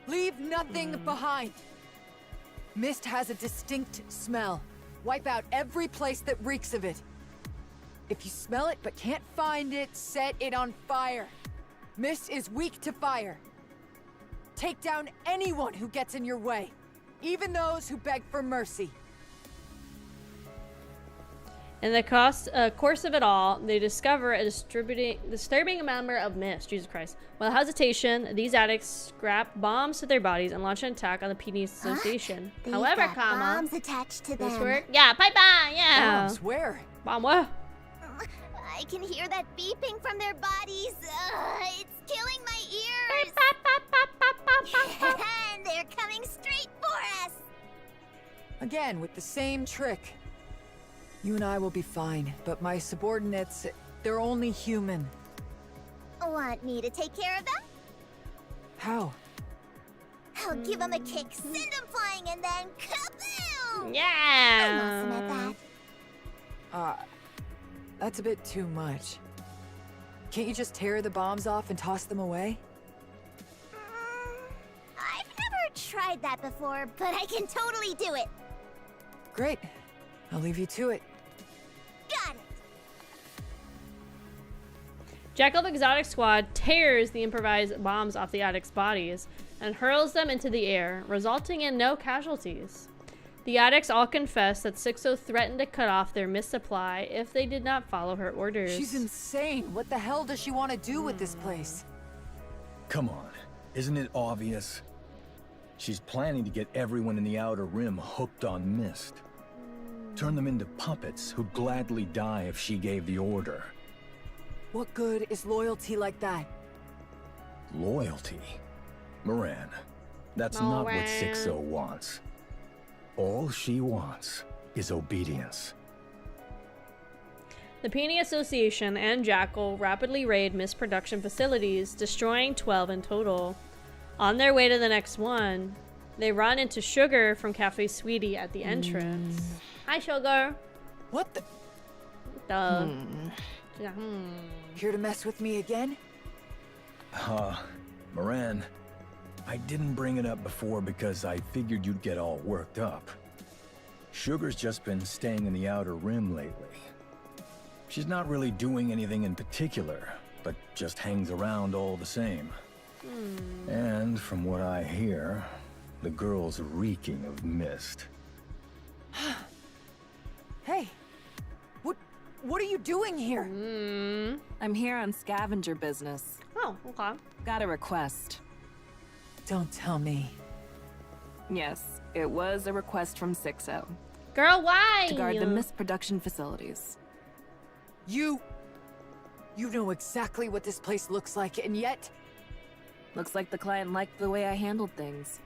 Leave nothing behind. Mist has a distinct smell. Wipe out every place that reeks of it. If you smell it but can't find it, set it on fire. Mist is weak to fire. Take down anyone who gets in your way, even those who beg for mercy. In the course of it all, they discover a disturbing member of Mist. Jesus Christ. Without hesitation, these addicts strap bombs to their bodies and launch an attack on the Peony Association. They've However, got bombs attached to this them. work? Yeah, bye-bye, yeah. Bombs where? Bomb where? I can hear that beeping from their bodies. It's killing my ears. And they're coming straight for us. Again, with the same trick. You and I will be fine, but my subordinates, they're only human. Want me to take care of them? How? I'll give them a kick, send them flying, and then kaboom! Yeah! I'm awesome at that. That's a bit too much. Can't you just tear the bombs off and toss them away? I've never tried that before, but I can totally do it. Great. I'll leave you to it. Got it. Jackal of Exotic Squad tears the improvised bombs off the addicts' bodies and hurls them into the air, resulting in no casualties. The addicts all confess that 60 threatened to cut off their mist supply if they did not follow her orders. She's insane. What the hell does she want to do with this place? Come on, isn't it obvious? She's planning to get everyone in the Outer Rim hooked on mist. Turn them into puppets who'd gladly die if she gave the order. What good is loyalty like that? Loyalty? Moran, that's not what 6-0 wants. All she wants is obedience. The Peony Association and Jackal rapidly raid mist production facilities, destroying 12 in total. On their way to the next one, they run into Sugar from Cafe Sweetie at the entrance. Hi, Sugar. What the? Here to mess with me again? Moran, I didn't bring it up before because I figured you'd get all worked up. Sugar's just been staying in the Outer Rim lately. She's not really doing anything in particular, but just hangs around all the same. And from what I hear, the girl's reeking of mist. Hey! What are you doing here? I'm here on scavenger business. Oh, okay. Got a request. Don't tell me. Yes, it was a request from 6-0. Girl, why? To guard the mist production facilities. You know exactly what this place looks like, and yet... Looks like the client liked the way I handled things.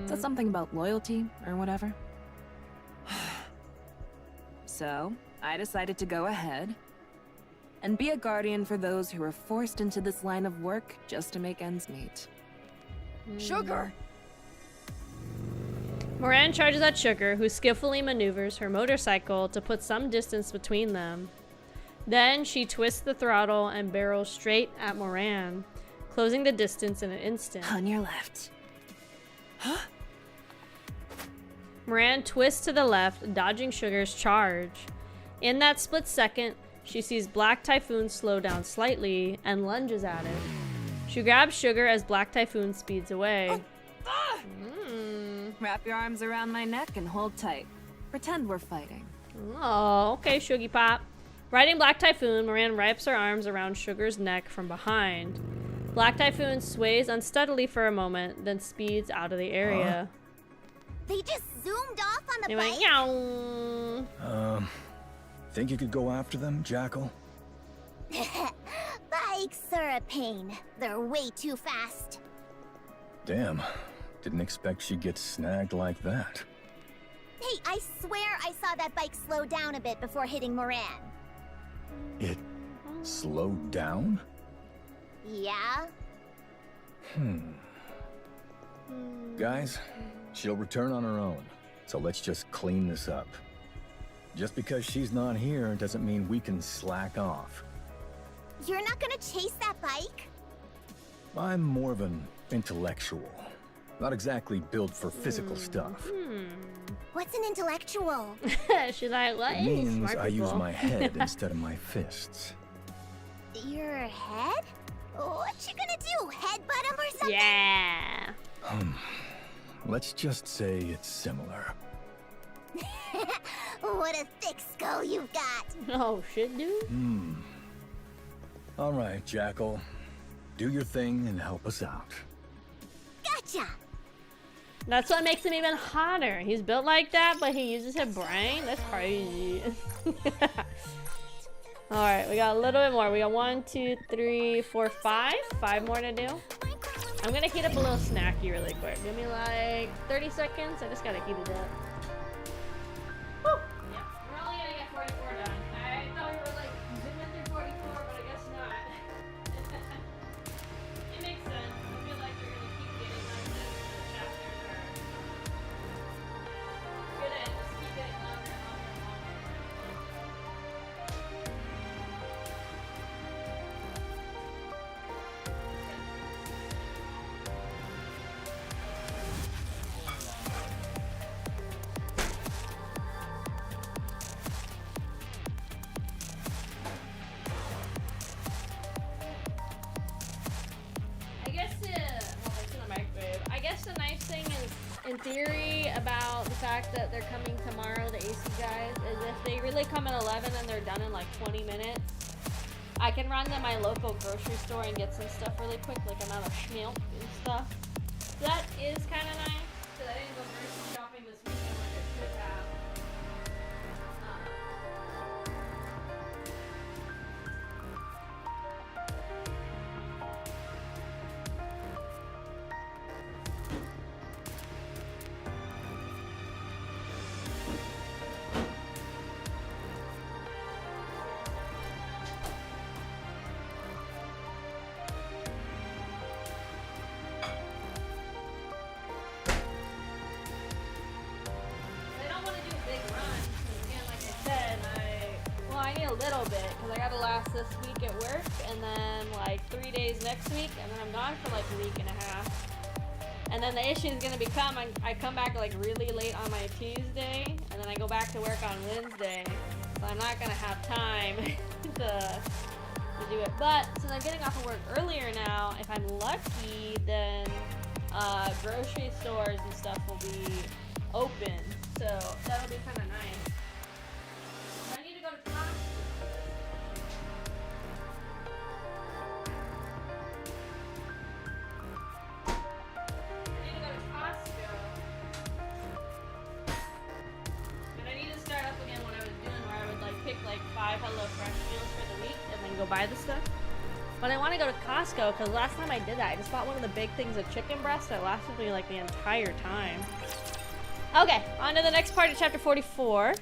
Said something about loyalty or whatever. So, I decided to go ahead and be a guardian for those who were forced into this line of work just to make ends meet. Sugar! Moran charges at Sugar, who skillfully maneuvers her motorcycle to put some distance between them. Then she twists the throttle and barrels straight at Moran, closing the distance in an instant. On your left. Huh? Moran twists to the left, dodging Sugar's charge. In that split second, she sees Black Typhoon slow down slightly and lunges at it. She grabs Sugar as Black Typhoon speeds away. Wrap your arms around my neck and hold tight. Pretend we're fighting. Oh, okay, Shuggy Pop. Riding Black Typhoon, Moran wraps her arms around Sugar's neck from behind. Black Typhoon sways unsteadily for a moment, then speeds out of the area. They just zoomed off on the They bike? went, yow. Think you could go after them, Jackal? Bikes are a pain. They're way too fast. Damn, didn't expect she'd get snagged like that. Hey, I swear I saw that bike slow down a bit before hitting Moran. It slowed down? Yeah? Guys, she'll return on her own, so let's just clean this up. Just because she's not here doesn't mean we can slack off. You're not gonna chase that bike? I'm more of an intellectual. Not exactly built for physical stuff. What's an intellectual? She's like, what? It means Smart I use people. my head instead of my fists. Your head? What you gonna do? Headbutt him or something? Yeah. Let's just say it's similar. What a thick skull you've got. Oh, shit, dude. All right, Jackal. Do your thing and help us out. Gotcha. That's what makes him even hotter. He's built like that, but he uses his brain. That's crazy. Alright, we got a little bit more. We got 1, 2, 3, 4, 5. 5 more to do. I'm gonna heat up a little snacky really quick. Give me like 30 seconds. I just gotta heat it up. Woo! Yeah, we're only gonna get 44 done. I thought we were like zooming through 44, but I guess not. It makes sense. I feel like you're gonna keep getting like this chapters are. You're gonna just keep getting longer and longer and longer. I guess the nice thing is, in theory, about the fact that they're coming tomorrow, the AC guys, is if they really come at 11 and they're done in like 20 minutes, I can run to my local grocery store and get some stuff really quick, like I'm out of milk and stuff. that is kind of nice, because I didn't go grocery shopping this weekend like I should have. A little bit, because I gotta last this week at work, and then like 3 days next week, and then I'm gone for like a week and a half. And then the issue is gonna become I come back like really late on my Tuesday, and then I go back to work on Wednesday, so I'm not gonna have time to do it. But since I'm getting off of work earlier now, if I'm lucky, then grocery stores and stuff will be open, so that'll be kind of nice. I need to go to Costco. Like 5 HelloFresh meals for the week and then go buy the stuff. But I want to go to Costco because last time I did that, I just bought one of the big things of chicken breast that lasted me like the entire time. Okay, on to the next part of chapter 44.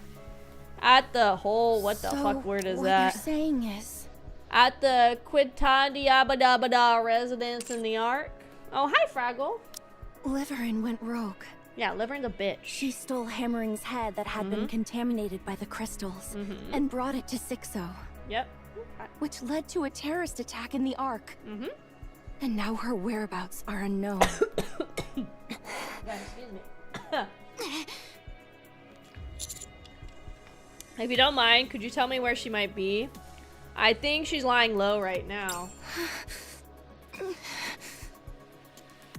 At the whole, what the fuck word is that? What you're saying is... At the Quintadiabadabada residence in the Ark. Oh, hi, Fraggle. Liverin went rogue. Yeah, Liverin's a bitch. She stole Hammering's head that had been contaminated by the crystals and brought it to Sixo. Yep. Which led to a terrorist attack in the Ark. And now her whereabouts are unknown. Excuse me. If you don't mind, could you tell me where she might be? I think she's lying low right now.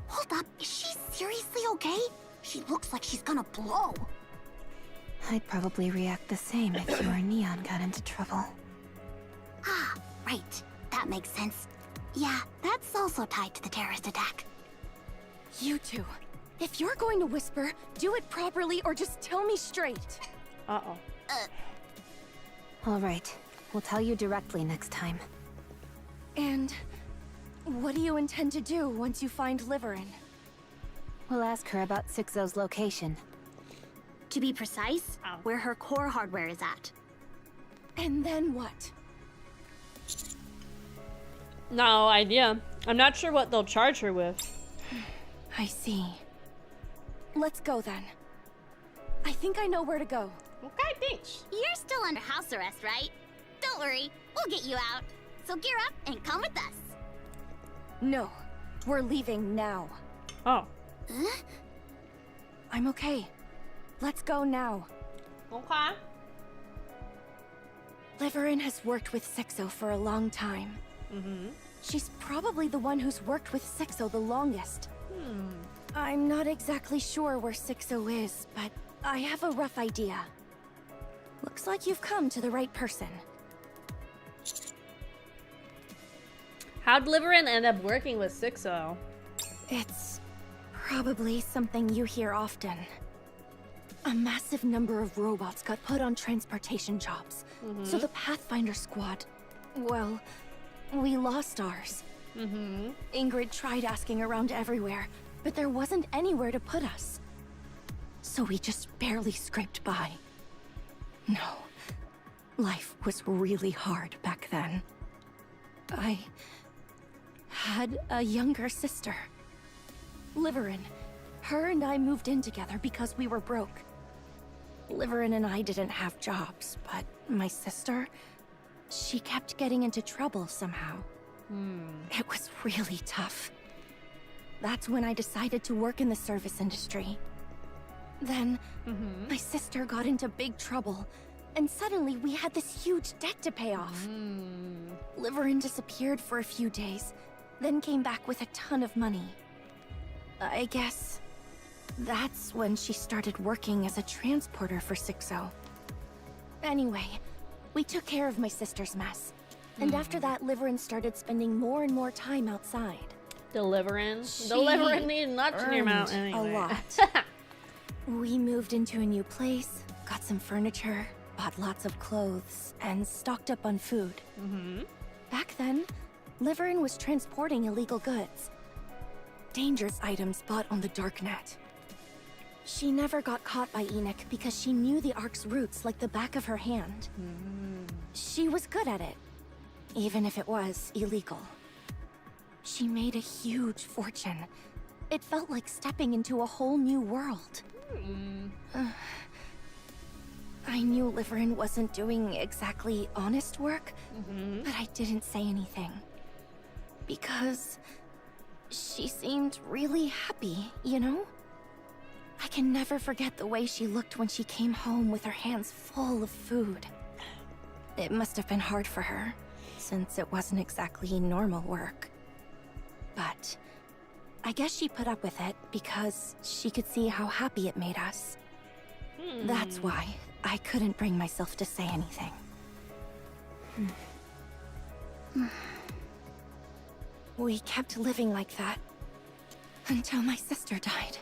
Hold up, is she seriously okay? She looks like she's gonna blow. I'd probably react the same if you or Neon got into trouble. Ah, right. That makes sense. Yeah, that's also tied to the terrorist attack. You two, if you're going to whisper, do it properly or just tell me straight. Uh-oh. All right. We'll tell you directly next time. And what do you intend to do once you find Liverin? We'll ask her about Sixo's location. To be precise, where her core hardware is at. And then what? No idea. I'm not sure what they'll charge her with. I see. Let's go then. I think I know where to go. Okay, thanks. You're still under house arrest, right? Don't worry, we'll get you out. So gear up and come with us. No, we're leaving now. Oh. Huh? I'm okay. Let's go now. Okay. Liverin has worked with Sixo for a long time. She's probably the one who's worked with Sixo the longest. I'm not exactly sure where Sixo is, but I have a rough idea. Looks like you've come to the right person. How'd Liverin end up working with Sixo? It's probably something you hear often. A massive number of robots got put on transportation jobs. So the Pathfinder squad, well, we lost ours. Ingrid tried asking around everywhere, but there wasn't anywhere to put us. So we just barely scraped by. No, life was really hard back then. I had a younger sister, Liverin. Her and I moved in together because we were broke. Liverin and I didn't have jobs, but my sister, she kept getting into trouble somehow. It was really tough. That's when I decided to work in the service industry. Then, my sister got into big trouble, and suddenly we had this huge debt to pay off. Liverin disappeared for a few days, then came back with a ton of money. I guess that's when she started working as a transporter for Sixo. Anyway, we took care of my sister's mess. And after that, Liverin started spending more and more time outside. Delivering these nuts in your mouth anyway. A lot. We moved into a new place, got some furniture, bought lots of clothes, and stocked up on food. Back then, Liverin was transporting illegal goods. Dangerous items bought on the darknet. She never got caught by Enoch because she knew the Ark's roots like the back of her hand. She was good at it, even if it was illegal. She made a huge fortune. It felt like stepping into a whole new world. I knew Liverin wasn't doing exactly honest work, but I didn't say anything. Because she seemed really happy, you know? I can never forget the way she looked when she came home with her hands full of food. It must have been hard for her, since it wasn't exactly normal work. But I guess she put up with it because she could see how happy it made us. That's why I couldn't bring myself to say anything. We kept living like that until my sister died.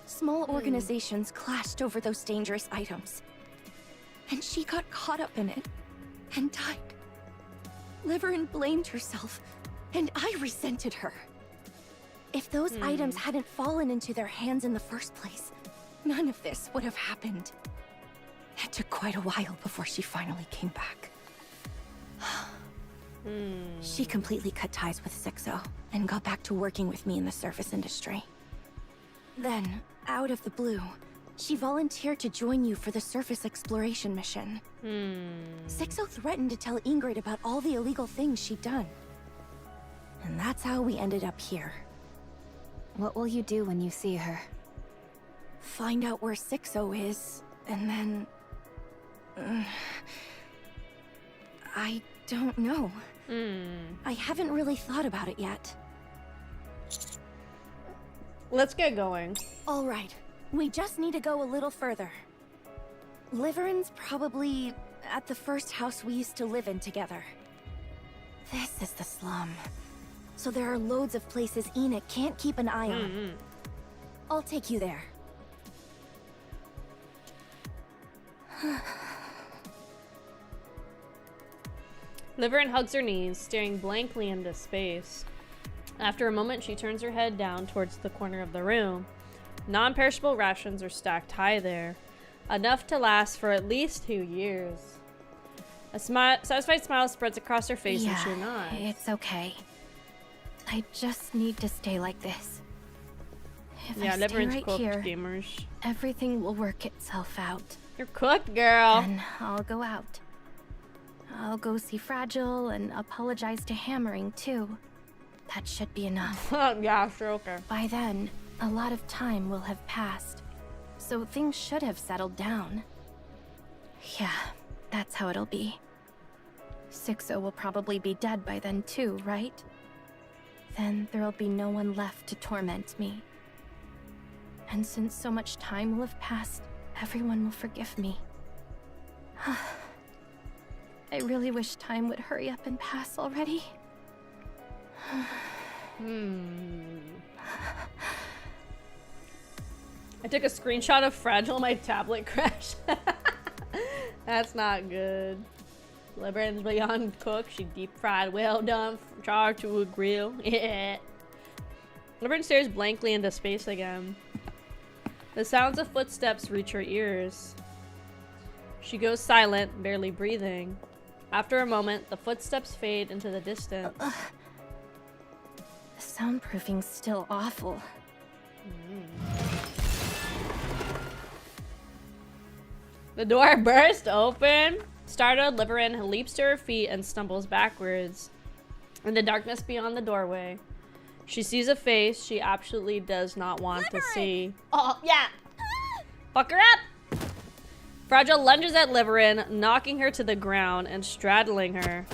Small organizations clashed over those dangerous items, and she got caught up in it and died. Liverin blamed herself, and I resented her. If those items hadn't fallen into their hands in the first place, none of this would have happened. It took quite a while before she finally came back. She completely cut ties with Sixo and got back to working with me in the service industry. Then, out of the blue, she volunteered to join you for the surface exploration mission. Sixo threatened to tell Ingrid about all the illegal things she'd done. And that's how we ended up here. What will you do when you see her? Find out where Sixo is, and then... I don't know. I haven't really thought about it yet. Let's get going. All right, we just need to go a little further. Liverin's probably at the first house we used to live in together. This is the slum. So there are loads of places Enoch can't keep an eye on. I'll take you there. Liverin hugs her knees, staring blankly into space. After a moment, she turns her head down towards the corner of the room. Non-perishable rations are stacked high there, enough to last for at least 2 years. A satisfied smile spreads across her face and she nods. It's okay. I just need to stay like this. If I stay right here, gamers. Everything will work itself out. You're cooked, girl. Then I'll go out. I'll go see Fragile and apologize to Hammering, too. That should be enough. Yeah, sure, okay. By then, a lot of time will have passed, so things should have settled down. Yeah, that's how it'll be. Sixo will probably be dead by then, too, right? Then there'll be no one left to torment me. And since so much time will have passed, everyone will forgive me. I really wish time would hurry up and pass already. I took a screenshot of Fragile, my tablet crashed. That's not good. Liverin's beyond cooked. She deep fried, well done, charred to a grill. Yeah. Liverin stares blankly into space again. The sounds of footsteps reach her ears. She goes silent, barely breathing. After a moment, the footsteps fade into the distance. The soundproofing's still awful. The door burst open. Startled, Liverin leaps to her feet and stumbles backwards. In the darkness beyond the doorway, she sees a face she absolutely does not want to see. Oh, yeah! Fuck her up! Fragile lunges at Liverin, knocking her to the ground and straddling her.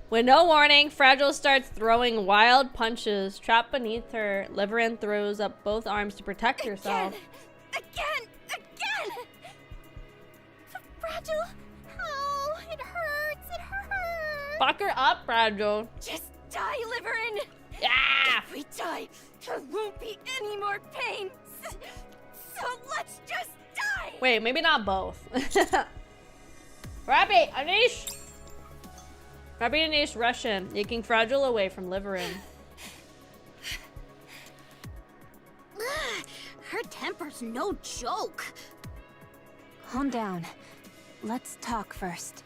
With no warning, Fragile starts throwing wild punches. Trapped beneath her, Liverin throws up both arms to protect herself. Again! Fragile! Oh, it hurts! It hurts! Fuck her up, Fragile! Just die, Liverin! Yeah! we die, there won't be any more pain. So let's just die! Wait, maybe not both. Rabbit, Anish! Rabbit and Anish rush in, yanking Fragile away from Liverin. Her temper's no joke. Calm down. Let's talk first.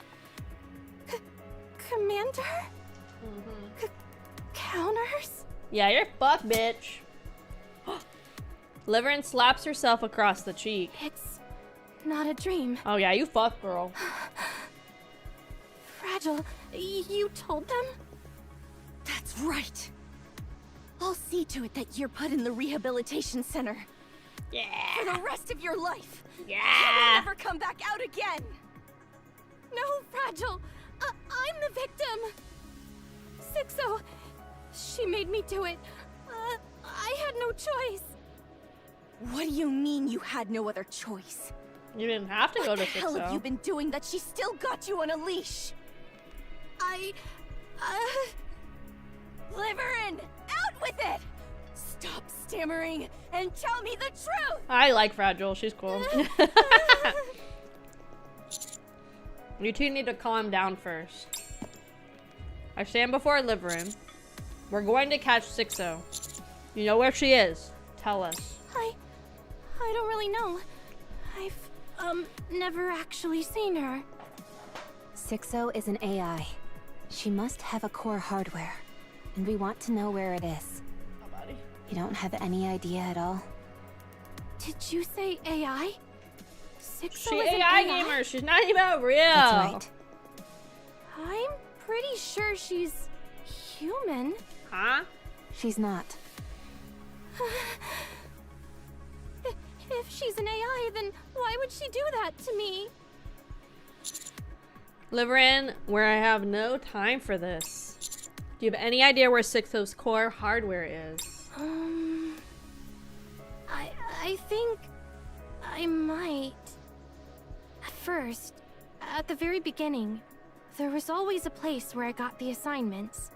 Commander? Counters? Yeah, you're fucked, bitch. Liverin slaps herself across the cheek. It's not a dream. Oh yeah, you fucked, girl. Fragile, you told them? That's right. I'll see to it that you're put in the rehabilitation center. Yeah. For the rest of your life. Yeah. You will never come back out again. No, Fragile. I'm the victim. Sixo, she made me do it. I had no choice. What do you mean you had no other choice? You didn't have to go to Sixo. What the hell have you been doing that she still got you on a leash? Liverin, out with it! Stop stammering and tell me the truth! I like Fragile, she's cool. You two need to calm down first. I stand before Liverin. We're going to catch Sixo. You know where she is. Tell us. I don't really know. I've, never actually seen her. Sixo is an AI. She must have a core hardware. And we want to know where it is. You don't have any idea at all? Did you say AI? Sixo She is an AI gamer. She's not even real. That's right. I'm pretty sure she's human. Huh? She's not. If she's an AI, then why would she do that to me? Liverin, where I have no time for this. Do you have any idea where Sixo's core hardware is? I think I might. At first, at the very beginning, there was always a place where I got the assignments.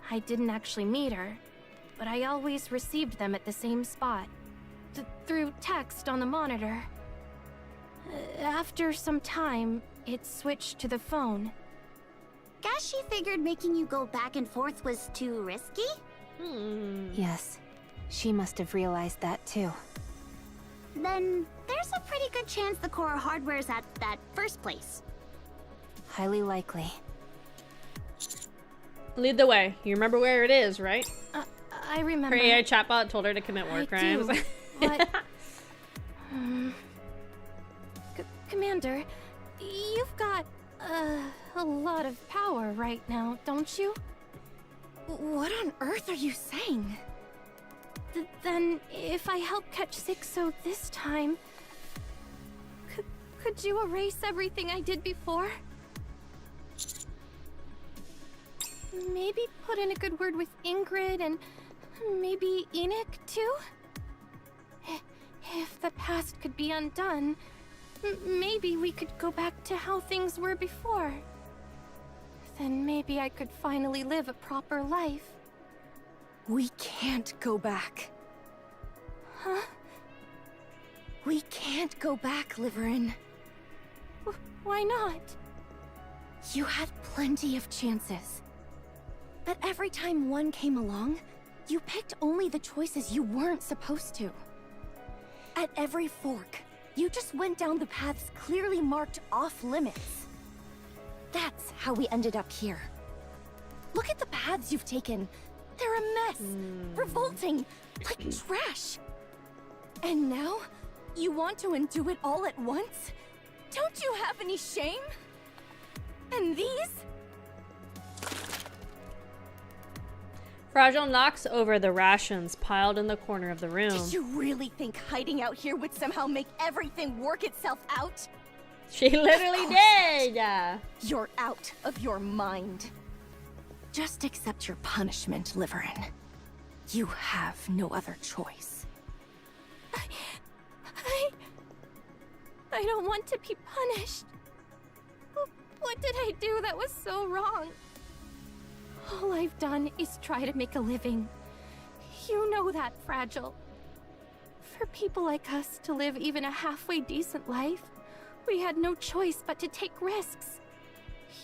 I didn't actually meet her, but I always received them at the same spot. Through text on the monitor. After some time, it switched to the phone. Guess she figured making you go back and forth was too risky? Yes. She must have realized that too. Then there's a pretty good chance the core hardware's at that first place. Highly likely. Lead the way. You remember where it is, right? I remember. Her AI chatbot told her to commit war crimes. But... Commander, you've got, a lot of power right now, don't you? What on earth are you saying? Then, if I help catch Sixo this time... Could you erase everything I did before? Maybe put in a good word with Ingrid and maybe Enoch too? If the past could be undone, maybe we could go back to how things were before. Then maybe I could finally live a proper life. We can't go back. Huh? We can't go back, Liverin. Why not? You had plenty of chances. But every time one came along, you picked only the choices you weren't supposed to. At every fork, you just went down the paths clearly marked off limits. That's how we ended up here. Look at the paths you've taken. They're a mess, revolting, like trash. And now, you want to undo it all at once? Don't you have any shame? And these? Fragile knocks over the rations piled in the corner of the room. Did you really think hiding out here would somehow make everything work itself out? She literally did! You're out of your mind. Just accept your punishment, Liverin. You have no other choice. I don't want to be punished. What did I do that was so wrong? All I've done is try to make a living. You know that, Fragile. For people like us to live even a halfway decent life, we had no choice but to take risks.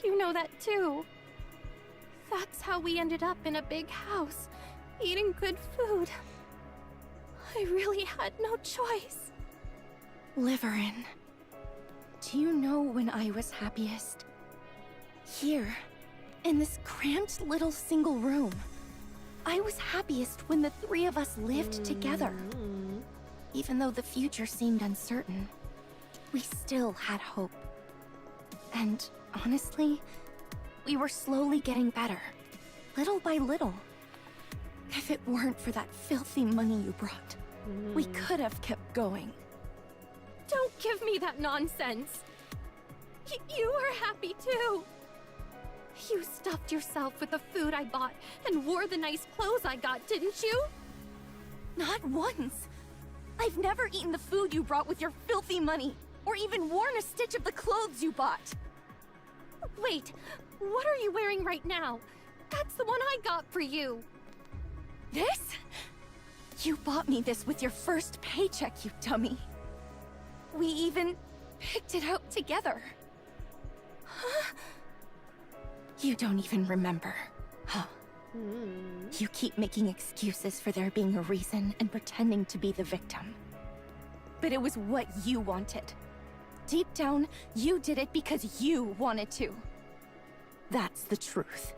You know that too. That's how we ended up in a big house, eating good food. I really had no choice. Liverin, do you know when I was happiest? Here, in this cramped little single room. I was happiest when the three of us lived together. Even though the future seemed uncertain, we still had hope. And honestly, we were slowly getting better, little by little. If it weren't for that filthy money you brought, we could have kept going. Don't give me that nonsense. You were happy too. You stuffed yourself with the food I bought and wore the nice clothes I got, didn't you? Not once. I've never eaten the food you brought with your filthy money, or even worn a stitch of the clothes you bought. Wait, what are you wearing right now? That's the one I got for you. This? You bought me this with your first paycheck, you dummy. We even picked it out together. Huh? You don't even remember, huh? You keep making excuses for there being a reason and pretending to be the victim. But it was what you wanted. Deep down, you did it because you wanted to. That's the truth.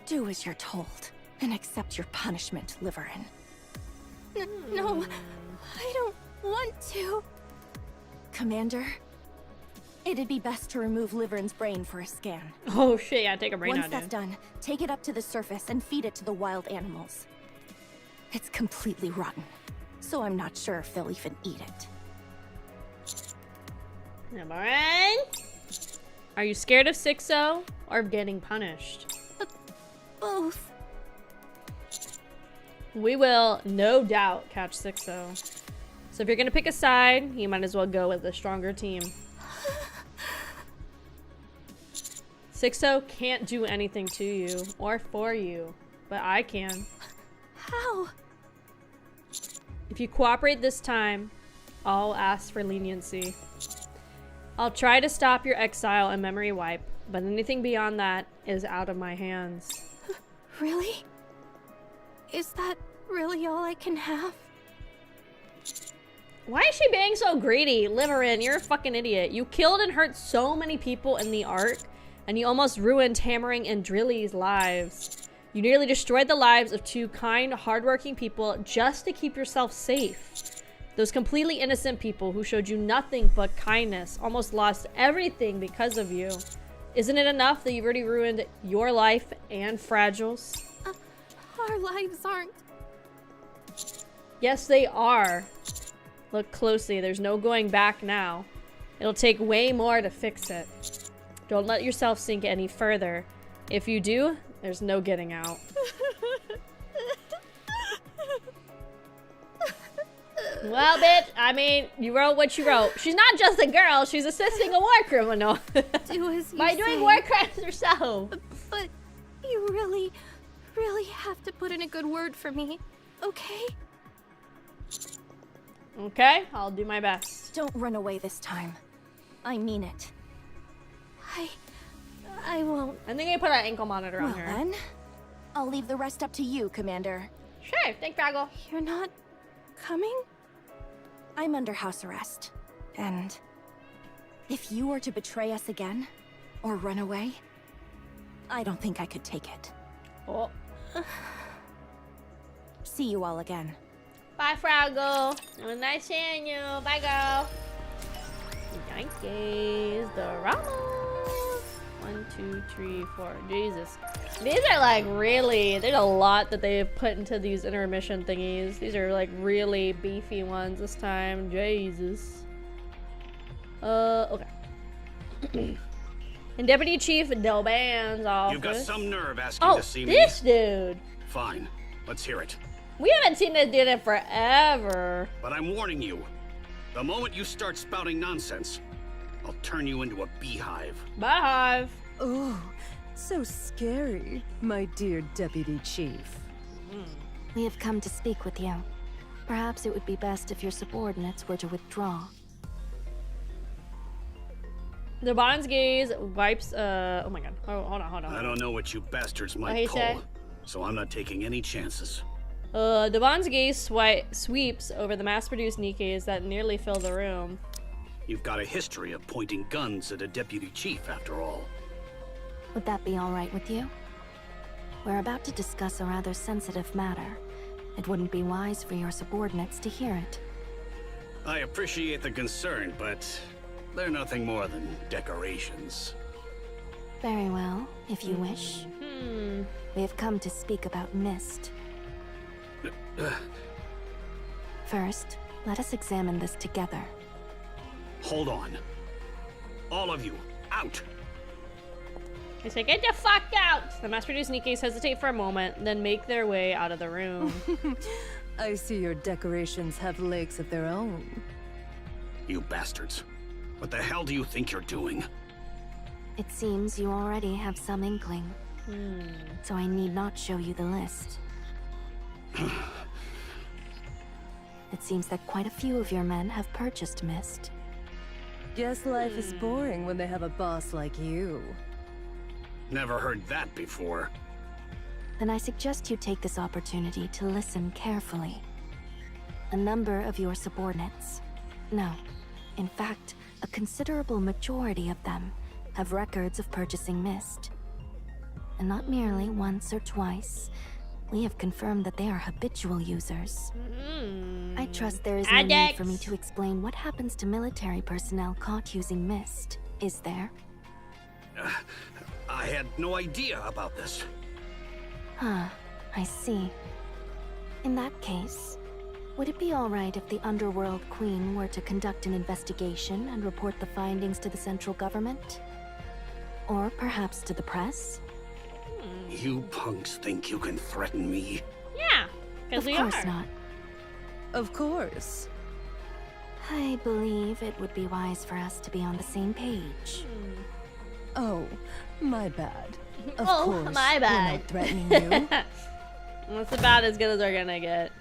Do as you're told, and accept your punishment, Liverin. No, I don't want to. Commander, it'd be best to remove Liverin's brain for a scan. Oh shit, yeah, take a brain out, Once that's dude. done, take it up to the surface and feed it to the wild animals. It's completely rotten, so I'm not sure if they'll even eat it. Liverin? Are you scared of 6-0 or of getting punished? Both. We will, no doubt, catch 6-0. So if you're gonna pick a side, you might as well go with the stronger team. 6-0 can't do anything to you or for you, but I can. How? If you cooperate this time, I'll ask for leniency. I'll try to stop your exile and memory wipe, but anything beyond that is out of my hands. Really? Is that really all I can have? Why is she being so greedy? Liverin, you're a fucking idiot. You killed and hurt so many people in the Ark, and you almost ruined Hammering and Drilly's lives. You nearly destroyed the lives of two kind, hardworking people just to keep yourself safe. Those completely innocent people who showed you nothing but kindness almost lost everything because of you. Isn't it enough that you've already ruined your life and Fragile's? Our lives aren't. Yes, they are. Look closely, there's no going back now. It'll take way more to fix it. Don't let yourself sink any further. If you do, there's no getting out. Well, bitch, I mean, you wrote what you wrote. She's not just a girl, she's assisting a war criminal. Do as you By say. doing war crimes herself. But you really have to put in a good word for me, okay? Okay, I'll do my best. Don't run away this time. I mean it. I won't. I think I put an ankle monitor on her. Well then, I'll leave the rest up to you, Commander. Sure, thanks, Fraggle. You're not coming? I'm under house arrest. And if you were to betray us again, or run away, I don't think I could take it. Oh. See you all again. Bye, Fraggle. It was nice seeing you. Bye, girl. Yankees, the Ramos. 1, 2, 3, 4. Jesus. These are like really, there's a lot that they've put into these intermission thingies. These are like really beefy ones this time. Jesus. Okay. And Deputy Chief Delban's office. You've got some nerve asking to see me. This dude. Fine. Let's hear it. We haven't seen this dude in forever. But I'm warning you. The moment you start spouting nonsense, I'll turn you into a beehive. Beehive. Ooh, So scary, my dear Deputy Chief. We have come to speak with you. Perhaps it would be best if your subordinates were to withdraw. The Bond's gaze wipes, oh my god. Oh, hold on. I don't know what you bastards might pull, so I'm not taking any chances. The Bond's gaze sweeps over the mass-produced Nikke's that nearly fill the room. You've got a history of pointing guns at a deputy chief, after all. Would that be all right with you? We're about to discuss a rather sensitive matter. It wouldn't be wise for your subordinates to hear it. I appreciate the concern, but they're nothing more than decorations. Very well, if you wish. We have come to speak about mist. First, let us examine this together. Hold on. All of you, out! They say, get the fuck out! The mass-produced Nikke's hesitate for a moment, then make their way out of the room. I see your decorations have legs of their own. You bastards. What the hell do you think you're doing? It seems you already have some inkling. So I need not show you the list. It seems that quite a few of your men have purchased mist. Guess life is boring when they have a boss like you. Never heard that before. Then I suggest you take this opportunity to listen carefully. A number of your subordinates, no, in fact, a considerable majority of them, have records of purchasing mist. And not merely once or twice, we have confirmed that they are habitual users. I trust there is no need for me to explain what happens to military personnel caught using mist, is there? I had no idea about this. Huh, I see. In that case, would it be alright if the Underworld Queen were to conduct an investigation and report the findings to the central government? Or perhaps to the press? You punks think you can threaten me? Yeah, because we are. Of course not. Of course. I believe it would be wise for us to be on the same page. Oh, my bad. Of oh, course, my bad. We're not threatening you. That's about as good as we're gonna get.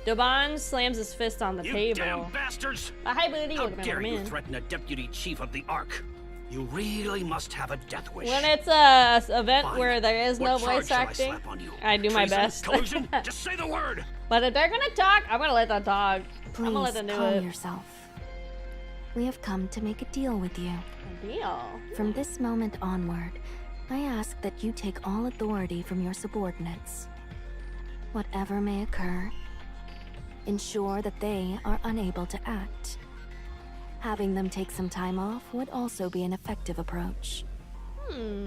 Doban slams his fist on the table. You damn bastards! Hi, buddy. How dare you threaten a deputy chief of the Ark? You really must have a death wish. When it's a event Fine. where there is no voice acting, I do my best. Collusion? Just say the word. But if they're gonna talk, I'm gonna let them talk. Please I'm gonna let them do calm it. yourself. We have come to make a deal with you. A deal? From this moment onward, I ask that you take all authority from your subordinates. Whatever may occur, ensure that they are unable to act. Having them take some time off would also be an effective approach.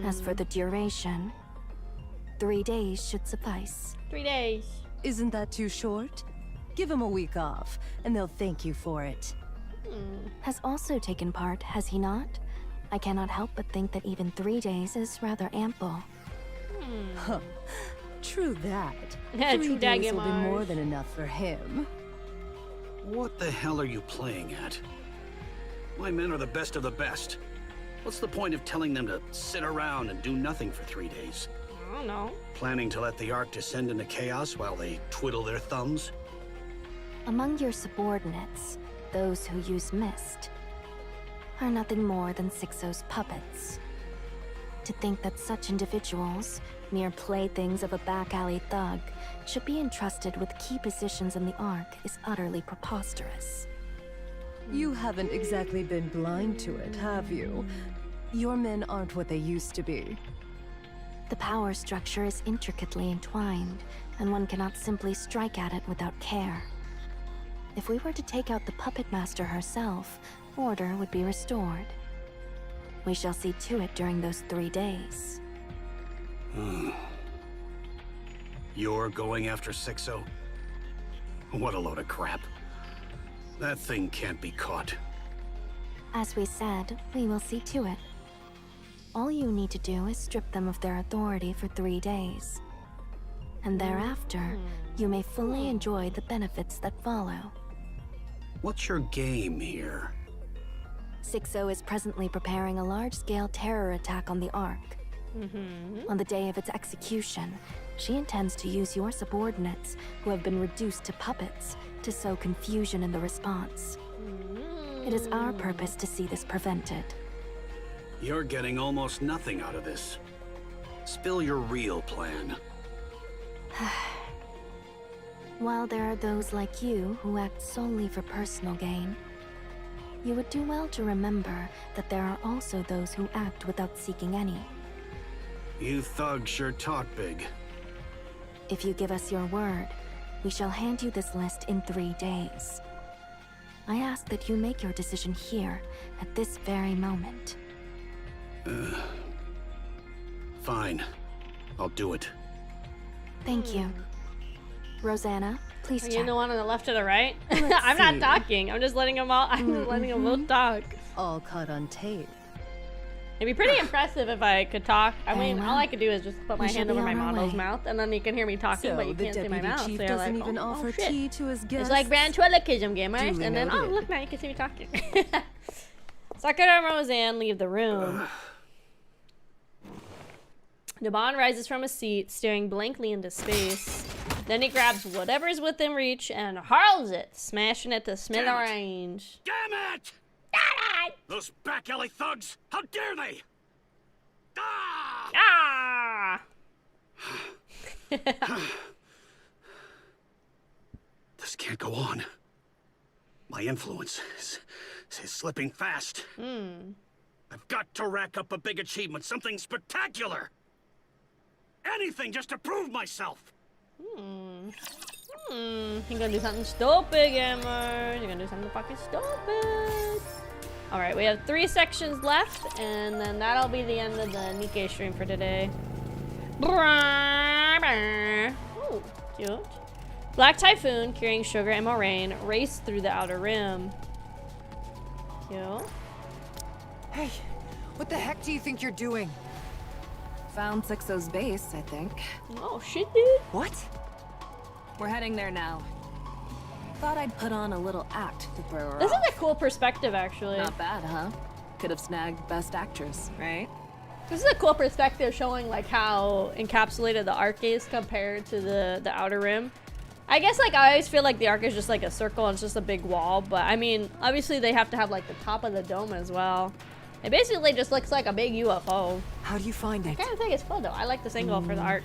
As for the duration, 3 days should suffice. 3 days. Isn't that too short? Give them a week off, and they'll thank you for it. Has also taken part, has he not? I cannot help but think that even 3 days is rather ample. Huh. True that. Yeah, 3 true days that, will be Mars. more than enough for him. What the hell are you playing at? My men are the best of the best. What's the point of telling them to sit around and do nothing for 3 days? I don't know. Planning to let the Ark descend into chaos while they twiddle their thumbs? Among your subordinates, those who use mist, are nothing more than Sixo's puppets. To think that such individuals, mere playthings of a back-alley thug, should be entrusted with key positions in the Ark is utterly preposterous. You haven't exactly been blind to it, have you? Your men aren't what they used to be. The power structure is intricately entwined, and one cannot simply strike at it without care. If we were to take out the puppet master herself, order would be restored. We shall see to it during those 3 days. You're going after Sixo? What a load of crap. That thing can't be caught. As we said, we will see to it. All you need to do is strip them of their authority for 3 days. And thereafter, you may fully enjoy the benefits that follow. What's your game here? Sixo is presently preparing a large-scale terror attack on the Ark. On the day of its execution, she intends to use your subordinates, who have been reduced to puppets, to sow confusion in the response. It is our purpose to see this prevented. You're getting almost nothing out of this. Spill your real plan. While there are those like you who act solely for personal gain, you would do well to remember that there are also those who act without seeking any. You thugs sure talk big. If you give us your word, we shall hand you this list in 3 days. I ask that you make your decision here, at this very moment. Fine. I'll do it. Thank you. Rosanna, please check. You the one on the left or the right? I'm not talking. I'm just letting them all. I'm just letting them both talk. All caught on tape. It'd be pretty impressive if I could talk. I mean, all I could do is just put my hand over my model's mouth, and then you can hear me talking, but you can't see my mouth. So you're like, even offer tea to his guests. It's like ventriloquism, gamers. And then, oh, look, now you can see me talking. Sakura and Roseanne leave the room. Naban rises from his seat, staring blankly into space. Then he grabs whatever's within reach and hurls it, smashing it to smithereens. Damn it! Those back alley thugs! How dare they! Ah! This can't go on. My influence is slipping fast. I've got to rack up a big achievement, something spectacular. Anything just to prove myself. You're gonna do something stupid, gamers. You're gonna do something fucking stupid. Alright, we have 3 sections left, and then that'll be the end of the NIKKE stream for today. Ooh, cute. Black Typhoon, carrying Sugar and Moraine, race through the Outer Rim. Cute. Hey, what the heck do you think you're doing? Found 6-0's base, I think. Oh, shit, dude. What? We're heading there now. Thought I'd put on a little act to throw her This off. is a cool perspective, actually. Not bad, huh? Could have snagged Best Actress, right? This is a cool perspective showing like how encapsulated the arc is compared to the Outer Rim. I guess like I always feel like the arc is just like a circle and it's just a big wall, but I mean obviously they have to have like the top of the dome as well. It basically just looks like a big UFO. How do you find it? I kind of think it's cool though. I like this angle for the arc.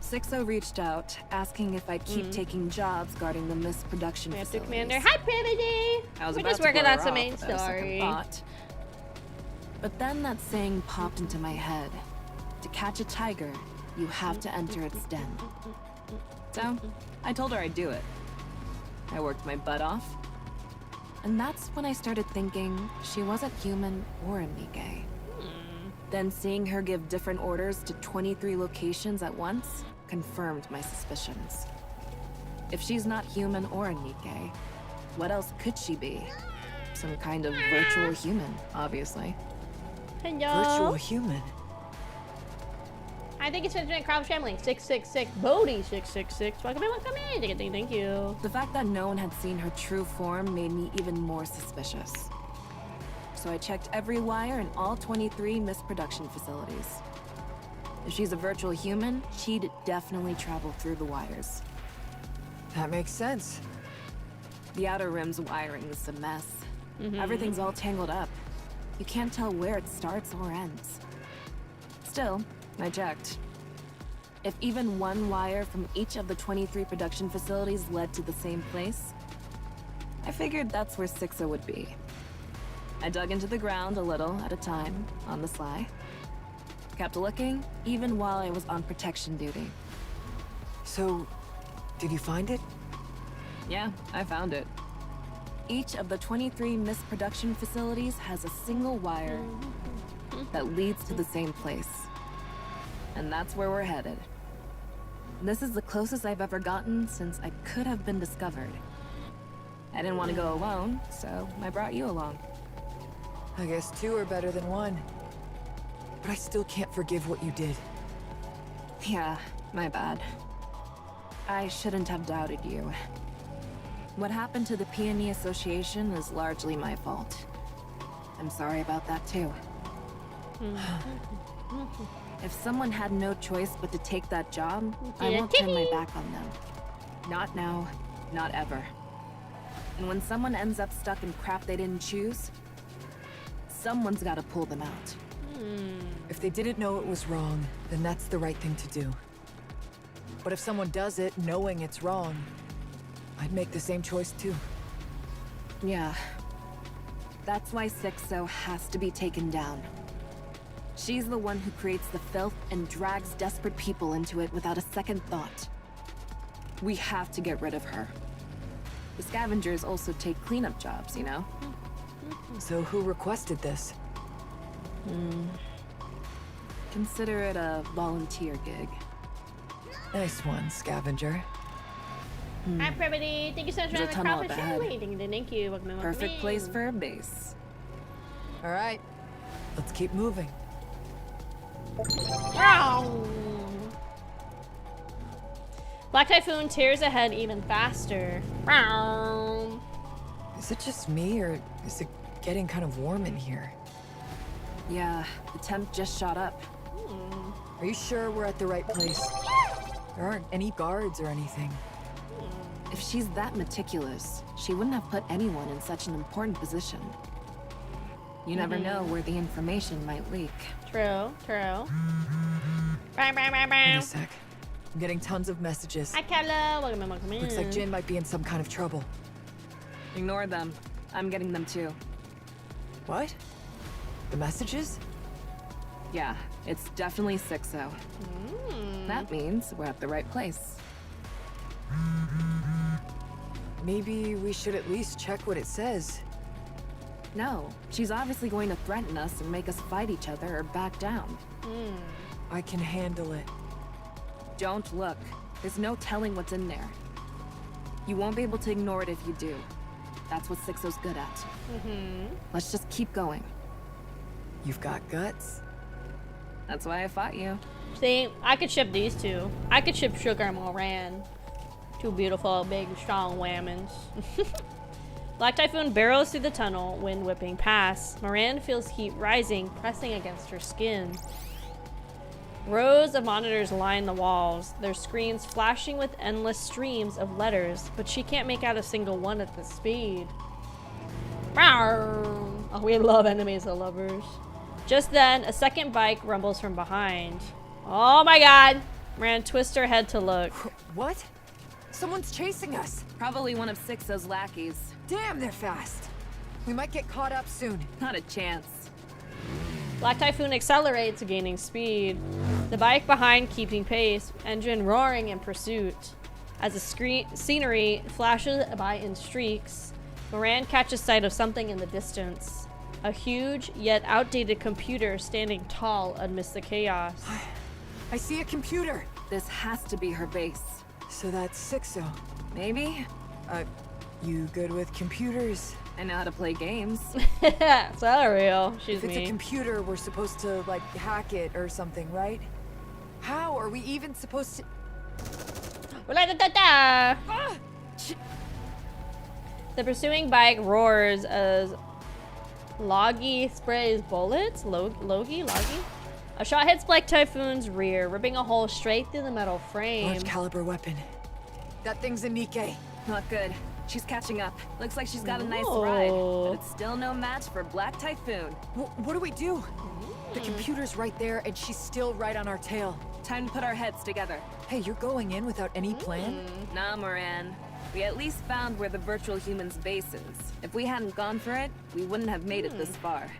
6-0 reached out, asking if I'd keep taking jobs guarding the Mist production facilities. Commander. Hi, Privity! We're just working on some main story. But then that saying popped into my head. To catch a tiger, you have to enter its den. So, I told her I'd do it. I worked my butt off. And that's when I started thinking she wasn't human or a NIKKE. Then seeing her give different orders to 23 locations at once confirmed my suspicions. If she's not human or a NIKKE, what else could she be? Some kind of virtual human, obviously. Hello. Virtual human? I think it's Benjamin Kraufish family. 666 Bodhi 666. Welcome in. Thank you. The fact that no one had seen her true form made me even more suspicious. So I checked every wire in all 23 Mist production facilities. If she's a virtual human, she'd definitely travel through the wires. That makes sense. The Outer Rim's wiring is a mess. Everything's all tangled up. You can't tell where it starts or ends. Still, I checked. If even one wire from each of the 23 production facilities led to the same place, I figured that's where 6-0 would be. I dug into the ground a little at a time, on the sly. Kept looking, even while I was on protection duty. So, did you find it? Yeah, I found it. Each of the 23 Mist production facilities has a single wire that leads to the same place. And that's where we're headed. This is the closest I've ever gotten since I could have been discovered. I didn't want to go alone, so I brought you along. I guess 2 are better than 1. But I still can't forgive what you did. Yeah, my bad. I shouldn't have doubted you. What happened to the Peony Association is largely my fault. I'm sorry about that too. If someone had no choice but to take that job, I won't turn my back on them. Not now, not ever. And when someone ends up stuck in crap they didn't choose, someone's gotta pull them out. If they didn't know it was wrong, then that's the right thing to do. But if someone does it knowing it's wrong, I'd make the same choice too. Yeah. That's why Sixo has to be taken down. She's the one who creates the filth and drags desperate people into it without a second thought. We have to get rid of her. The scavengers also take cleanup jobs, you know? So who requested this? Consider it a volunteer gig. Nice one, scavenger. Hi, Privity. Thank you so much for the Kraufish Art. Thank you. Welcome Perfect place for a base. All right, let's keep moving. Black Typhoon tears ahead even faster. Is it just me, or is it getting kind of warm in here? Yeah, the temp just shot up. Are you sure we're at the right place? There aren't any guards or anything. If she's that meticulous, she wouldn't have put anyone in such an important position. You never know where the information might leak. True. Wait a sec. I'm getting tons of messages. Hi, Kella. Welcome in. Looks like Jin might be in some kind of trouble. Ignore them. I'm getting them too. What? The messages? Yeah, it's definitely Sixo. That means we're at the right place. Maybe we should at least check what it says. No, she's obviously going to threaten us and make us fight each other or back down. I can handle it. Don't look. There's no telling what's in there. You won't be able to ignore it if you do. That's what Sixo's good at. Let's just keep going. You've got guts. That's why I fought you. See, I could ship these two. I could ship Sugar and Moran. Two beautiful, big, strong women. Black Typhoon barrels through the tunnel, wind whipping past. Moran feels heat rising, pressing against her skin. Rows of monitors line the walls, their screens flashing with endless streams of letters, but she can't make out a single one at this speed. Oh, we love enemies of lovers. Just then, a second bike rumbles from behind. Oh my god! Moran twists her head to look. What? Someone's chasing us! Probably one of Sixo's lackeys. Damn, they're fast! We might get caught up soon. Not a chance. Black Typhoon accelerates, gaining speed. The bike behind keeping pace, engine roaring in pursuit. As the scenery flashes by in streaks, Moran catches sight of something in the distance. A huge, yet outdated computer standing tall amidst the chaos. I see a computer! This has to be her base. So that's Sixo. Maybe? You good with computers? I know how to play games. It's not real. She's If it's a computer, we're supposed to, like, hack it or something, right? How are we even supposed to... The pursuing bike roars as Logie sprays bullets. Logie? A shot hits Black Typhoon's rear, ripping a hole straight through the metal frame. Large caliber weapon. That thing's a NIKKE. Not good. She's catching up. Looks like she's got a nice ride, but it's still no match for Black Typhoon. What do we do? The computer's right there, and she's still right on our tail. Time to put our heads together. Hey, you're going in without any plan? Nah, Moran. We at least found where the virtual human's base is. If we hadn't gone for it, we wouldn't have made it this far.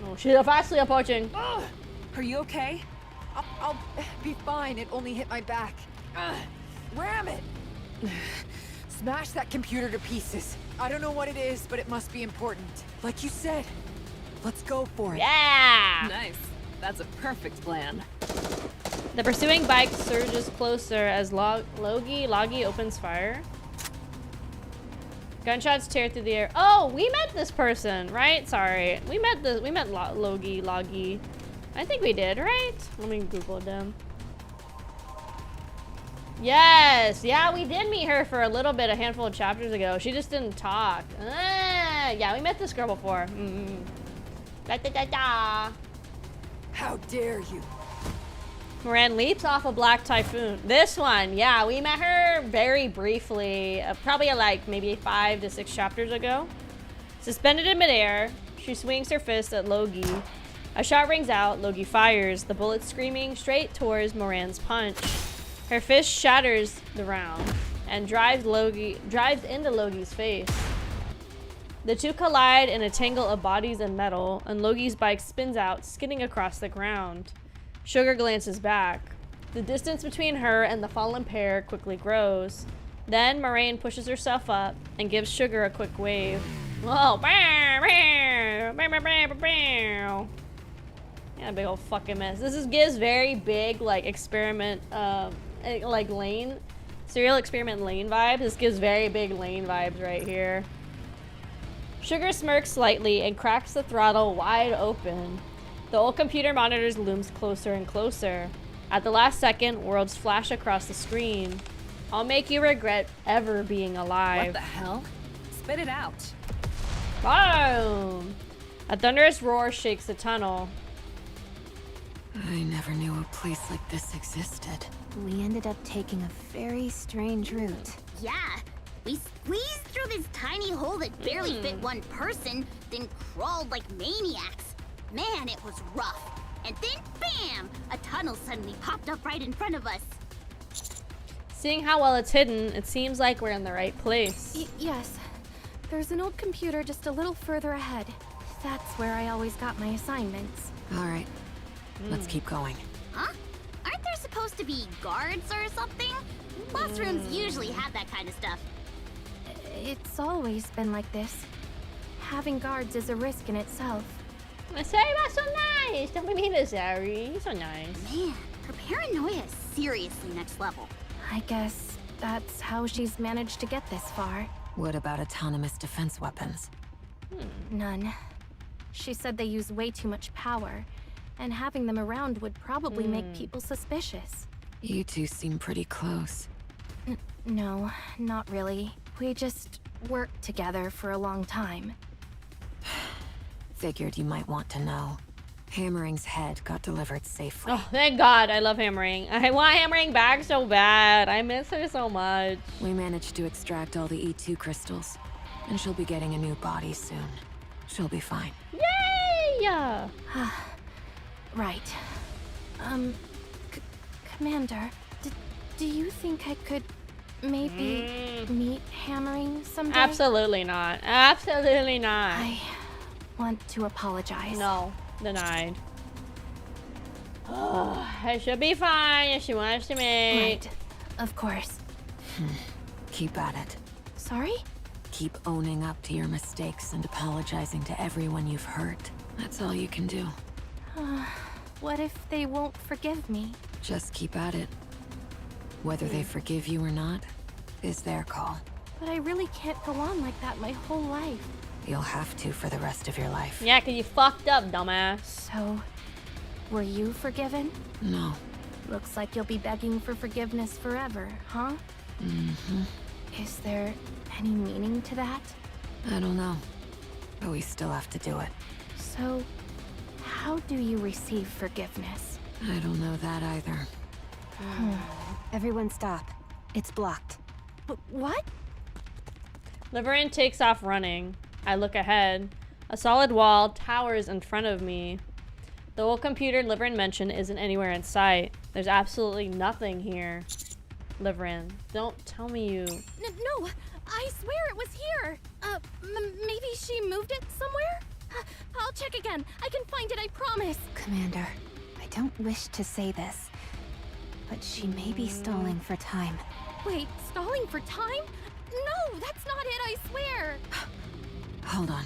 Oh, she's fastly approaching. Are you okay? I'll be fine. It only hit my back. Ram it! Smash that computer to pieces. I don't know what it is, but it must be important. Like you said, let's go for it. Yeah! Nice. That's a perfect plan. The pursuing bike surges closer as Logie opens fire. Gunshots tear through the air. Oh, we met this person, right? Sorry. We met Logie. I think we did, right? Let me Google them. Yes, yeah, we did meet her for a little bit, a handful of chapters ago. She just didn't talk. Yeah, we met this girl before. Da da da da. How dare you? Moran leaps off a black typhoon. This one, yeah, we met her very briefly, probably like maybe 5 to 6 chapters ago. Suspended in midair, she swings her fist at Logi. A shot rings out, Logi fires, the bullet screaming straight towards Moran's punch. Her fist shatters the round and drives into Logi's face. The two collide in a tangle of bodies and metal, and Logi's bike spins out, skidding across the ground. Sugar glances back. The distance between her and the fallen pair quickly grows. Then Moraine pushes herself up and gives Sugar a quick wave. Whoa! Yeah, big old fucking mess. This gives very big like experiment, like Lane, serial experiment Lane vibes. This gives very big Lane vibes right here. Sugar smirks slightly and cracks the throttle wide open. The old computer monitors looms closer and closer. At the last second, worlds flash across the screen. I'll make you regret ever being alive. What the hell? Spit it out. Boom! A thunderous roar shakes the tunnel. I never knew a place like this existed. We ended up taking a very strange route. Yeah, we squeezed through this tiny hole that barely fit one person, then crawled like maniacs. Man, it was rough. And then, bam! A tunnel suddenly popped up right in front of us. Seeing how well it's hidden, it seems like we're in the right place. Yes. There's an old computer just a little further ahead. That's where I always got my assignments. All right. Let's keep going. Huh? Aren't there supposed to be guards or something? Boss rooms usually have that kind of stuff. It's always been like this. Having guards is a risk in itself. Sorry, so nice. Don't be mean to Sari. He's so nice. Man, her paranoia is seriously next level. I guess that's how she's managed to get this far. What about autonomous defense weapons? None. She said they use way too much power, and having them around would probably make people suspicious. You two seem pretty close. No, not really. We just worked together for a long time. Figured you might want to know. Hammering's head got delivered safely. Oh, thank God. I love Hammering. I want Hammering back so bad. I miss her so much. We managed to extract all the E2 crystals, and she'll be getting a new body soon. She'll be fine. Yay! Right. Commander, do you think I could maybe meet Hammering someday? Absolutely not. Absolutely not. I want to apologize. No. Denied. Oh, I should be fine if she wants to meet. Right. Of course. Keep at it. Sorry? Keep owning up to your mistakes and apologizing to everyone you've hurt. That's all you can do. What if they won't forgive me? Just keep at it. Whether they forgive you or not is their call. But I really can't go on like that my whole life. You'll have to for the rest of your life. Yeah, 'cause you fucked up, dumbass. So, were you forgiven? No. Looks like you'll be begging for forgiveness forever, huh? Is there any meaning to that? I don't know. But we still have to do it. So, how do you receive forgiveness? I don't know that either. Everyone stop. It's blocked. What? Liverin takes off running. I look ahead. A solid wall towers in front of me. The old computer Liverin mentioned isn't anywhere in sight. There's absolutely nothing here. Liverin, don't tell me you... No, I swear it was here. Maybe she moved it somewhere? I'll check again. I can find it, I promise. Commander, I don't wish to say this, but she may be stalling for time. Wait, stalling for time? No, that's not it, I swear. Hold on.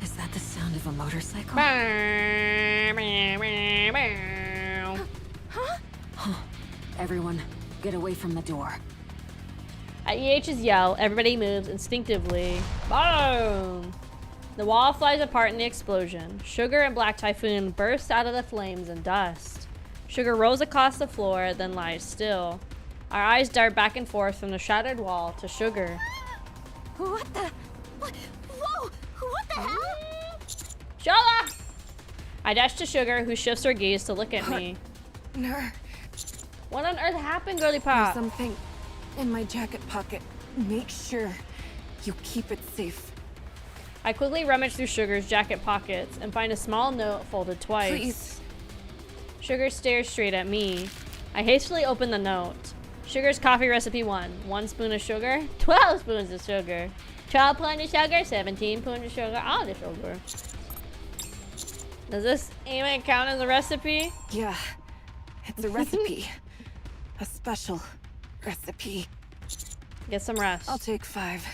Is that the sound of a motorcycle? Huh? Everyone, get away from the door. At EH's yell, everybody moves instinctively. Boom! The wall flies apart in the explosion. Sugar and Black Typhoon burst out of the flames and dust. Sugar rolls across the floor, then lies still. Our eyes dart back and forth from the shattered wall to Sugar. What the? Whoa! What the hell? Shola! I dash to Sugar, who shifts her gaze to look at me. What on earth happened, Girly Pop? There's something in my jacket pocket. Make sure you keep it safe. I quickly rummage through Sugar's jacket pockets and find a small note folded twice. Please. Sugar stares straight at me. I hastily open the note. Sugar's coffee recipe 1. 1 spoon of sugar, 12 spoons of sugar. 12 pounds of sugar, 17 pounds of sugar, all the sugar. Does this even count as a recipe? Yeah, it's a recipe. A special recipe. Get some rest. I'll take 5.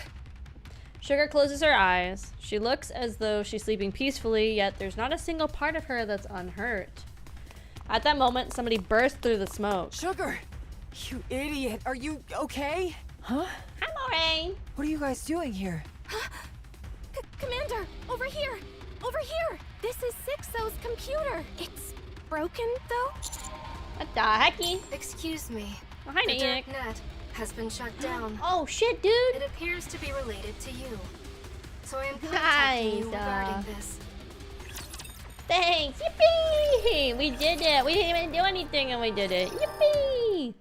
Sugar closes her eyes. She looks as though she's sleeping peacefully, yet there's not a single part of her that's unhurt. At that moment, somebody burst through the smoke. Sugar! You idiot! Are you okay? Huh? I'm alright. What are you guys doing here? Commander, over here! Over here! This is Sixo's computer. It's broken, though? What the hecky? Excuse me. Oh, hi, the Nick. dark net has been shut down. Oh, shit, dude. It appears to be related to you. So I am contacting you regarding this. Thanks! Yippee! We did it! We didn't even do anything and we did it. Yippee!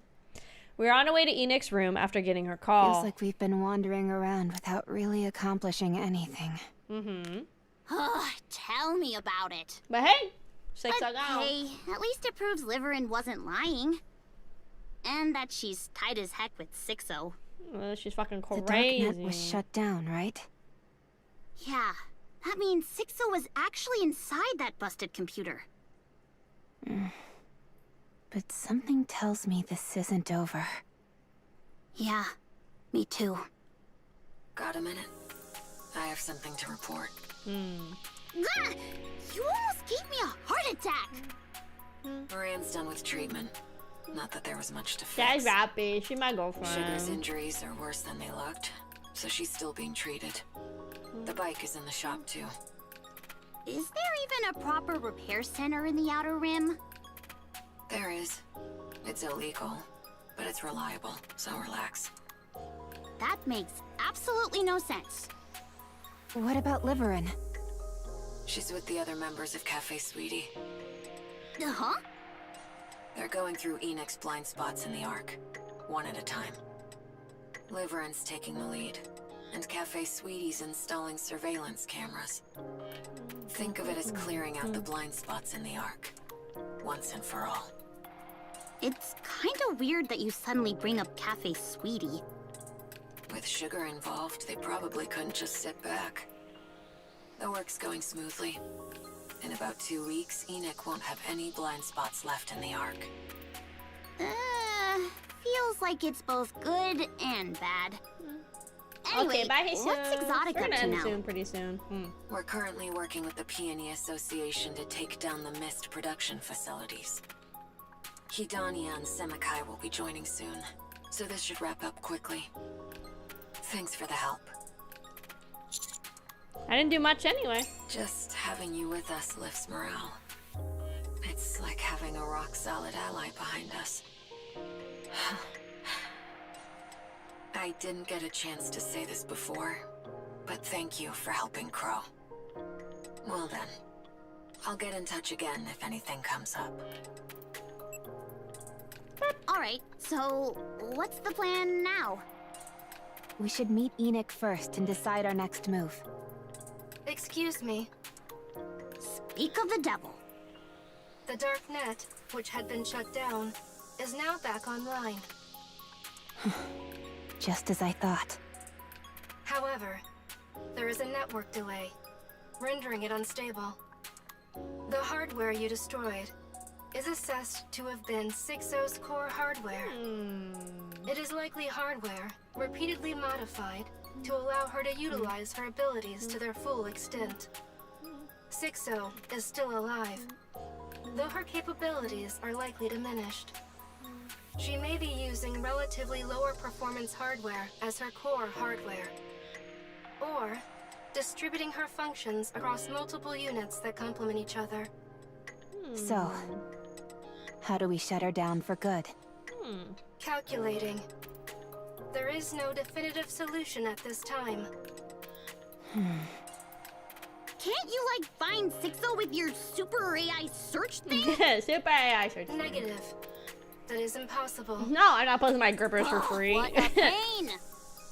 We're on our way to Enix's room after getting her call. Feels like we've been wandering around without really accomplishing anything. Mm-hmm. Tell me about it. But hey, Hey, at least it proves Liverin wasn't lying. And that she's tight as heck with Sixo. She's fucking crazy. The dark net was shut down, right? Yeah, that means Sixo was actually inside that busted computer. But something tells me this isn't over. Yeah, me too. Got a minute? I have something to report. Gah! You almost gave me a heart attack! Moran's done with treatment. Not that there was much to fix. That's happy. She's my girlfriend. Sugar's injuries are worse than they looked, so she's still being treated. The bike is in the shop too. Is there even a proper repair center in the Outer Rim? There is. It's illegal, but it's reliable, so relax. That makes absolutely no sense. What about Liverin? She's with the other members of Cafe Sweetie. Uh-huh? They're going through Enix's blind spots in the Ark, one at a time. Liverin's taking the lead, and Cafe Sweetie's installing surveillance cameras. Think of it as clearing out the blind spots in the Ark, once and for all. It's kinda weird that you suddenly bring up Cafe Sweetie. With Sugar involved, they probably couldn't just sit back. The work's going smoothly. In about 2 weeks, Enoch won't have any blind spots left in the Ark. Feels like it's both good and bad. Anyway, Okay, bye, what's Exotic We're up gonna to end now? soon, pretty soon. We're currently working with the Peony Association to take down the Mist production facilities. Hidania and Semakai will be joining soon, so this should wrap up quickly. Thanks for the help. I didn't do much anyway. Just having you with us lifts morale. It's like having a rock-solid ally behind us. I didn't get a chance to say this before, but thank you for helping Crow. Well then, I'll get in touch again if anything comes up. Alright, so what's the plan now? We should meet Enoch first and decide our next move. Excuse me. Speak of the devil. The dark net, which had been shut down, is now back online. Just as I thought. However, there is a network delay, rendering it unstable. The hardware you destroyed is assessed to have been Sixo's core hardware. It is likely hardware repeatedly modified to allow her to utilize her abilities to their full extent. Sixo is still alive, though her capabilities are likely diminished. She may be using relatively lower performance hardware as her core hardware, or distributing her functions across multiple units that complement each other. So, how do we shut her down for good? Calculating. There is no definitive solution at this time. Can't you, like, find Sixo with your super AI search thing? Super AI search. Negative. That is impossible. No, I'm not posting my grippers for free. What a pain!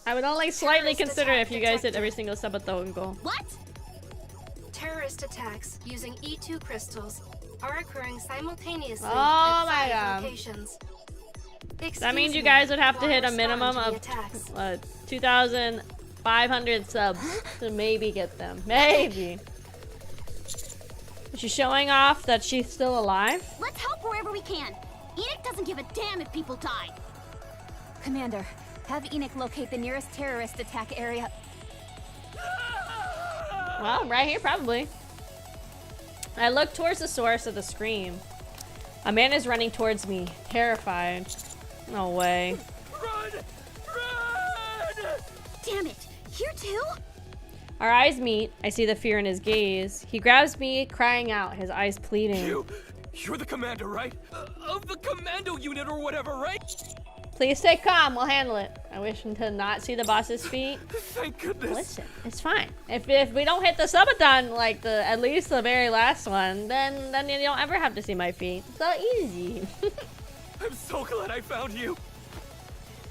I would only slightly consider it if you guys did every single sabatongo. What? Terrorist attacks using E2 crystals are occurring simultaneously Oh at my 5 god. locations. That means you guys would have to hit a minimum of 2,500 subs to maybe get them. Maybe. Is she showing off that she's still alive? Let's help wherever we can. Enoch doesn't give a damn if people die. Commander, have Enoch locate the nearest terrorist attack area. Well, right here, probably. I look towards the source of the scream. A man is running towards me, terrified. No way. Run! Run! Damn it! Here too? Our eyes meet. I see the fear in his gaze. He grabs me, crying out, his eyes pleading. You're the commander, right? Of the commando unit or whatever, right? Please stay calm. We'll handle it. I wish him to not see the boss's feet. Thank goodness. Listen, it's fine. If we don't hit the subathon like at least the very last one, then you don't ever have to see my feet. So easy. I'm so glad I found you.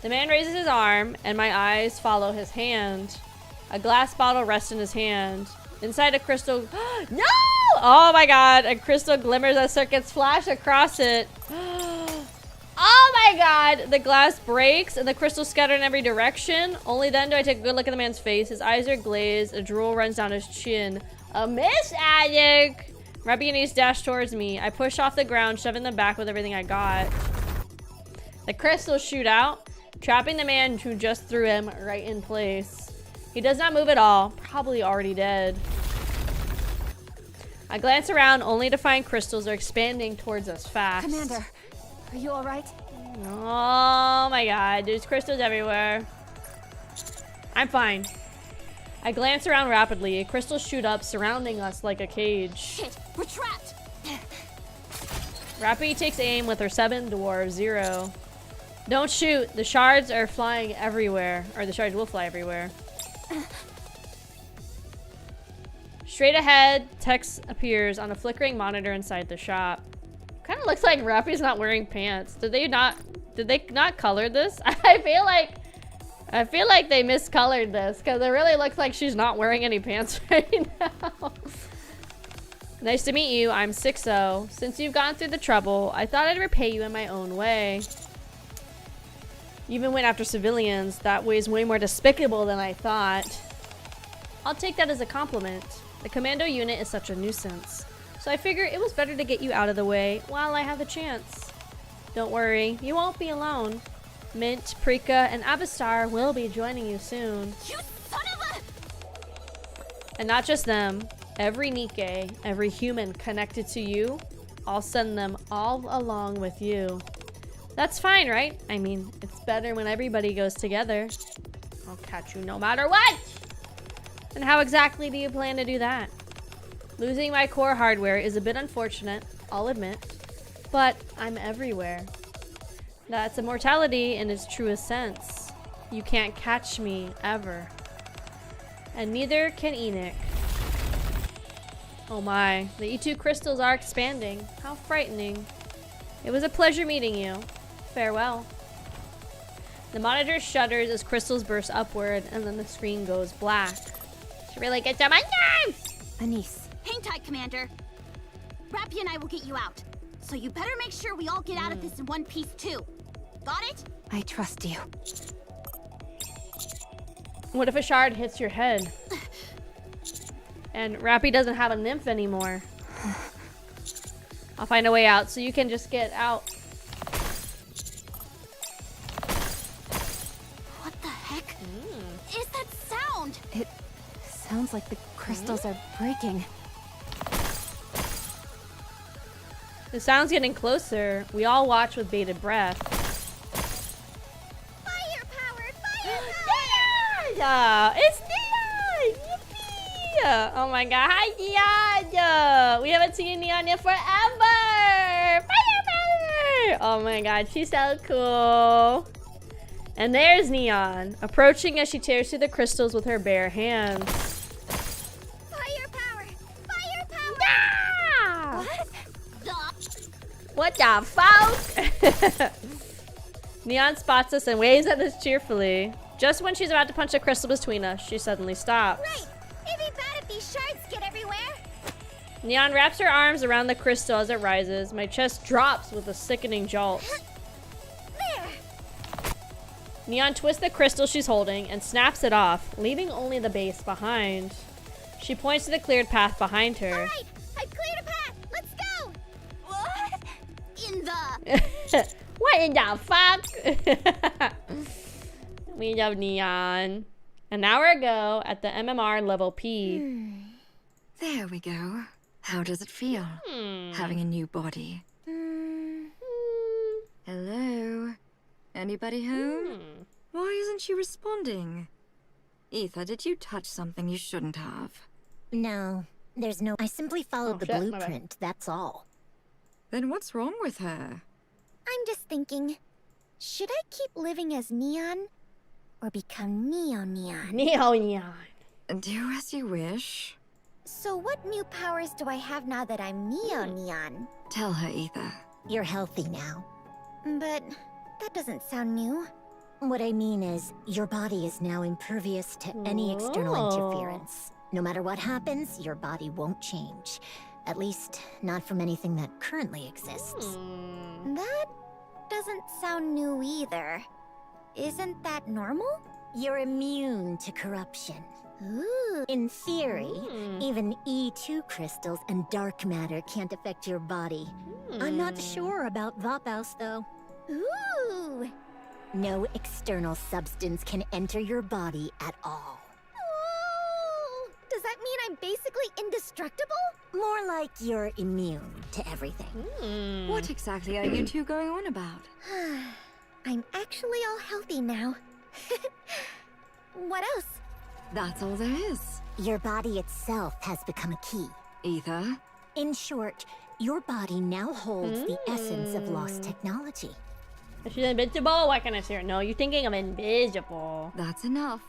The man raises his arm, and my eyes follow his hand. A glass bottle rests in his hand. Inside a crystal. No! Oh my god! A crystal glimmers as circuits flash across it. Oh my god! The glass breaks and the crystals scatter in every direction. Only then do I take a good look at the man's face. His eyes are glazed. A drool runs down his chin. A miss, addict! Rappy and Ace dash towards me. I push off the ground, shoving them back with everything I got. The crystals shoot out, trapping the man who just threw him right in place. He does not move at all, probably already dead. I glance around only to find crystals are expanding towards us fast. Commander, are you alright? Oh my god, there's crystals everywhere. I'm fine. I glance around rapidly. Crystals shoot up, surrounding us like a cage. Shit, we're trapped! Rappy takes aim with her 7 dwarves 0. Don't shoot, the shards are flying everywhere. Or the shards will fly everywhere. Straight ahead, text appears on a flickering monitor inside the shop. Kind of looks like Rappy's not wearing pants. Did they not color this? I feel like they miscolored this because it really looks like she's not wearing any pants right now. Nice to meet you. I'm Sixo. Since you've gone through the trouble, I thought I'd repay you in my own way. You even went after civilians. That way is way more despicable than I thought. I'll take that as a compliment. The commando unit is such a nuisance. So I figure it was better to get you out of the way while I have the chance. Don't worry, you won't be alone. Mint, Prika, and Abastar will be joining you soon. You son of a... And not just them. Every NIKKE, every human connected to you, I'll send them all along with you. That's fine, right? I mean, it's better when everybody goes together. I'll catch you no matter what! And how exactly do you plan to do that? Losing my core hardware is a bit unfortunate, I'll admit, but I'm everywhere. That's immortality in its truest sense. You can't catch me, ever. And neither can Enoch. Oh my, the E2 crystals are expanding. How frightening. It was a pleasure meeting you. Farewell. The monitor shudders as crystals burst upward, and then the screen goes black. She really gets on my nerves! Anise. Hang tight, Commander. Rappy and I will get you out. So you better make sure we all get out of this in one piece, too. Got it? I trust you. What if a shard hits your head? And Rappy doesn't have a nymph anymore. I'll find a way out so you can just get out. What the heck? Is that sound? It sounds like the crystals are breaking. The sound's getting closer. We all watch with bated breath. Fire-powered! Yeah, it's Neon! Yippee! Oh my god, hi Neon! We haven't seen Neon yet forever! Fire-powered! Oh my god, she's so cool. And there's Neon, approaching as she tears through the crystals with her bare hands. Firepower! the fuck? Neon spots us and waves at us cheerfully. Just when she's about to punch a crystal between us, she suddenly stops. Right! It'd be bad if these shards get everywhere! Neon wraps her arms around the crystal as it rises. My chest drops with a sickening jolt. There! Neon twists the crystal she's holding and snaps it off, leaving only the base behind. She points to the cleared path behind her. Alright! I've cleared a path! Let's go! What? In the... What in the fuck? We love Neon. An hour ago at the MMR level P. There we go. How does it feel? Having a new body? Hello? Anybody home? Why isn't she responding? Ether, did you touch something you shouldn't have? No, there's no... I simply followed the blueprint, that's all. Then what's wrong with her? I'm just thinking, should I keep living as Neon? Or become Neo-Neon? Neo-Neon. Do as you wish. So what new powers do I have now that I'm Neo-Neon? Tell her, Ether. You're healthy now. But that doesn't sound new. What I mean is, your body is now impervious to any external interference. No matter what happens, your body won't change. At least, not from anything that currently exists. That doesn't sound new either. Isn't that normal? You're immune to corruption. Ooh. In theory, even E2 crystals and dark matter can't affect your body. I'm not sure about Vapaus, though. Ooh. No external substance can enter your body at all. Ooh. Does that mean I'm basically indestructible? More like you're immune to everything. What exactly are you two going on about? I'm actually all healthy now. What else? That's all there is. Your body itself has become a key. Ether? In short, your body now holds the essence of lost technology. Is she invincible? What can I say? No, you're thinking of invisible. That's enough.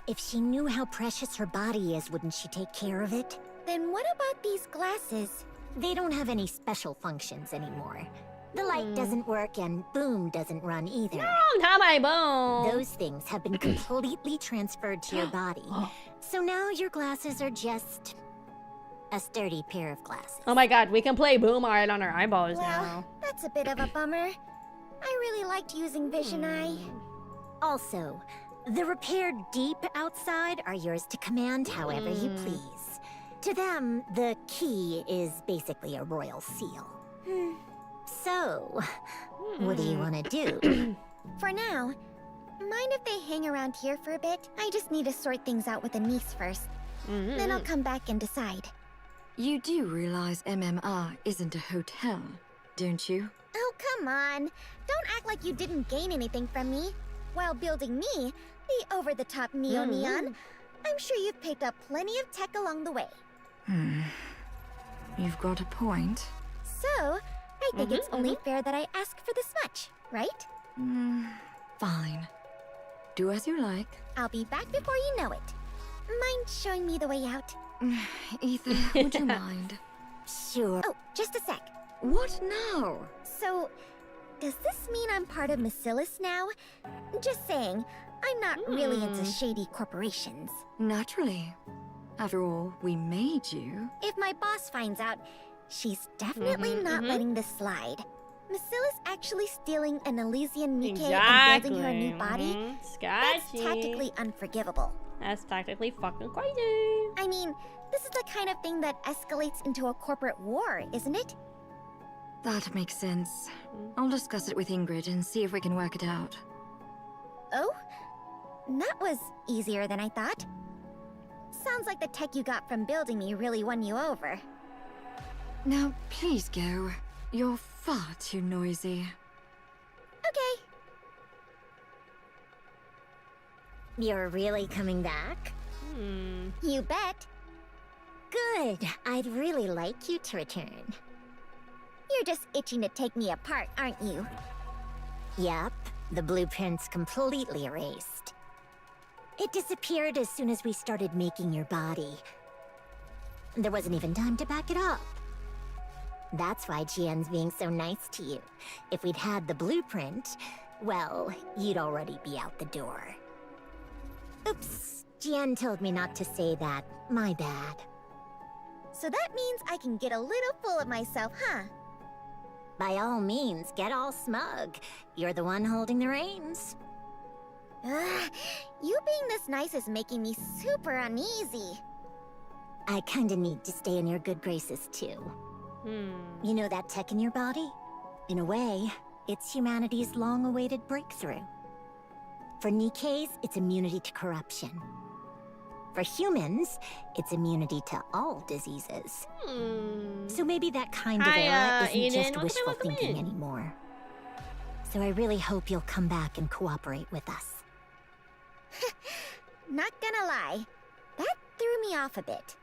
If she knew how precious her body is, wouldn't she take care of it? Then what about these glasses? They don't have any special functions anymore. The light doesn't work and Boom doesn't run either. No, not my Boom! Those things have been completely transferred to your body. So now your glasses are just a sturdy pair of glasses. Oh my god, we can play Boom Art on our eyeballs now. That's a bit of a bummer. I really liked using Vision Eye. Also, the repaired deep outside are yours to command however you please. To them, the key is basically a royal seal. So, what do you want to do? For now, mind if they hang around here for a bit? I just need to sort things out with the niece first. Then I'll come back and decide. You do realize MMR isn't a hotel, don't you? Oh, come on. Don't act like you didn't gain anything from me. While building me, the over-the-top Neo-Neon, I'm sure you've picked up plenty of tech along the way. You've got a point. So, I think it's only fair that I ask for this much, right? Fine. Do as you like. I'll be back before you know it. Mind showing me the way out? Ether, would you mind? Sure. Oh, just a sec. What now? So, does this mean I'm part of Macillus now? Just saying, I'm not really into shady corporations. Naturally. After all, we made you. If my boss finds out, she's definitely not letting this slide. Macillus actually stealing an Elysian NIKKE and building her a new body? That's tactically unforgivable. That's tactically fucking crazy. I mean, this is the kind of thing that escalates into a corporate war, isn't it? That makes sense. I'll discuss it with Ingrid and see if we can work it out. Oh? That was easier than I thought. Sounds like the tech you got from building me really won you over. Now, please go. You're far too noisy. Okay. You're really coming back? You bet. Good. I'd really like you to return. You're just itching to take me apart, aren't you? Yep. The blueprint's completely erased. It disappeared as soon as we started making your body. There wasn't even time to back it up. That's why Jian's being so nice to you. If we'd had the blueprint, well, you'd already be out the door. Oops, Jian told me not to say that. My bad. So that means I can get a little full of myself, huh? By all means, get all smug. You're the one holding the reins. You being this nice is making me super uneasy. I kinda need to stay in your good graces too. You know that tech in your body? In a way, it's humanity's long-awaited breakthrough. For Nikkes, it's immunity to corruption. For humans, it's immunity to all diseases. So maybe that kind of era isn't Eden. just wishful thinking anymore. So I really hope you'll come back and cooperate with us. Not gonna lie, that threw me off a bit.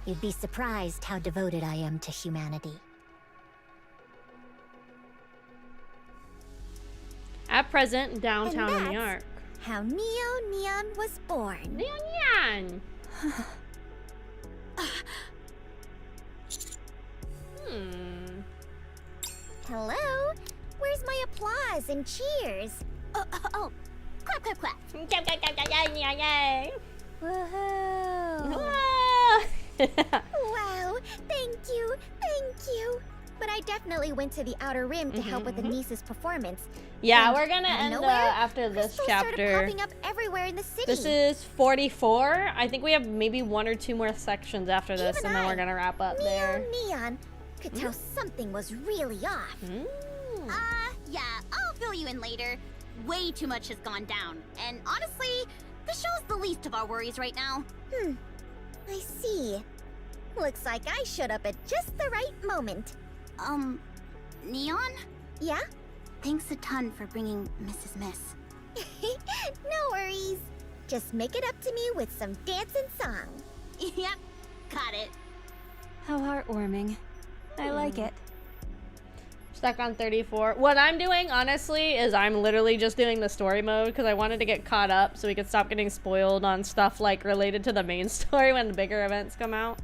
You'd be surprised how devoted I am to humanity. At present, downtown in the Ark. How Neo Neon was born. Neo Neon! Hello? Where's my applause and cheers? Oh, clap, clap, clap. Yay! Woohoo! Wow, thank you. But I definitely went to the Outer Rim to help with Anisa's performance. Yeah, And we're gonna end after this crystals chapter. started popping up everywhere in the city. This is 44. I think we have maybe 1 or 2 more sections after this, and then we're gonna wrap up there. Neon could tell something was really off. Yeah, I'll fill you in later. Way too much has gone down. And honestly, the show's the least of our worries right now. I see. Looks like I showed up at just the right moment. Neon? Yeah? Thanks a ton for bringing Mrs. Miss. No worries. Just make it up to me with some dance and song. Yep, got it. How heartwarming. I like it. Stuck on 34. What I'm doing, honestly, is I'm literally just doing the story mode because I wanted to get caught up so we could stop getting spoiled on stuff like related to the main story when the bigger events come out.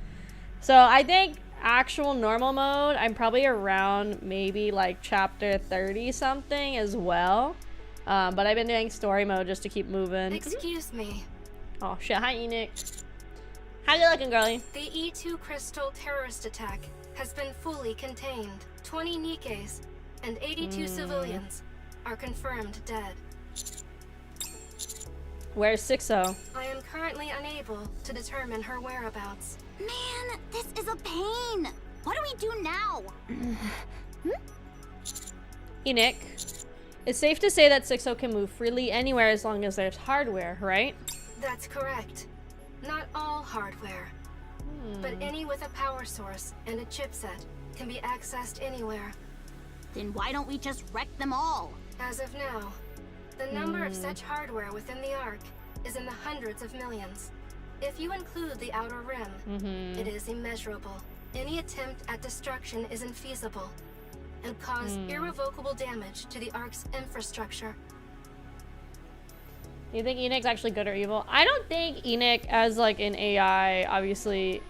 So I think actual normal mode, I'm probably around maybe like chapter 30 something as well. But I've been doing story mode just to keep moving. Excuse me. Oh shit, hi Enoch. How you looking, girlie? The E2 crystal terrorist attack has been fully contained. 20 Nikkes and 82 civilians are confirmed dead. Where's 6-0? I am currently unable to determine her whereabouts. Man, this is a pain. What do we do now? Enoch, it's safe to say that 6-0 can move freely anywhere as long as there's hardware, right? That's correct. Not all hardware, but any with a power source and a chipset can be accessed anywhere. Then why don't we just wreck them all? As of now, the number of such hardware within the Ark is in the hundreds of millions. If you include the Outer Rim, it is immeasurable. Any attempt at destruction is infeasible and cause irrevocable damage to the Ark's infrastructure. Do you think Enoch's actually good or evil? I don't think Enoch, as like an AI, obviously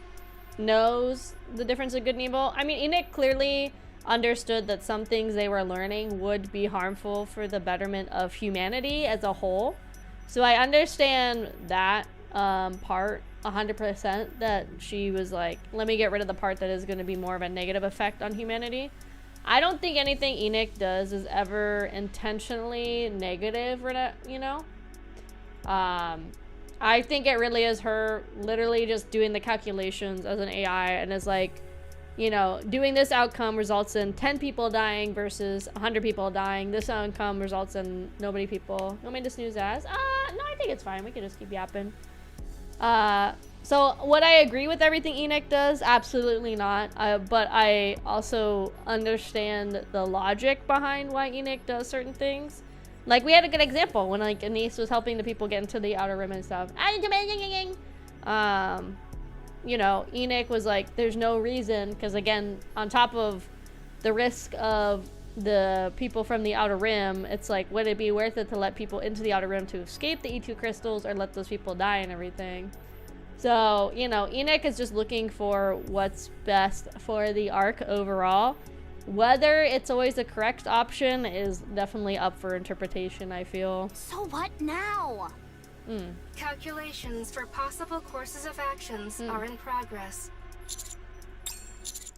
knows the difference of good and evil. I mean, Enoch clearly understood that some things they were learning would be harmful for the betterment of humanity as a whole. So I understand that part 100%, that she was like, let me get rid of the part that is going to be more of a negative effect on humanity. I don't think anything Enoch does is ever intentionally negative, or you know. I think it really is her literally just doing the calculations as an AI and is like, you know, doing this outcome results in 10 people dying versus 100 people dying. This outcome results in nobody people. You want me to snooze ass? No, I think it's fine. We can just keep yapping. So would I agree with everything Enoch does? Absolutely not. But I also understand the logic behind why Enoch does certain things. Like, we had a good example when, like, Anise was helping the people get into the Outer Rim and stuff. You know, Enoch was like, there's no reason, because, again, on top of the risk of the people from the Outer Rim, it's like, would it be worth it to let people into the Outer Rim to escape the E2 crystals or let those people die and everything? So, you know, ENIKKE is just looking for what's best for the arc overall. Whether it's always the correct option is definitely up for interpretation, I feel. So what now? Calculations for possible courses of actions are in progress.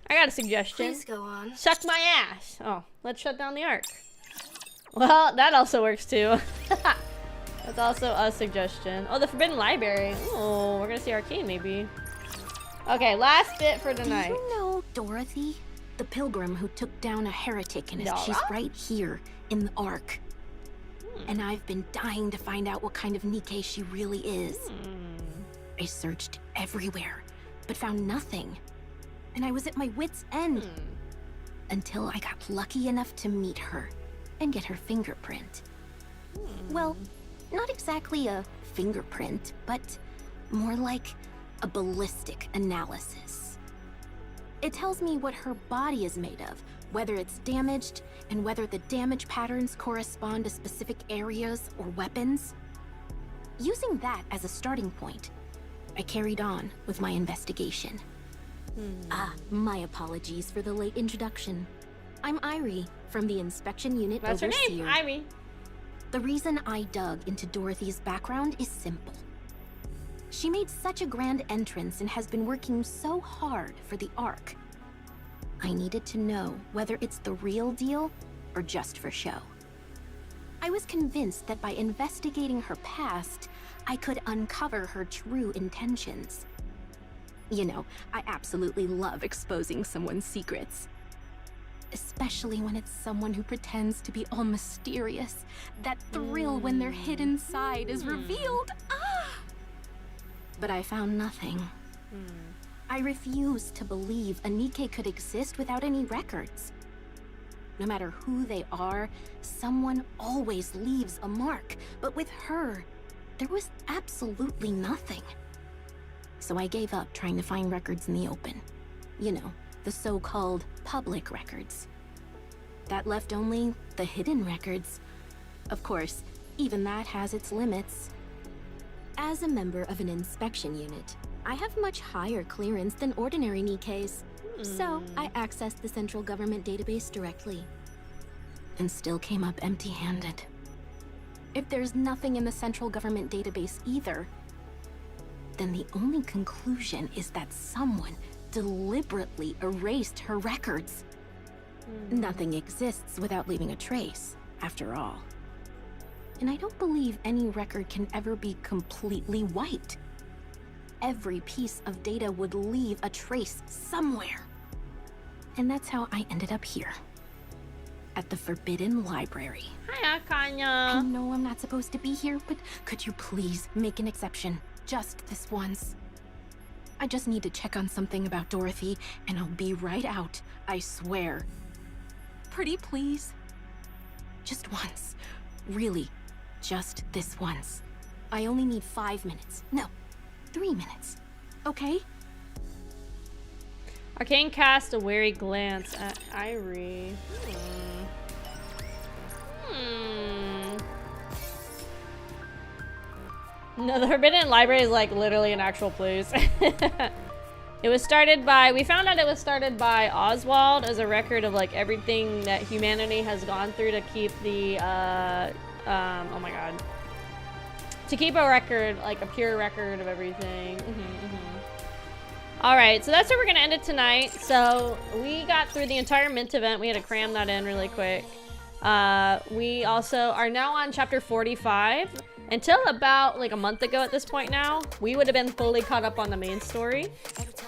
I got a suggestion. Please go on. Suck my ass. Oh, let's shut down the arc. Well, that also works too. That's also a suggestion. Oh, the Forbidden Library. Oh, we're gonna see Arcane maybe. Okay, last bit for tonight. Do you know Dorothy? The pilgrim who took down a heretic, and she's right here in the Ark. And I've been dying to find out what kind of NIKKE she really is. I searched everywhere, but found nothing. And I was at my wit's end. Until I got lucky enough to meet her and get her fingerprint. Well, not exactly a fingerprint, but more like a ballistic analysis. It tells me what her body is made of, whether it's damaged, and whether the damage patterns correspond to specific areas or weapons. Using that as a starting point, I carried on with my investigation. My apologies for the late introduction. I'm Irie, from the Inspection Unit That's her Overseer. name, Irie. The reason I dug into Dorothy's background is simple. She made such a grand entrance and has been working so hard for the Ark. I needed to know whether it's the real deal or just for show. I was convinced that by investigating her past, I could uncover her true intentions. You know, I absolutely love exposing someone's secrets. Especially when it's someone who pretends to be all mysterious. That thrill when their hidden side is revealed. But I found nothing. I refuse to believe a NIKKE could exist without any records. No matter who they are, someone always leaves a mark. But with her, there was absolutely nothing. So I gave up trying to find records in the open. You know, the so-called public records. That left only the hidden records. Of course, even that has its limits. As a member of an inspection unit, I have much higher clearance than ordinary NIKKEs. So I accessed the central government database directly. And still came up empty-handed. If there's nothing in the central government database either, then the only conclusion is that someone deliberately erased her records. Nothing exists without leaving a trace, after all. And I don't believe any record can ever be completely wiped. Every piece of data would leave a trace somewhere. And that's how I ended up here. At the Forbidden Library. Hi, Akanya. I know I'm not supposed to be here, but could you please make an exception? Just this once. I just need to check on something about Dorothy, and I'll be right out, I swear. Pretty please? Just once. Really, just this once. I only need 5 minutes. No, 3 minutes. Okay? Arcane cast a wary glance at Irie. No, the Forbidden Library is like literally an actual place. It was started by, we found out it was started by Oswald as a record of like everything that humanity has gone through to keep the, oh my god. To keep a record, like a pure record of everything. Alright, so that's where we're gonna end it tonight. So we got through the entire Mint event. We had to cram that in really quick. We also are now on chapter 45. Until about like a month ago at this point now, we would have been fully caught up on the main story.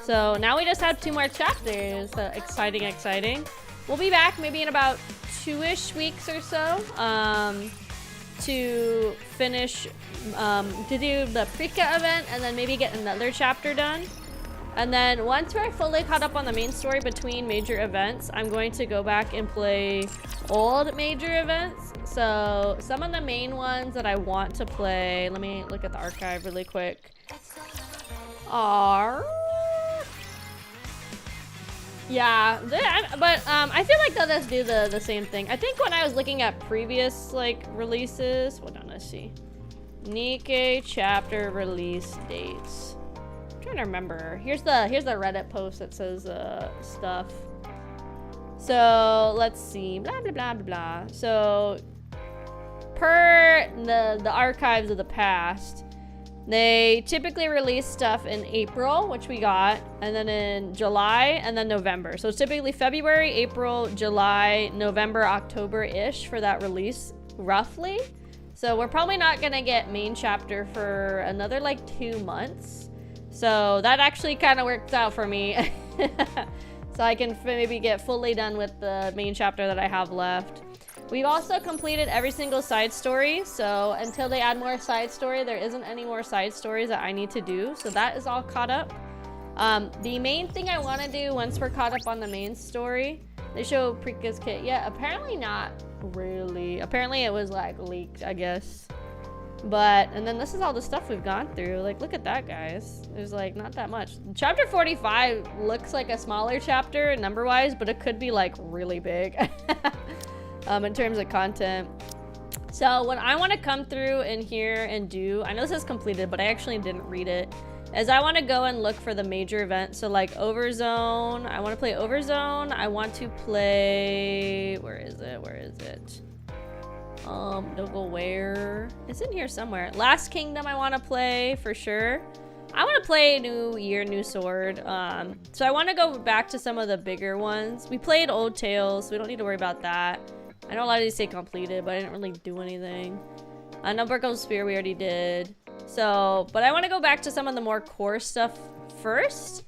So now we just have 2 more chapters. So exciting, exciting. We'll be back maybe in about 2-ish weeks or so to finish, to do the Prika event and then maybe get another chapter done. And then once we're fully caught up on the main story between major events, I'm going to go back and play old major events. So some of the main ones that I want to play, let me look at the archive really quick, are... Yeah, but I feel like they'll just do the same thing. I think when I was looking at previous like releases, hold on, let's see. NIKKE chapter release dates. I'm trying to remember. Here's the Reddit post that says stuff. So let's see. Blah blah blah blah blah. So per the archives of the past, they typically release stuff in April, which we got, and then in July, and then November. So it's typically February, April, July, November, October-ish for that release, roughly. So we're probably not gonna get main chapter for another like 2 months. So that actually kind of worked out for me. So I can maybe get fully done with the main chapter that I have left. We've also completed every single side story, so until they add more side story, there isn't any more side stories that I need to do, so that is all caught up. The main thing I want to do once we're caught up on the main story, they show Prika's kit. Yeah, apparently not really. Apparently it was like leaked, I guess. But, and then this is all the stuff we've gone through. Like, look at that, guys. There's like not that much. Chapter 45 looks like a smaller chapter number-wise, but it could be like really big. In terms of content. So what I want to come through in here and do, I know this is completed, but I actually didn't read it, is I want to go and look for the major events. So like Overzone, I want to play Overzone. I want to play, where is it? Don't go where. It's in here somewhere. Last Kingdom I want to play for sure. I want to play New Year, New Sword. So I want to go back to some of the bigger ones. We played Old Tales, so we don't need to worry about that. I know a lot of these say completed, but I didn't really do anything. Numberco Spear we already did. So, but I want to go back to some of the more core stuff first.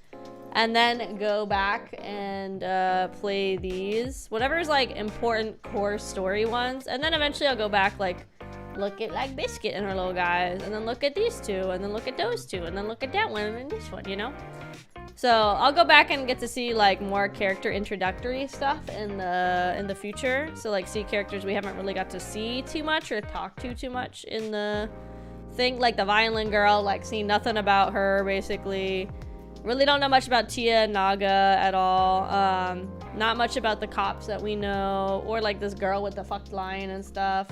And then go back and play these. Whatever's like important core story ones. And then eventually I'll go back like, look at like Biscuit and her little guys. And then look at these two. And then look at those two. And then look at that one and then this one, you know? So I'll go back and get to see like more character introductory stuff in the future. So like see characters we haven't really got to see too much or talk to too much in the thing. Like the violin girl, like see nothing about her basically. Really don't know much about Tia and Naga at all. Not much about the cops that we know, or like this girl with the fucked lion and stuff.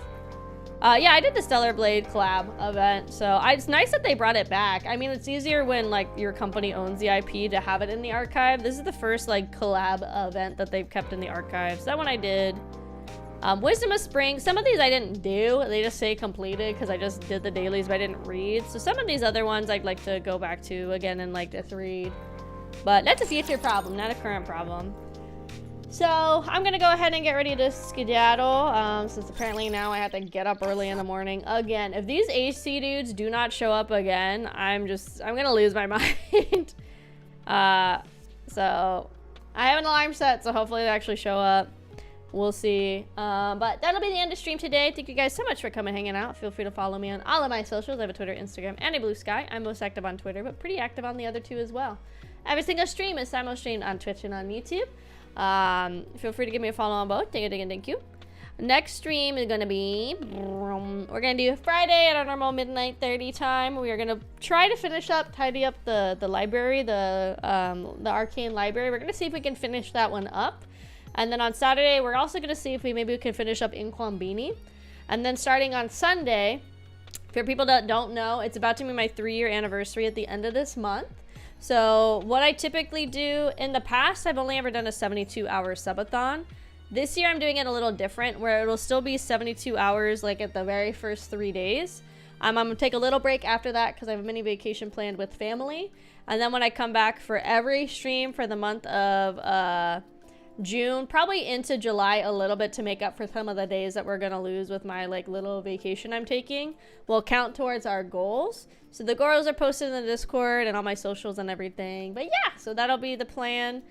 Yeah, I did the Stellar Blade collab event, so it's nice that they brought it back. I mean, it's easier when like your company owns the IP to have it in the archive. This is the first like collab event that they've kept in the archive. So that one I did. Wisdom of Spring, some of these I didn't do. They just say completed because I just did the dailies but I didn't read. So some of these other ones I'd like to go back to again and like to read. But that's a future problem, not a current problem. So I'm gonna go ahead and get ready to skedaddle, since apparently now I have to get up early in the morning again. If these AC dudes do not show up again, I'm gonna lose my mind. So I have an alarm set, so hopefully they actually show up. We'll see. But that'll be the end of stream today. Thank you guys so much for coming hanging out. Feel free to follow me on all of my socials. I have a Twitter, Instagram, and a Blue Sky. I'm most active on Twitter, but pretty active on the other two as well. Every single stream is simul-streamed on Twitch and on YouTube. Feel free to give me a follow on both. Thank you. Next stream is gonna be, we're gonna do Friday at our normal midnight 30 time. We are gonna try to tidy up the library, the arcane library. We're gonna see if we can finish that one up. And then on Saturday, we're also gonna see if we can finish up Inkwambini. And then starting on Sunday, for people that don't know, it's about to be my 3-year anniversary at the end of this month. So what I typically do in the past, I've only ever done a 72-hour subathon. This year I'm doing it a little different, where it'll still be 72 hours like at the very first 3 days. I'm gonna take a little break after that because I have a mini vacation planned with family. And then when I come back for every stream for the month of June, probably into July a little bit to make up for some of the days that we're gonna lose with my like little vacation I'm taking, will count towards our goals. So the goals are posted in the Discord and all my socials and everything. But yeah, so that'll be the plan.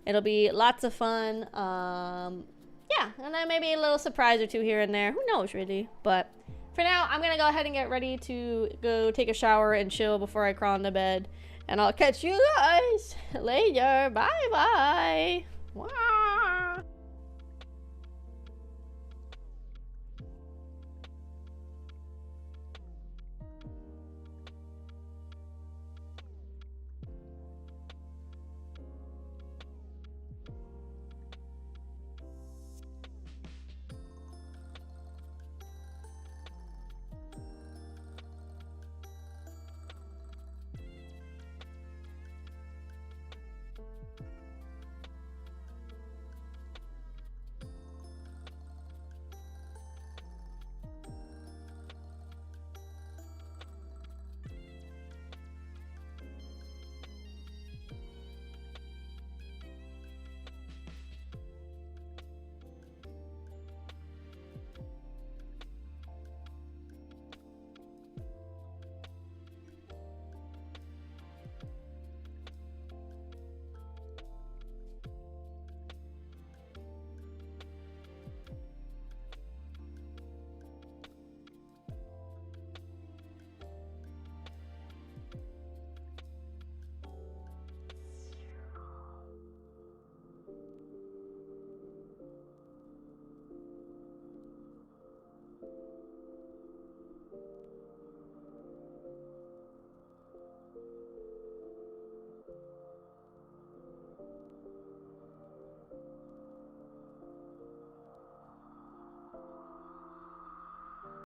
It'll be lots of fun. Yeah, and then maybe a little surprise or two here and there. Who knows, really? But for now, I'm gonna go ahead and get ready to go take a shower and chill before I crawl into bed. And I'll catch you guys later. Bye-bye. Wow.